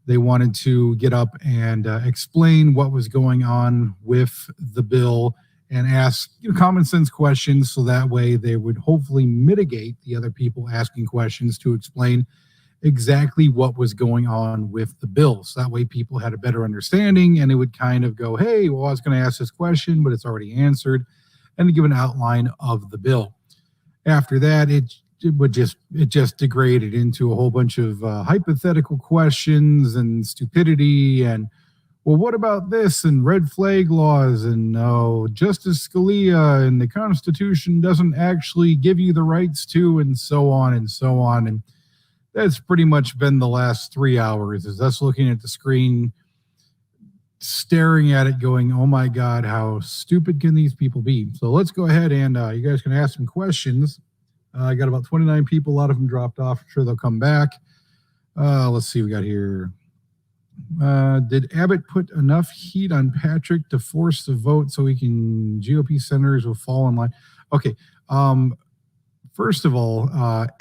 They wanted to get up and explain what was going on with the bill and ask common sense questions so that way they would hopefully mitigate the other people asking questions to explain exactly what was going on with the bill. So that way people had a better understanding and it would kind of go, hey, well, I was going to ask this question, but it's already answered, and to give an outline of the bill. After that, it just degraded into a whole bunch of hypothetical questions and stupidity and, well, what about this and red flag laws and Justice Scalia and the Constitution doesn't actually give you the rights to, and so on and so on. And that's pretty much been the last 3 hours, is us looking at the screen, staring at it going, oh my God, how stupid can these people be? So let's go ahead and you guys can ask some questions. I got about 29 people. A lot of them dropped off. I'm sure they'll come back. Let's see what we got here. Did Abbott put enough heat on Patrick to force the vote so GOP senators will fall in line? Okay. First of all,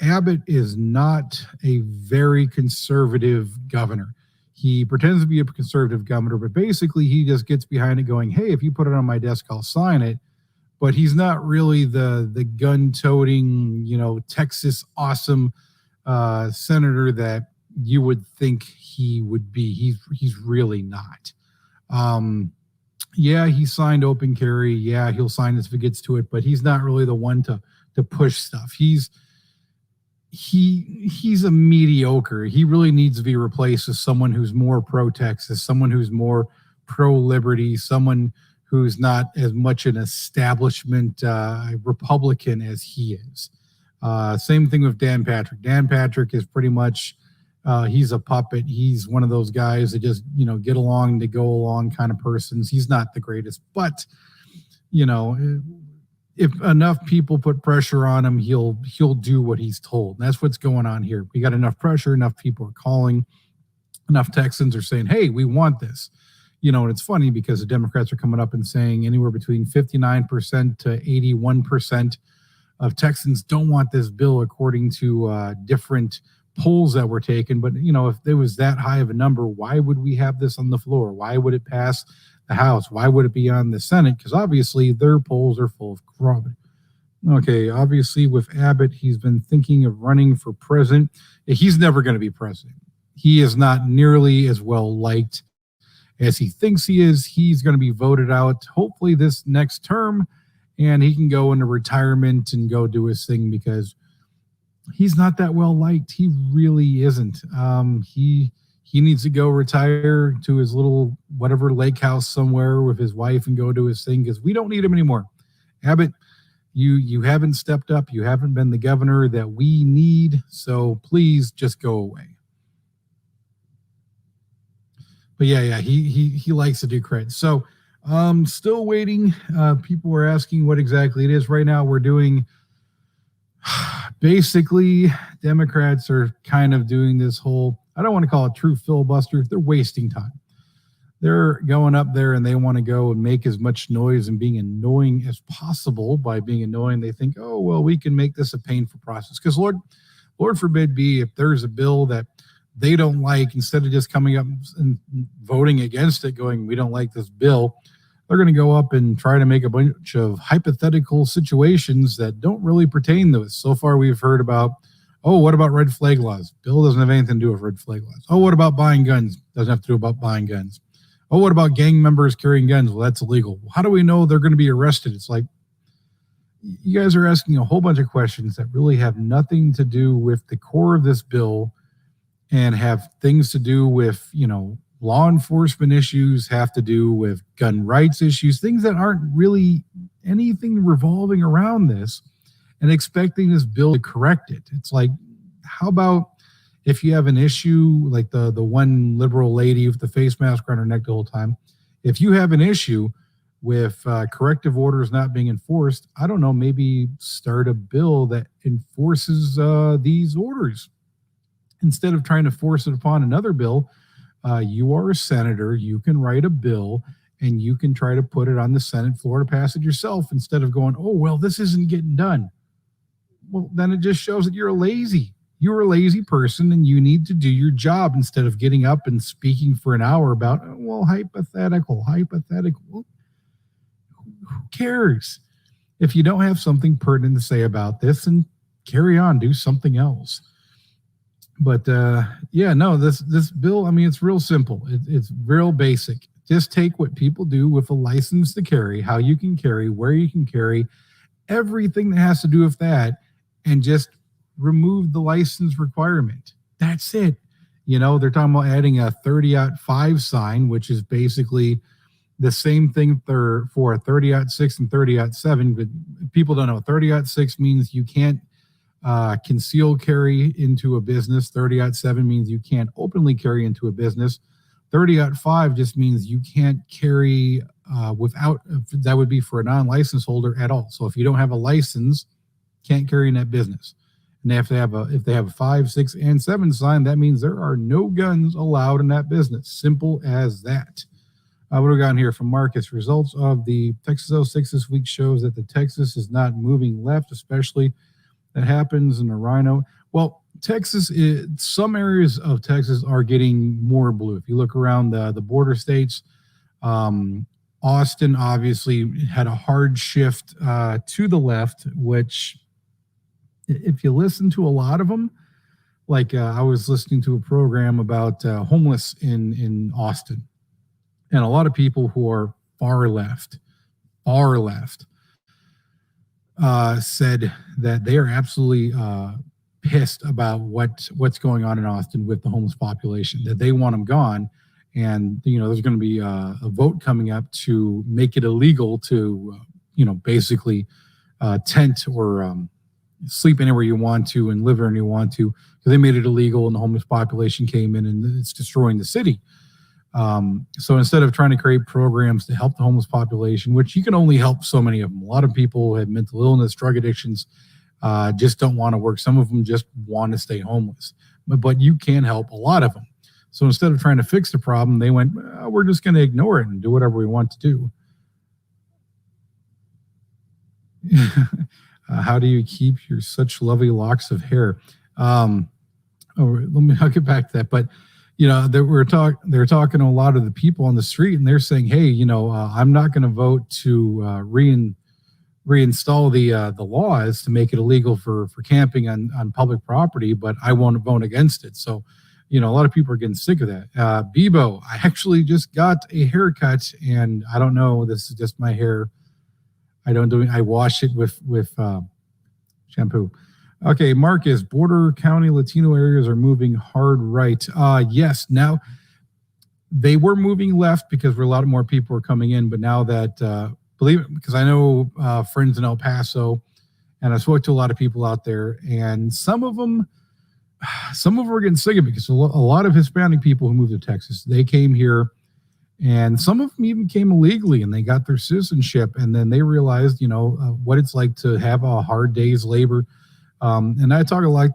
Abbott is not a very conservative governor. He pretends to be a conservative governor, but basically he just gets behind it going, hey, if you put it on my desk, I'll sign it. But he's not really the gun-toting, Texas awesome senator that you would think he would be. He's really not. Yeah, he signed open carry. Yeah, he'll sign this if it gets to it, but he's not really the one to push stuff. He's a mediocre. He really needs to be replaced with someone who's more pro-Texas, someone who's more pro-liberty, someone who's not as much an establishment Republican as he is. Same thing with Dan Patrick. Dan Patrick is pretty much, he's a puppet. He's one of those guys that just, get along to go along kind of persons. He's not the greatest, but, if enough people put pressure on him, he'll do what he's told. And that's what's going on here. We got enough pressure, enough people are calling, enough Texans are saying, hey, we want this. And it's funny because the Democrats are coming up and saying anywhere between 59% to 81% of Texans don't want this bill, according to different polls that were taken. But, if there was that high of a number, why would we have this on the floor? Why would it pass the House? Why would it be on the Senate? Because obviously their polls are full of fraud. Okay, obviously with Abbott, he's been thinking of running for president. He's never going to be president. He is not nearly as well liked as he thinks he is. He's going to be voted out hopefully this next term, and he can go into retirement and go do his thing because he's not that well liked. He really isn't. He needs to go retire to his little whatever lake house somewhere with his wife and go do his thing because we don't need him anymore. Abbott, you haven't stepped up. You haven't been the governor that we need. So please just go away. But yeah, he likes to do credit. So still waiting. People are asking what exactly it is. Right now we're doing, basically, Democrats are kind of doing this whole, I don't want to call it true filibuster. They're wasting time. They're going up there and they want to go and make as much noise and being annoying as possible. By being annoying, they think, oh, well, we can make this a painful process. Because Lord forbid be if there's a bill that they don't like, instead of just coming up and voting against it, going, we don't like this bill, they're going to go up and try to make a bunch of hypothetical situations that don't really pertain to us. So far, we've heard about, oh, what about red flag laws? Bill doesn't have anything to do with red flag laws. Oh, what about buying guns? Doesn't have to do about buying guns. Oh, what about gang members carrying guns? Well, that's illegal. How do we know they're going to be arrested? It's like, you guys are asking a whole bunch of questions that really have nothing to do with the core of this bill and have things to do with, law enforcement issues, have to do with gun rights issues, things that aren't really anything revolving around this, and expecting this bill to correct it. It's like, how about if you have an issue like the one liberal lady with the face mask around her neck the whole time, if you have an issue with corrective orders not being enforced, I don't know, maybe start a bill that enforces these orders. Instead of trying to force it upon another bill, you are a senator, you can write a bill and you can try to put it on the Senate floor to pass it yourself instead of going, oh, well, this isn't getting done. Well, then it just shows that you're a lazy person and you need to do your job instead of getting up and speaking for an hour about, well, hypothetical. Who cares? If you don't have something pertinent to say about this, and carry on, do something else. But this bill, I mean, it's real simple. It's real basic. Just take what people do with a license to carry, how you can carry, where you can carry, everything that has to do with that, and just remove the license requirement. That's it. They're talking about adding a 30-05 sign, which is basically the same thing for a 30-06 and 30-07, but people don't know. 30-06 means you can't conceal carry into a business. 30-07 means you can't openly carry into a business. 30-05 just means you can't carry without, that would be for a non-license holder at all. So if you don't have a license, can't carry in that business. And they have to have if they have a 5, 6, and 7 sign, that means there are no guns allowed in that business. Simple as that. What do we got here from Marcus? Results of the Texas 06 this week shows that the Texas is not moving left, especially that happens in the Rhino. Well, Texas, some areas of Texas are getting more blue. If you look around the border states, Austin obviously had a hard shift to the left, which if you listen to a lot of them, like I was listening to a program about homeless in Austin, and a lot of people who are far left, said that they are absolutely pissed about what's going on in Austin with the homeless population, that they want them gone. And, there's going to be a vote coming up to make it illegal to, basically tent or sleep anywhere you want to and live anywhere you want to, because they made it illegal and the homeless population came in and it's destroying the city. So instead of trying to create programs to help the homeless population, which you can only help so many of them, a lot of people have mental illness, drug addictions, just don't want to work. Some of them just want to stay homeless, but you can help a lot of them. So instead of trying to fix the problem, they went, we're just going to ignore it and do whatever we want to do. How do you keep your such lovely locks of hair? I'll get back to that. But, they're talking to a lot of the people on the street, and they're saying, hey, I'm not going to vote to reinstall the laws to make it illegal for camping on public property, but I won't vote against it. So, a lot of people are getting sick of that. Bebo, I actually just got a haircut, and I don't know, this is just my hair. I wash it with shampoo. Okay, Marcus, border county Latino areas are moving hard right. Yes, now they were moving left because a lot more people are coming in, but now that, believe it, because I know friends in El Paso, and I spoke to a lot of people out there, and some of them are getting sick of it because a lot of Hispanic people who moved to Texas, they came here, and some of them even came illegally, and they got their citizenship, and then they realized, what it's like to have a hard day's labor. And I talk a lot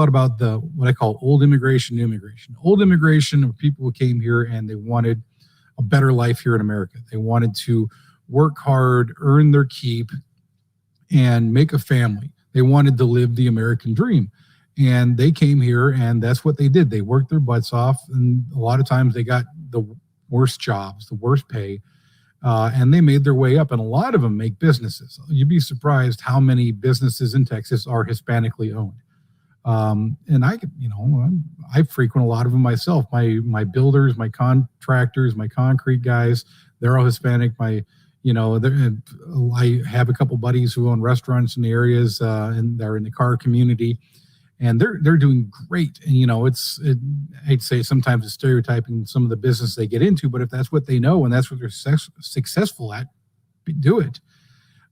about what I call old immigration, new immigration. Old immigration are people who came here and they wanted a better life here in America. They wanted to work hard, earn their keep, and make a family. They wanted to live the American dream. And they came here, and that's what they did. They worked their butts off, and a lot of times they got the worst jobs, the worst pay, and they made their way up. And a lot of them make businesses. You'd be surprised how many businesses in Texas are Hispanically owned. And I frequent a lot of them myself. My builders, my contractors, my concrete guys, they're all Hispanic. I have a couple buddies who own restaurants in the areas, and they're in the car community, and they're doing great. And I'd say sometimes it's stereotyping some of the business they get into, but if that's what they know and that's what they're successful at, do it.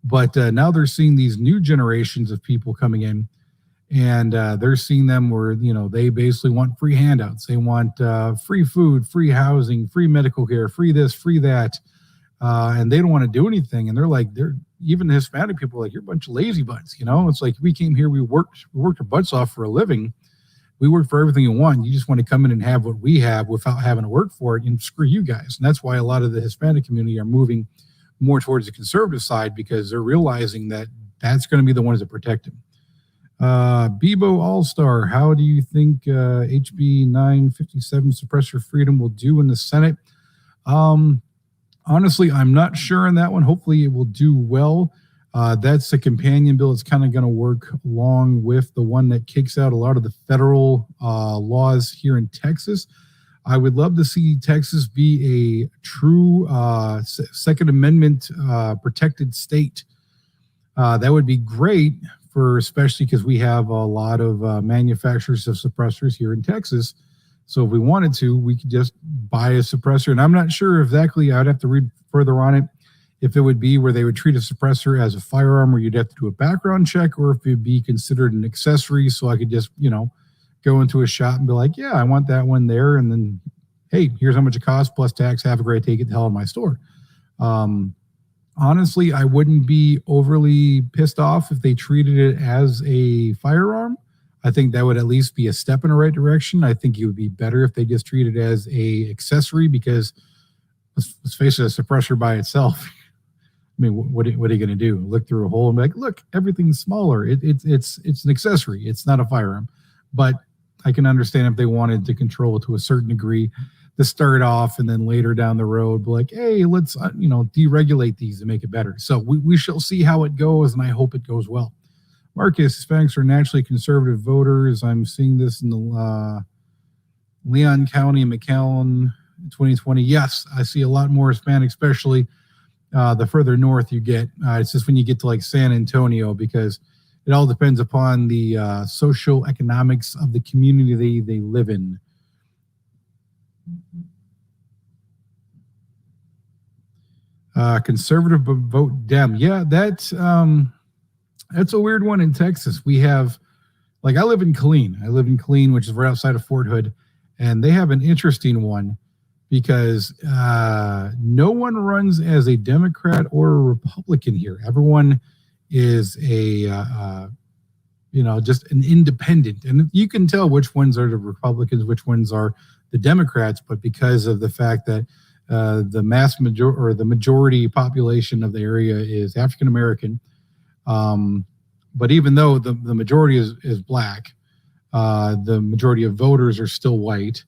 But now they're seeing these new generations of people coming in, and they're seeing them where they basically want free handouts. They want free food, free housing, free medical care, free this, free that. And they don't want to do anything. And they're even Hispanic people are like, you're a bunch of lazy butts. It's like, we came here, we worked our butts off for a living. We work for everything you want. You just want to come in and have what we have without having to work for it, and screw you guys. And that's why a lot of the Hispanic community are moving more towards the conservative side, because they're realizing that that's going to be the ones that protect them. Bebo All-Star, how do you think HB1927 suppressor freedom will do in the Senate? Honestly, I'm not sure on that one. Hopefully it will do well. That's a companion bill. It's kind of going to work along with the one that kicks out a lot of the federal laws here in Texas. I would love to see Texas be a true Second Amendment protected state. That would be great, especially because we have a lot of manufacturers of suppressors here in Texas. So if we wanted to, we could just buy a suppressor. And I'm not sure exactly, I'd have to read further on it, if it would be where they would treat a suppressor as a firearm where you'd have to do a background check, or if it'd be considered an accessory. So I could just, go into a shop and be like, yeah, I want that one there. And then, hey, here's how much it costs plus tax. Have a great day. Get the hell out of my store. Honestly, I wouldn't be overly pissed off if they treated it as a firearm. I think that would at least be a step in the right direction. I think it would be better if they just treat it as a accessory, because let's face it, a suppressor by itself, I mean, what are you going to do? Look through a hole and be like, look, everything's smaller. It's an accessory. It's not a firearm. But I can understand if they wanted to control it to a certain degree to start off, and then later down the road, be like, hey, let's deregulate these and make it better. So we shall see how it goes, and I hope it goes well. Marcus, Hispanics are naturally conservative voters. I'm seeing this in the Leon County and McAllen 2020. Yes, I see a lot more Hispanic, especially the further north you get. It's just when you get to like San Antonio, because it all depends upon the social economics of the community they live in. Conservative but vote Dem. Yeah, that's a weird one in Texas. We have, like, I live in Killeen, which is right outside of Fort Hood, and they have an interesting one because no one runs as a Democrat or a Republican here. Everyone is a just an independent, and you can tell which ones are the Republicans, which ones are the Democrats, but because of the fact that the majority population of the area is African American, but even though the majority is black, the majority of voters are still white,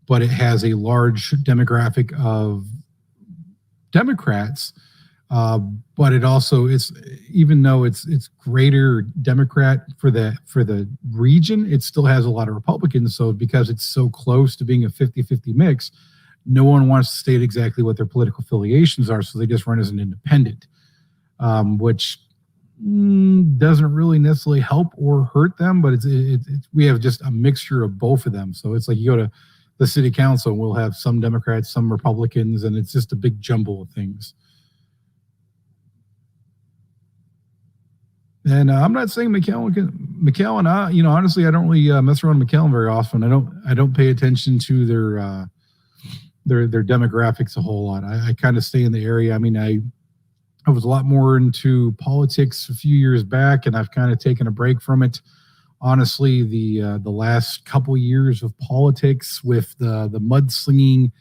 but it has a large demographic of Democrats. But it also is, even though it's greater Democrat for the region, it still has a lot of Republicans. So because it's so close to being a 50-50 mix, no one wants to state exactly what their political affiliations are, so they just run as an independent, which doesn't really necessarily help or hurt them, but we have just a mixture of both of them. So it's like you go to the city council and we'll have some Democrats, some Republicans, and it's just a big jumble of things. And I'm not saying McAllen, honestly, I don't really mess around McAllen very often. I don't pay attention to their demographics a whole lot. I kind of stay in the area. I mean, I was a lot more into politics a few years back, and I've kind of taken a break from it. Honestly, the last couple years of politics with the mudslinging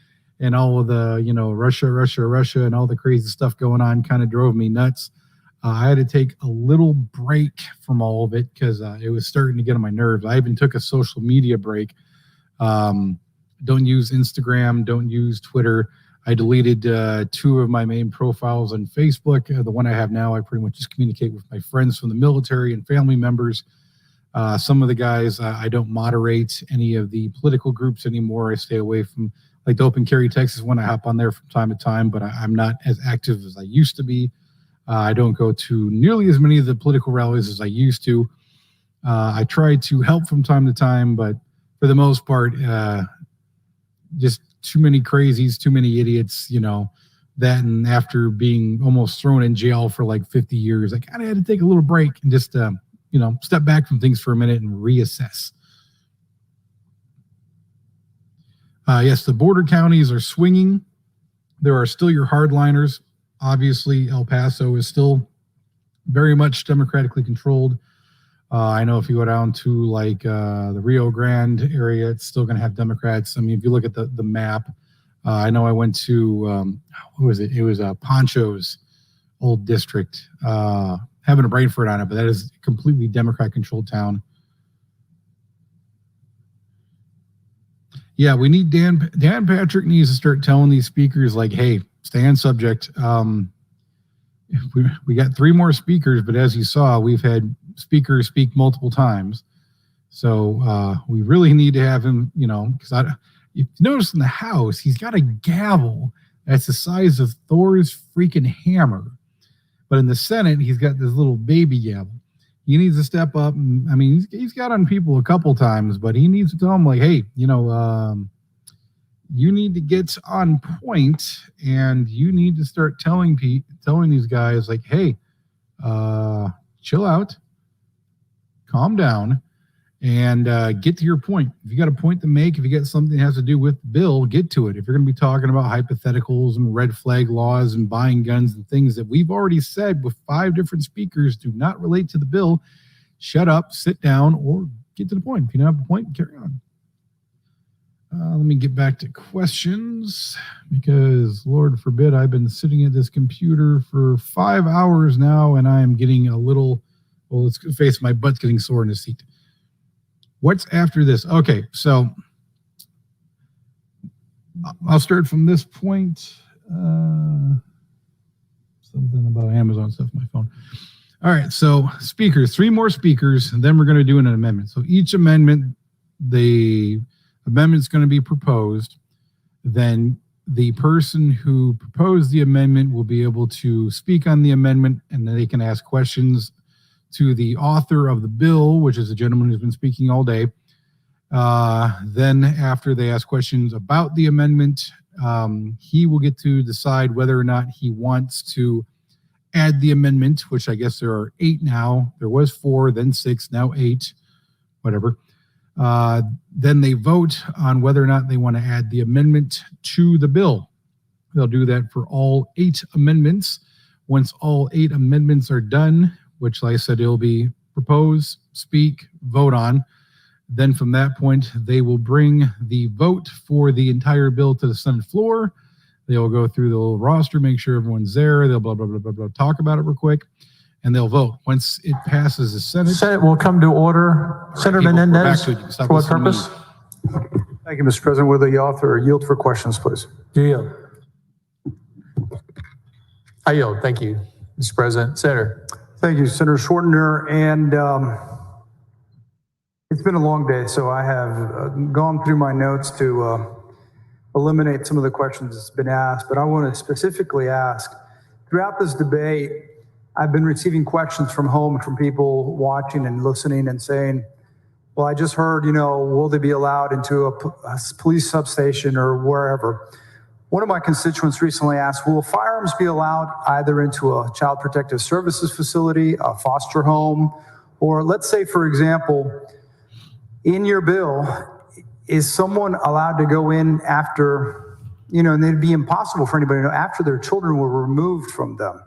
and all of the Russia, and all the crazy stuff going on kind of drove me nuts. I had to take a little break from all of it because it was starting to get on my nerves. I even took a social media break. Don't use Instagram, don't use Twitter. I deleted 2 of my main profiles on Facebook. The one I have now, I pretty much just communicate with my friends from the military and family members. Some of the guys, I don't moderate any of the political groups anymore. I stay away from, like the Open Carry Texas one. I hop on there from time to time, but I'm not as active as I used to be. I don't go to nearly as many of the political rallies as I used to. I try to help from time to time, but for the most part, just too many crazies, too many idiots, that, and after being almost thrown in jail for like 50 years, I kind of had to take a little break and just, step back from things for a minute and reassess. Yes, the border counties are swinging. There are still your hardliners. Obviously, El Paso is still very much democratically controlled. I know if you go down to like the Rio Grande area, it's still going to have Democrats. I mean, if you look at the map, I know I went to, who was it? It was Poncho's old district. Having a brain fart on it, but that is a completely Democrat-controlled town. Yeah, we need Dan Patrick needs to start telling these speakers, like, hey, stay on subject. We got 3 more speakers, but as you saw, we've had speakers speak multiple times. So we really need to have him, because if you notice in the House, he's got a gavel that's the size of Thor's freaking hammer. But in the Senate, he's got this little baby gavel. He needs to step up. And, I mean, he's got on people a couple times, but he needs to tell them, like, hey, you need to get on point, and you need to start telling these guys, like, hey, chill out, calm down, and get to your point. If you got a point to make, if you got something that has to do with the bill, get to it. If you're going to be talking about hypotheticals and red flag laws and buying guns and things that we've already said with 5 different speakers do not relate to the bill, shut up, sit down, or get to the point. If you don't have a point, carry on. Let me get back to questions, because Lord forbid, I've been sitting at this computer for 5 hours now, and I am getting a little, well, let's face it, my butt's getting sore in the seat. What's after this? Okay, so I'll start from this point. Something about Amazon stuff on my phone. All right, so speakers, 3 more speakers, and then we're going to do an amendment. So each amendment, the amendment's going to be proposed. Then the person who proposed the amendment will be able to speak on the amendment, and then they can ask questions to the author of the bill, which is a gentleman who's been speaking all day. Then after they ask questions about the amendment, he will get to decide whether or not he wants to add the amendment, which I guess there are 8 now. There was 4, then 6, now 8, whatever. Then they vote on whether or not they want to add the amendment to the bill. They'll do that for all 8 amendments. Once all 8 amendments are done, which, like I said, it'll be propose, speak, vote on. Then from that point, they will bring the vote for the entire bill to the Senate floor. They'll go through the little roster, make sure everyone's there. They'll blah, blah, blah, blah, blah, talk about it real quick, and they'll vote. Once it passes the Senate. Senate will come to order. Senator Menendez, for what purpose? Thank you, Mr. President. Will the author yield for questions, please? Yield. I yield. Thank you, Mr. President. Senator. Thank you, Senator Schwartner. And it's been a long day, so I have gone through my notes to eliminate some of the questions that's been asked. But I want to specifically ask, throughout this debate, I've been receiving questions from home from people watching and listening and saying, well, I just heard, will they be allowed into a police substation or wherever? One of my constituents recently asked, will firearms be allowed either into a child protective services facility, a foster home, or let's say, for example, in your bill, is someone allowed to go in after, and it'd be impossible for anybody to know, after their children were removed from them.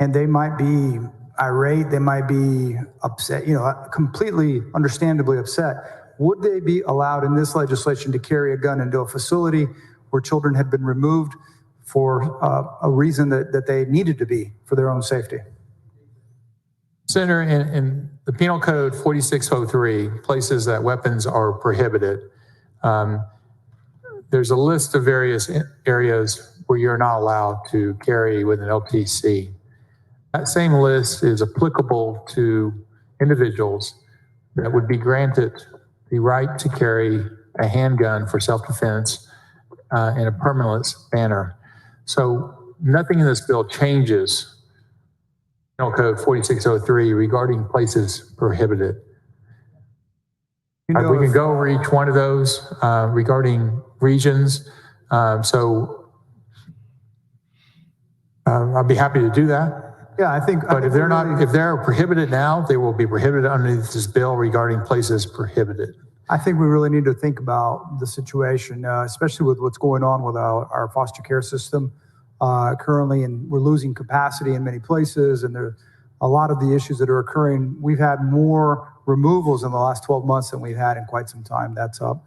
And they might be irate, they might be upset, completely understandably upset. Would they be allowed in this legislation to carry a gun into a facility where children had been removed for a reason that they needed to be for their own safety? Senator, in the Penal Code 4603, places that weapons are prohibited, there's a list of various areas where you're not allowed to carry with an LTC. That same list is applicable to individuals that would be granted the right to carry a handgun for self-defense in a permanent manner. So nothing in this bill changes Penal Code 4603 regarding places prohibited. We can go over each one of those regarding regions. So I'd be happy to do that. Yeah, I think. But if they're prohibited now, they will be prohibited underneath this bill regarding places prohibited. I think we really need to think about the situation, especially with what's going on with our foster care system currently, and we're losing capacity in many places, and there a lot of the issues that are occurring. We've had more removals in the last 12 months than we've had in quite some time. That's up.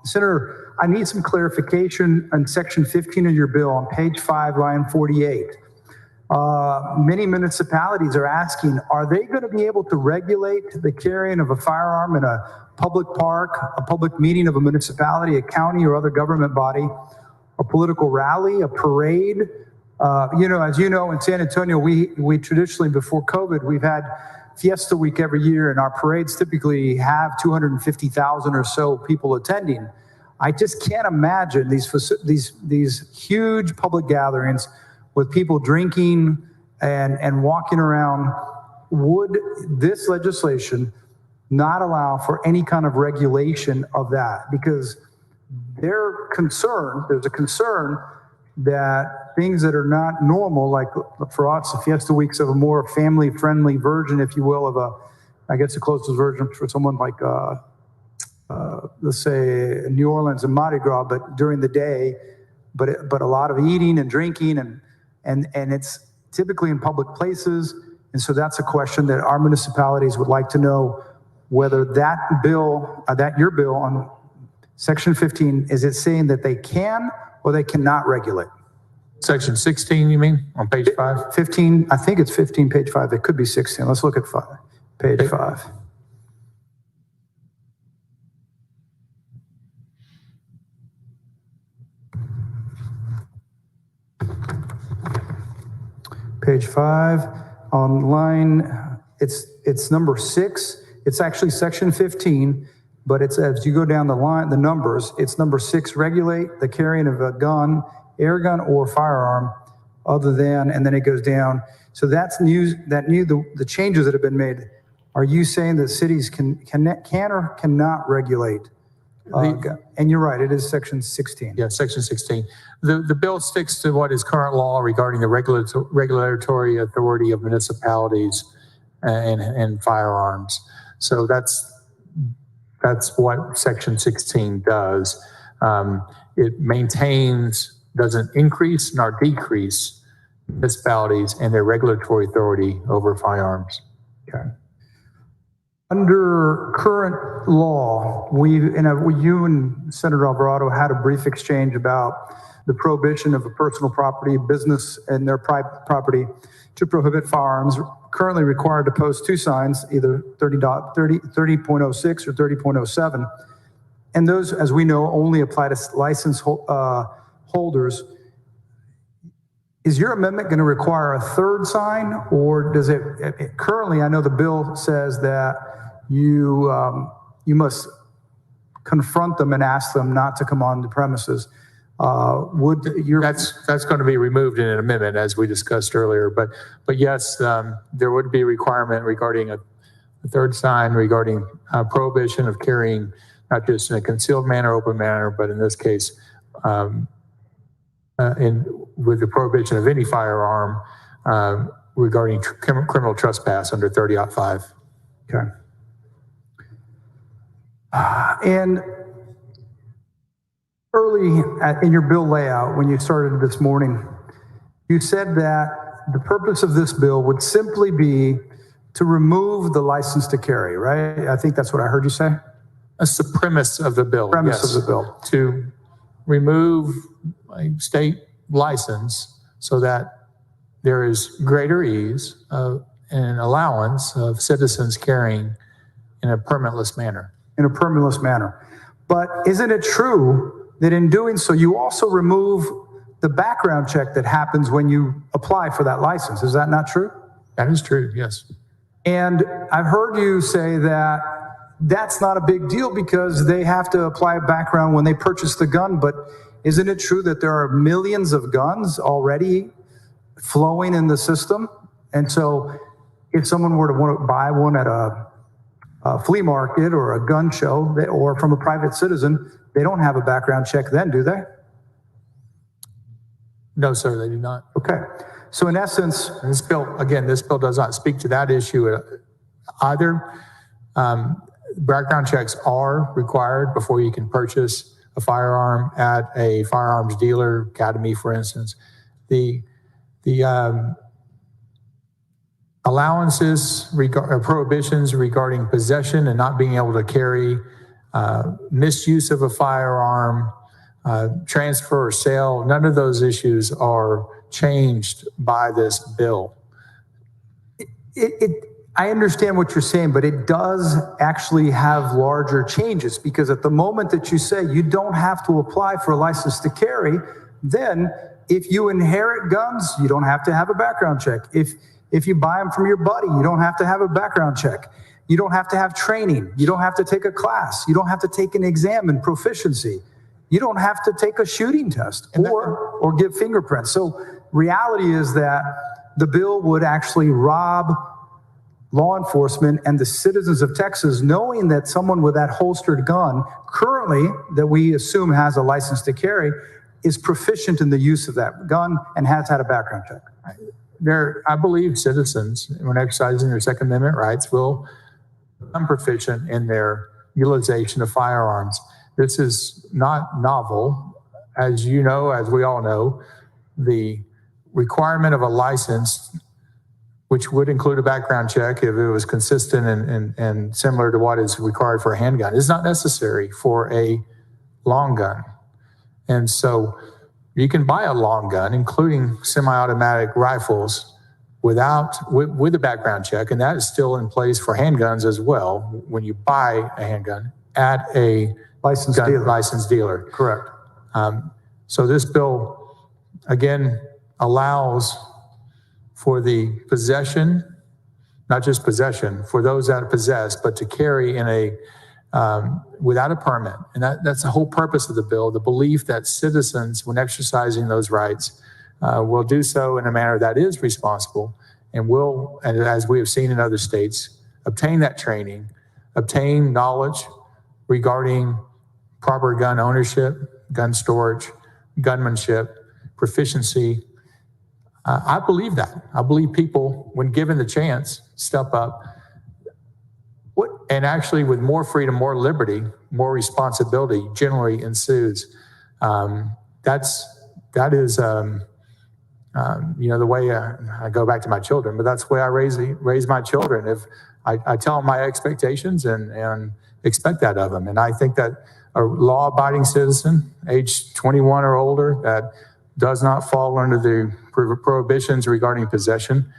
Senator, I need some clarification on section 15 of your bill on page 5, line 48. Many municipalities are asking, are they going to be able to regulate the carrying of a firearm in a public park, a public meeting of a municipality, a county or other government body, a political rally, a parade? As you know, in San Antonio, we traditionally, before COVID, we've had Fiesta Week every year, and our parades typically have 250,000 or so people attending. I just can't imagine these huge public gatherings with people drinking and walking around. Would this legislation not allow for any kind of regulation of that? Because there's a concern that things that are not normal, like for us, the Fiesta Weeks of a more family-friendly version, if you will, of I guess the closest version for someone like, let's say, New Orleans and Mardi Gras, but during the day, but a lot of eating and drinking, and it's typically in public places. And so that's a question that our municipalities would like to know, whether that bill, your bill on section 15, is it saying that they can or they cannot regulate? Section 16, you mean, on page 5? 15, I think it's 15, page 5. It could be 16. Let's look at 5, page 5. Page 5, On line, it's number 6. It's actually section 15, but it's as you go down the line, the numbers, it's number 6, regulate the carrying of a gun, air gun, or firearm other than, and then it goes down. So that's new, the changes that have been made. Are you saying that cities can or cannot regulate? And you're right, it is section 16. Yeah, section 16. The bill sticks to what is current law regarding the regulatory authority of municipalities and firearms. So that's what section 16 does. It maintains, doesn't increase nor decrease municipalities and their regulatory authority over firearms. Okay. Under current law, you and Senator Alvarado had a brief exchange about the prohibition of a personal property, business, and their private property to prohibit firearms, currently required to post 2 signs, either 30.06 or 30.07. And those, as we know, only apply to license holders. Is your amendment going to require a 3rd sign, or does it currently, I know the bill says that you must confront them and ask them not to come on the premises. That's going to be removed in an amendment, as we discussed earlier. But yes, there would be a requirement regarding a 3rd sign regarding prohibition of carrying, not just in a concealed manner, open manner, but in this case, with the prohibition of any firearm regarding criminal trespass under 30.5. Okay. And early in your bill layout, when you started this morning, you said that the purpose of this bill would simply be to remove the license to carry, right? I think that's what I heard you say. That's the premise of the bill. Premise of the bill. To remove a state license so that there is greater ease and allowance of citizens carrying in a permitless manner. In a permitless manner. But isn't it true that in doing so, you also remove the background check that happens when you apply for that license? Is that not true? That is true, yes. And I've heard you say that that's not a big deal because they have to apply a background when they purchase the gun. But isn't it true that there are millions of guns already flowing in the system? And so if someone were to want to buy one at a flea market or a gun show or from a private citizen, they don't have a background check then, do they? No, sir, they do not. Okay. So in essence, this bill does not speak to that issue either. Background checks are required before you can purchase a firearm at a firearms dealer, academy, for instance. The allowances, prohibitions regarding possession and not being able to carry, misuse of a firearm, transfer or sale, none of those issues are changed by this bill. I understand what you're saying, but it does actually have larger changes because at the moment that you say you don't have to apply for a license to carry, then if you inherit guns, you don't have to have a background check. If you buy them from your buddy, you don't have to have a background check. You don't have to have training. You don't have to take a class. You don't have to take an exam in proficiency. You don't have to take a shooting test or give fingerprints. So reality is that the bill would actually rob law enforcement and the citizens of Texas, knowing that someone with that holstered gun currently, that we assume has a license to carry, is proficient in the use of that gun and has had a background check. I believe citizens, when exercising their Second Amendment rights, will become proficient in their utilization of firearms. This is not novel. As you know, as we all know, the requirement of a license, which would include a background check if it was consistent and similar to what is required for a handgun, is not necessary for a long gun. And so you can buy a long gun, including semi-automatic rifles, with a background check, and that is still in place for handguns as well when you buy a handgun at a licensed dealer. Correct. So this bill, again, allows for the possession, not just possession, for those that possess, but to carry in a without a permit. And that's the whole purpose of the bill, the belief that citizens, when exercising those rights, will do so in a manner that is responsible and will, and as we have seen in other states, obtain that training, obtain knowledge regarding proper gun ownership, gun storage, gunmanship, proficiency. I believe that. I believe people, when given the chance, step up. And actually, with more freedom, more liberty, more responsibility generally ensues. That is, the way I go back to my children, but that's the way I raise my children. If I tell them my expectations and expect that of them. And I think that a law-abiding citizen, age 21 or older, that does not fall under the prohibitions regarding possession,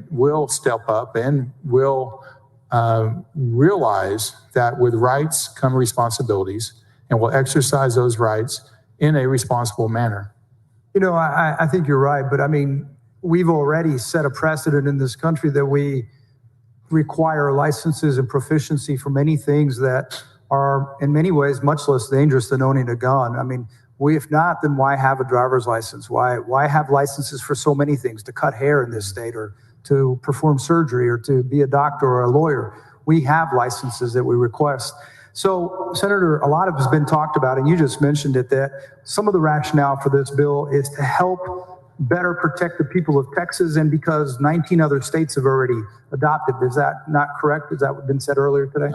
will step up and will realize that with rights come responsibilities, and will exercise those rights in a responsible manner. I think you're right, but I mean, we've already set a precedent in this country that we require licenses and proficiency for many things that are in many ways much less dangerous than owning a gun. I mean, if not, then why have a driver's license? Why have licenses for so many things, to cut hair in this state, or to perform surgery, or to be a doctor or a lawyer? We have licenses that we request. So, Senator, a lot of it has been talked about, and you just mentioned it, that some of the rationale for this bill is to help better protect the people of Texas, and because 19 other states have already adopted. Is that not correct? Has that been said earlier today?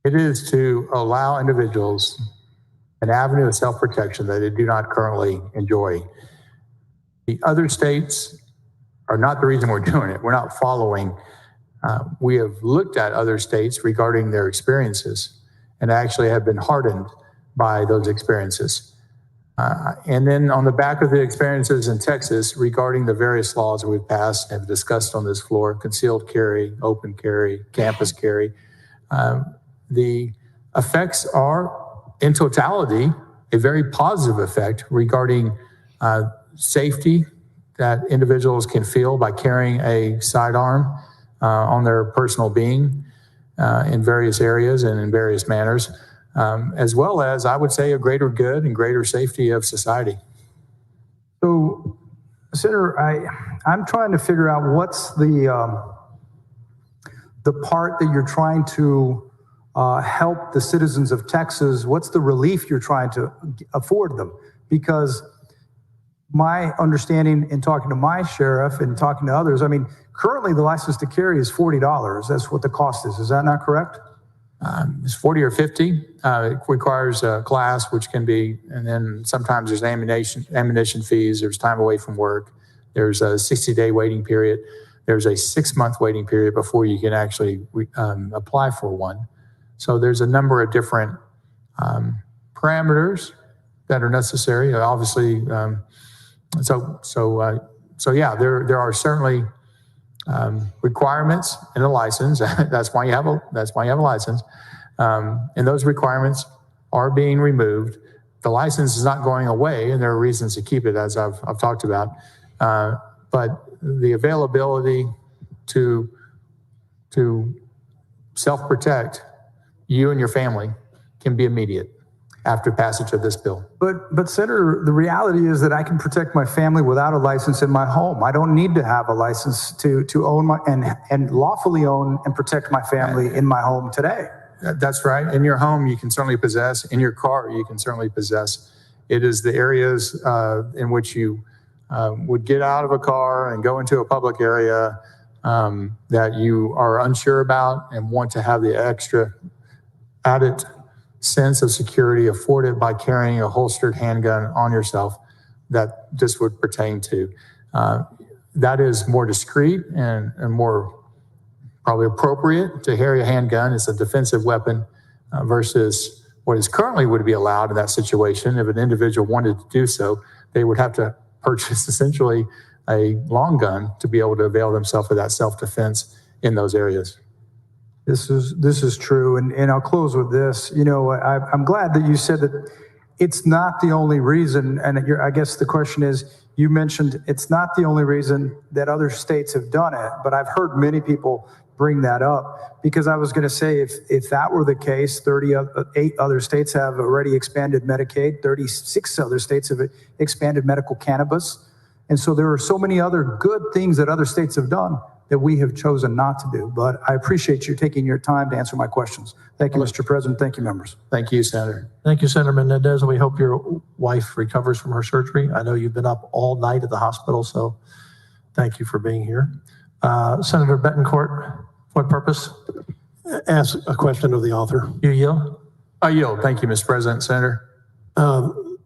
It is to allow individuals an avenue of self-protection that they do not currently enjoy. The other states are not the reason we're doing it. We're not following. We have looked at other states regarding their experiences and actually have been hardened by those experiences. And then on the back of the experiences in Texas regarding the various laws that we've passed and have discussed on this floor, concealed carry, open carry, campus carry, the effects are, in totality, a very positive effect regarding safety that individuals can feel by carrying a sidearm on their personal being in various areas and in various manners, as well as, I would say, a greater good and greater safety of society. So, Senator, I'm trying to figure out what's the part that you're trying to help the citizens of Texas. What's the relief you're trying to afford them? Because my understanding in talking to my sheriff and talking to others, I mean, currently the license to carry is $40. That's what the cost is. Is that not correct? It's 40 or 50. It requires a class, which can be, and then sometimes there's ammunition fees. There's time away from work. There's a 60-day waiting period. There's a 6-month waiting period before you can actually apply for one. So there's a number of different parameters that are necessary. Obviously, yeah, there are certainly requirements in a license. That's why you have a license, and those requirements are being removed. The license is not going away, and there are reasons to keep it, as I've talked about. But the availability to self-protect you and your family can be immediate after passage of this bill. But Senator, the reality is that I can protect my family without a license in my home. I don't need to have a license to own and lawfully own and protect my family in my home today. That's right. In your home, you can certainly possess. In your car, you can certainly possess. It is the areas in which you would get out of a car and go into a public area that you are unsure about and want to have the extra added sense of security afforded by carrying a holstered handgun on yourself that this would pertain to. That is more discreet and more probably appropriate to carry a handgun as a defensive weapon versus what is currently would be allowed in that situation. If an individual wanted to do so, they would have to purchase essentially a long gun to be able to avail themselves of that self-defense in those areas. This is true, and I'll close with this. I'm glad that you said that it's not the only reason, and I guess the question is, You mentioned it's not the only reason that other states have done it, but I've heard many people bring that up because I was going to say if that were the case, 38 other states have already expanded Medicaid, 36 other states have expanded medical cannabis. And so there are so many other good things that other states have done that we have chosen not to do. But I appreciate you taking your time to answer my questions. Thank you, Mr. President. Thank you, members. Thank you, Senator. Thank you, Senator Menendez, and we hope your wife recovers from her surgery. I know you've been up all night at the hospital, so thank you for being here. Senator Betancourt, what purpose? Ask a question of the author. You yield? I yield. Thank you, Mr. President. Senator.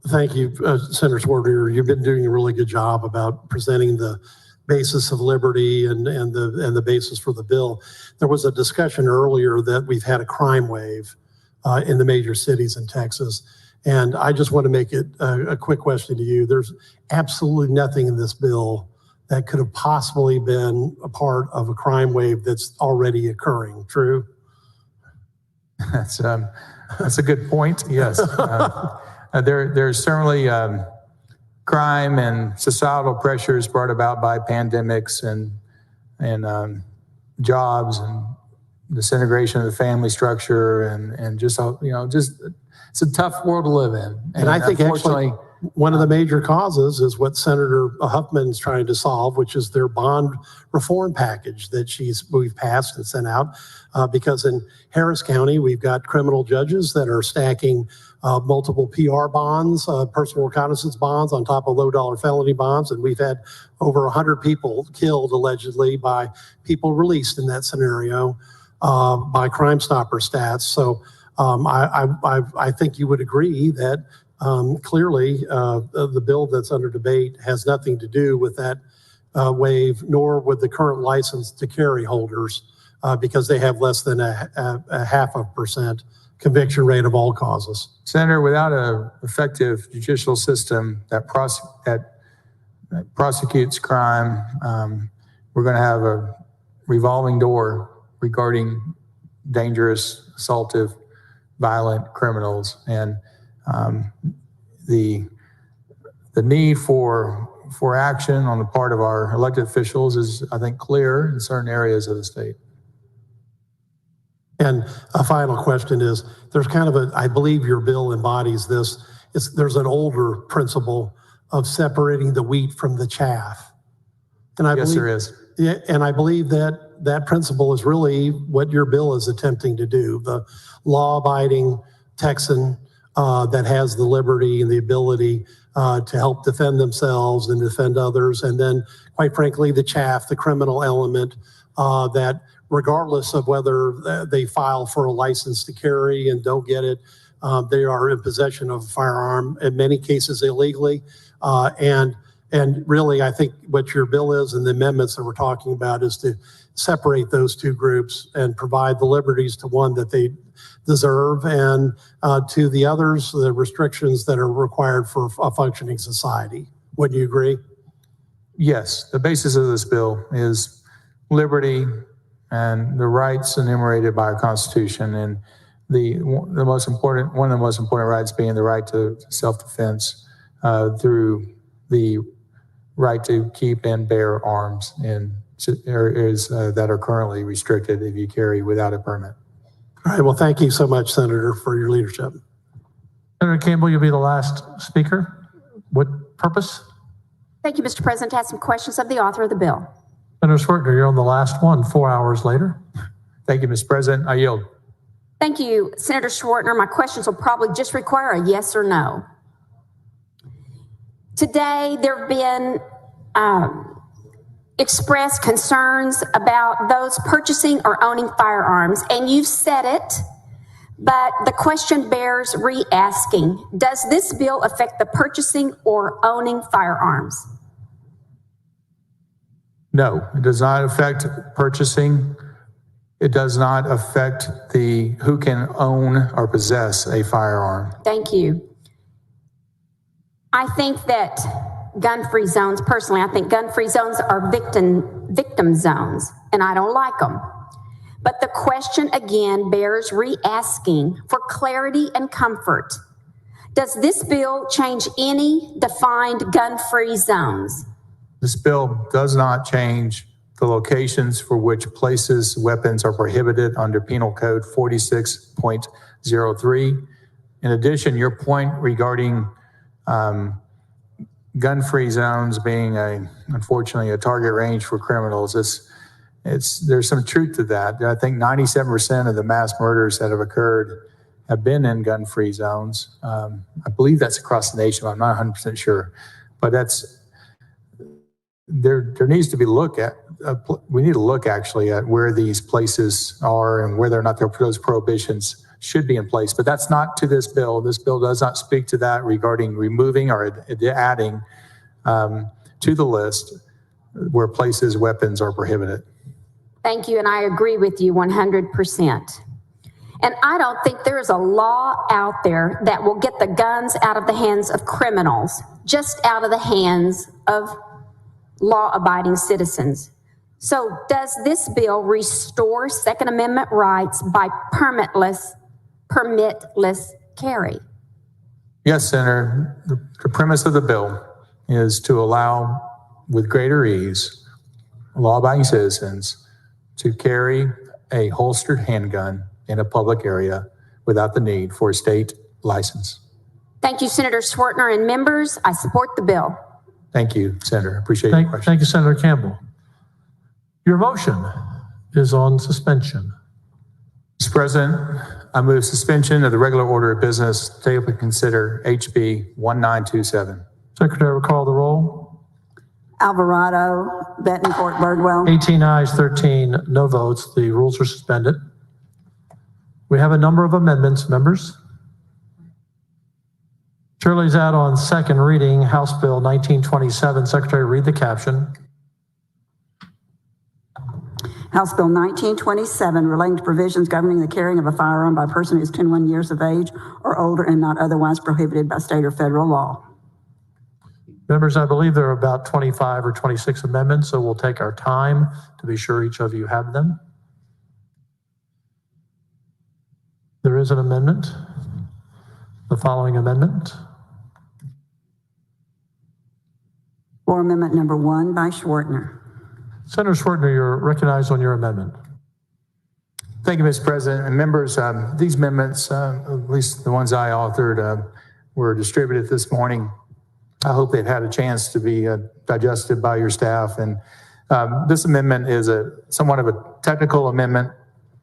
Thank you, Senator Swarter. You've been doing a really good job about presenting the basis of liberty and the basis for the bill. There was a discussion earlier that we've had a crime wave in the major cities in Texas. And I just want to make it a quick question to you. There's absolutely nothing in this bill that could have possibly been a part of a crime wave that's already occurring. True? That's a good point. Yes. There's certainly crime and societal pressures brought about by pandemics and jobs and disintegration of the family structure and just it's a tough world to live in. And I think actually one of the major causes is what Senator Huffman's trying to solve, which is their bond reform package that we've passed and sent out. Because in Harris County, we've got criminal judges that are stacking multiple PR bonds, personal reconnaissance bonds on top of low-dollar felony bonds. And we've had over 100 people killed allegedly by people released in that scenario by Crime Stopper stats. So I think you would agree that clearly the bill that's under debate has nothing to do with that waive, nor with the current license to carry holders because they have less than a 0.5% conviction rate of all causes. Senator, without an effective judicial system that prosecutes crime, we're going to have a revolving door regarding dangerous, assaultive, violent criminals. And the need for action on the part of our elected officials is, I think, clear in certain areas of the state. And a final question is, there's kind of I believe your bill embodies this. There's an older principle of separating the wheat from the chaff. And Yes, there is. Yeah, and I believe that principle is really what your bill is attempting to do. The law-abiding Texan that has the liberty and the ability to help defend themselves and defend others. And then, quite frankly, the chaff, the criminal element that regardless of whether they file for a license to carry and don't get it, they are in possession of a firearm, in many cases illegally. And really, I think what your bill is and the amendments that we're talking about is to separate those two groups and provide the liberties to one that they deserve and to the others, the restrictions that are required for a functioning society. Wouldn't you agree? Yes, the basis of this bill is liberty and the rights enumerated by our Constitution, and one of the most important rights being the right to self-defense through the right to keep and bear arms in areas that are currently restricted if you carry without a permit. All right. Well, thank you so much, Senator, for your leadership. Senator Campbell, you'll be the last speaker. What purpose? Thank you, Mr. President. To ask some questions of the author of the bill. Senator Swartner, you're on the last one, 4 hours later. Thank you, Mr. President. I yield. Thank you, Senator Schwartner. My questions will probably just require a yes or no. Today, there have been expressed concerns about those purchasing or owning firearms, and you've said it, but the question bears re-asking. Does this bill affect the purchasing or owning firearms? No, it does not affect purchasing. It does not affect who can own or possess a firearm. Thank you. I think that gun-free zones, personally, I think gun-free zones are victim zones, and I don't like them. But the question again bears re-asking for clarity and comfort. Does this bill change any defined gun-free zones? This bill does not change the locations for which places weapons are prohibited under Penal Code 46.03. In addition, your point regarding gun-free zones being unfortunately a target range for criminals, there's some truth to that. I think 97% of the mass murders that have occurred have been in gun-free zones. I believe that's across the nation. I'm not 100% sure, but there needs to be we need to look actually at where these places are and whether or not those prohibitions should be in place. But that's not to this bill. This bill does not speak to that regarding removing or adding to the list where places weapons are prohibited. Thank you, and I agree with you 100%. And I don't think there is a law out there that will get the guns out of the hands of criminals, just out of the hands of law-abiding citizens. So does this bill restore Second Amendment rights by permitless carry? Yes, Senator. The premise of the bill is to allow, with greater ease, law-abiding citizens to carry a holstered handgun in a public area without the need for a state license. Thank you, Senator Swartner and members. I support the bill. Thank you, Senator. Appreciate your question. Thank you, Senator Campbell. Your motion is on suspension. Mr. President, I move suspension of the regular order of business to take up and consider HB 1927. Secretary will call the roll. Alvarado, Bettencourt, Birdwell. 18 ayes, 13 no votes. The rules are suspended. We have a number of amendments, members. Shirley's out on second reading, House Bill 1927. Secretary, read the caption. House Bill 1927, relating to provisions governing the carrying of a firearm by a person who is 21 years of age or older and not otherwise prohibited by state or federal law. Members, I believe there are about 25 or 26 amendments, so we'll take our time to be sure each of you have them. There is an amendment. The following amendment. Floor Amendment number 1 by Schwartner. Senator Schwartner, you're recognized on your amendment. Thank you, Mr. President. And members, these amendments, at least the ones I authored, were distributed this morning. I hope they've had a chance to be digested by your staff. And this amendment is somewhat of a technical amendment.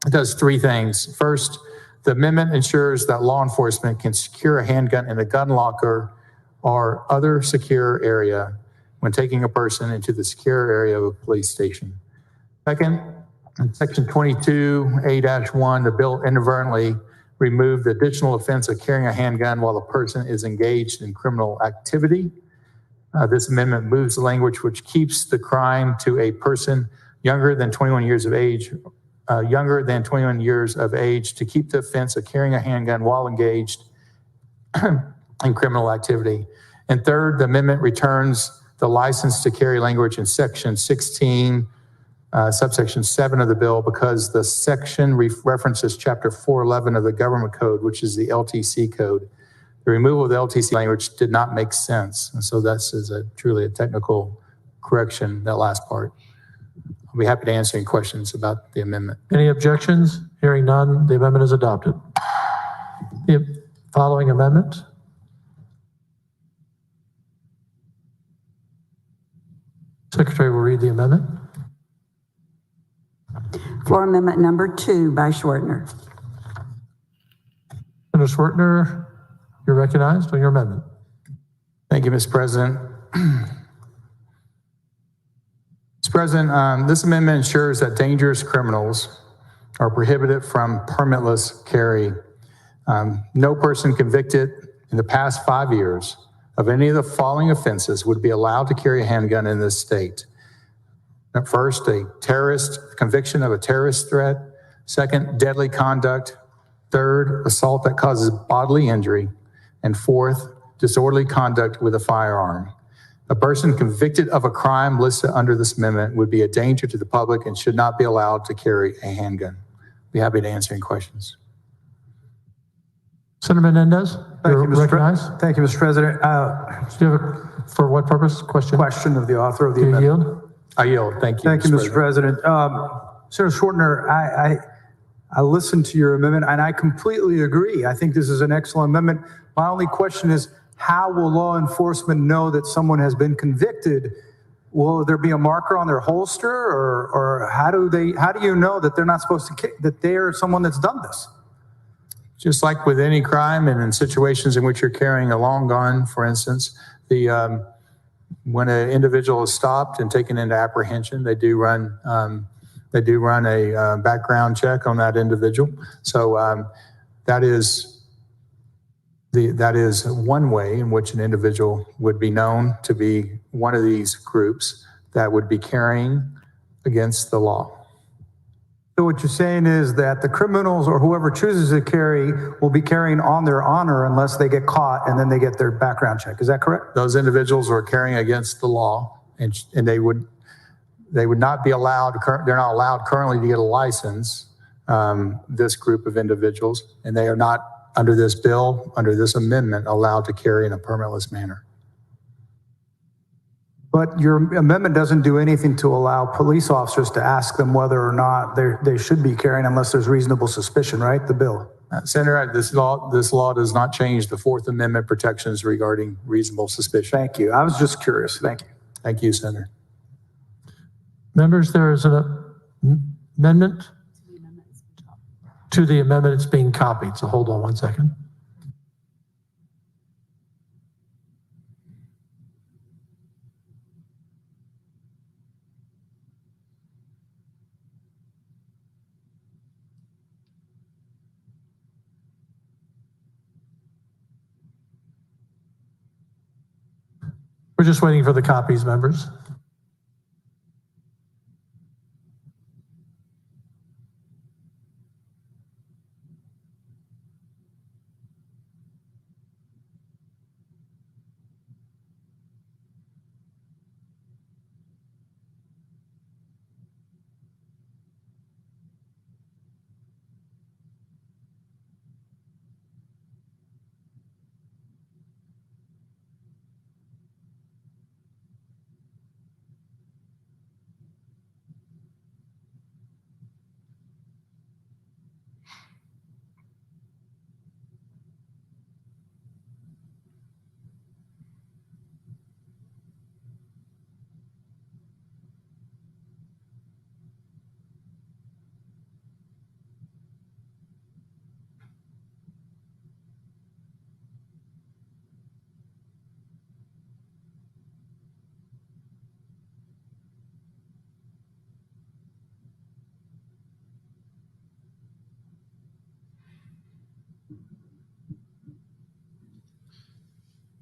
It does three things. First, the amendment ensures that law enforcement can secure a handgun in a gun locker or other secure area when taking a person into the secure area of a police station. Second, in Section 22A-1, the bill inadvertently removed the additional offense of carrying a handgun while the person is engaged in criminal activity. This amendment moves the language which keeps the crime to a person younger than 21 years of age, to keep the offense of carrying a handgun while engaged in criminal activity. And third, the amendment returns the license to carry language in Section 16, subsection 7 of the bill, because the section references Chapter 411 of the Government Code, which is the LTC code. The removal of the LTC language did not make sense. And so this is truly a technical correction, that last part. I'll be happy to answer any questions about the amendment. Any objections? Hearing none, the amendment is adopted. The following amendment. Secretary will read the amendment. Floor Amendment number 2 by Schwartner. Senator Schwartner, you're recognized on your amendment. Thank you, Mr. President. Mr. President, this amendment ensures that dangerous criminals are prohibited from permitless carry. No person convicted in the past 5 years of any of the following offenses would be allowed to carry a handgun in this state. First, a conviction of a terrorist threat. Second, deadly conduct. Third, assault that causes bodily injury. And fourth, disorderly conduct with a firearm. A person convicted of a crime listed under this amendment would be a danger to the public and should not be allowed to carry a handgun. Be happy to answer any questions. Senator Menendez. You're recognized. Thank you, Mr. President. Do you have for what purpose? Question of the author of the Do you amendment. yield? I yield. Thank you. Thank you, Mr. President. Senator Schwartner, I listened to your amendment and I completely agree. I think this is an excellent amendment. My only question is, how will law enforcement know that someone has been convicted? Will there be a marker on their holster, or how do you know that they're not supposed to that they're someone that's done this? Just like with any crime and in situations in which you're carrying a long gun, for instance, when an individual is stopped and taken into apprehension, they do run a background check on that individual. So that is one way in which an individual would be known to be one of these groups that would be carrying against the law. So what you're saying is that the criminals or whoever chooses to carry will be carrying on their honor unless they get caught and then they get their background check. Is that correct? Those individuals are carrying against the law, and they would not be allowed. They're not allowed currently to get a license. This group of individuals, and they are not under this bill, under this amendment, allowed to carry in a permitless manner. But your amendment doesn't do anything to allow police officers to ask them whether or not they should be carrying unless there's reasonable suspicion, right? The bill. Senator, this law does not change the Fourth Amendment protections regarding reasonable suspicion. Thank you. I was just curious. Thank you. Thank you, Senator. Members, there is an amendment to the amendment. It's being copied, so hold on one second. We're just waiting for the copies, members.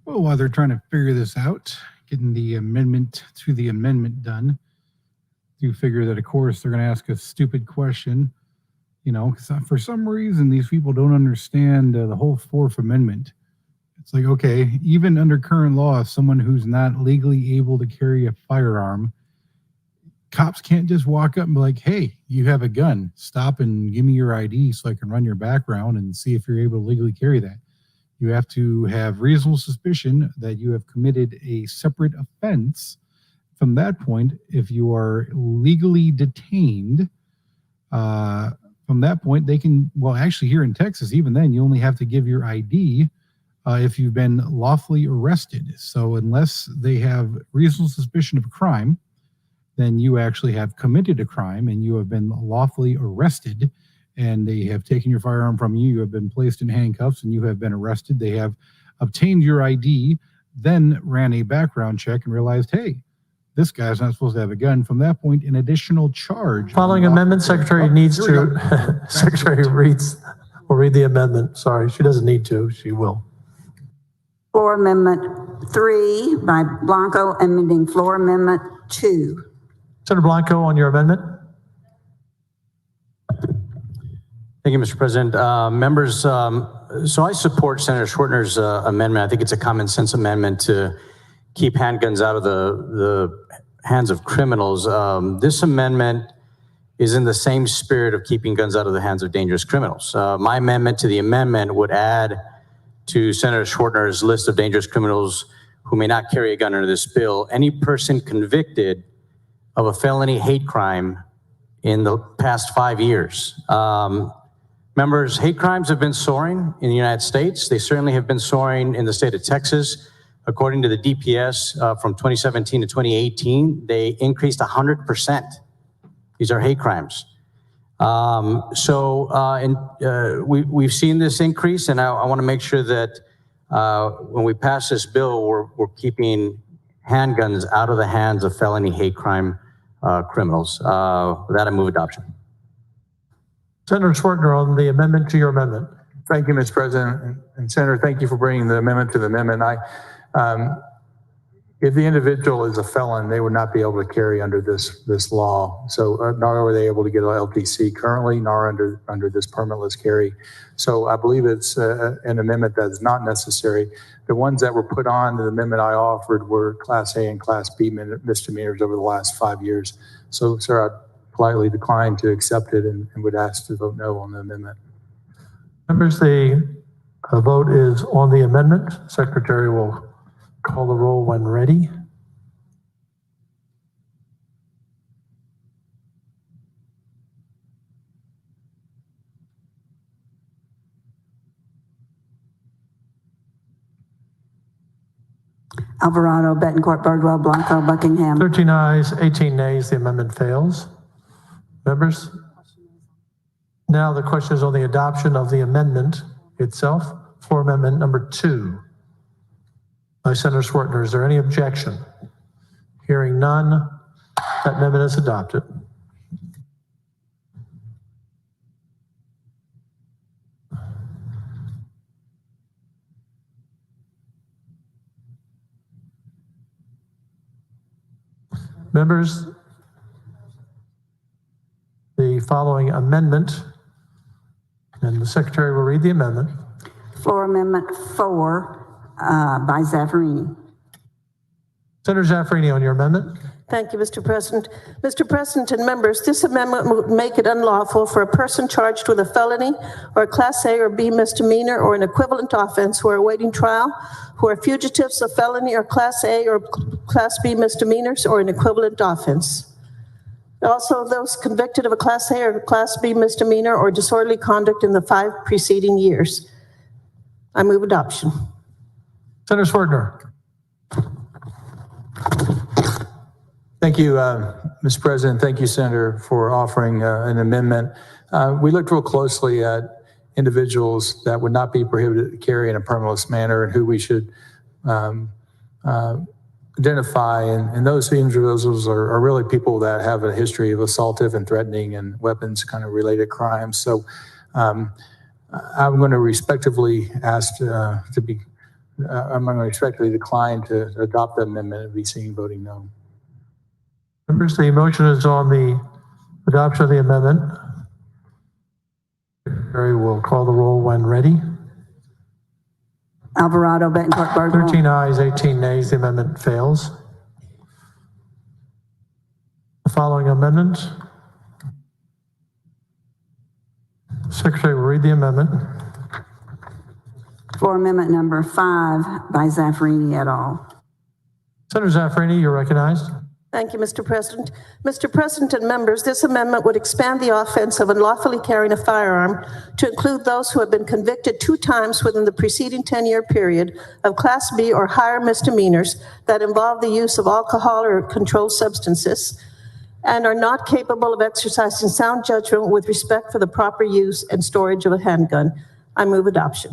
Well, while they're trying to figure this out, getting the amendment to the amendment done, do figure that, of course, they're going to ask a stupid question, because for some reason, these people don't understand the whole Fourth Amendment. It's like, okay, even under current law, someone who's not legally able to carry a firearm, cops can't just walk up and be like, hey, you have a gun. Stop and give me your ID so I can run your background and see if you're able to legally carry that. You have to have reasonable suspicion that you have committed a separate offense. From that point, if you are legally detained, from that point, they can, well, actually here in Texas, even then, you only have to give your ID if you've been lawfully arrested. So unless they have reasonable suspicion of a crime, then you actually have committed a crime and you have been lawfully arrested, and they have taken your firearm from you. You have been placed in handcuffs and you have been arrested. They have obtained your ID, then ran a background check and realized, hey, this guy's not supposed to have a gun. From that point, an additional charge. Following amendment, Secretary needs to, Secretary will read the amendment. Sorry, she doesn't need to, she will. Floor Amendment 3 by Blanco, amending Floor Amendment 2. Senator Blanco, on your amendment. Thank you, Mr. President. Members, so I support Senator Schwartner's amendment. I think it's a common sense amendment to keep handguns out of the hands of criminals. This amendment is in the same spirit of keeping guns out of the hands of dangerous criminals. My amendment to the amendment would add to Senator Schwartner's list of dangerous criminals who may not carry a gun under this bill. Any person convicted of a felony hate crime in the past 5 years. Members, hate crimes have been soaring in the United States. They certainly have been soaring in the state of Texas. According to the DPS, from 2017 to 2018, they increased 100%. These are hate crimes. We've seen this increase, and I want to make sure that when we pass this bill, we're keeping handguns out of the hands of felony hate crime criminals. With that, I move adoption. Senator Schwartner, on the amendment to your amendment. Thank you, Mr. President. And Senator, thank you for bringing the amendment to the amendment. If the individual is a felon, they would not be able to carry under this law. So nor are they able to get an LTC currently, nor under this permitless carry. So I believe it's an amendment that is not necessary. The ones that were put on the amendment I offered were Class A and Class B misdemeanors over the last 5 years. So, sir, I politely decline to accept it and would ask to vote no on the amendment. Members, the vote is on the amendment. Secretary will call the roll when ready. Alvarado, Betancourt, Birdwell, Blanco, Buckingham. 13 ayes, 18 nays. The amendment fails. Members, now the question is on the adoption of the amendment itself. Floor amendment number 2 by Senator Schwartner. Is there any objection? Hearing none, that amendment is adopted. Members, the following amendment, and the Secretary will read the amendment. Floor Amendment 4 by Zaffarini. Senator Zaffarini, on your amendment. Thank you, Mr. President. Mr. President and members, this amendment would make it unlawful for a person charged with a felony or a Class A or B misdemeanor or an equivalent offense who are awaiting trial, who are fugitives of felony or Class A or Class B misdemeanors or an equivalent offense. Also, those convicted of a Class A or Class B misdemeanor or disorderly conduct in the 5 preceding years. I move adoption. Senator Schwartner. Thank you, Mr. President. Thank you, Senator, for offering an amendment. We looked real closely at individuals that would not be prohibited to carry in a permitless manner and who we should identify. And those individuals are really people that have a history of assaultive and threatening and weapons kind of related crimes. So I'm going to respectively ask I'm going to respectfully decline to adopt the amendment and be seen voting no. Members, the motion is on the adoption of the amendment. Secretary will call the roll when ready. Alvarado, Betancourt, Birdwell. 13 ayes, 18 nays. The amendment fails. The following amendment. Secretary will read the amendment. Floor Amendment number 5 by Zaffarini et al. Senator Zaffarini, you're recognized. Thank you, Mr. President. Mr. President and members, this amendment would expand the offense of unlawfully carrying a firearm to include those who have been convicted 2 times within the preceding 10-year period of Class B or higher misdemeanors that involve the use of alcohol or controlled substances and are not capable of exercising sound judgment with respect for the proper use and storage of a handgun. I move adoption.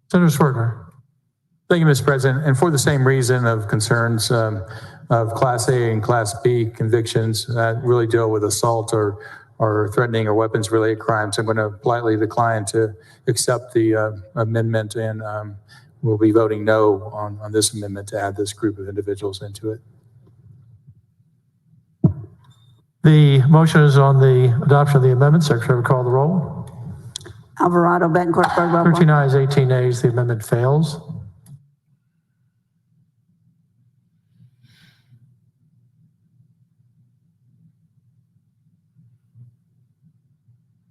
Senator Schwartner. Thank you, Mr. President. And for the same reason of concerns of Class A and Class B convictions that really deal with assault or threatening or weapons-related crimes, I'm going to politely decline to accept the amendment, and we'll be voting no on this amendment to add this group of individuals into it. The motion is on the adoption of the amendment. Secretary will call the roll. Alvarado, Betancourt, Birdwell. 13 ayes, 18 nays. The amendment fails.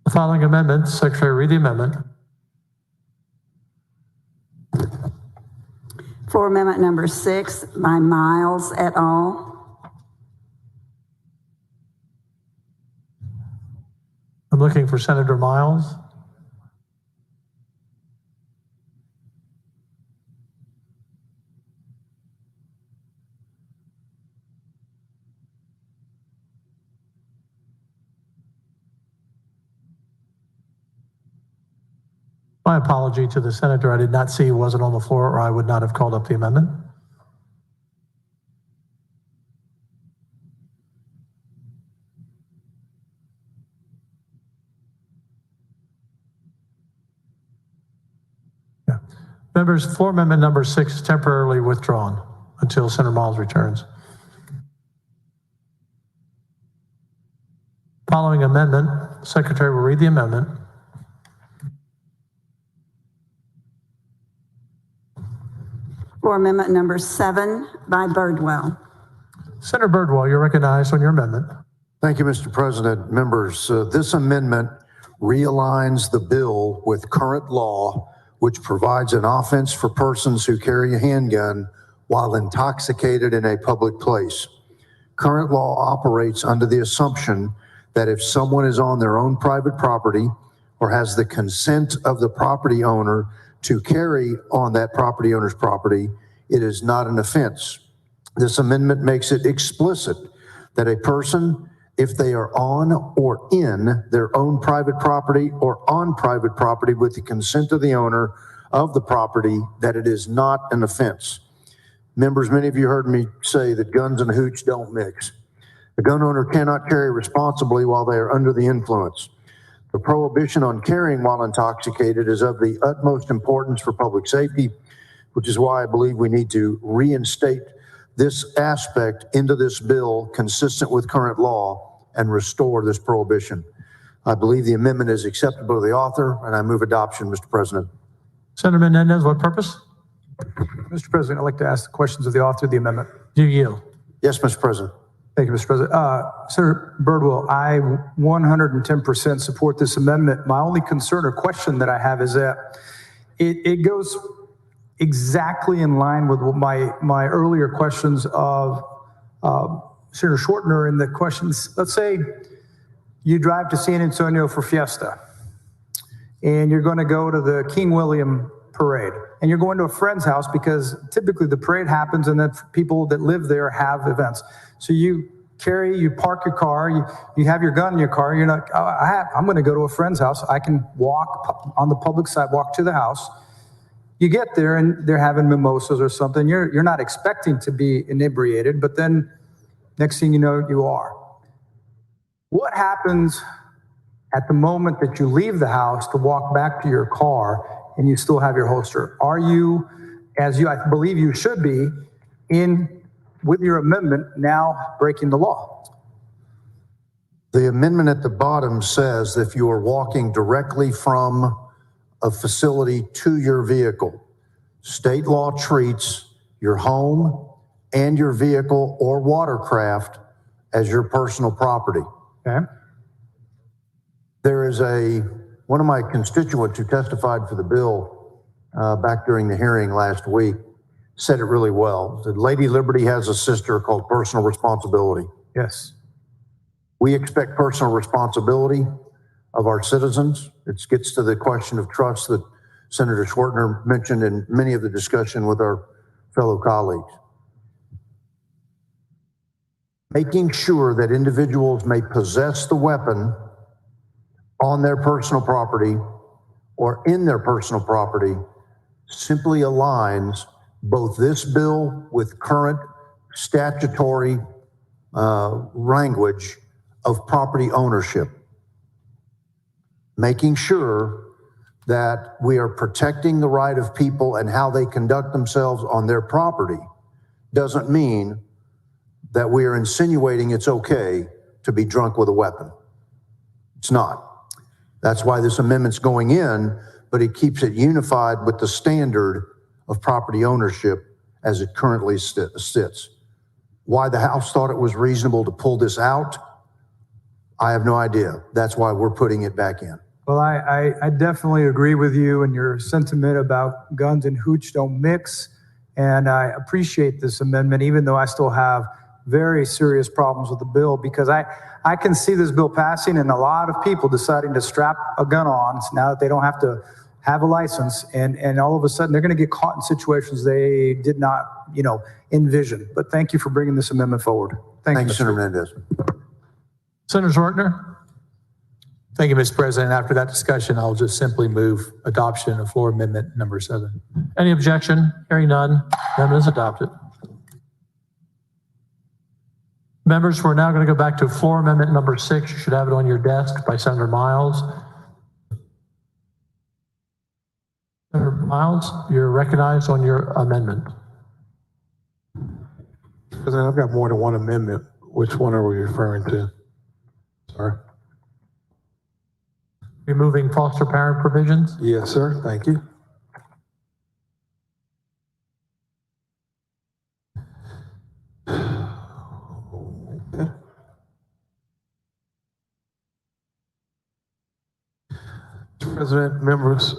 The following amendment, Secretary, read the amendment. For amendment number 6 by Miles et al. I'm looking for Senator Miles. My apology to the senator. I did not see he wasn't on the floor, or I would not have called up the amendment. Yeah. Members, floor amendment number 6 is temporarily withdrawn until Senator Miles returns. Following amendment, the secretary will read the amendment. For amendment number 7 by Birdwell. Senator Birdwell, you're recognized on your amendment. Thank you, Mr. President. Members, this amendment realigns the bill with current law, which provides an offense for persons who carry a handgun while intoxicated in a public place. Current law operates under the assumption that if someone is on their own private property or has the consent of the property owner to carry on that property owner's property, it is not an offense. This amendment makes it explicit that a person, if they are on or in their own private property or on private property with the consent of the owner of the property, that it is not an offense. Members, many of you heard me say that guns and hooch don't mix. The gun owner cannot carry responsibly while they are under the influence. The prohibition on carrying while intoxicated is of the utmost importance for public safety, which is why I believe we need to reinstate this aspect into this bill consistent with current law and restore this prohibition. I believe the amendment is acceptable to the author, and I move adoption, Mr. President. Senator Menendez, what purpose? Mr. President, I'd like to ask the questions of the author of the amendment. Do you yield? Yes, Mr. President. Thank you, Mr. President. Senator Birdwell, I 110% support this amendment. My only concern or question that I have is that it goes exactly in line with my earlier questions of Senator Schwartner and the questions. Let's say you drive to San Antonio for Fiesta, and you're going to go to the King William parade, and you're going to a friend's house because typically the parade happens and then people that live there have events. So you park your car, you have your gun in your car, you're like, I'm going to go to a friend's house. I can walk on the public sidewalk to the house. You get there and they're having mimosas or something. You're not expecting to be inebriated, but then next thing you know, you are. What happens at the moment that you leave the house to walk back to your car and you still have your holster? Are you, I believe you should be, with your amendment now breaking the law? The amendment at the bottom says that if you are walking directly from a facility to your vehicle, state law treats your home and your vehicle or watercraft as your personal property. Okay. There is one of my constituents who testified for the bill back during the hearing last week said it really well. Said Lady Liberty has a sister called personal responsibility. Yes. We expect personal responsibility of our citizens. It gets to the question of trust that Senator Schwartner mentioned in many of the discussion with our fellow colleagues. Making sure that individuals may possess the weapon on their personal property or in their personal property simply aligns both this bill with current statutory language of property ownership. Making sure that we are protecting the right of people and how they conduct themselves on their property doesn't mean that we are insinuating it's okay to be drunk with a weapon. It's not. That's why this amendment's going in, but it keeps it unified with the standard of property ownership as it currently sits. Why the House thought it was reasonable to pull this out, I have no idea. That's why we're putting it back in. Well, I definitely agree with you and your sentiment about guns and hooch don't mix. And I appreciate this amendment, even though I still have very serious problems with the bill, because I can see this bill passing and a lot of people deciding to strap a gun on now that they don't have to have a license, and all of a sudden they're going to get caught in situations they did not, envision. But thank you for bringing this amendment forward. Thank you, Senator Menendez. Senator Zwertner? Thank you, Mr. President. After that discussion, I'll just simply move adoption of floor amendment number 7. Any objection? Hearing none, amendment is adopted. Members, we're now going to go back to floor amendment number 6. You should have it on your desk by Senator Miles. Senator Miles, you're recognized on your amendment. President, I've got more than one amendment. Which one are we referring to? Sorry. Removing foster parent provisions? Yes, sir. Thank you. Okay. Mr. President, members,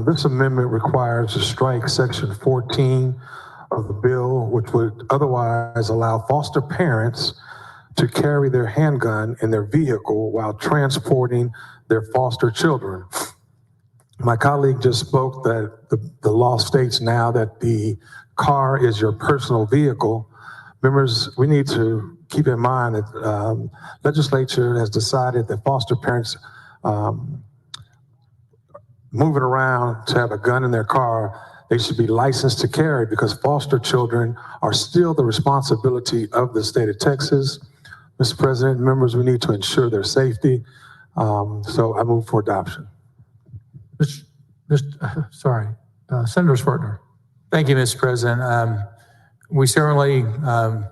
this amendment requires to strike section 14 of the bill, which would otherwise allow foster parents to carry their handgun in their vehicle while transporting their foster children. My colleague just spoke that the law states now that the car is your personal vehicle. Members, we need to keep in mind that legislature has decided that foster parents moving around to have a gun in their car, they should be licensed to carry, because foster children are still the responsibility of the state of Texas. Mr. President, members, we need to ensure their safety. So I move for adoption. Senator Zwertner. Thank you, Mr. President. We certainly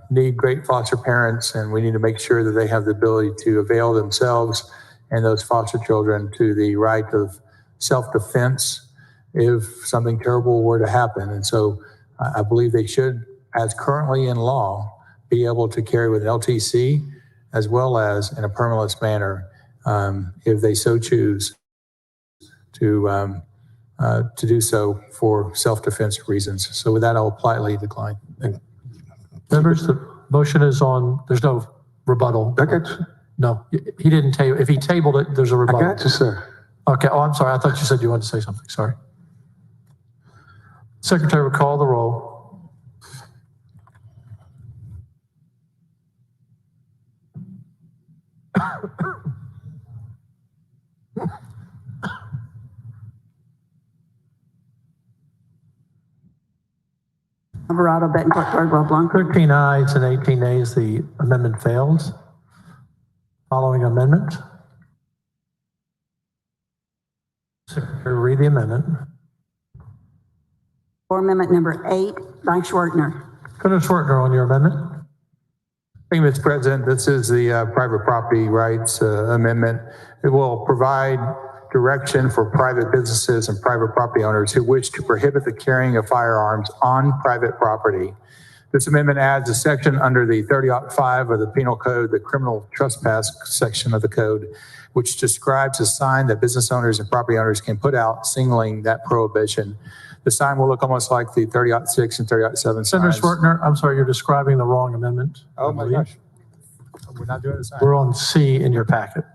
need great foster parents, and we need to make sure that they have the ability to avail themselves and those foster children to the right of self-defense if something terrible were to happen. And so I believe they should, as currently in law, be able to carry with an LTC as well as in a permitless manner if they so choose to do so for self-defense reasons. So with that, I will politely decline. Members, the motion is on. There's no rebuttal. I got you. No, he didn't table. If he tabled it, there's a rebuttal. I got you, sir. Okay. Oh, I'm sorry. I thought you said you wanted to say something. Sorry. Secretary will call the roll. Alvarado, Betancourt, Birdwell, Blanco. 13 ayes and 18 nays. The amendment fails. Following amendment. Secretary, read the amendment. Floor amendment number 8 by Zwertner. Senator Zwertner on your amendment. Thank you, Mr. President. This is the private property rights amendment. It will provide direction for private businesses and private property owners who wish to prohibit the carrying of firearms on private property. This amendment adds a section under the 30.5 of the Penal Code, the criminal trespass section of the code, which describes a sign that business owners and property owners can put out signaling that prohibition. The sign will look almost like the 30.6 and 30.7 signs. Senator Zwertner, I'm sorry, you're describing the wrong amendment. Oh my gosh. We're not doing the sign. We're on C in your packet.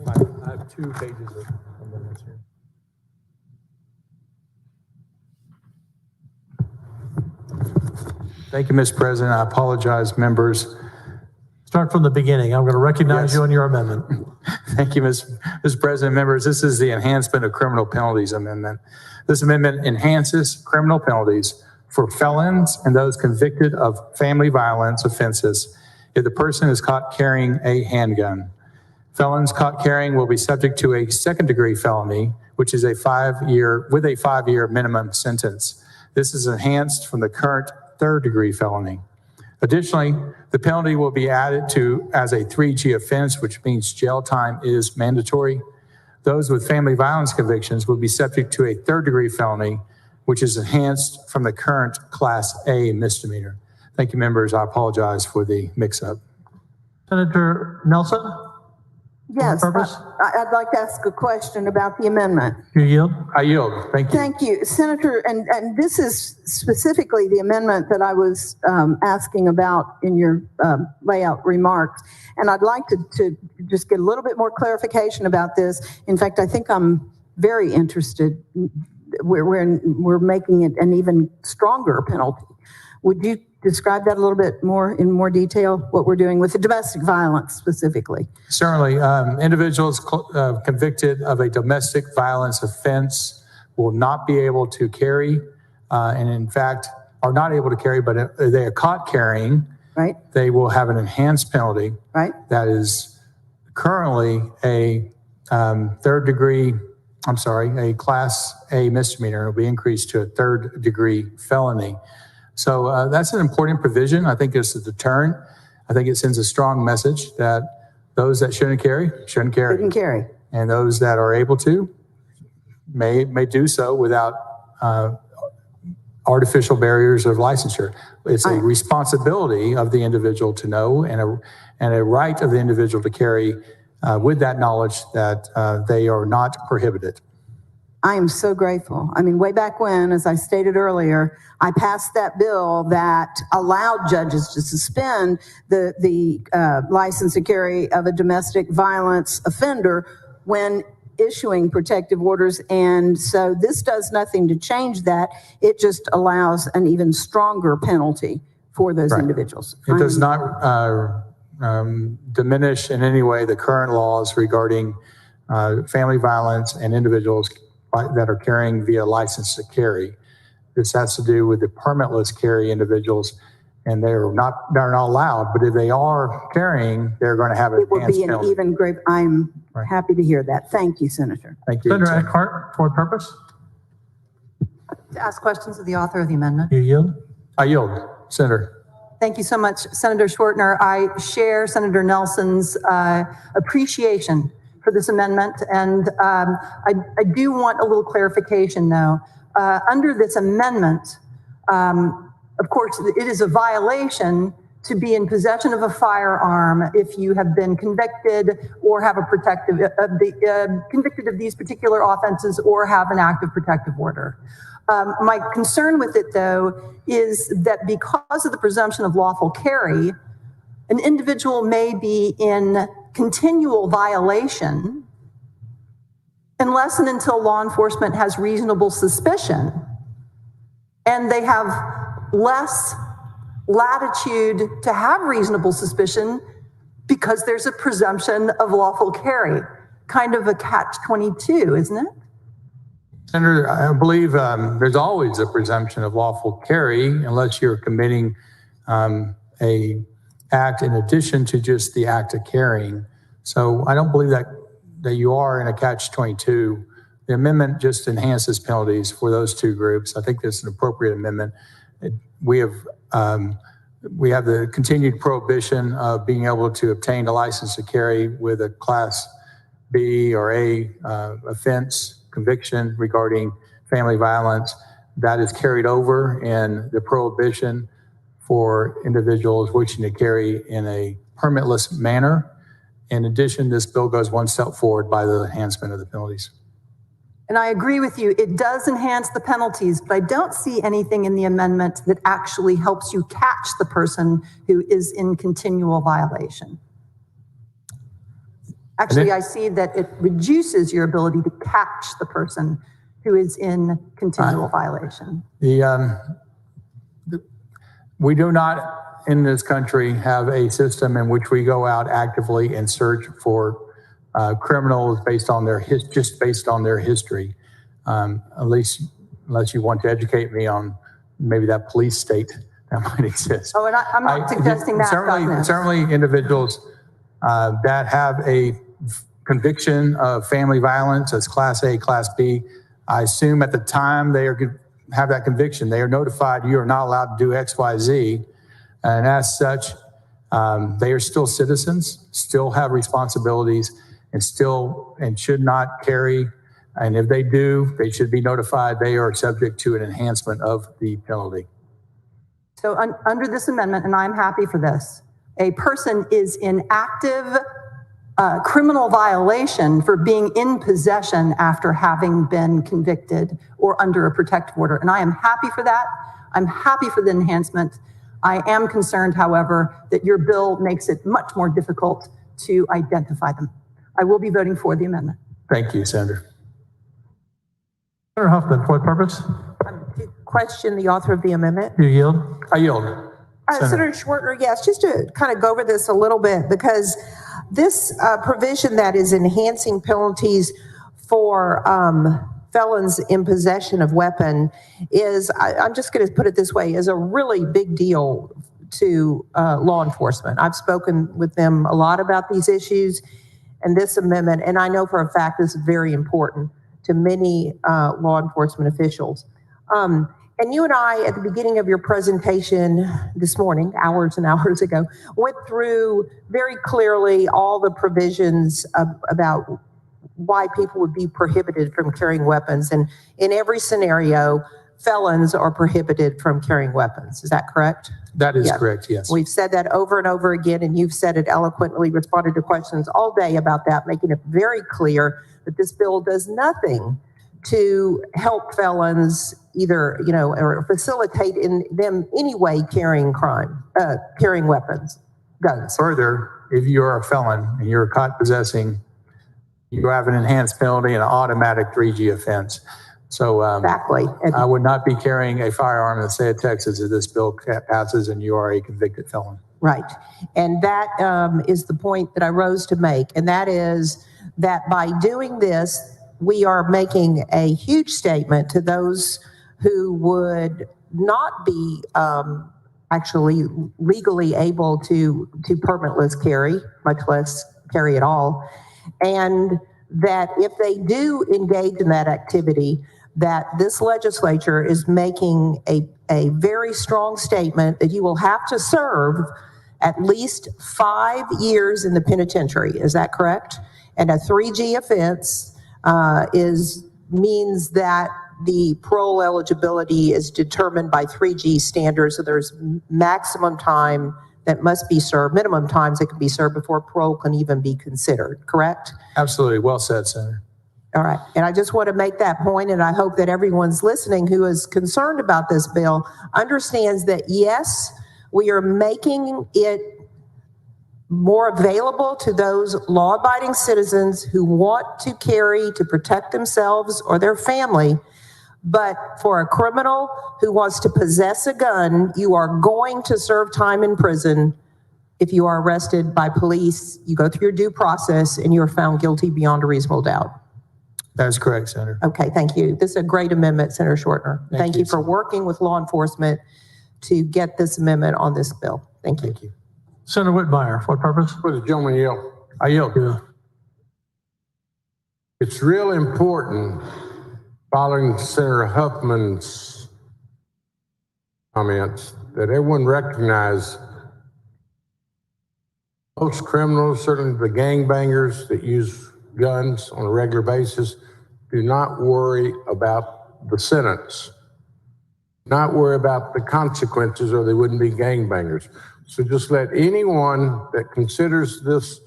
I have 2 pages of amendments here. Thank you, Mr. President. I apologize, members. Start from the beginning. I'm going to recognize you on your amendment. Thank you, Mr. President. Members, this is the enhancement of criminal penalties amendment. This amendment enhances criminal penalties for felons and those convicted of family violence offenses if the person is caught carrying a handgun. Felons caught carrying will be subject to a second-degree felony, which is a 5-year minimum sentence. This is enhanced from the current third-degree felony. Additionally, the penalty will be added to as a 3G offense, which means jail time is mandatory. Those with family violence convictions will be subject to a third-degree felony, which is enhanced from the current Class A misdemeanor. Thank you, members. I apologize for the mix-up. Senator Nelson? Yes, I'd like to ask a question about the amendment. You yield? I yield. Thank you. Thank you, Senator. And this is specifically the amendment that I was asking about in your layout remarks. And I'd like to just get a little bit more clarification about this. In fact, I think I'm very interested. We're making it an even stronger penalty. Would you describe that a little bit more in more detail, what we're doing with the domestic violence specifically? Certainly. Individuals convicted of a domestic violence offense will not be able to carry, and in fact, are not able to carry, but if they are caught carrying, right, they will have an enhanced penalty. Right. That is currently a a Class A misdemeanor. It will be increased to a third-degree felony. So that's an important provision. I think it's a deterrent. I think it sends a strong message that those that shouldn't carry. Shouldn't carry. And those that are able to may do so without artificial barriers of licensure. It's a responsibility of the individual to know and a right of the individual to carry with that knowledge that they are not prohibited. I am so grateful. I mean, way back when, as I stated earlier, I passed that bill that allowed judges to suspend the license to carry of a domestic violence offender when issuing protective orders. And so this does nothing to change that. It just allows an even stronger penalty for those individuals. It does not diminish in any way the current laws regarding family violence and individuals that are carrying via license to carry. This has to do with the permitless carry individuals, and they're not allowed. But if they are carrying, they're going to have an it will be an penalty. even great. I'm happy to hear that. Thank you, Senator. Thank you. Senator Eckhart, for what purpose? To ask questions of the author of the amendment. You yield? I yield, Senator. Thank you so much, Senator Schwartner. I share Senator Nelson's appreciation for this amendment, and I do want a little clarification, though. Under this amendment, of course, it is a violation to be in possession of a firearm if you have been convicted or have a convicted of these particular offenses or have an active protective order. My concern with it, though, is that because of the presumption of lawful carry, an individual may be in continual violation unless and until law enforcement has reasonable suspicion, and they have less latitude to have reasonable suspicion because there's a presumption of lawful carry. Kind of a catch-22, isn't it? Senator, I believe there's always a presumption of lawful carry unless you're committing a act in addition to just the act of carrying. So I don't believe that you are in a catch-22. The amendment just enhances penalties for those two groups. I think that's an appropriate amendment. We have the continued prohibition of being able to obtain a license to carry with a Class B or A offense conviction regarding family violence. That is carried over in the prohibition for individuals wishing to carry in a permitless manner. In addition, this bill goes one step forward by the enhancement of the penalties. And I agree with you, it does enhance the penalties, but I don't see anything in the amendment that actually helps you catch the person who is in continual violation. Actually, I see that it reduces your ability to catch the person who is in continual violation. We do not in this country have a system in which we go out actively and search for criminals based on their history. Unless you want to educate me on maybe that police state that might exist. Oh, and I'm not suggesting that. Certainly individuals that have a conviction of family violence as Class A, Class B, I assume at the time they have that conviction, they are notified you are not allowed to do X, Y, Z. And as such, they are still citizens, still have responsibilities, and should not carry. And if they do, they should be notified they are subject to an enhancement of the penalty. So under this amendment, and I'm happy for this, a person is in active criminal violation for being in possession after having been convicted or under a protective order. And I am happy for that. I'm happy for the enhancement. I am concerned, however, that your bill makes it much more difficult to identify them. I will be voting for the amendment. Thank you, Senator. Senator Huffman, for what purpose? To question the author of the amendment. You yield? I yield. Senator Schwertner, yes, just to kind of go over this a little bit, because this provision that is enhancing penalties for felons in possession of weapon is, I'm just going to put it this way, is a really big deal to law enforcement. I've spoken with them a lot about these issues and this amendment, and I know for a fact this is very important to many law enforcement officials. And you and I, at the beginning of your presentation this morning, hours and hours ago, went through very clearly all the provisions about why people would be prohibited from carrying weapons. And in every scenario, felons are prohibited from carrying weapons. Is that correct? That is correct, yes. We've said that over and over again, and you've said it eloquently, responded to questions all day about that, making it very clear that this bill does nothing to help felons either, or facilitate in them any way carrying weapons, guns. Further, if you are a felon and you're caught possessing, you have an enhanced penalty and an automatic 3G offense. So exactly. I would not be carrying a firearm in the state of Texas if this bill passes and you are a convicted felon. Right. And that is the point that I rose to make. And that is that by doing this, we are making a huge statement to those who would not be actually legally able to permitless carry, much less carry at all. And that if they do engage in that activity, that this legislature is making a very strong statement that you will have to serve at least 5 years in the penitentiary. Is that correct? And a 3G offense means that the parole eligibility is determined by 3G standards. So there's maximum time that must be served, minimum times that can be served before parole can even be considered, correct? Absolutely. Well said, Senator. All right. And I just want to make that point, and I hope that everyone's listening who is concerned about this bill understands that, yes, we are making it more available to those law-abiding citizens who want to carry to protect themselves or their family. But for a criminal who wants to possess a gun, you are going to serve time in prison. If you are arrested by police, you go through your due process and you're found guilty beyond a reasonable doubt. That is correct, Senator. Okay, thank you. This is a great amendment, Senator Schwertner. Thank you for working with law enforcement to get this amendment on this bill. Thank you. Thank you. Senator Whitmire, for what purpose? What does the gentleman yell? I yield. Yeah. It's real important, following Senator Huffman's comments, that everyone recognize most criminals, certainly the gangbangers that use guns on a regular basis, do not worry about the sentence, not worry about the consequences, or they wouldn't be gangbangers. So just let anyone that considers this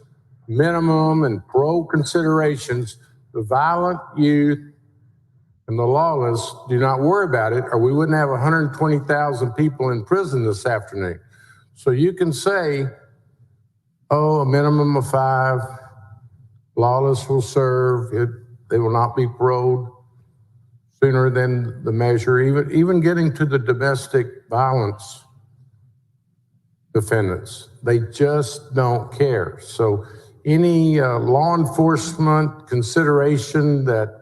minimum and parole considerations, the violent youth and the lawless, do not worry about it, or we wouldn't have 120,000 people in prison this afternoon. So you can say, oh, a minimum of 5, lawless will serve, they will not be paroled sooner than the measure, even getting to the domestic violence defendants. They just don't care. So any law enforcement consideration that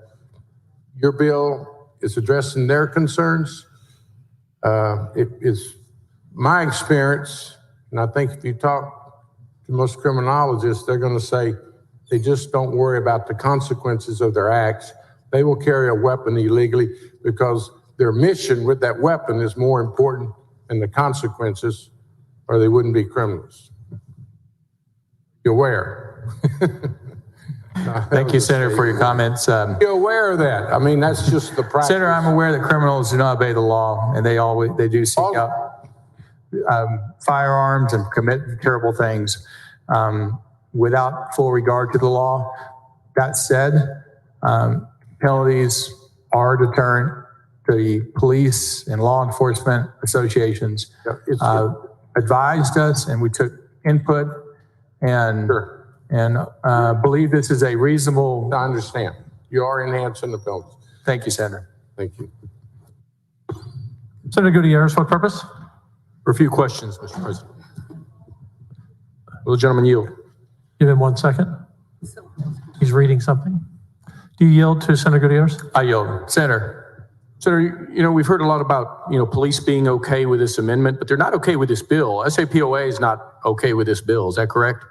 your bill is addressing their concerns, it is my experience, and I think if you talk to most criminologists, they're going to say they just don't worry about the consequences of their acts. They will carry a weapon illegally because their mission with that weapon is more important than the consequences, or they wouldn't be criminals. Be aware. Thank you, Senator, for your comments. Be aware of that. I mean, that's just the practice. Senator, I'm aware that criminals do not obey the law, and they do seek out firearms and commit terrible things. without full regard to the law. That said, penalties are a deterrent. The police and law enforcement associations advised us, and we took input and believe this is a reasonable. I understand. You are enhancing the penalties. Thank you, Senator. Thank you. Senator Gutierrez, what purpose? For a few questions, Mr. President. Will the gentleman yield? Give him 1 second. He's reading something. Do you yield to Senator Gutierrez? I yield. Senator, we've heard a lot about, police being okay with this amendment, but they're not okay with this bill. SAPOA is not okay with this bill. Is that correct?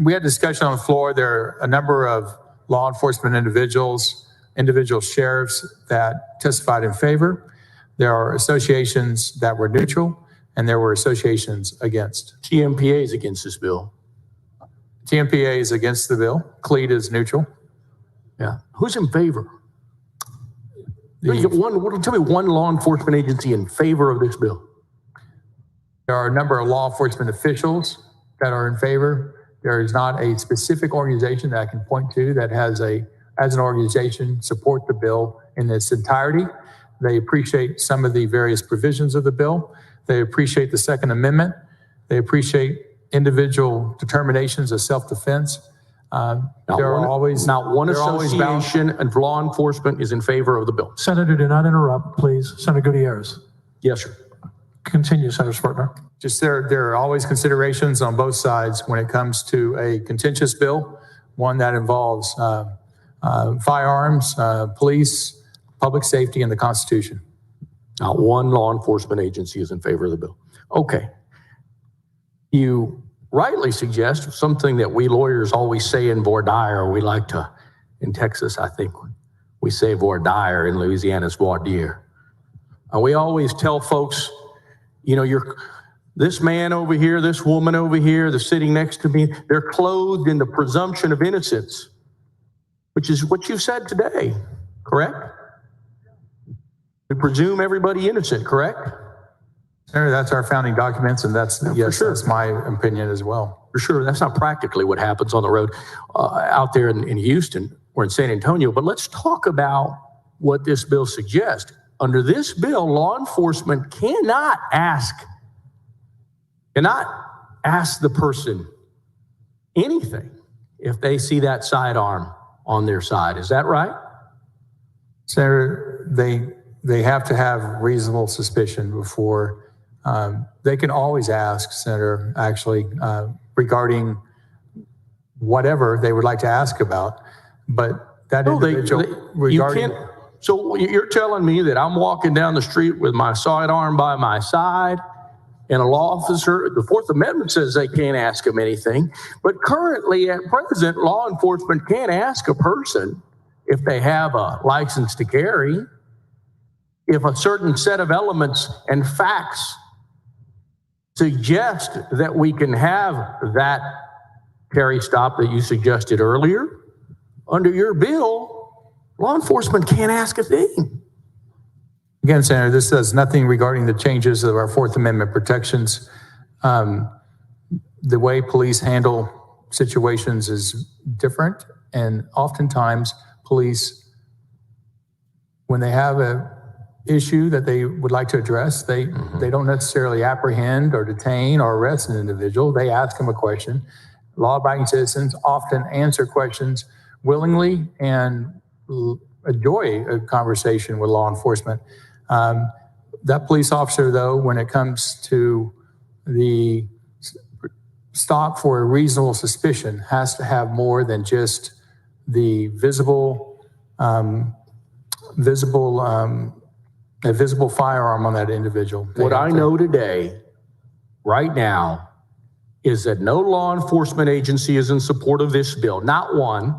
We had discussion on the floor. There are a number of law enforcement individual sheriffs that testified in favor. There are associations that were neutral, and there were associations against. TMPA is against this bill. TMPA is against the bill. CLEAT is neutral. Yeah. Who's in favor? Tell me one law enforcement agency in favor of this bill. There are a number of law enforcement officials that are in favor. There is not a specific organization that I can point to that as an organization, support the bill in its entirety. They appreciate some of the various provisions of the bill. They appreciate the Second Amendment. They appreciate individual determinations of self-defense. Not one association of law enforcement is in favor of the bill. Senator, do not interrupt, please. Senator Gutierrez. Yes, sir. Continue, Senator Spartner. Just there are always considerations on both sides when it comes to a contentious bill, one that involves firearms, police, public safety, and the Constitution. Not one law enforcement agency is in favor of the bill. Okay. You rightly suggest something that we lawyers always say in voir dire. We like to, in Texas, I think we say voir dire. In Louisiana, it's voir dire. We always tell folks, this man over here, this woman over here, they're sitting next to me, they're clothed in the presumption of innocence, which is what you said today, correct? We presume everybody innocent, correct? Senator, that's our founding documents, and that's my opinion as well. For sure, that's not practically what happens on the road out there in Houston or in San Antonio. But let's talk about what this bill suggests. Under this bill, law enforcement cannot ask the person anything if they see that sidearm on their side. Is that right? Senator, they have to have reasonable suspicion before they can always ask, Senator, actually, regarding whatever they would like to ask about. But that individual regarding. So you're telling me that I'm walking down the street with my sidearm by my side, and a law officer, the Fourth Amendment says they can't ask them anything. But currently, at present, law enforcement can't ask a person if they have a license to carry, if a certain set of elements and facts suggest that we can have that carry stop that you suggested earlier. Under your bill, law enforcement can't ask a thing. Again, Senator, this does nothing regarding the changes of our Fourth Amendment protections. The way police handle situations is different, and oftentimes police, when they have a issue that they would like to address, they don't necessarily apprehend or detain or arrest an individual. They ask them a question. Law-abiding citizens often answer questions willingly and enjoy a conversation with law enforcement. That police officer, though, when it comes to the stop for a reasonable suspicion, has to have more than just the visible firearm on that individual. What I know today, right now, is that no law enforcement agency is in support of this bill, not one,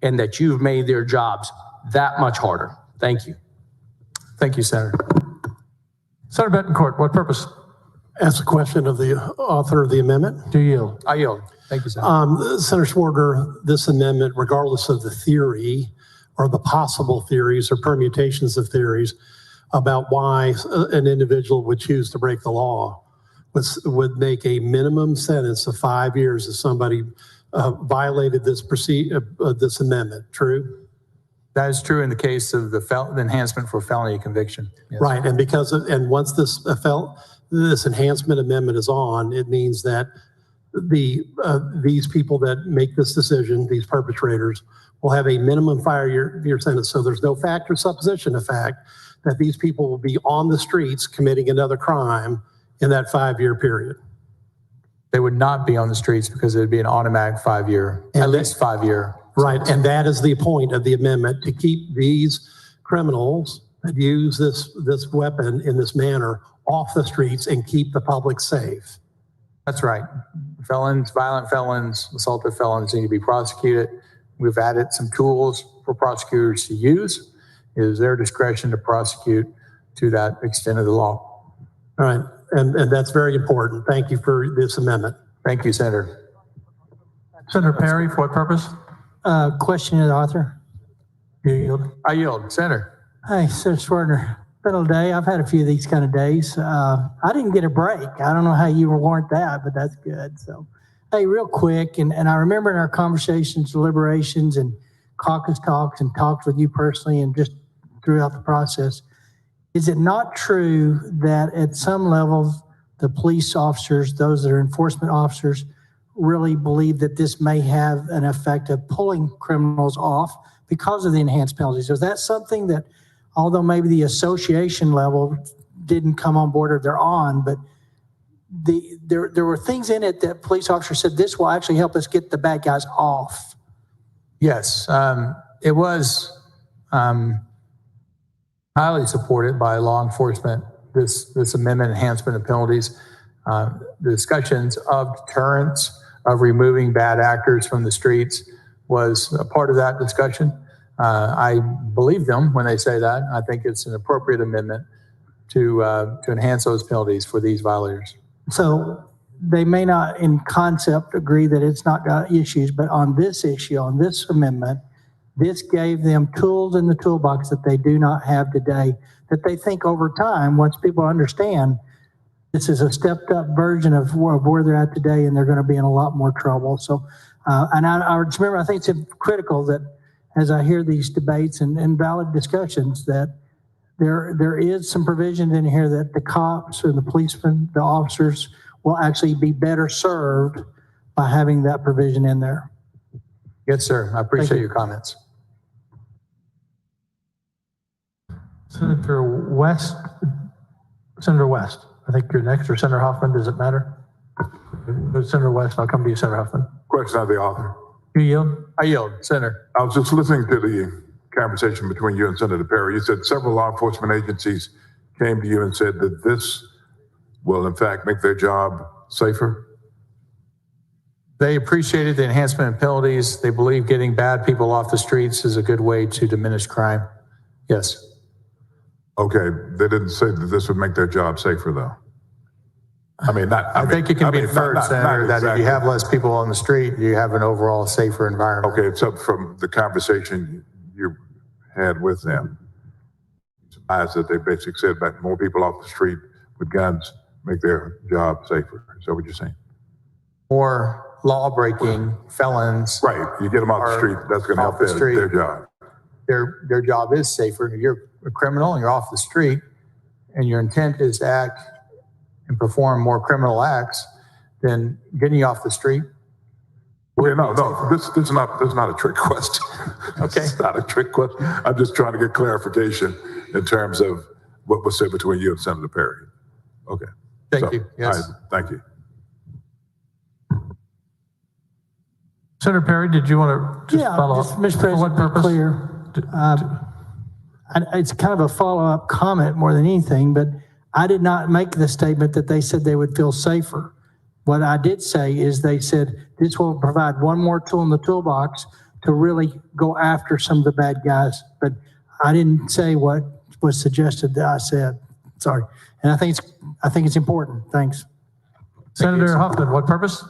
and that you've made their jobs that much harder. Thank you. Thank you, Senator. Senator Betancourt, what purpose? Ask a question of the author of the amendment. Do you yield? I yield. Thank you, Senator. Senator Swartner, this amendment, regardless of the theory or the possible theories or permutations of theories about why an individual would choose to break the law, would make a minimum sentence of 5 years if somebody violated this this amendment. True? That is true in the case of the enhancement for felony conviction. Yes. Right, and once this enhancement amendment is on, it means that these people that make this decision, these perpetrators, will have a minimum 5 year sentence. So there's no fact or supposition of fact that these people will be on the streets committing another crime in that 5 year period. They would not be on the streets because it would be an automatic 5 year, at least 5 year. Right, and that is the point of the amendment, to keep these criminals that use this weapon in this manner off the streets and keep the public safe. That's right. Felons, violent felons, assaulted felons need to be prosecuted. We've added some tools for prosecutors to use. It is their discretion to prosecute to that extent of the law. All right, and that's very important. Thank you for this amendment. Thank you, Senator. Senator Perry, for what purpose? Question to the author. You yield? I yield. Senator. Hey, Senator Swerdner. Been a day. I've had a few of these kind of days. I didn't get a break. I don't know how you warrant that, but that's good. So, hey, real quick, and I remember in our conversations, deliberations, and caucus talks, and talks with you personally, and just throughout the process, is it not true that at some levels, the police officers, those that are enforcement officers, really believe that this may have an effect of pulling criminals off because of the enhanced penalties? Is that something that, although maybe the association level didn't come on board or they're on, but there were things in it that police officers said this will actually help us get the bad guys off? Yes, it was highly supported by law enforcement, this amendment enhancement of penalties. The discussions of deterrence, of removing bad actors from the streets was a part of that discussion. I believe them when they say that. I think it's an appropriate amendment to enhance those penalties for these violators. So they may not in concept agree that it's not got issues, but on this issue, on this amendment, this gave them tools in the toolbox that they do not have today, that they think over time, once people understand this is a stepped up version of where they're at today, and they're going to be in a lot more trouble. So, and I just remember, I think it's critical that as I hear these debates and valid discussions, that there is some provision in here that the cops or the policemen, the officers will actually be better served by having that provision in there. Yes, sir. I appreciate your comments. Senator West. Senator West. I think you're next, or Senator Hoffman. Does it matter? Senator West, I'll come to you, Senator Hoffman. Question of the author. You yield? I yield, Senator. I was just listening to the conversation between you and Senator Perry. You said several law enforcement agencies came to you and said that this will, in fact, make their job safer. They appreciated the enhancement of penalties. They believe getting bad people off the streets is a good way to diminish crime. Yes. Okay, they didn't say that this would make their job safer, though. I mean, I think it can be inferred, Senator, that if you have less people on the street, you have an overall safer environment. Okay, so from the conversation you had with them, surprised that they basically said that more people off the street with guns make their job safer. Is that what you're saying? More law-breaking felons. Right, you get them off the street, that's going to help their job. Their job is safer. If you're a criminal and you're off the street and your intent is to act and perform more criminal acts, then getting you off the street. Okay, no, this is not a trick question. Okay. It's not a trick question. I'm just trying to get clarification in terms of what was said between you and Senator Perry. Okay. Thank you. Yes. All right, thank you. Senator Perry, did you want to just follow up? Mr. President, for what purpose? Clear. It's kind of a follow-up comment more than anything, but I did not make the statement that they said they would feel safer. What I did say is they said this will provide one more tool in the toolbox to really go after some of the bad guys. But I didn't say what was suggested that I said. Sorry. And I think it's important. Thanks. Senator Hoffman, what purpose?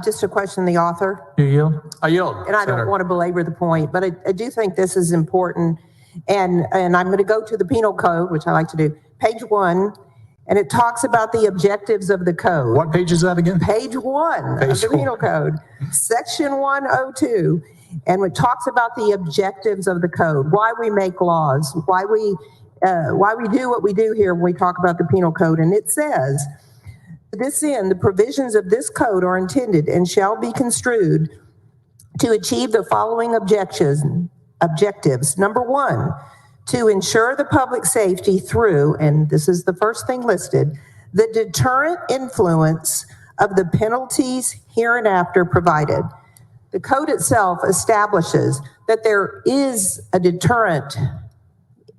Just a question, the author. You yield? I yield. And I don't want to belabor the point, but I do think this is important. And I'm going to go to the penal code, which I like to do, page 1. And it talks about the objectives of the code. What page is that again? Page 1 of the Penal Code, Section 102. And it talks about the objectives of the code, why we make laws, why we do what we do here when we talk about the Penal Code. And it says, to this end, the provisions of this code are intended and shall be construed to achieve the following objectives. Number 1, to ensure the public safety through, and this is the first thing listed, the deterrent influence of the penalties hereinafter provided. The code itself establishes that there is a deterrent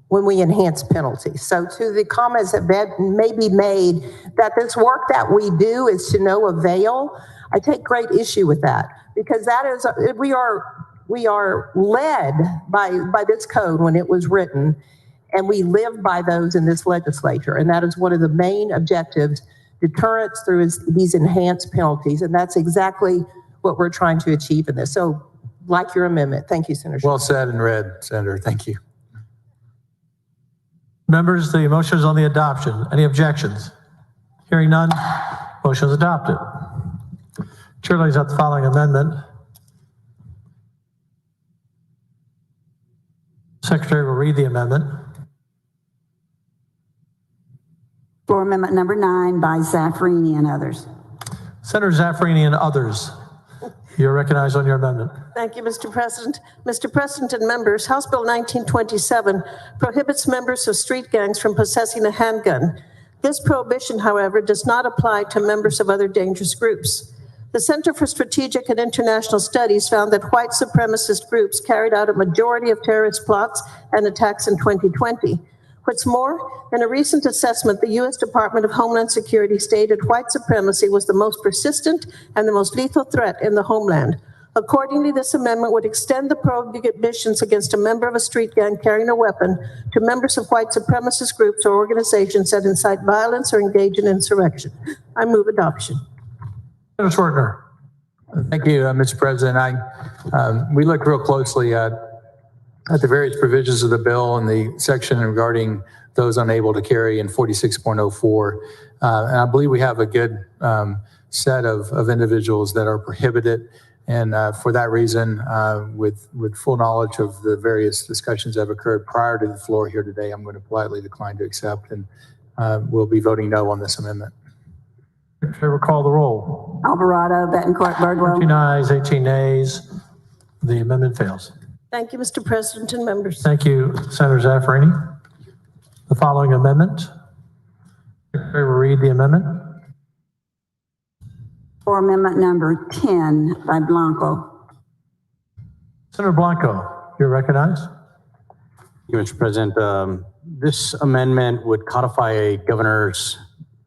when we enhance penalties. So to the comments that may be made that this work that we do is to no avail, I take great issue with that, because that is, we are led by this code when it was written, and we live by those in this legislature. And that is one of the main objectives, deterrence through these enhanced penalties. And that's exactly what we're trying to achieve in this. So like your amendment. Thank you, Senator. Well said and read, Senator. Thank you. Members, the motion is on the adoption. Any objections? Hearing none, motion is adopted. Chair lays out the following amendment. Secretary will read the amendment. Floor amendment number 9 by Zaffarini and others. Senator Zaffarini and others, you're recognized on your amendment. Thank you, Mr. President. Mr. President and members, House Bill 1927 prohibits members of street gangs from possessing a handgun. This prohibition, however, does not apply to members of other dangerous groups. The Center for Strategic and International Studies found that white supremacist groups carried out a majority of terrorist plots and attacks in 2020. What's more, in a recent assessment, the U.S. Department of Homeland Security stated white supremacy was the most persistent and the most lethal threat in the homeland. Accordingly, this amendment would extend the prohibitions against a member of a street gang carrying a weapon to members of white supremacist groups or organizations that incite violence or engage in insurrection. I move adoption. Senator Schwertner. Thank you, Mr. President. We looked real closely at the various provisions of the bill and the section regarding those unable to carry in 46.04. And I believe we have a good set of individuals that are prohibited. And for that reason, with full knowledge of the various discussions that have occurred prior to the floor here today, I'm going to politely decline to accept, and we'll be voting no on this amendment. Secretary will call the roll. Alvarado, Bettencourt, Birdwell. 13 ayes, 18 nays. The amendment fails. Thank you, Mr. President and members. Thank you, Senator Zaffarini. The following amendment. Secretary will read the amendment. For amendment number 10 by Blanco. Senator Blanco, you're recognized. Thank you, Mr. President. This amendment would codify a governor's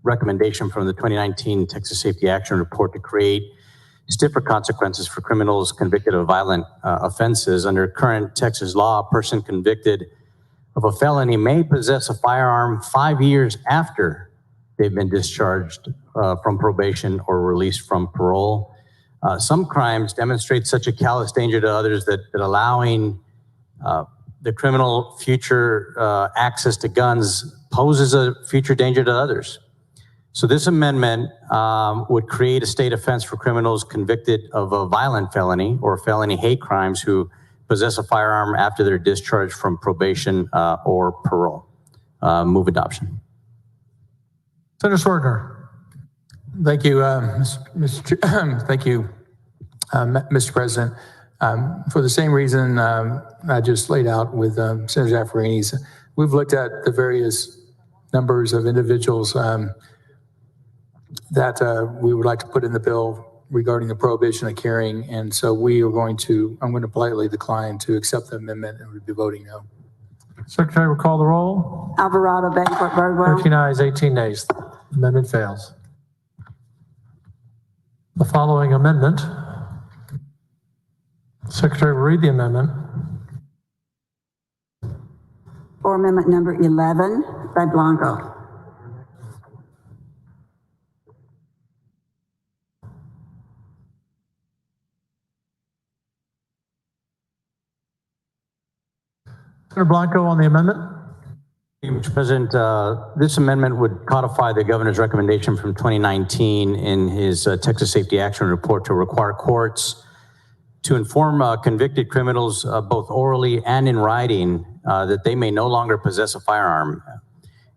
recommendation from the 2019 Texas Safety Action Report to create stiffer consequences for criminals convicted of violent offenses. Under current Texas law, a person convicted of a felony may possess a firearm 5 years after they've been discharged from probation or released from parole. Some crimes demonstrate such a callous danger to others that allowing the criminal future access to guns poses a future danger to others. So this amendment would create a state offense for criminals convicted of a violent felony or felony hate crimes who possess a firearm after they're discharged from probation or parole. Move adoption. Senator Schwertner. Thank you, thank you, Mr. President. For the same reason I just laid out with Senator Zaffarini's, we've looked at the various numbers of individuals that we would like to put in the bill regarding the prohibition of carrying. And so I'm going to politely decline to accept the amendment and we'll be voting no. Secretary will call the roll. Alvarado, Bettencourt, Birdwell. 13 ayes, 18 nays. Amendment fails. The following amendment. Secretary will read the amendment. For amendment number 11 by Blanco. Senator Blanco on the amendment. Mr. President, this amendment would codify the governor's recommendation from 2019 in his Texas Safety Action Report to require courts to inform convicted criminals both orally and in writing that they may no longer possess a firearm.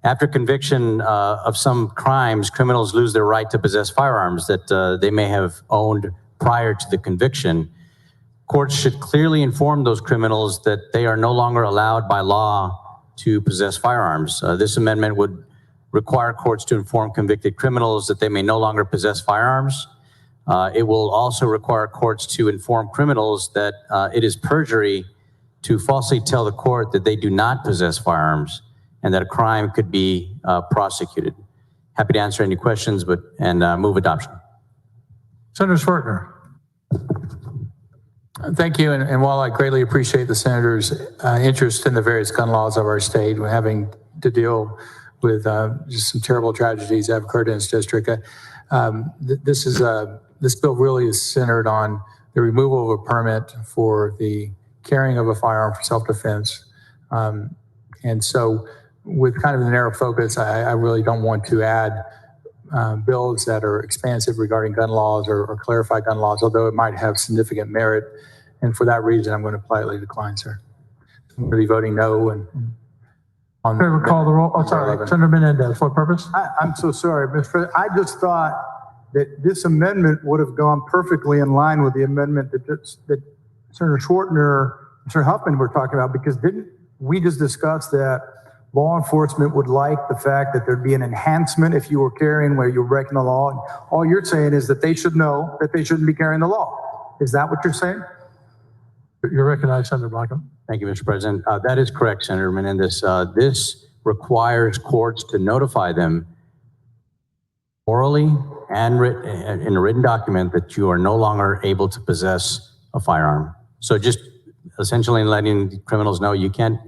After conviction of some crimes, criminals lose their right to possess firearms that they may have owned prior to the conviction. Courts should clearly inform those criminals that they are no longer allowed by law to possess firearms. This amendment would require courts to inform convicted criminals that they may no longer possess firearms. It will also require courts to inform criminals that it is perjury to falsely tell the court that they do not possess firearms and that a crime could be prosecuted. Happy to answer any questions, and move adoption. Senator Schwertner. Thank you. And while I greatly appreciate the senator's interest in the various gun laws of our state, we're having to deal with just some terrible tragedies that have occurred in his district. This bill really is centered on the removal of a permit for the carrying of a firearm for self-defense. And so with kind of the narrow focus, I really don't want to add bills that are expansive regarding gun laws or clarify gun laws, although it might have significant merit. And for that reason, I'm going to politely decline, sir. I'm going to be voting no. And on Okay, call the roll. Oh, sorry, Senator Menendez. For what purpose? I'm so sorry, Mr. President. I just thought that this amendment would have gone perfectly in line with the amendment that Senator Schwertner and Senator Huffman were talking about, because didn't we just discuss that law enforcement would like the fact that there'd be an enhancement if you were carrying where you're breaking the law? And all you're saying is that they should know that they shouldn't be carrying the law. Is that what you're saying? You're recognized, Senator Blackham. Thank you, Mr. President. That is correct, Senator Menendez. This requires courts to notify them orally and in a written document that you are no longer able to possess a firearm. So just essentially letting criminals know you can't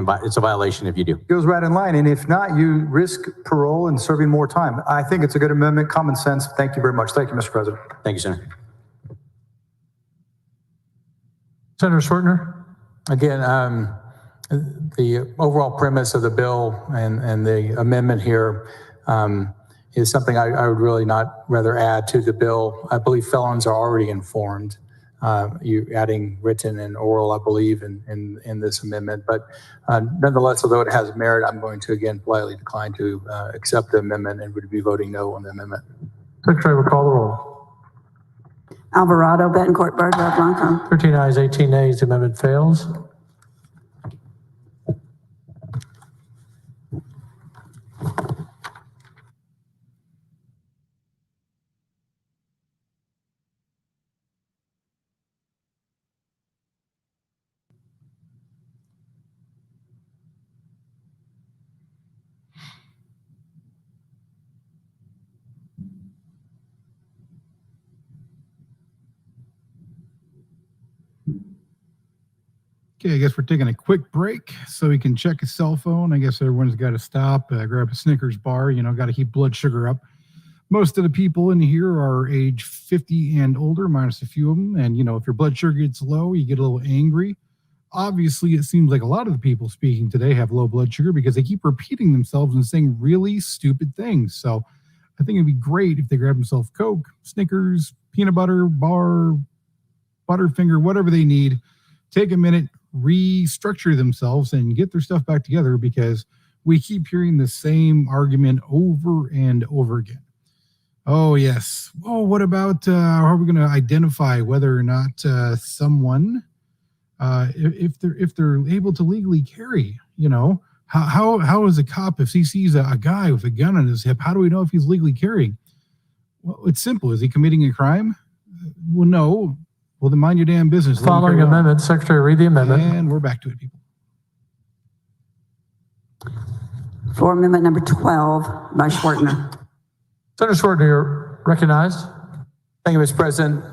buy. It's a violation if you do. Goes right in line, and if not, you risk parole and serving more time. I think it's a good amendment, common sense. Thank you very much. Thank you, Mr. President. Thank you, Senator. Senator Schwertner. Again, the overall premise of the bill and the amendment here is something I would really not rather add to the bill. I believe felons are already informed. You adding written and oral, I believe, in this amendment. But nonetheless, although it has merit, I'm going to again politely decline to accept the amendment and would be voting no on the amendment. Secretary will call the roll. Alvarado, Betancourt, Birdwell, Blanco. 13 ayes, 18 nays. The amendment fails. Okay, I guess we're taking a quick break so we can check his cell phone. I guess everyone's got to stop, grab a Snickers bar, got to keep blood sugar up. Most of the people in here are age 50 and older, minus a few of them. And, if your blood sugar gets low, you get a little angry. Obviously, it seems like a lot of the people speaking today have low blood sugar because they keep repeating themselves and saying really stupid things. So I think it'd be great if they grab themselves Coke, Snickers, peanut butter, bar, Butterfinger, whatever they need. Take a minute, restructure themselves and get their stuff back together, because we keep hearing the same argument over and over again. Oh, yes. Well, what about how are we going to identify whether or not someone, if they're able to legally carry, how is a cop, if he sees a guy with a gun on his hip, how do we know if he's legally carrying? Well, it's simple. Is he committing a crime? Well, no. Well, then mind your damn business. Following amendment, Secretary, read the amendment. And we're back to it, people. Floor amendment number 12 by Schwertner. Senator Schwertner, you're recognized. Thank you, Mr. President.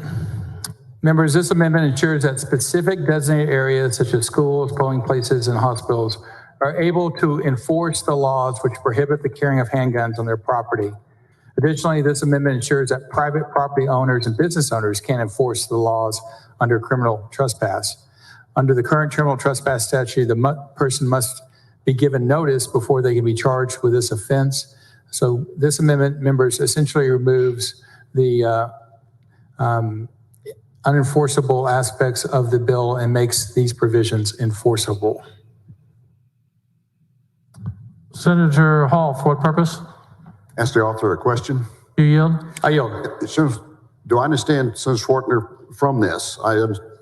Members, this amendment ensures that specific designated areas such as schools, polling places, and hospitals are able to enforce the laws which prohibit the carrying of handguns on their property. Additionally, this amendment ensures that private property owners and business owners can enforce the laws under criminal trespass. Under the current criminal trespass statute, the person must be given notice before they can be charged with this offense. So this amendment, members, essentially removes the unenforceable aspects of the bill and makes these provisions enforceable. Senator Hall, for what purpose? Ask the author a question. You yield? I yield. Do I understand, Senator Schwartner, from this,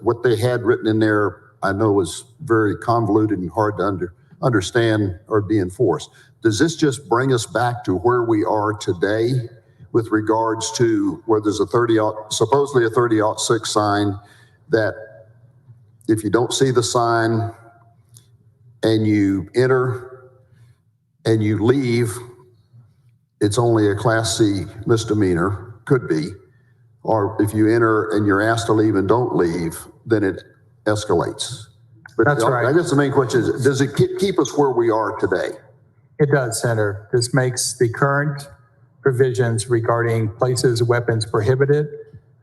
what they had written in there, I know was very convoluted and hard to understand or be enforced. Does this just bring us back to where we are today with regards to where there's supposedly a 30-06 sign that if you don't see the sign and you enter and you leave, it's only a Class C misdemeanor, could be. Or if you enter and you're asked to leave and don't leave, then it escalates. But that's right. I guess the main question is, does it keep us where we are today? It does, Senator. This makes the current provisions regarding places, weapons prohibited,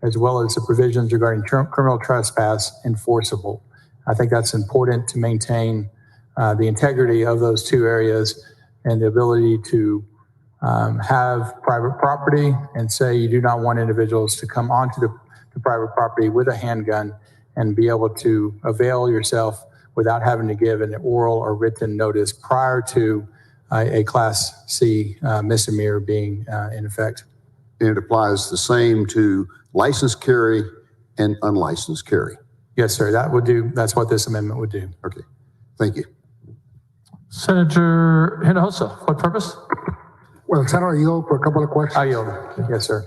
as well as the provisions regarding criminal trespass enforceable. I think that's important to maintain the integrity of those two areas and the ability to have private property and say you do not want individuals to come onto the private property with a handgun and be able to avail yourself without having to give an oral or written notice prior to a Class C misdemeanor being in effect. And it applies the same to licensed carry and unlicensed carry. Yes, sir. That's what this amendment would do. Okay. Thank you. Senator Hinojosa, what purpose? Well, Senator, I yield for a couple of questions. I yield. Yes, sir.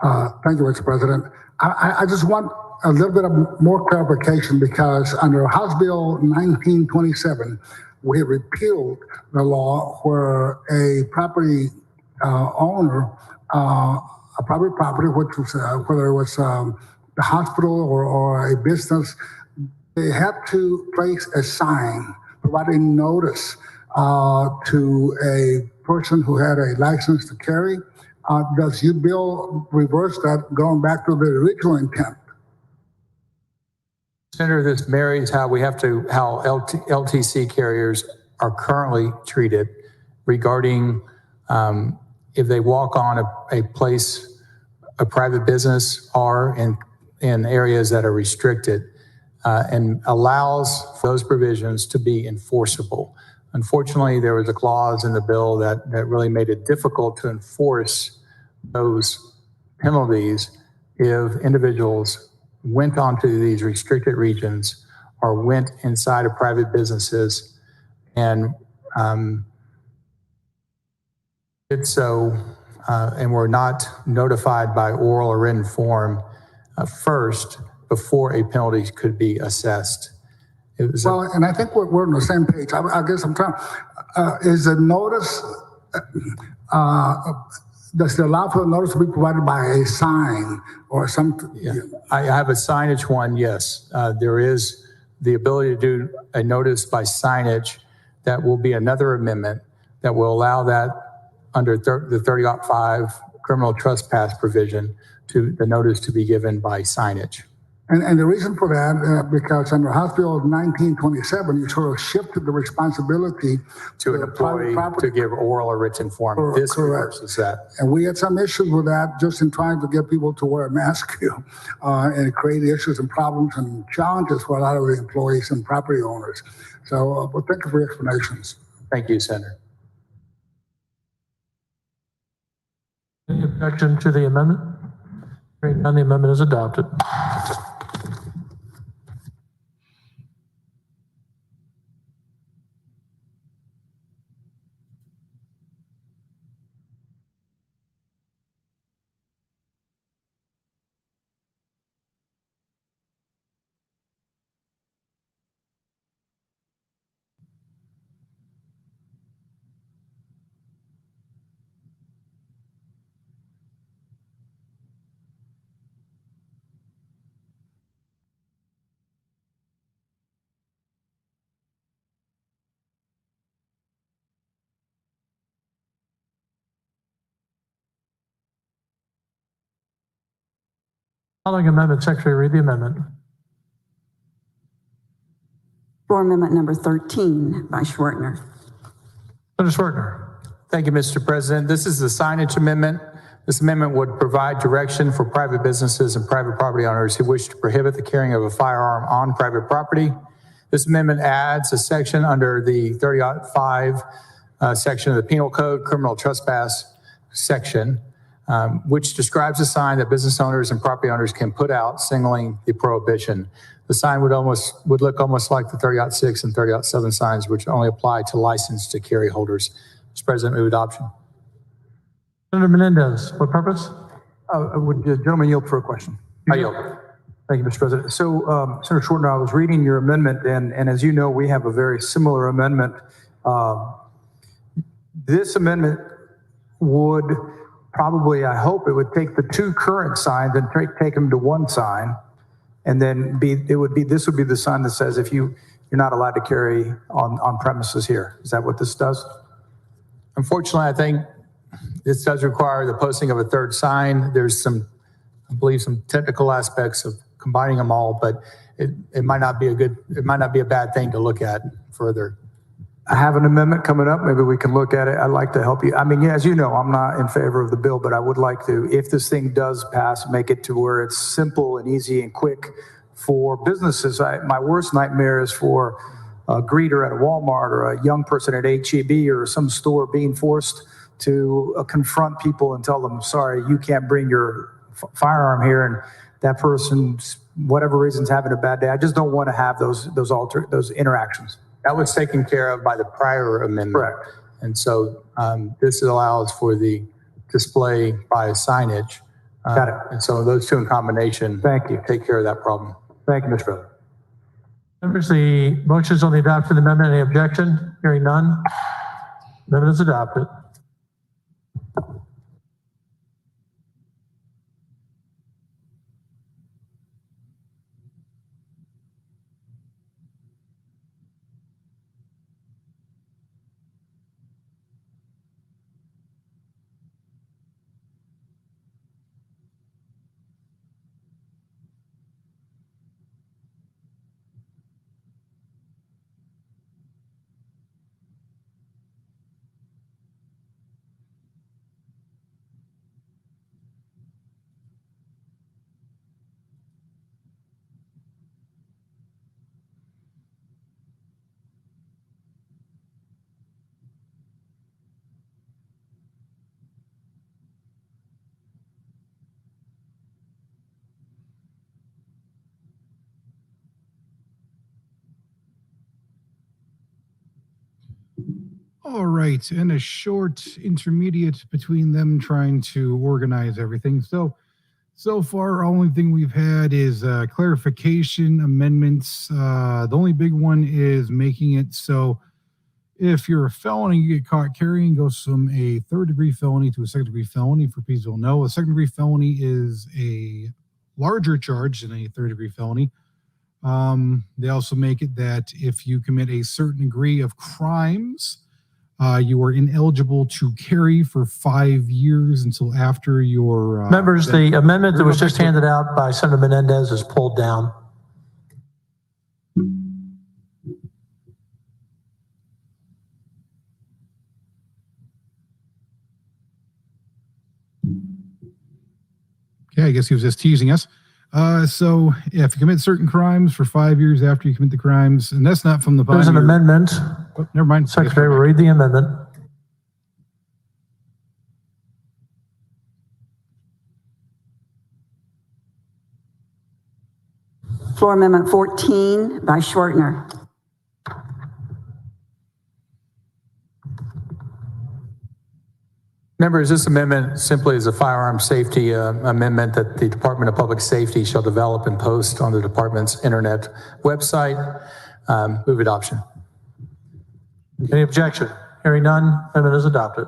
Thank you, Mr. President. I just want a little bit of more clarification because under House Bill 1927, we have repealed the law where a property owner, a private property, which was whether it was the hospital or a business, they have to place a sign providing notice to a person who had a license to carry. Does your bill reverse that, going back to the original intent? Senator, this marries how LTC carriers are currently treated regarding if they walk on a place, a private business, or in areas that are restricted, and allows those provisions to be enforceable. Unfortunately, there was a clause in the bill that really made it difficult to enforce those penalties if individuals went onto these restricted regions or went inside of private businesses and did so and were not notified by oral or written form first before a penalty could be assessed. And I think we're on the same page. I guess I'm trying. Is the notice, does it allow for the notice to be provided by a sign or something? Yeah. I have a signage one, yes. There is the ability to do a notice by signage. That will be another amendment that will allow that under the 30.5 criminal trespass provision to the notice to be given by signage. And the reason for that, because under House Bill 1927, you sort of shifted the responsibility to an employee to give oral or written form. This reverses that. And we had some issues with that just in trying to get people to wear a mask, and it created issues and problems and challenges for a lot of the employees and property owners. So, but thank you for your explanations. Thank you, Senator. Any objection to the amendment? Hearing none, the amendment is adopted. Following amendment, Secretary, read the amendment. Floor amendment number 13 by Schwertner. Senator Schwertner. Thank you, Mr. President. This is the signage amendment. This amendment would provide direction for private businesses and private property owners who wish to prohibit the carrying of a firearm on private property. This amendment adds a section under the 30.5 section of the Penal Code, criminal trespass section, which describes a sign that business owners and property owners can put out signaling the prohibition. The sign would look almost like the 30.6 and 30.7 signs, which only apply to licensed to carry holders. Mr. President, move adoption. Senator Menendez, what purpose? Would the gentleman yield for a question? I yield. Thank you, Mr. President. So, Senator Schwertner, I was reading your amendment, and as you know, we have a very similar amendment. This amendment would probably, I hope, it would take the two current signs and take them to one sign, and then this would be the sign that says if you're not allowed to carry on premises here. Is that what this does? Unfortunately, I think this does require the posting of a third sign. There's I believe some technical aspects of combining them all, but it might not be a bad thing to look at further. I have an amendment coming up. Maybe we can look at it. I'd like to help you. I mean, yeah, as you know, I'm not in favor of the bill, but I would like to, if this thing does pass, make it to where it's simple and easy and quick for businesses. My worst nightmare is for a greeter at a Walmart or a young person at HEB or some store being forced to confront people and tell them, sorry, you can't bring your firearm here, and that person's, whatever reason's having a bad day. I just don't want to have those interactions. That was taken care of by the prior amendment. Correct. And so this allows for the display by signage. Got it. And so those two in combination take care of that problem. Thank you, Mr. President. Members, the motions on the adoption amendment. Any objection? Hearing none. Amendment is adopted. All right, and a short intermediate between them trying to organize everything. So far, only thing we've had is clarification amendments. The only big one is making it so if you're a felon and you get caught carrying, goes from a third-degree felony to a second-degree felony. For people who don't know, a second-degree felony is a larger charge than a third-degree felony. They also make it that if you commit a certain degree of crimes, you are ineligible to carry for 5 years until after your... Members, the amendment that was just handed out by Senator Menendez is pulled down. Okay, I guess he was just teasing us. So if you commit certain crimes for 5 years after you commit the crimes, and that's not from the... There's an amendment. Oh, never mind. Secretary will read the amendment. Floor Amendment 14 by Schwertner. Members, this amendment simply is a firearm safety amendment that the Department of Public Safety shall develop and post on the department's internet website. Move adoption. Any objection? Hearing none, amendment is adopted.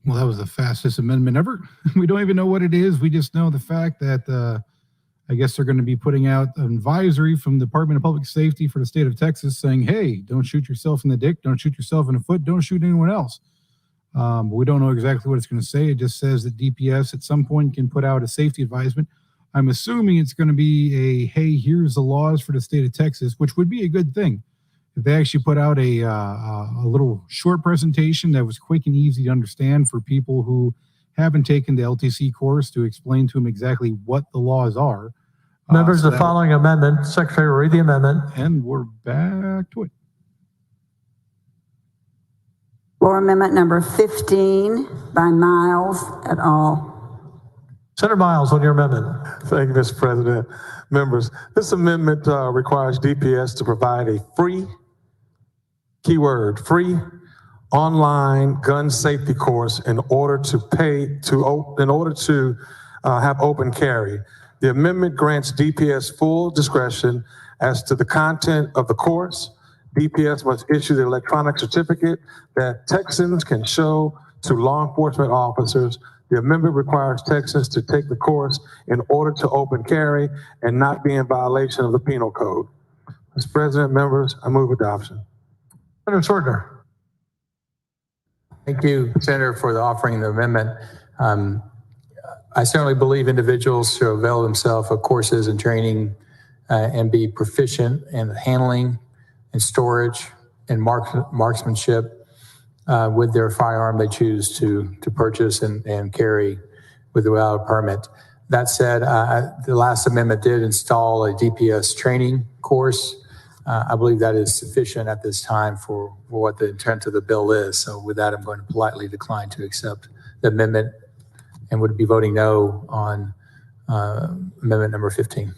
Well, that was the fastest amendment ever. We don't even know what it is. We just know the fact that I guess they're going to be putting out an advisory from the Department of Public Safety for the state of Texas saying, hey, don't shoot yourself in the dick, don't shoot yourself in the foot, don't shoot anyone else. But we don't know exactly what it's going to say. It just says that DPS at some point can put out a safety advisement. I'm assuming it's going to be a, hey, here's the laws for the state of Texas, which would be a good thing. If they actually put out a little short presentation that was quick and easy to understand for people who haven't taken the LTC course, to explain to them exactly what the laws are. Members, the following amendment, Secretary will read the amendment. And we're back to it. Floor amendment number 15 by Miles et al. Senator Miles, on your amendment. Thank you, Mr. President. Members, this amendment requires DPS to provide a free, keyword, free online gun safety course in order to have open carry. The amendment grants DPS full discretion as to the content of the course. DPS must issue the electronic certificate that Texans can show to law enforcement officers. The amendment requires Texans to take the course in order to open carry and not be in violation of the penal code. Mr. President, members, I move adoption. Senator Shortner. Thank you, Senator, for the offering the amendment. I certainly believe individuals should avail themselves of courses and training and be proficient in handling and storage and marksmanship with their firearm they choose to purchase and carry without a permit. That said, the last amendment did install a DPS training course. I believe that is sufficient at this time for what the intent of the bill is. So with that, I'm going to politely decline to accept the amendment and would be voting no on amendment number 15.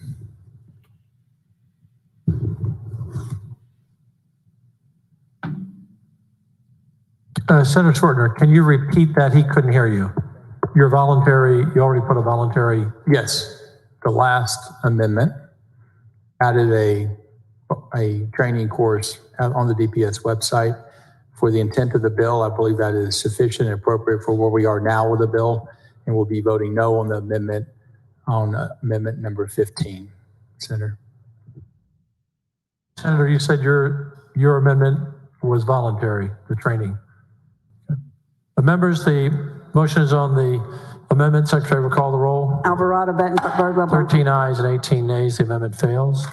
Senator Shortner, can you repeat that? He couldn't hear you. Your voluntary, you already put a voluntary. Yes, the last amendment added a training course on the DPS website. For the intent of the bill, I believe that is sufficient and appropriate for where we are now with the bill, and we'll be voting no on the amendment amendment number 15. Senator. Senator, you said your amendment was voluntary, the training. Members, the motion is on the amendment. Secretary will call the roll. Alvarado, Bettencourt, Birdwell. 13 ayes and 18 nays. The amendment fails.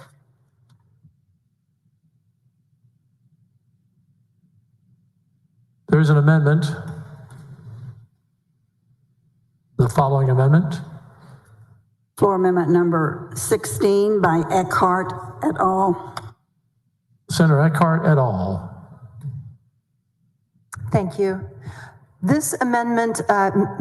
There is an amendment. The following amendment. Floor amendment number 16 by Eckhart et al. Senator Eckhart et al. Thank you. This amendment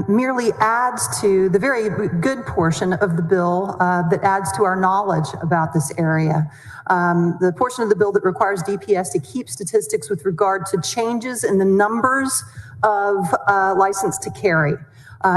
merely adds to the very good portion of the bill that adds to our knowledge about this area. The portion of the bill that requires DPS to keep statistics with regard to changes in the numbers of license to carry.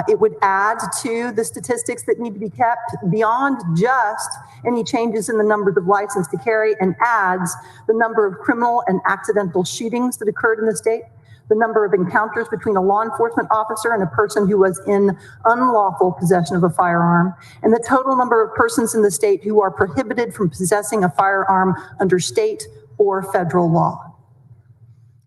It would add to the statistics that need to be kept beyond just any changes in the numbers of license to carry, and adds the number of criminal and accidental shootings that occurred in the state, the number of encounters between a law enforcement officer and a person who was in unlawful possession of a firearm, and the total number of persons in the state who are prohibited from possessing a firearm under state or federal law.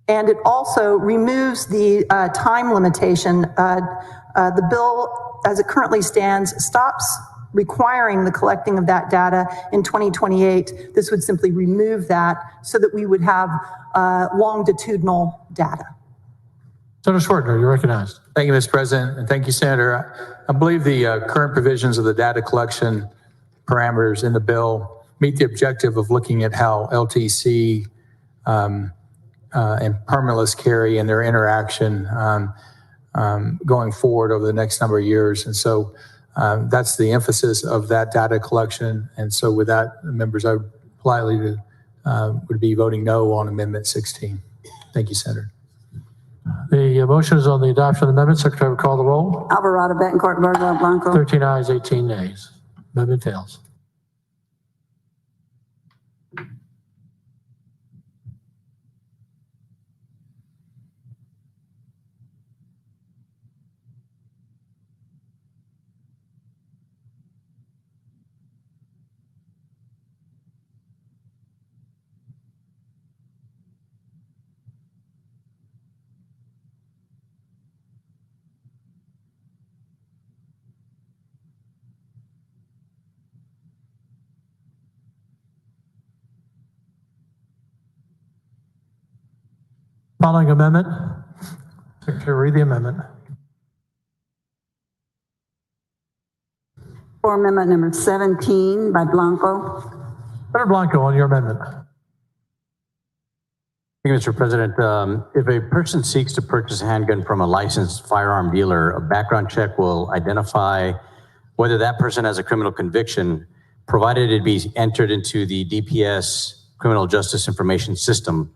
And it also removes the time limitation. The bill, as it currently stands, stops requiring the collecting of that data in 2028. This would simply remove that so that we would have longitudinal data. Senator Shortner, you're recognized. Thank you, Mr. President, and thank you, Senator. I believe the current provisions of the data collection parameters in the bill meet the objective of looking at how LTC and permitless carry and their interaction going forward over the next number of years. And so that's the emphasis of that data collection. And so with that, members, I would politely would be voting no on Amendment 16. Thank you, Senator. The motion is on the adoption of the amendment. Secretary will call the roll. Alvarado, Bettencourt, Birdwell, Blanco. 13 ayes, 18 nays. Amendment fails. Following amendment. Secretary, read the amendment. For amendment number 17 by Blanco. Senator Blanco, on your amendment. Thank you, Mr. President. If a person seeks to purchase a handgun from a licensed firearm dealer, a background check will identify whether that person has a criminal conviction, provided it be entered into the DPS Criminal Justice Information System.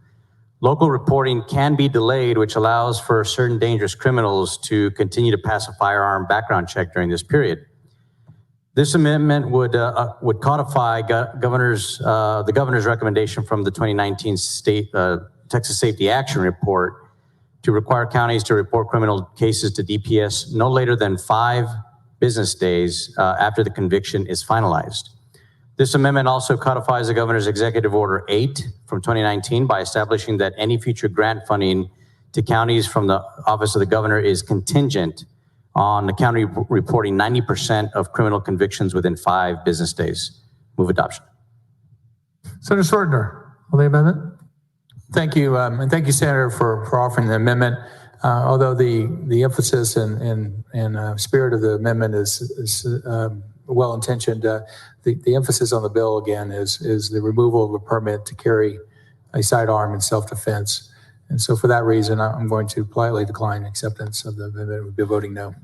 Local reporting can be delayed, which allows for certain dangerous criminals to continue to pass a firearm background check during this period. This amendment would codify the governor's recommendation from the 2019 Texas Safety Action Report to require counties to report criminal cases to DPS no later than 5 business days after the conviction is finalized. This amendment also codifies the governor's Executive Order 8 from 2019 by establishing that any future grant funding to counties from the Office of the Governor is contingent on the county reporting 90% of criminal convictions within 5 business days. Move adoption. Senator Sortner, on the amendment. Thank you, and thank you, Senator, for offering the amendment. Although the emphasis and spirit of the amendment is well-intentioned, the emphasis on the bill again is the removal of a permit to carry a sidearm in self-defense. And so for that reason, I'm going to politely decline acceptance of the amendment. We'll be voting no.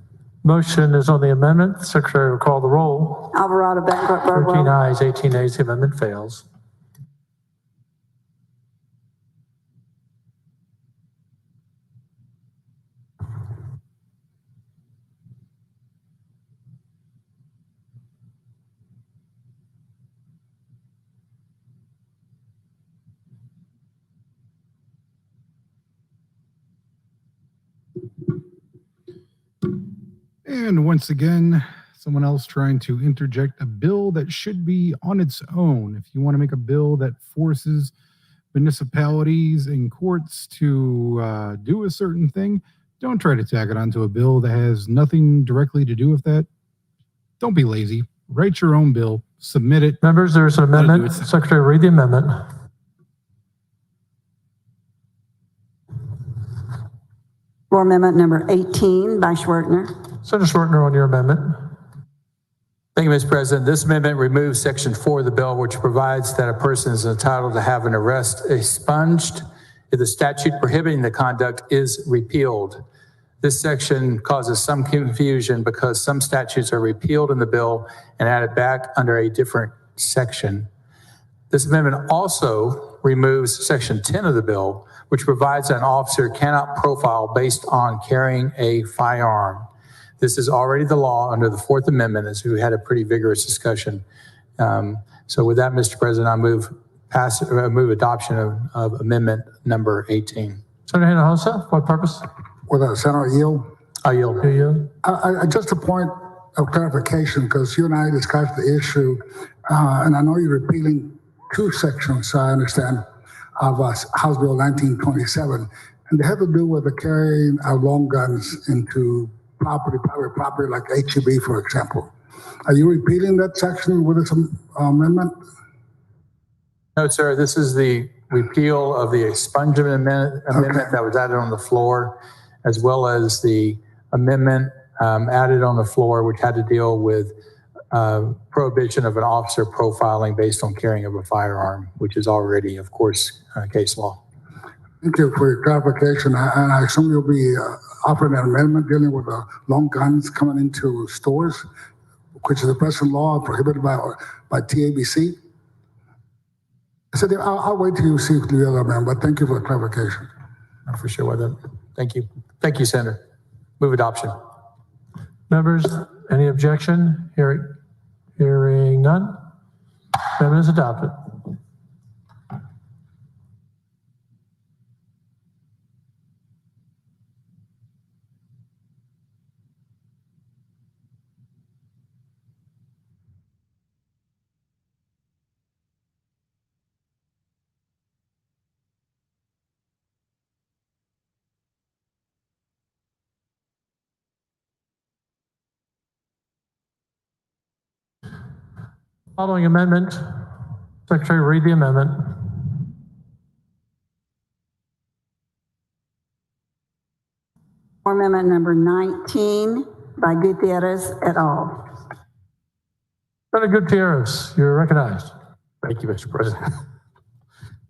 Motion is on the amendment. The Secretary will call the roll. Alvarado, Backup, Birdwell. 13 ayes, 18 nays. The amendment fails. And once again, someone else trying to interject a bill that should be on its own. If you want to make a bill that forces municipalities and courts to do a certain thing, don't try to tack it onto a bill that has nothing directly to do with that. Don't be lazy. Write your own bill, submit it. Members, there's an amendment. Secretary, read the amendment. For amendment number 18 by Schwertner. Senator Schwertner, on your amendment. Thank you, Mr. President. This amendment removes Section 4 of the bill, which provides that a person is entitled to have an arrest expunged if the statute prohibiting the conduct is repealed. This section causes some confusion because some statutes are repealed in the bill and added back under a different section. This amendment also removes Section 10 of the bill, which provides that an officer cannot profile based on carrying a firearm. This is already the law under the 4th Amendment, as we had a pretty vigorous discussion. So with that, Mr. President, I move adoption of amendment number 18. Senator Hinojosa, what purpose? With Senator yield? I yield. You yield? Just a point of clarification, because you and I discussed the issue, and I know you're repealing 2 sections, I understand, of House Bill 1927, and they have to do with the carrying of long guns into private property like HB, for example. Are you repealing that section with this amendment? No, sir. This is the repeal of the expungement amendment that was added on the floor, as well as the amendment added on the floor, which had to deal with prohibition of an officer profiling based on carrying of a firearm, which is already, of course, case law. Thank you for your clarification. And I assume you'll be offering an amendment dealing with long guns coming into stores, which is a present law prohibited by TABC. So I'll wait till you see the other amendment, but thank you for the clarification. Not for sure whether. Thank you. Thank you, Senator. Move adoption. Members, any objection? Hearing none. Amendment is adopted. Following amendment, Secretary, read the amendment. Amendment number 19 by Gutierrez et al. Senator Gutierrez, you're recognized. Thank you, Mr. President.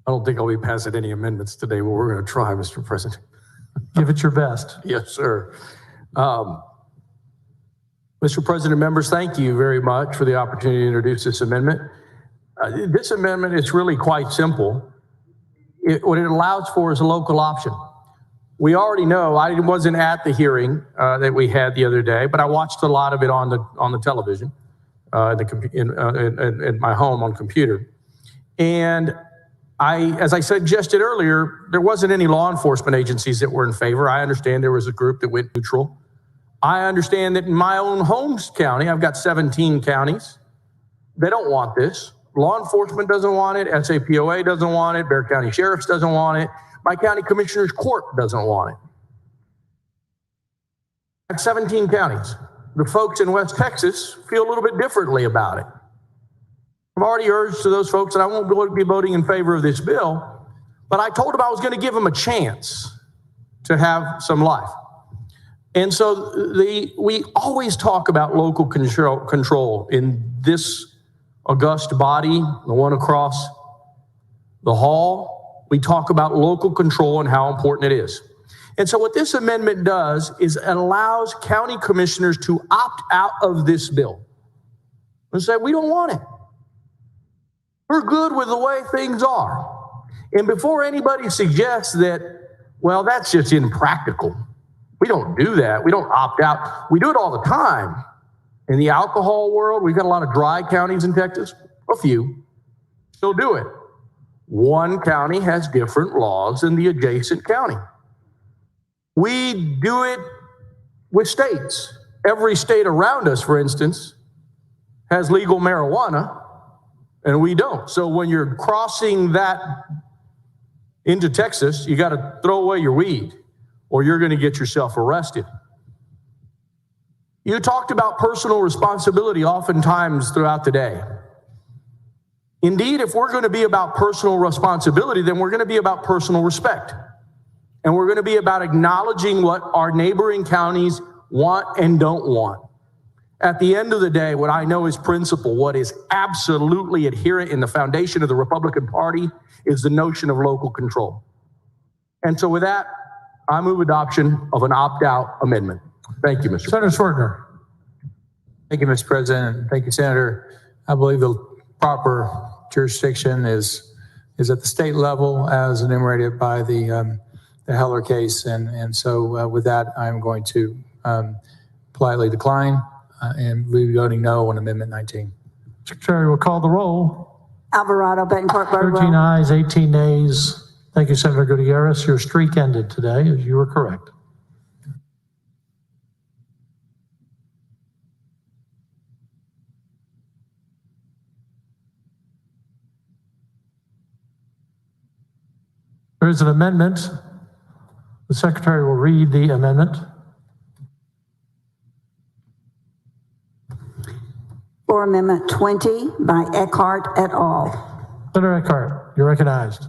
I don't think I'll be passing any amendments today, but we're going to try, Mr. President. Give it your best. Yes, sir. Mr. President, members, thank you very much for the opportunity to introduce this amendment. This amendment is really quite simple. What it allows for is a local option. We already know, I wasn't at the hearing that we had the other day, but I watched a lot of it on the television, in my home on computer. And as I suggested earlier, there wasn't any law enforcement agencies that were in favor. I understand there was a group that went neutral. I understand that in my own home county, I've got 17 counties. They don't want this. Law enforcement doesn't want it. SAPOA doesn't want it. Bexar County Sheriff's doesn't want it. My county commissioner's court doesn't want it. I have 17 counties. The folks in West Texas feel a little bit differently about it. I've already urged to those folks that I won't be voting in favor of this bill, but I told them I was going to give them a chance to have some life. And so we always talk about local control in this august body, the one across the hall. We talk about local control and how important it is. And so what this amendment does is it allows county commissioners to opt out of this bill and say, we don't want it. We're good with the way things are. And before anybody suggests that, well, that's just impractical. We don't do that. We don't opt out. We do it all the time. In the alcohol world, we've got a lot of dry counties in Texas. A few still do it. One county has different laws than the adjacent county. We do it with states. Every state around us, for instance, has legal marijuana, and we don't. So when you're crossing that into Texas, you got to throw away your weed, or you're going to get yourself arrested. You talked about personal responsibility oftentimes throughout the day. Indeed, if we're going to be about personal responsibility, then we're going to be about personal respect. And we're going to be about acknowledging what our neighboring counties want and don't want. At the end of the day, what I know is principle, what is absolutely adherent in the foundation of the Republican Party is the notion of local control. And so with that, I move adoption of an opt-out amendment. Thank you, Mr. Senator Schwertner. Thank you, Mr. President. Thank you, Senator. I believe the proper jurisdiction is at the state level as enumerated by the Heller case. And so with that, I'm going to politely decline and we'll be voting no on Amendment 19. Secretary will call the roll. Alvarado, Betancourt, Birdwell. 13 ayes, 18 nays. Thank you, Senator Gutierrez. Your streak ended today, as you were correct. There is an amendment. The Secretary will read the amendment. For Amendment 20 by Eckhart et al. Senator Eckhart, you're recognized.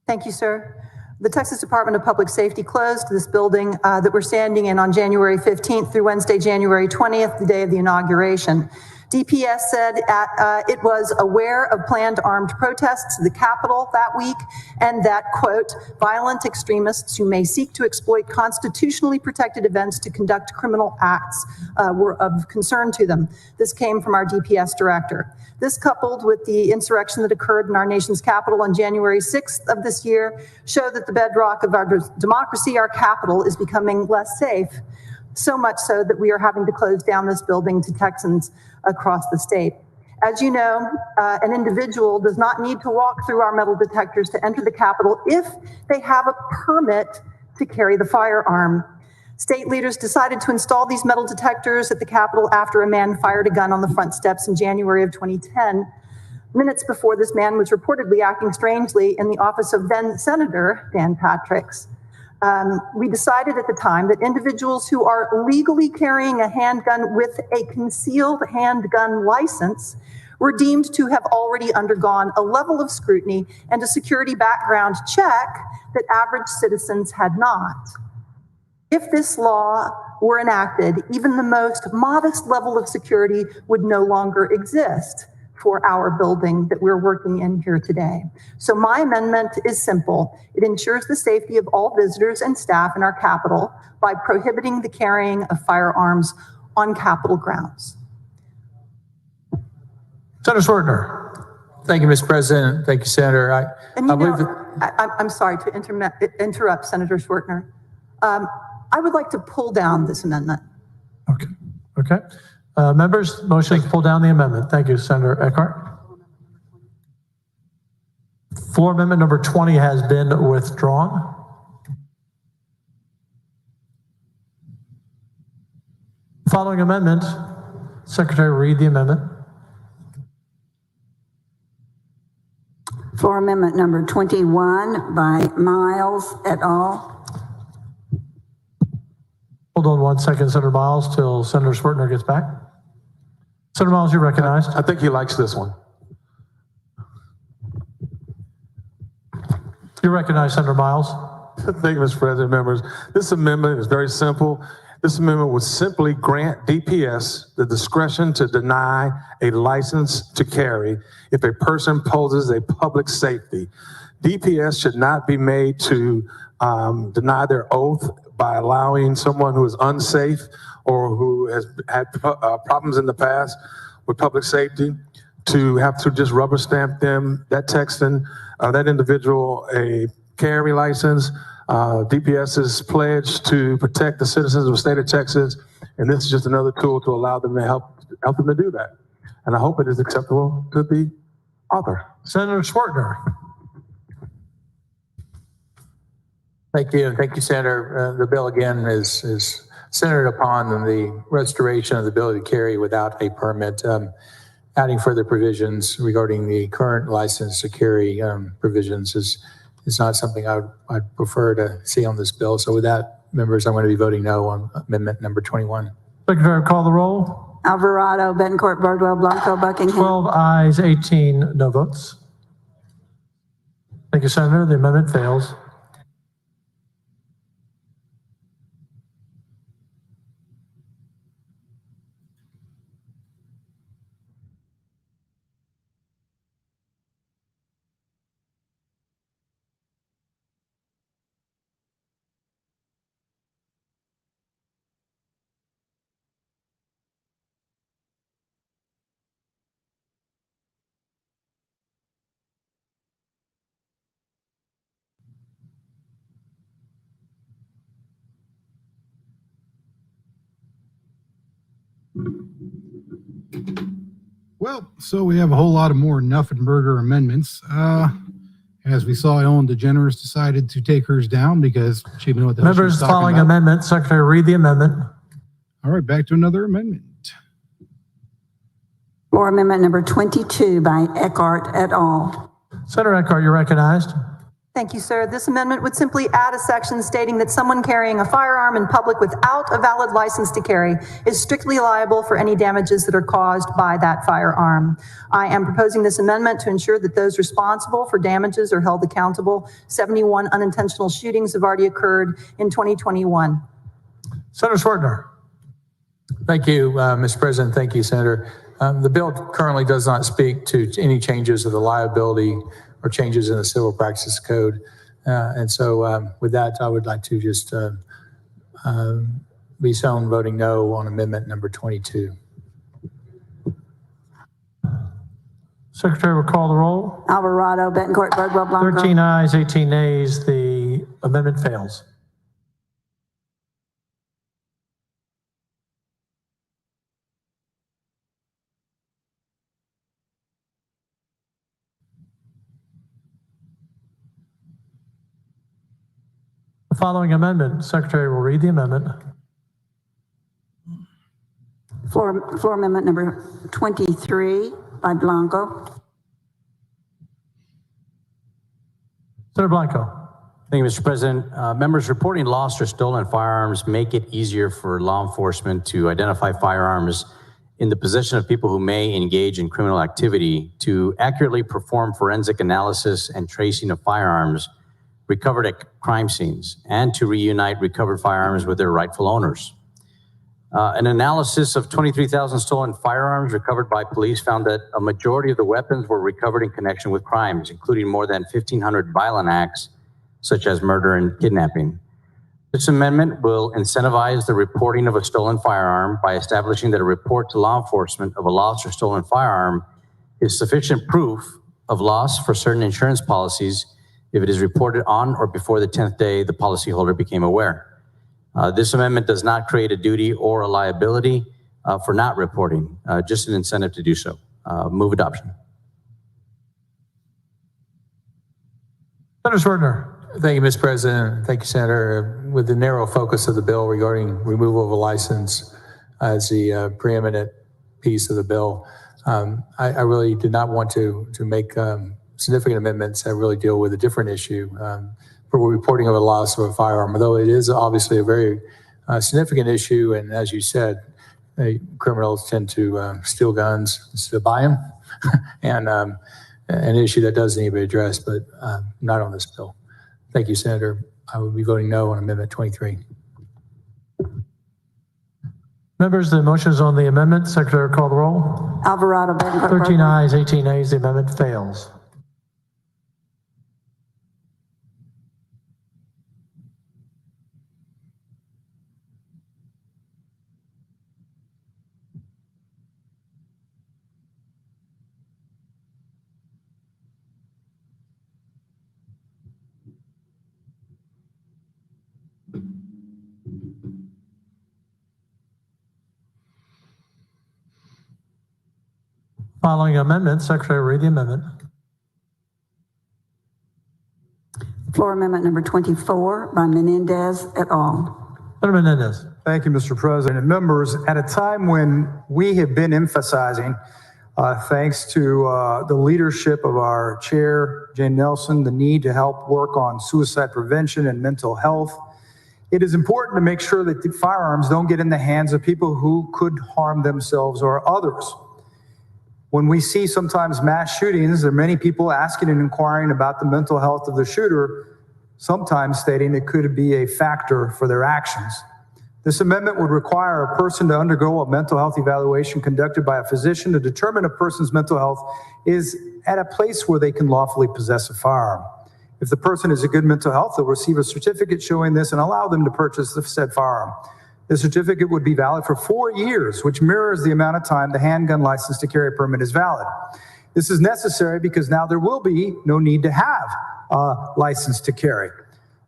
Thank you, sir. The Texas Department of Public Safety closed this building that we're standing in on January 15th through Wednesday, January 20th, the day of the inauguration. DPS said it was aware of planned armed protests at the Capitol that week, and that, quote, violent extremists who may seek to exploit constitutionally protected events to conduct criminal acts were of concern to them. This came from our DPS director. This, coupled with the insurrection that occurred in our nation's capital on January 6th of this year, show that the bedrock of our democracy, our capital, is becoming less safe. So much so that we are having to close down this building to Texans across the state. As you know, an individual does not need to walk through our metal detectors to enter the Capitol if they have a permit to carry the firearm. State leaders decided to install these metal detectors at the Capitol after a man fired a gun on the front steps in January of 2010. Minutes before this man was reportedly acting strangely in the office of then Senator Dan Patricks. We decided at the time that individuals who are legally carrying a handgun with a concealed handgun license were deemed to have already undergone a level of scrutiny and a security background check that average citizens had not. If this law were enacted, even the most modest level of security would no longer exist for our building that we're working in here today. So my amendment is simple. It ensures the safety of all visitors and staff in our Capitol by prohibiting the carrying of firearms on Capitol grounds. Senator Schwertner. Thank you, Mr. President. Thank you, Senator. I'm sorry to interrupt, Senator Schwertner. I would like to pull down this amendment. Okay. Members, motion to pull down the amendment. Thank you, Senator Eckhart. Floor amendment number 20 has been withdrawn. Following amendment, Secretary, read the amendment. Floor amendment number 21 by Miles et al. Hold on 1 second, Senator Miles, till Senator Schwertner gets back. Senator Miles, you're recognized. I think he likes this one. You're recognized, Senator Miles. Thank you, Mr. President, members. This amendment is very simple. This amendment would simply grant DPS the discretion to deny a license to carry if a person poses a public safety. DPS should not be made to deny their oath by allowing someone who is unsafe or who has had problems in the past with public safety to have to just rubber stamp them, that that individual, a carry license. DPS is pledged to protect the citizens of the state of Texas, and this is just another tool to allow them to help them to do that. And I hope it is acceptable to the author. Senator Schwertner. Thank you, and thank you, Senator. The bill again is centered upon the restoration of the ability to carry without a permit, adding further provisions regarding the current license to carry provisions is not something I'd prefer to see on this bill. So with that, members, I'm going to be voting no on amendment number 21. Secretary, call the roll. Alvarado, Bettencourt, Birdwell, Blanco, Buckingham. 12 ayes, 18 no votes. Thank you, Senator. The amendment fails. Well, so we have a whole lot of more Nuffenberger amendments. As we saw, Ellen DeGeneres decided to take hers down because she didn't know what the hell she was Members, talking following about. amendment, Secretary, read the amendment. All right, back to another amendment. Floor amendment number 22 by Eckhart et al. Senator Eckhart, you're recognized. Thank you, sir. This amendment would simply add a section stating that someone carrying a firearm in public without a valid license to carry is strictly liable for any damages that are caused by that firearm. I am proposing this amendment to ensure that those responsible for damages are held accountable. 71 unintentional shootings have already occurred in 2021. Senator Schwertner. Thank you, Mr. President. Thank you, Senator. The bill currently does not speak to any changes of the liability or changes in the Civil Practice Code. And so with that, I would like to just be shown voting no on amendment number 22. Secretary will call the roll. Alvarado, Bettencourt, Birdwell, Blanco. 13 ayes, 18 nays. The amendment fails. The following amendment, Secretary will read the amendment. Floor amendment number 23 by Blanco. Senator Blanco. Thank you, Mr. President. Members, reporting lost or stolen firearms make it easier for law enforcement to identify firearms in the possession of people who may engage in criminal activity, to accurately perform forensic analysis and tracing of firearms, recovered at crime scenes and to reunite recovered firearms with their rightful owners. An analysis of 23,000 stolen firearms recovered by police found that a majority of the weapons were recovered in connection with crimes, including more than 1,500 violent acts, such as murder and kidnapping. This amendment will incentivize the reporting of a stolen firearm by establishing that a report to law enforcement of a lost or stolen firearm is sufficient proof of loss for certain insurance policies if it is reported on or before the 10th day the policyholder became aware. This amendment does not create a duty or a liability for not reporting, just an incentive to do so. Move adoption. Senator Schwertner. Thank you, Mr. President. Thank you, Senator. With the narrow focus of the bill regarding removal of a license as the preeminent piece of the bill, I really did not want to make significant amendments that really deal with a different issue for reporting of a loss of a firearm, although it is obviously a very significant issue. And as you said, criminals tend to steal guns instead of buy them, and an issue that does need to be addressed, but not on this bill. Thank you, Senator. I will be voting no on Amendment 23. Members, the motion is on the amendment. Secretary, call the roll. Alvarado, Betancourt, 13 ayes, 18 nays. The amendment fails. Following amendment, Secretary, read the amendment. Floor amendment number 24 by Menendez et al. Senator Menendez. Thank you, Mr. President. And members, at a time when we have been emphasizing, thanks to the leadership of our chair, Jane Nelson, the need to help work on suicide prevention and mental health, it is important to make sure that the firearms don't get in the hands of people who could harm themselves or others. When we see sometimes mass shootings, there are many people asking and inquiring about the mental health of the shooter, sometimes stating it could be a factor for their actions. This amendment would require a person to undergo a mental health evaluation conducted by a physician to determine a person's mental health is at a place where they can lawfully possess a firearm. If the person is in good mental health, they'll receive a certificate showing this and allow them to purchase the said firearm. The certificate would be valid for 4 years, which mirrors the amount of time the handgun license to carry permit is valid. This is necessary because now there will be no need to have a license to carry.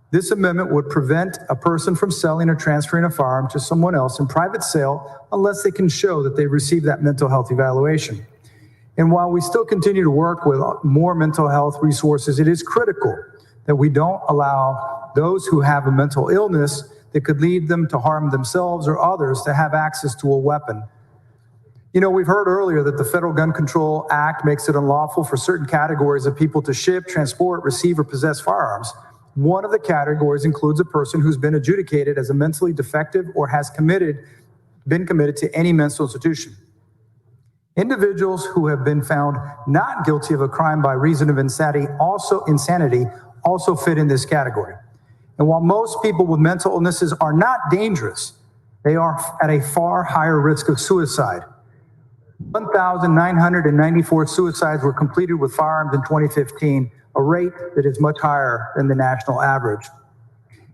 This amendment would prevent a person from selling or transferring a firearm to someone else in private sale unless they can show that they received that mental health evaluation. And while we still continue to work with more mental health resources, it is critical that we don't allow those who have a mental illness that could lead them to harm themselves or others to have access to a weapon. You know, we've heard earlier that the Federal Gun Control Act makes it unlawful for certain categories of people to ship, transport, receive, or possess firearms. One of the categories includes a person who's been adjudicated as a mentally defective or has been committed to any mental institution. Individuals who have been found not guilty of a crime by reason of insanity also fit in this category. And while most people with mental illnesses are not dangerous, they are at a far higher risk of suicide. 1,994 suicides were completed with firearms in 2015, a rate that is much higher than the national average.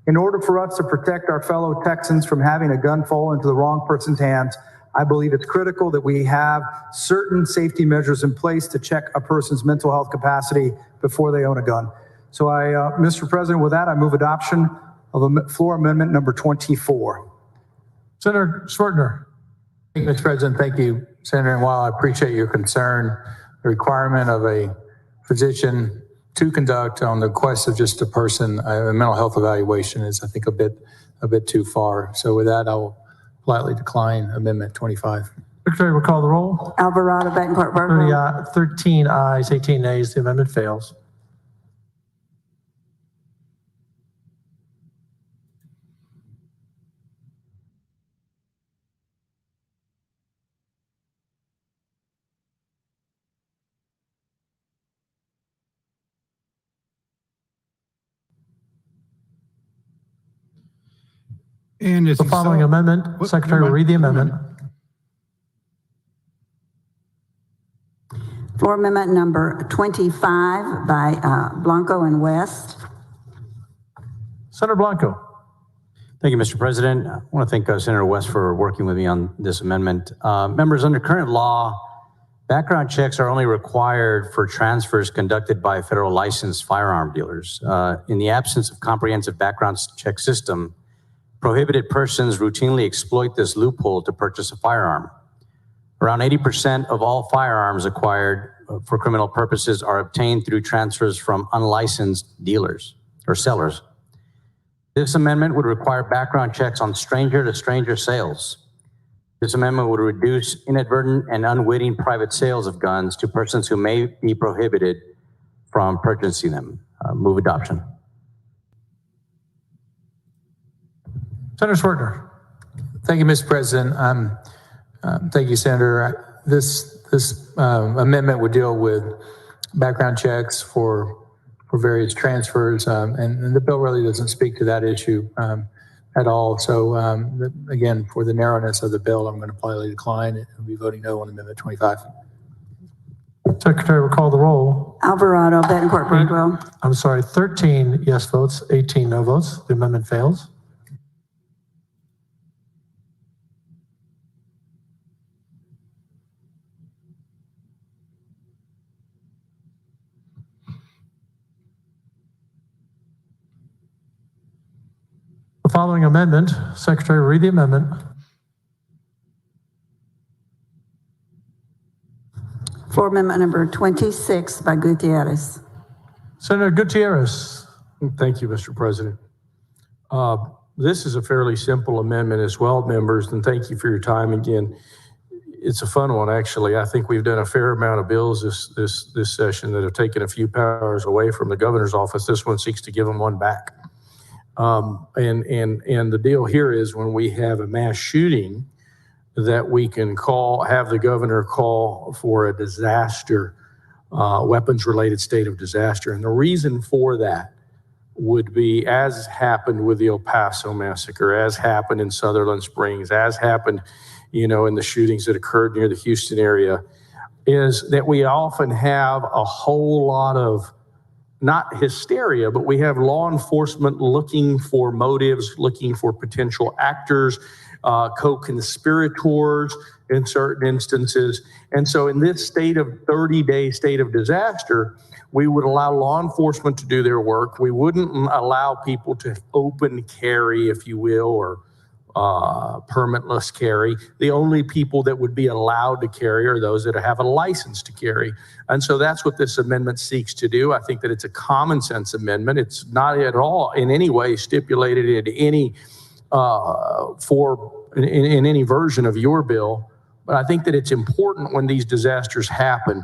In order for us to protect our fellow Texans from having a gun fall into the wrong person's hands, I believe it's critical that we have certain safety measures in place to check a person's mental health capacity before they own a gun. So Mr. President, with that, I move adoption of floor amendment number 24. Senator Schwertner. Mr. President, thank you, Senator. And while I appreciate your concern, the requirement of a physician to conduct on the request of just a person a mental health evaluation is, I think, a bit too far. So with that, I will politely decline Amendment 25. Secretary will call the roll. Alvarado, Betancourt, Birdwell. 13 ayes, 18 nays. The amendment fails. And The following amendment, Secretary will read the amendment. Floor amendment number 25 by Blanco and West. Senator Blanco. Thank you, Mr. President. I want to thank Senator West for working with me on this amendment. Members, under current law, background checks are only required for transfers conducted by federal licensed firearm dealers. In the absence of comprehensive background check system, prohibited persons routinely exploit this loophole to purchase a firearm. Around 80% of all firearms acquired for criminal purposes are obtained through transfers from unlicensed dealers or sellers. This amendment would require background checks on stranger-to-stranger sales. This amendment would reduce inadvertent and unwitting private sales of guns to persons who may be prohibited from purchasing them. Move adoption. Senator Schwertner. Thank you, Mr. President. Thank you, Senator. This amendment would deal with background checks for various transfers, and the bill really doesn't speak to that issue at all. So again, for the narrowness of the bill, I'm going to politely decline and be voting no on Amendment 25. Secretary will call the roll. Alvarado, Bettencourt, Birdwell. I'm sorry, 13 yes votes, 18 no votes. The amendment fails. The following amendment, Secretary will read the amendment. Floor amendment number 26 by Gutierrez. Senator Gutierrez. Thank you, Mr. President. This is a fairly simple amendment as well, members, and thank you for your time again. It's a fun one, actually. I think we've done a fair amount of bills this session that have taken a few powers away from the governor's office. This one seeks to give them one back. And the deal here is when we have a mass shooting that we can have the governor call for a disaster, weapons-related state of disaster. And the reason for that would be, as happened with the El Paso massacre, as happened in Sutherland Springs, as happened, in the shootings that occurred near the Houston area, is that we often have a whole lot of not hysteria, but we have law enforcement looking for motives, looking for potential actors, co-conspirators in certain instances. And so in this 30-day state of disaster, we would allow law enforcement to do their work. We wouldn't allow people to open carry, if you will, or permitless carry. The only people that would be allowed to carry are those that have a license to carry. And so that's what this amendment seeks to do. I think that it's a common sense amendment. It's not at all in any way stipulated in any in any version of your bill. But I think that it's important when these disasters happen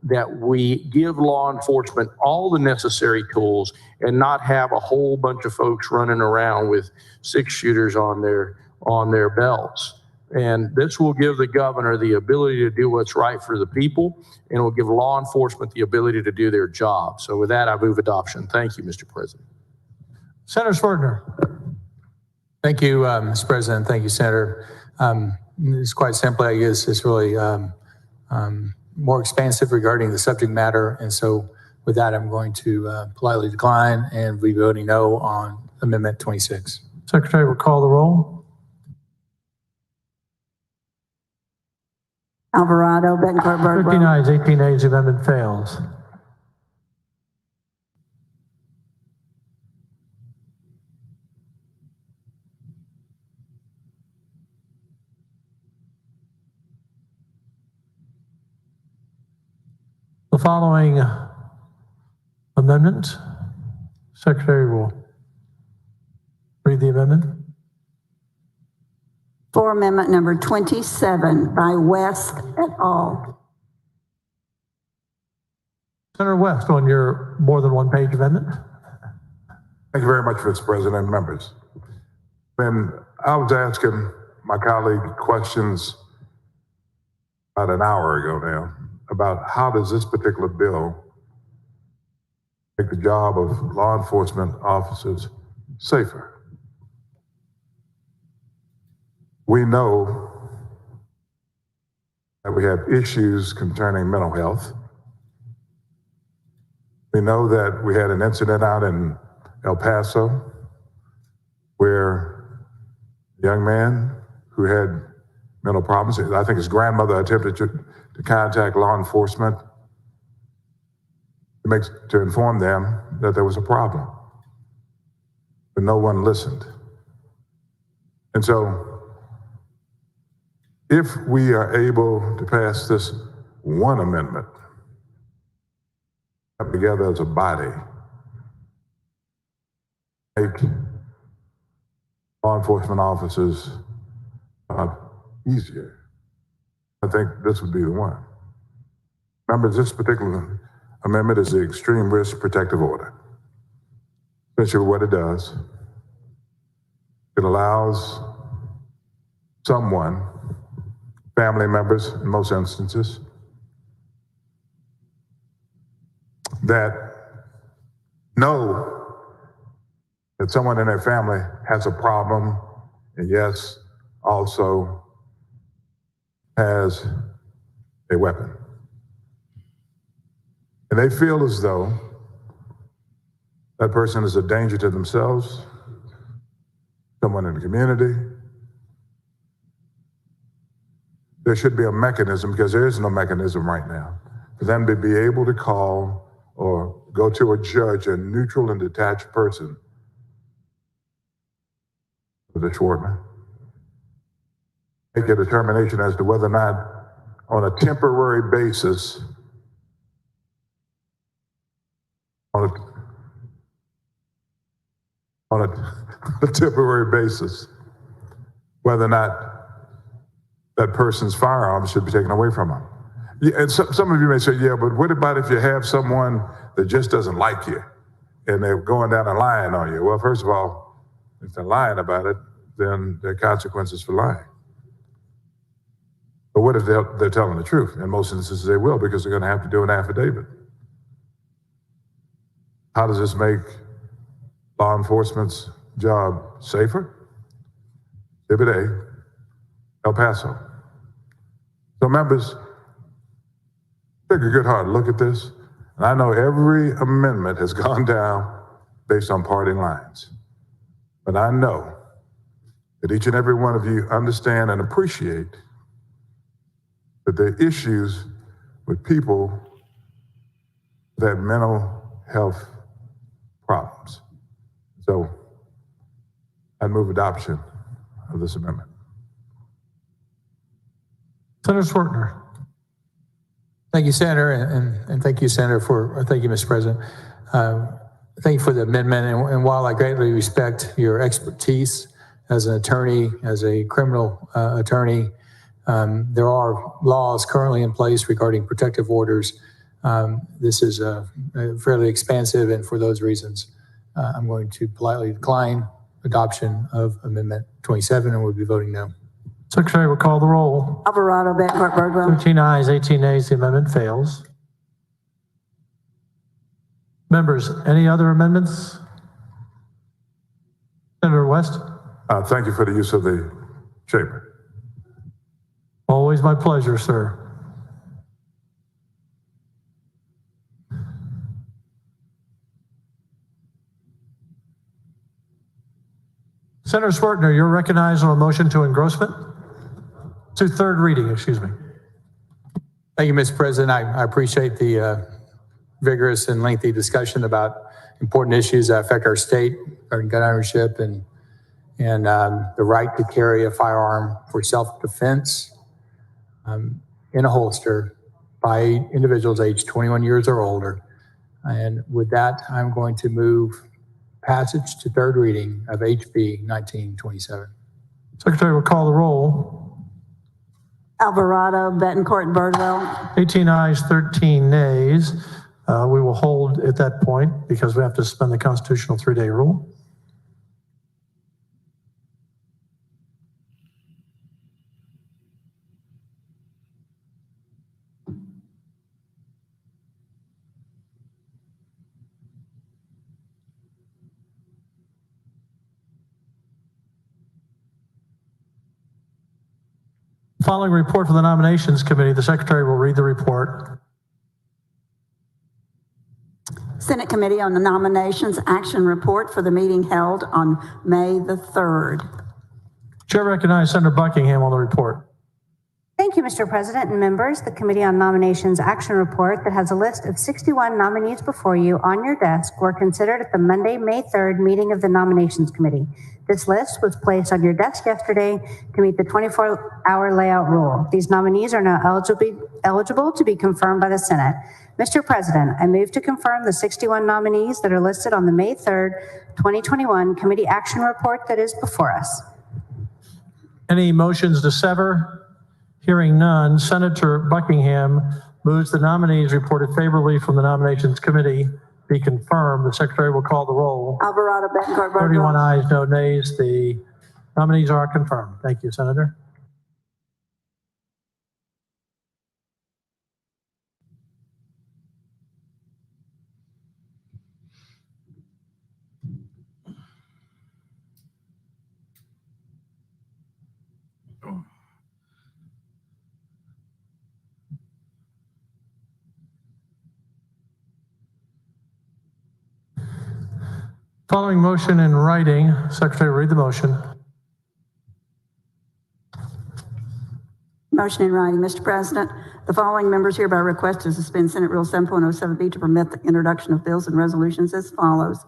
that we give law enforcement all the necessary tools and not have a whole bunch of folks running around with 6-shooters on their belts. And this will give the governor the ability to do what's right for the people, and it will give law enforcement the ability to do their job. So with that, I move adoption. Thank you, Mr. President. Senator Schwertner. Thank you, Mr. President. Thank you, Senator. It's quite simply, I guess, it's really more expansive regarding the subject matter. And so with that, I'm going to politely decline and be voting no on Amendment 26. Secretary will call the roll. Alvarado, Bettencourt, Birdwell. 13 ayes, 18 nays. The amendment fails. The following amendment, Secretary will read the amendment. Floor amendment number 27 by West et al. Senator West, on your more than one-page amendment. Thank you very much, Mr. President and members. When I was asking my colleague questions about an hour ago now about how does this particular bill make the job of law enforcement officers safer, We know that we have issues concerning mental health. We know that we had an incident out in El Paso where a young man who had mental problems, I think his grandmother attempted to contact law enforcement to inform them that there was a problem, but no one listened. And so if we are able to pass this one amendment up together as a body, make law enforcement officers easier, I think this would be the one. Remember, this particular amendment is the extreme risk protective order. Essentially what it does, it allows someone, family members in most instances, that know that someone in their family has a problem, and yes, also has a weapon. And they feel as though that person is a danger to themselves, someone in the community. There should be a mechanism, because there is no mechanism right now, for them to be able to call or go to a judge, a neutral and detached person, the Schwartner, make a determination as to whether or not, on a temporary basis, on a temporary basis, whether or not that person's firearms should be taken away from them. Yeah, and some of you may say, yeah, but what about if you have someone that just doesn't like you and they're going down and lying on you? Well, first of all, if they're lying about it, then there are consequences for lying. But what if they're telling the truth? In most instances, they will, because they're going to have to do an affidavit. How does this make law enforcement's job safer? Exhibit A, El Paso. So members, take a good hard look at this. And I know every amendment has gone down based on party lines. But I know that each and every one of you understand and appreciate that there are issues with people that have mental health problems. So I move adoption of this amendment. Senator Schwartner. Thank you, Senator, and thank you, Senator, thank you, Mr. President. Thank you for the amendment, and while I greatly respect your expertise as an attorney, as a criminal attorney, there are laws currently in place regarding protective orders. This is fairly expansive, and for those reasons, I'm going to politely decline adoption of Amendment 27, and we'll be voting no. Secretary will call the roll. Alvarado, Bettencourt, Birdwell. 13 ayes, 18 nays, the amendment fails. Members, any other amendments? Senator West? Thank you for the use of the chamber. Always my pleasure, sir. Senator Schwartner, you're recognized on a motion to engrossment? To third reading, excuse me. Thank you, Mr. President. I appreciate the vigorous and lengthy discussion about important issues that affect our state, regarding gun ownership and the right to carry a firearm for self-defense in a holster by individuals aged 21 years or older. And with that, I'm going to move passage to third reading of HB 1927. Secretary will call the roll. Alvarado, Bettencourt, Birdwell. 18 ayes, 13 nays. We will hold at that point because we have to suspend the constitutional 3-day rule. Following report from the Nominations Committee, the Secretary will read the report. Senate Committee on the Nominations Action Report for the meeting held on May the 3rd. Chair recognizes Senator Buckingham on the report. Thank you, Mr. President and members. The Committee on Nominations Action Report that has a list of 61 nominees before you on your desk were considered at the Monday, May 3rd meeting of the Nominations Committee. This list was placed on your desk yesterday to meet the 24-hour layout rule. These nominees are now eligible to be confirmed by the Senate. Mr. President, I move to confirm the 61 nominees that are listed on the May 3rd, 2021 Committee Action Report that is before us. Any motions to sever? Hearing none, Senator Buckingham moves the nominees reported favorably from the Nominations Committee be confirmed. The Secretary will call the roll. Alvarado, Bettencourt, 31 ayes, no nays. The nominees are confirmed. Thank you, Senator. Following motion in writing, Secretary, read the motion. Motion in writing, Mr. President. The following members hereby request to suspend Senate Rule 7.07B to permit the introduction of bills and resolutions as follows.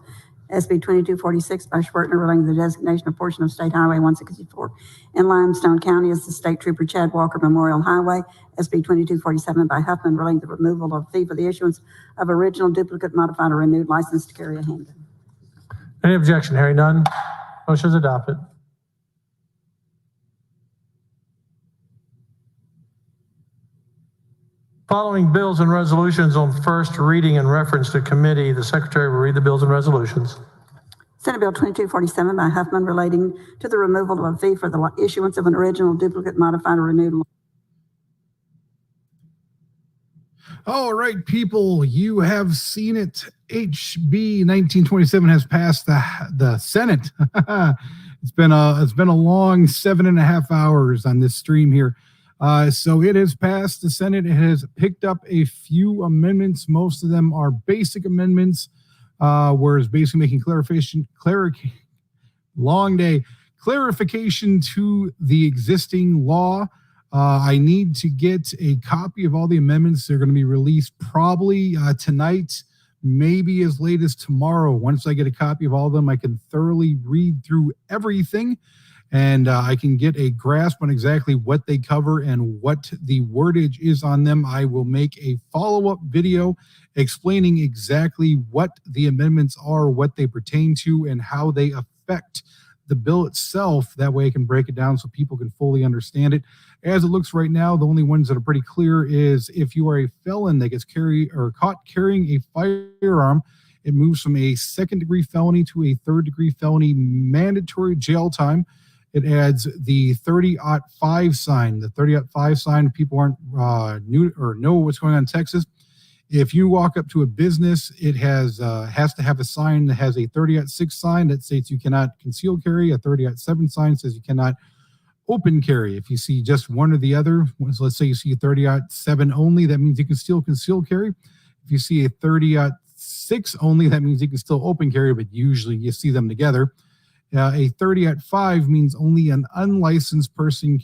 SB 2246 by Schwertner relating to the designation of portion of State Highway 164 in Limestone County as the State Trooper Chad Walker Memorial Highway. SB 2247 by Huffman relating to the removal of fee for the issuance of original, duplicate, modified, or renewed license to carry a handgun. Any objection? Hearing none, motion is adopted. Following bills and resolutions on first reading and reference to committee, the Secretary will read the bills and resolutions. Senate Bill 2247 by Huffman relating to the removal of a fee for the issuance of an original, duplicate, modified, or renewed. All right, people, you have seen it. HB1927 has passed the Senate. It's been a long 7.5 hours on this stream here. So it has passed the Senate. It has picked up a few amendments. Most of them are basic amendments, whereas basically making clarification to the existing law. I need to get a copy of all the amendments. They're going to be released probably tonight, maybe as late as tomorrow. Once I get a copy of all of them, I can thoroughly read through everything, and I can get a grasp on exactly what they cover and what the wordage is on them. I will make a follow-up video explaining exactly what the amendments are, what they pertain to, and how they affect the bill itself. That way I can break it down so people can fully understand it. As it looks right now, the only ones that are pretty clear is if you are a felon that gets caught carrying a firearm, it moves from a second-degree felony to a third-degree felony, mandatory jail time. It adds the 30-05 sign. The 30-05 sign, if people aren't new or know what's going on in Texas, if you walk up to a business, it has to have a sign that has a 30-06 sign that states you cannot conceal carry. A 30-07 sign says you cannot open carry. If you see just one or the other, so let's say you see a 30-07 only, that means you can still conceal carry. If you see a 30-06 only, that means you can still open carry, but usually you see them together. A 30-05 means only an unlicensed person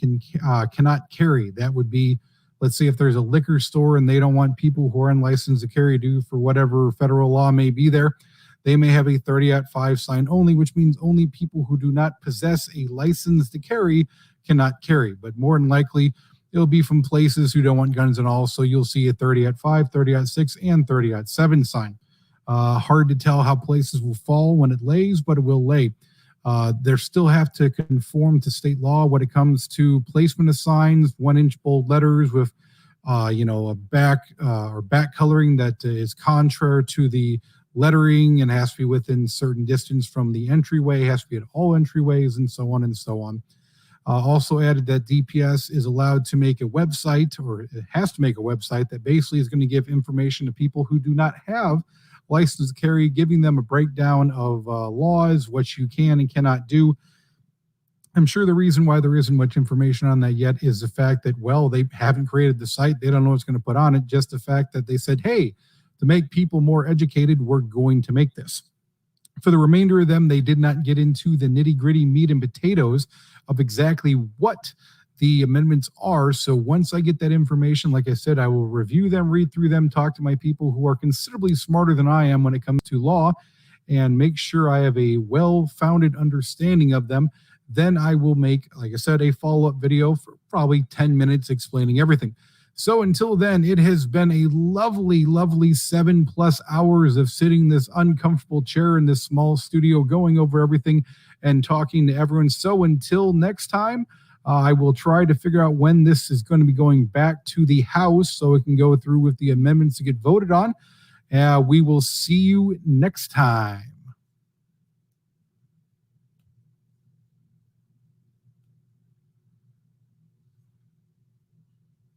cannot carry. That would be, let's say if there's a liquor store and they don't want people who are unlicensed to carry due for whatever federal law may be there, they may have a 30-05 sign only, which means only people who do not possess a license to carry cannot carry. But more than likely, it'll be from places who don't want guns at all. So you'll see a 30-05, 30-06, and 30-07 sign. Hard to tell how places will fall when it lays, but it will lay. They still have to conform to state law when it comes to placement of signs, 1-inch bold letters with, a back coloring that is contrary to the lettering and has to be within certain distance from the entryway, has to be at all entryways, and so on and so on. Also added that DPS is allowed to make a website, or it has to make a website that basically is going to give information to people who do not have license to carry, giving them a breakdown of laws, what you can and cannot do. I'm sure the reason why there isn't much information on that yet is the fact that, well, they haven't created the site. They don't know what's going to put on it. Just the fact that they said, hey, to make people more educated, we're going to make this. For the remainder of them, they did not get into the nitty-gritty meat and potatoes of exactly what the amendments are. So once I get that information, like I said, I will review them, read through them, talk to my people who are considerably smarter than I am when it comes to law, and make sure I have a well-founded understanding of them. Then I will make, like I said, a follow-up video for probably 10 minutes explaining everything. So until then, it has been a lovely, lovely 7+ hours of sitting in this uncomfortable chair in this small studio, going over everything and talking to everyone. So until next time, I will try to figure out when this is going to be going back to the House so it can go through with the amendments to get voted on. We will see you next time.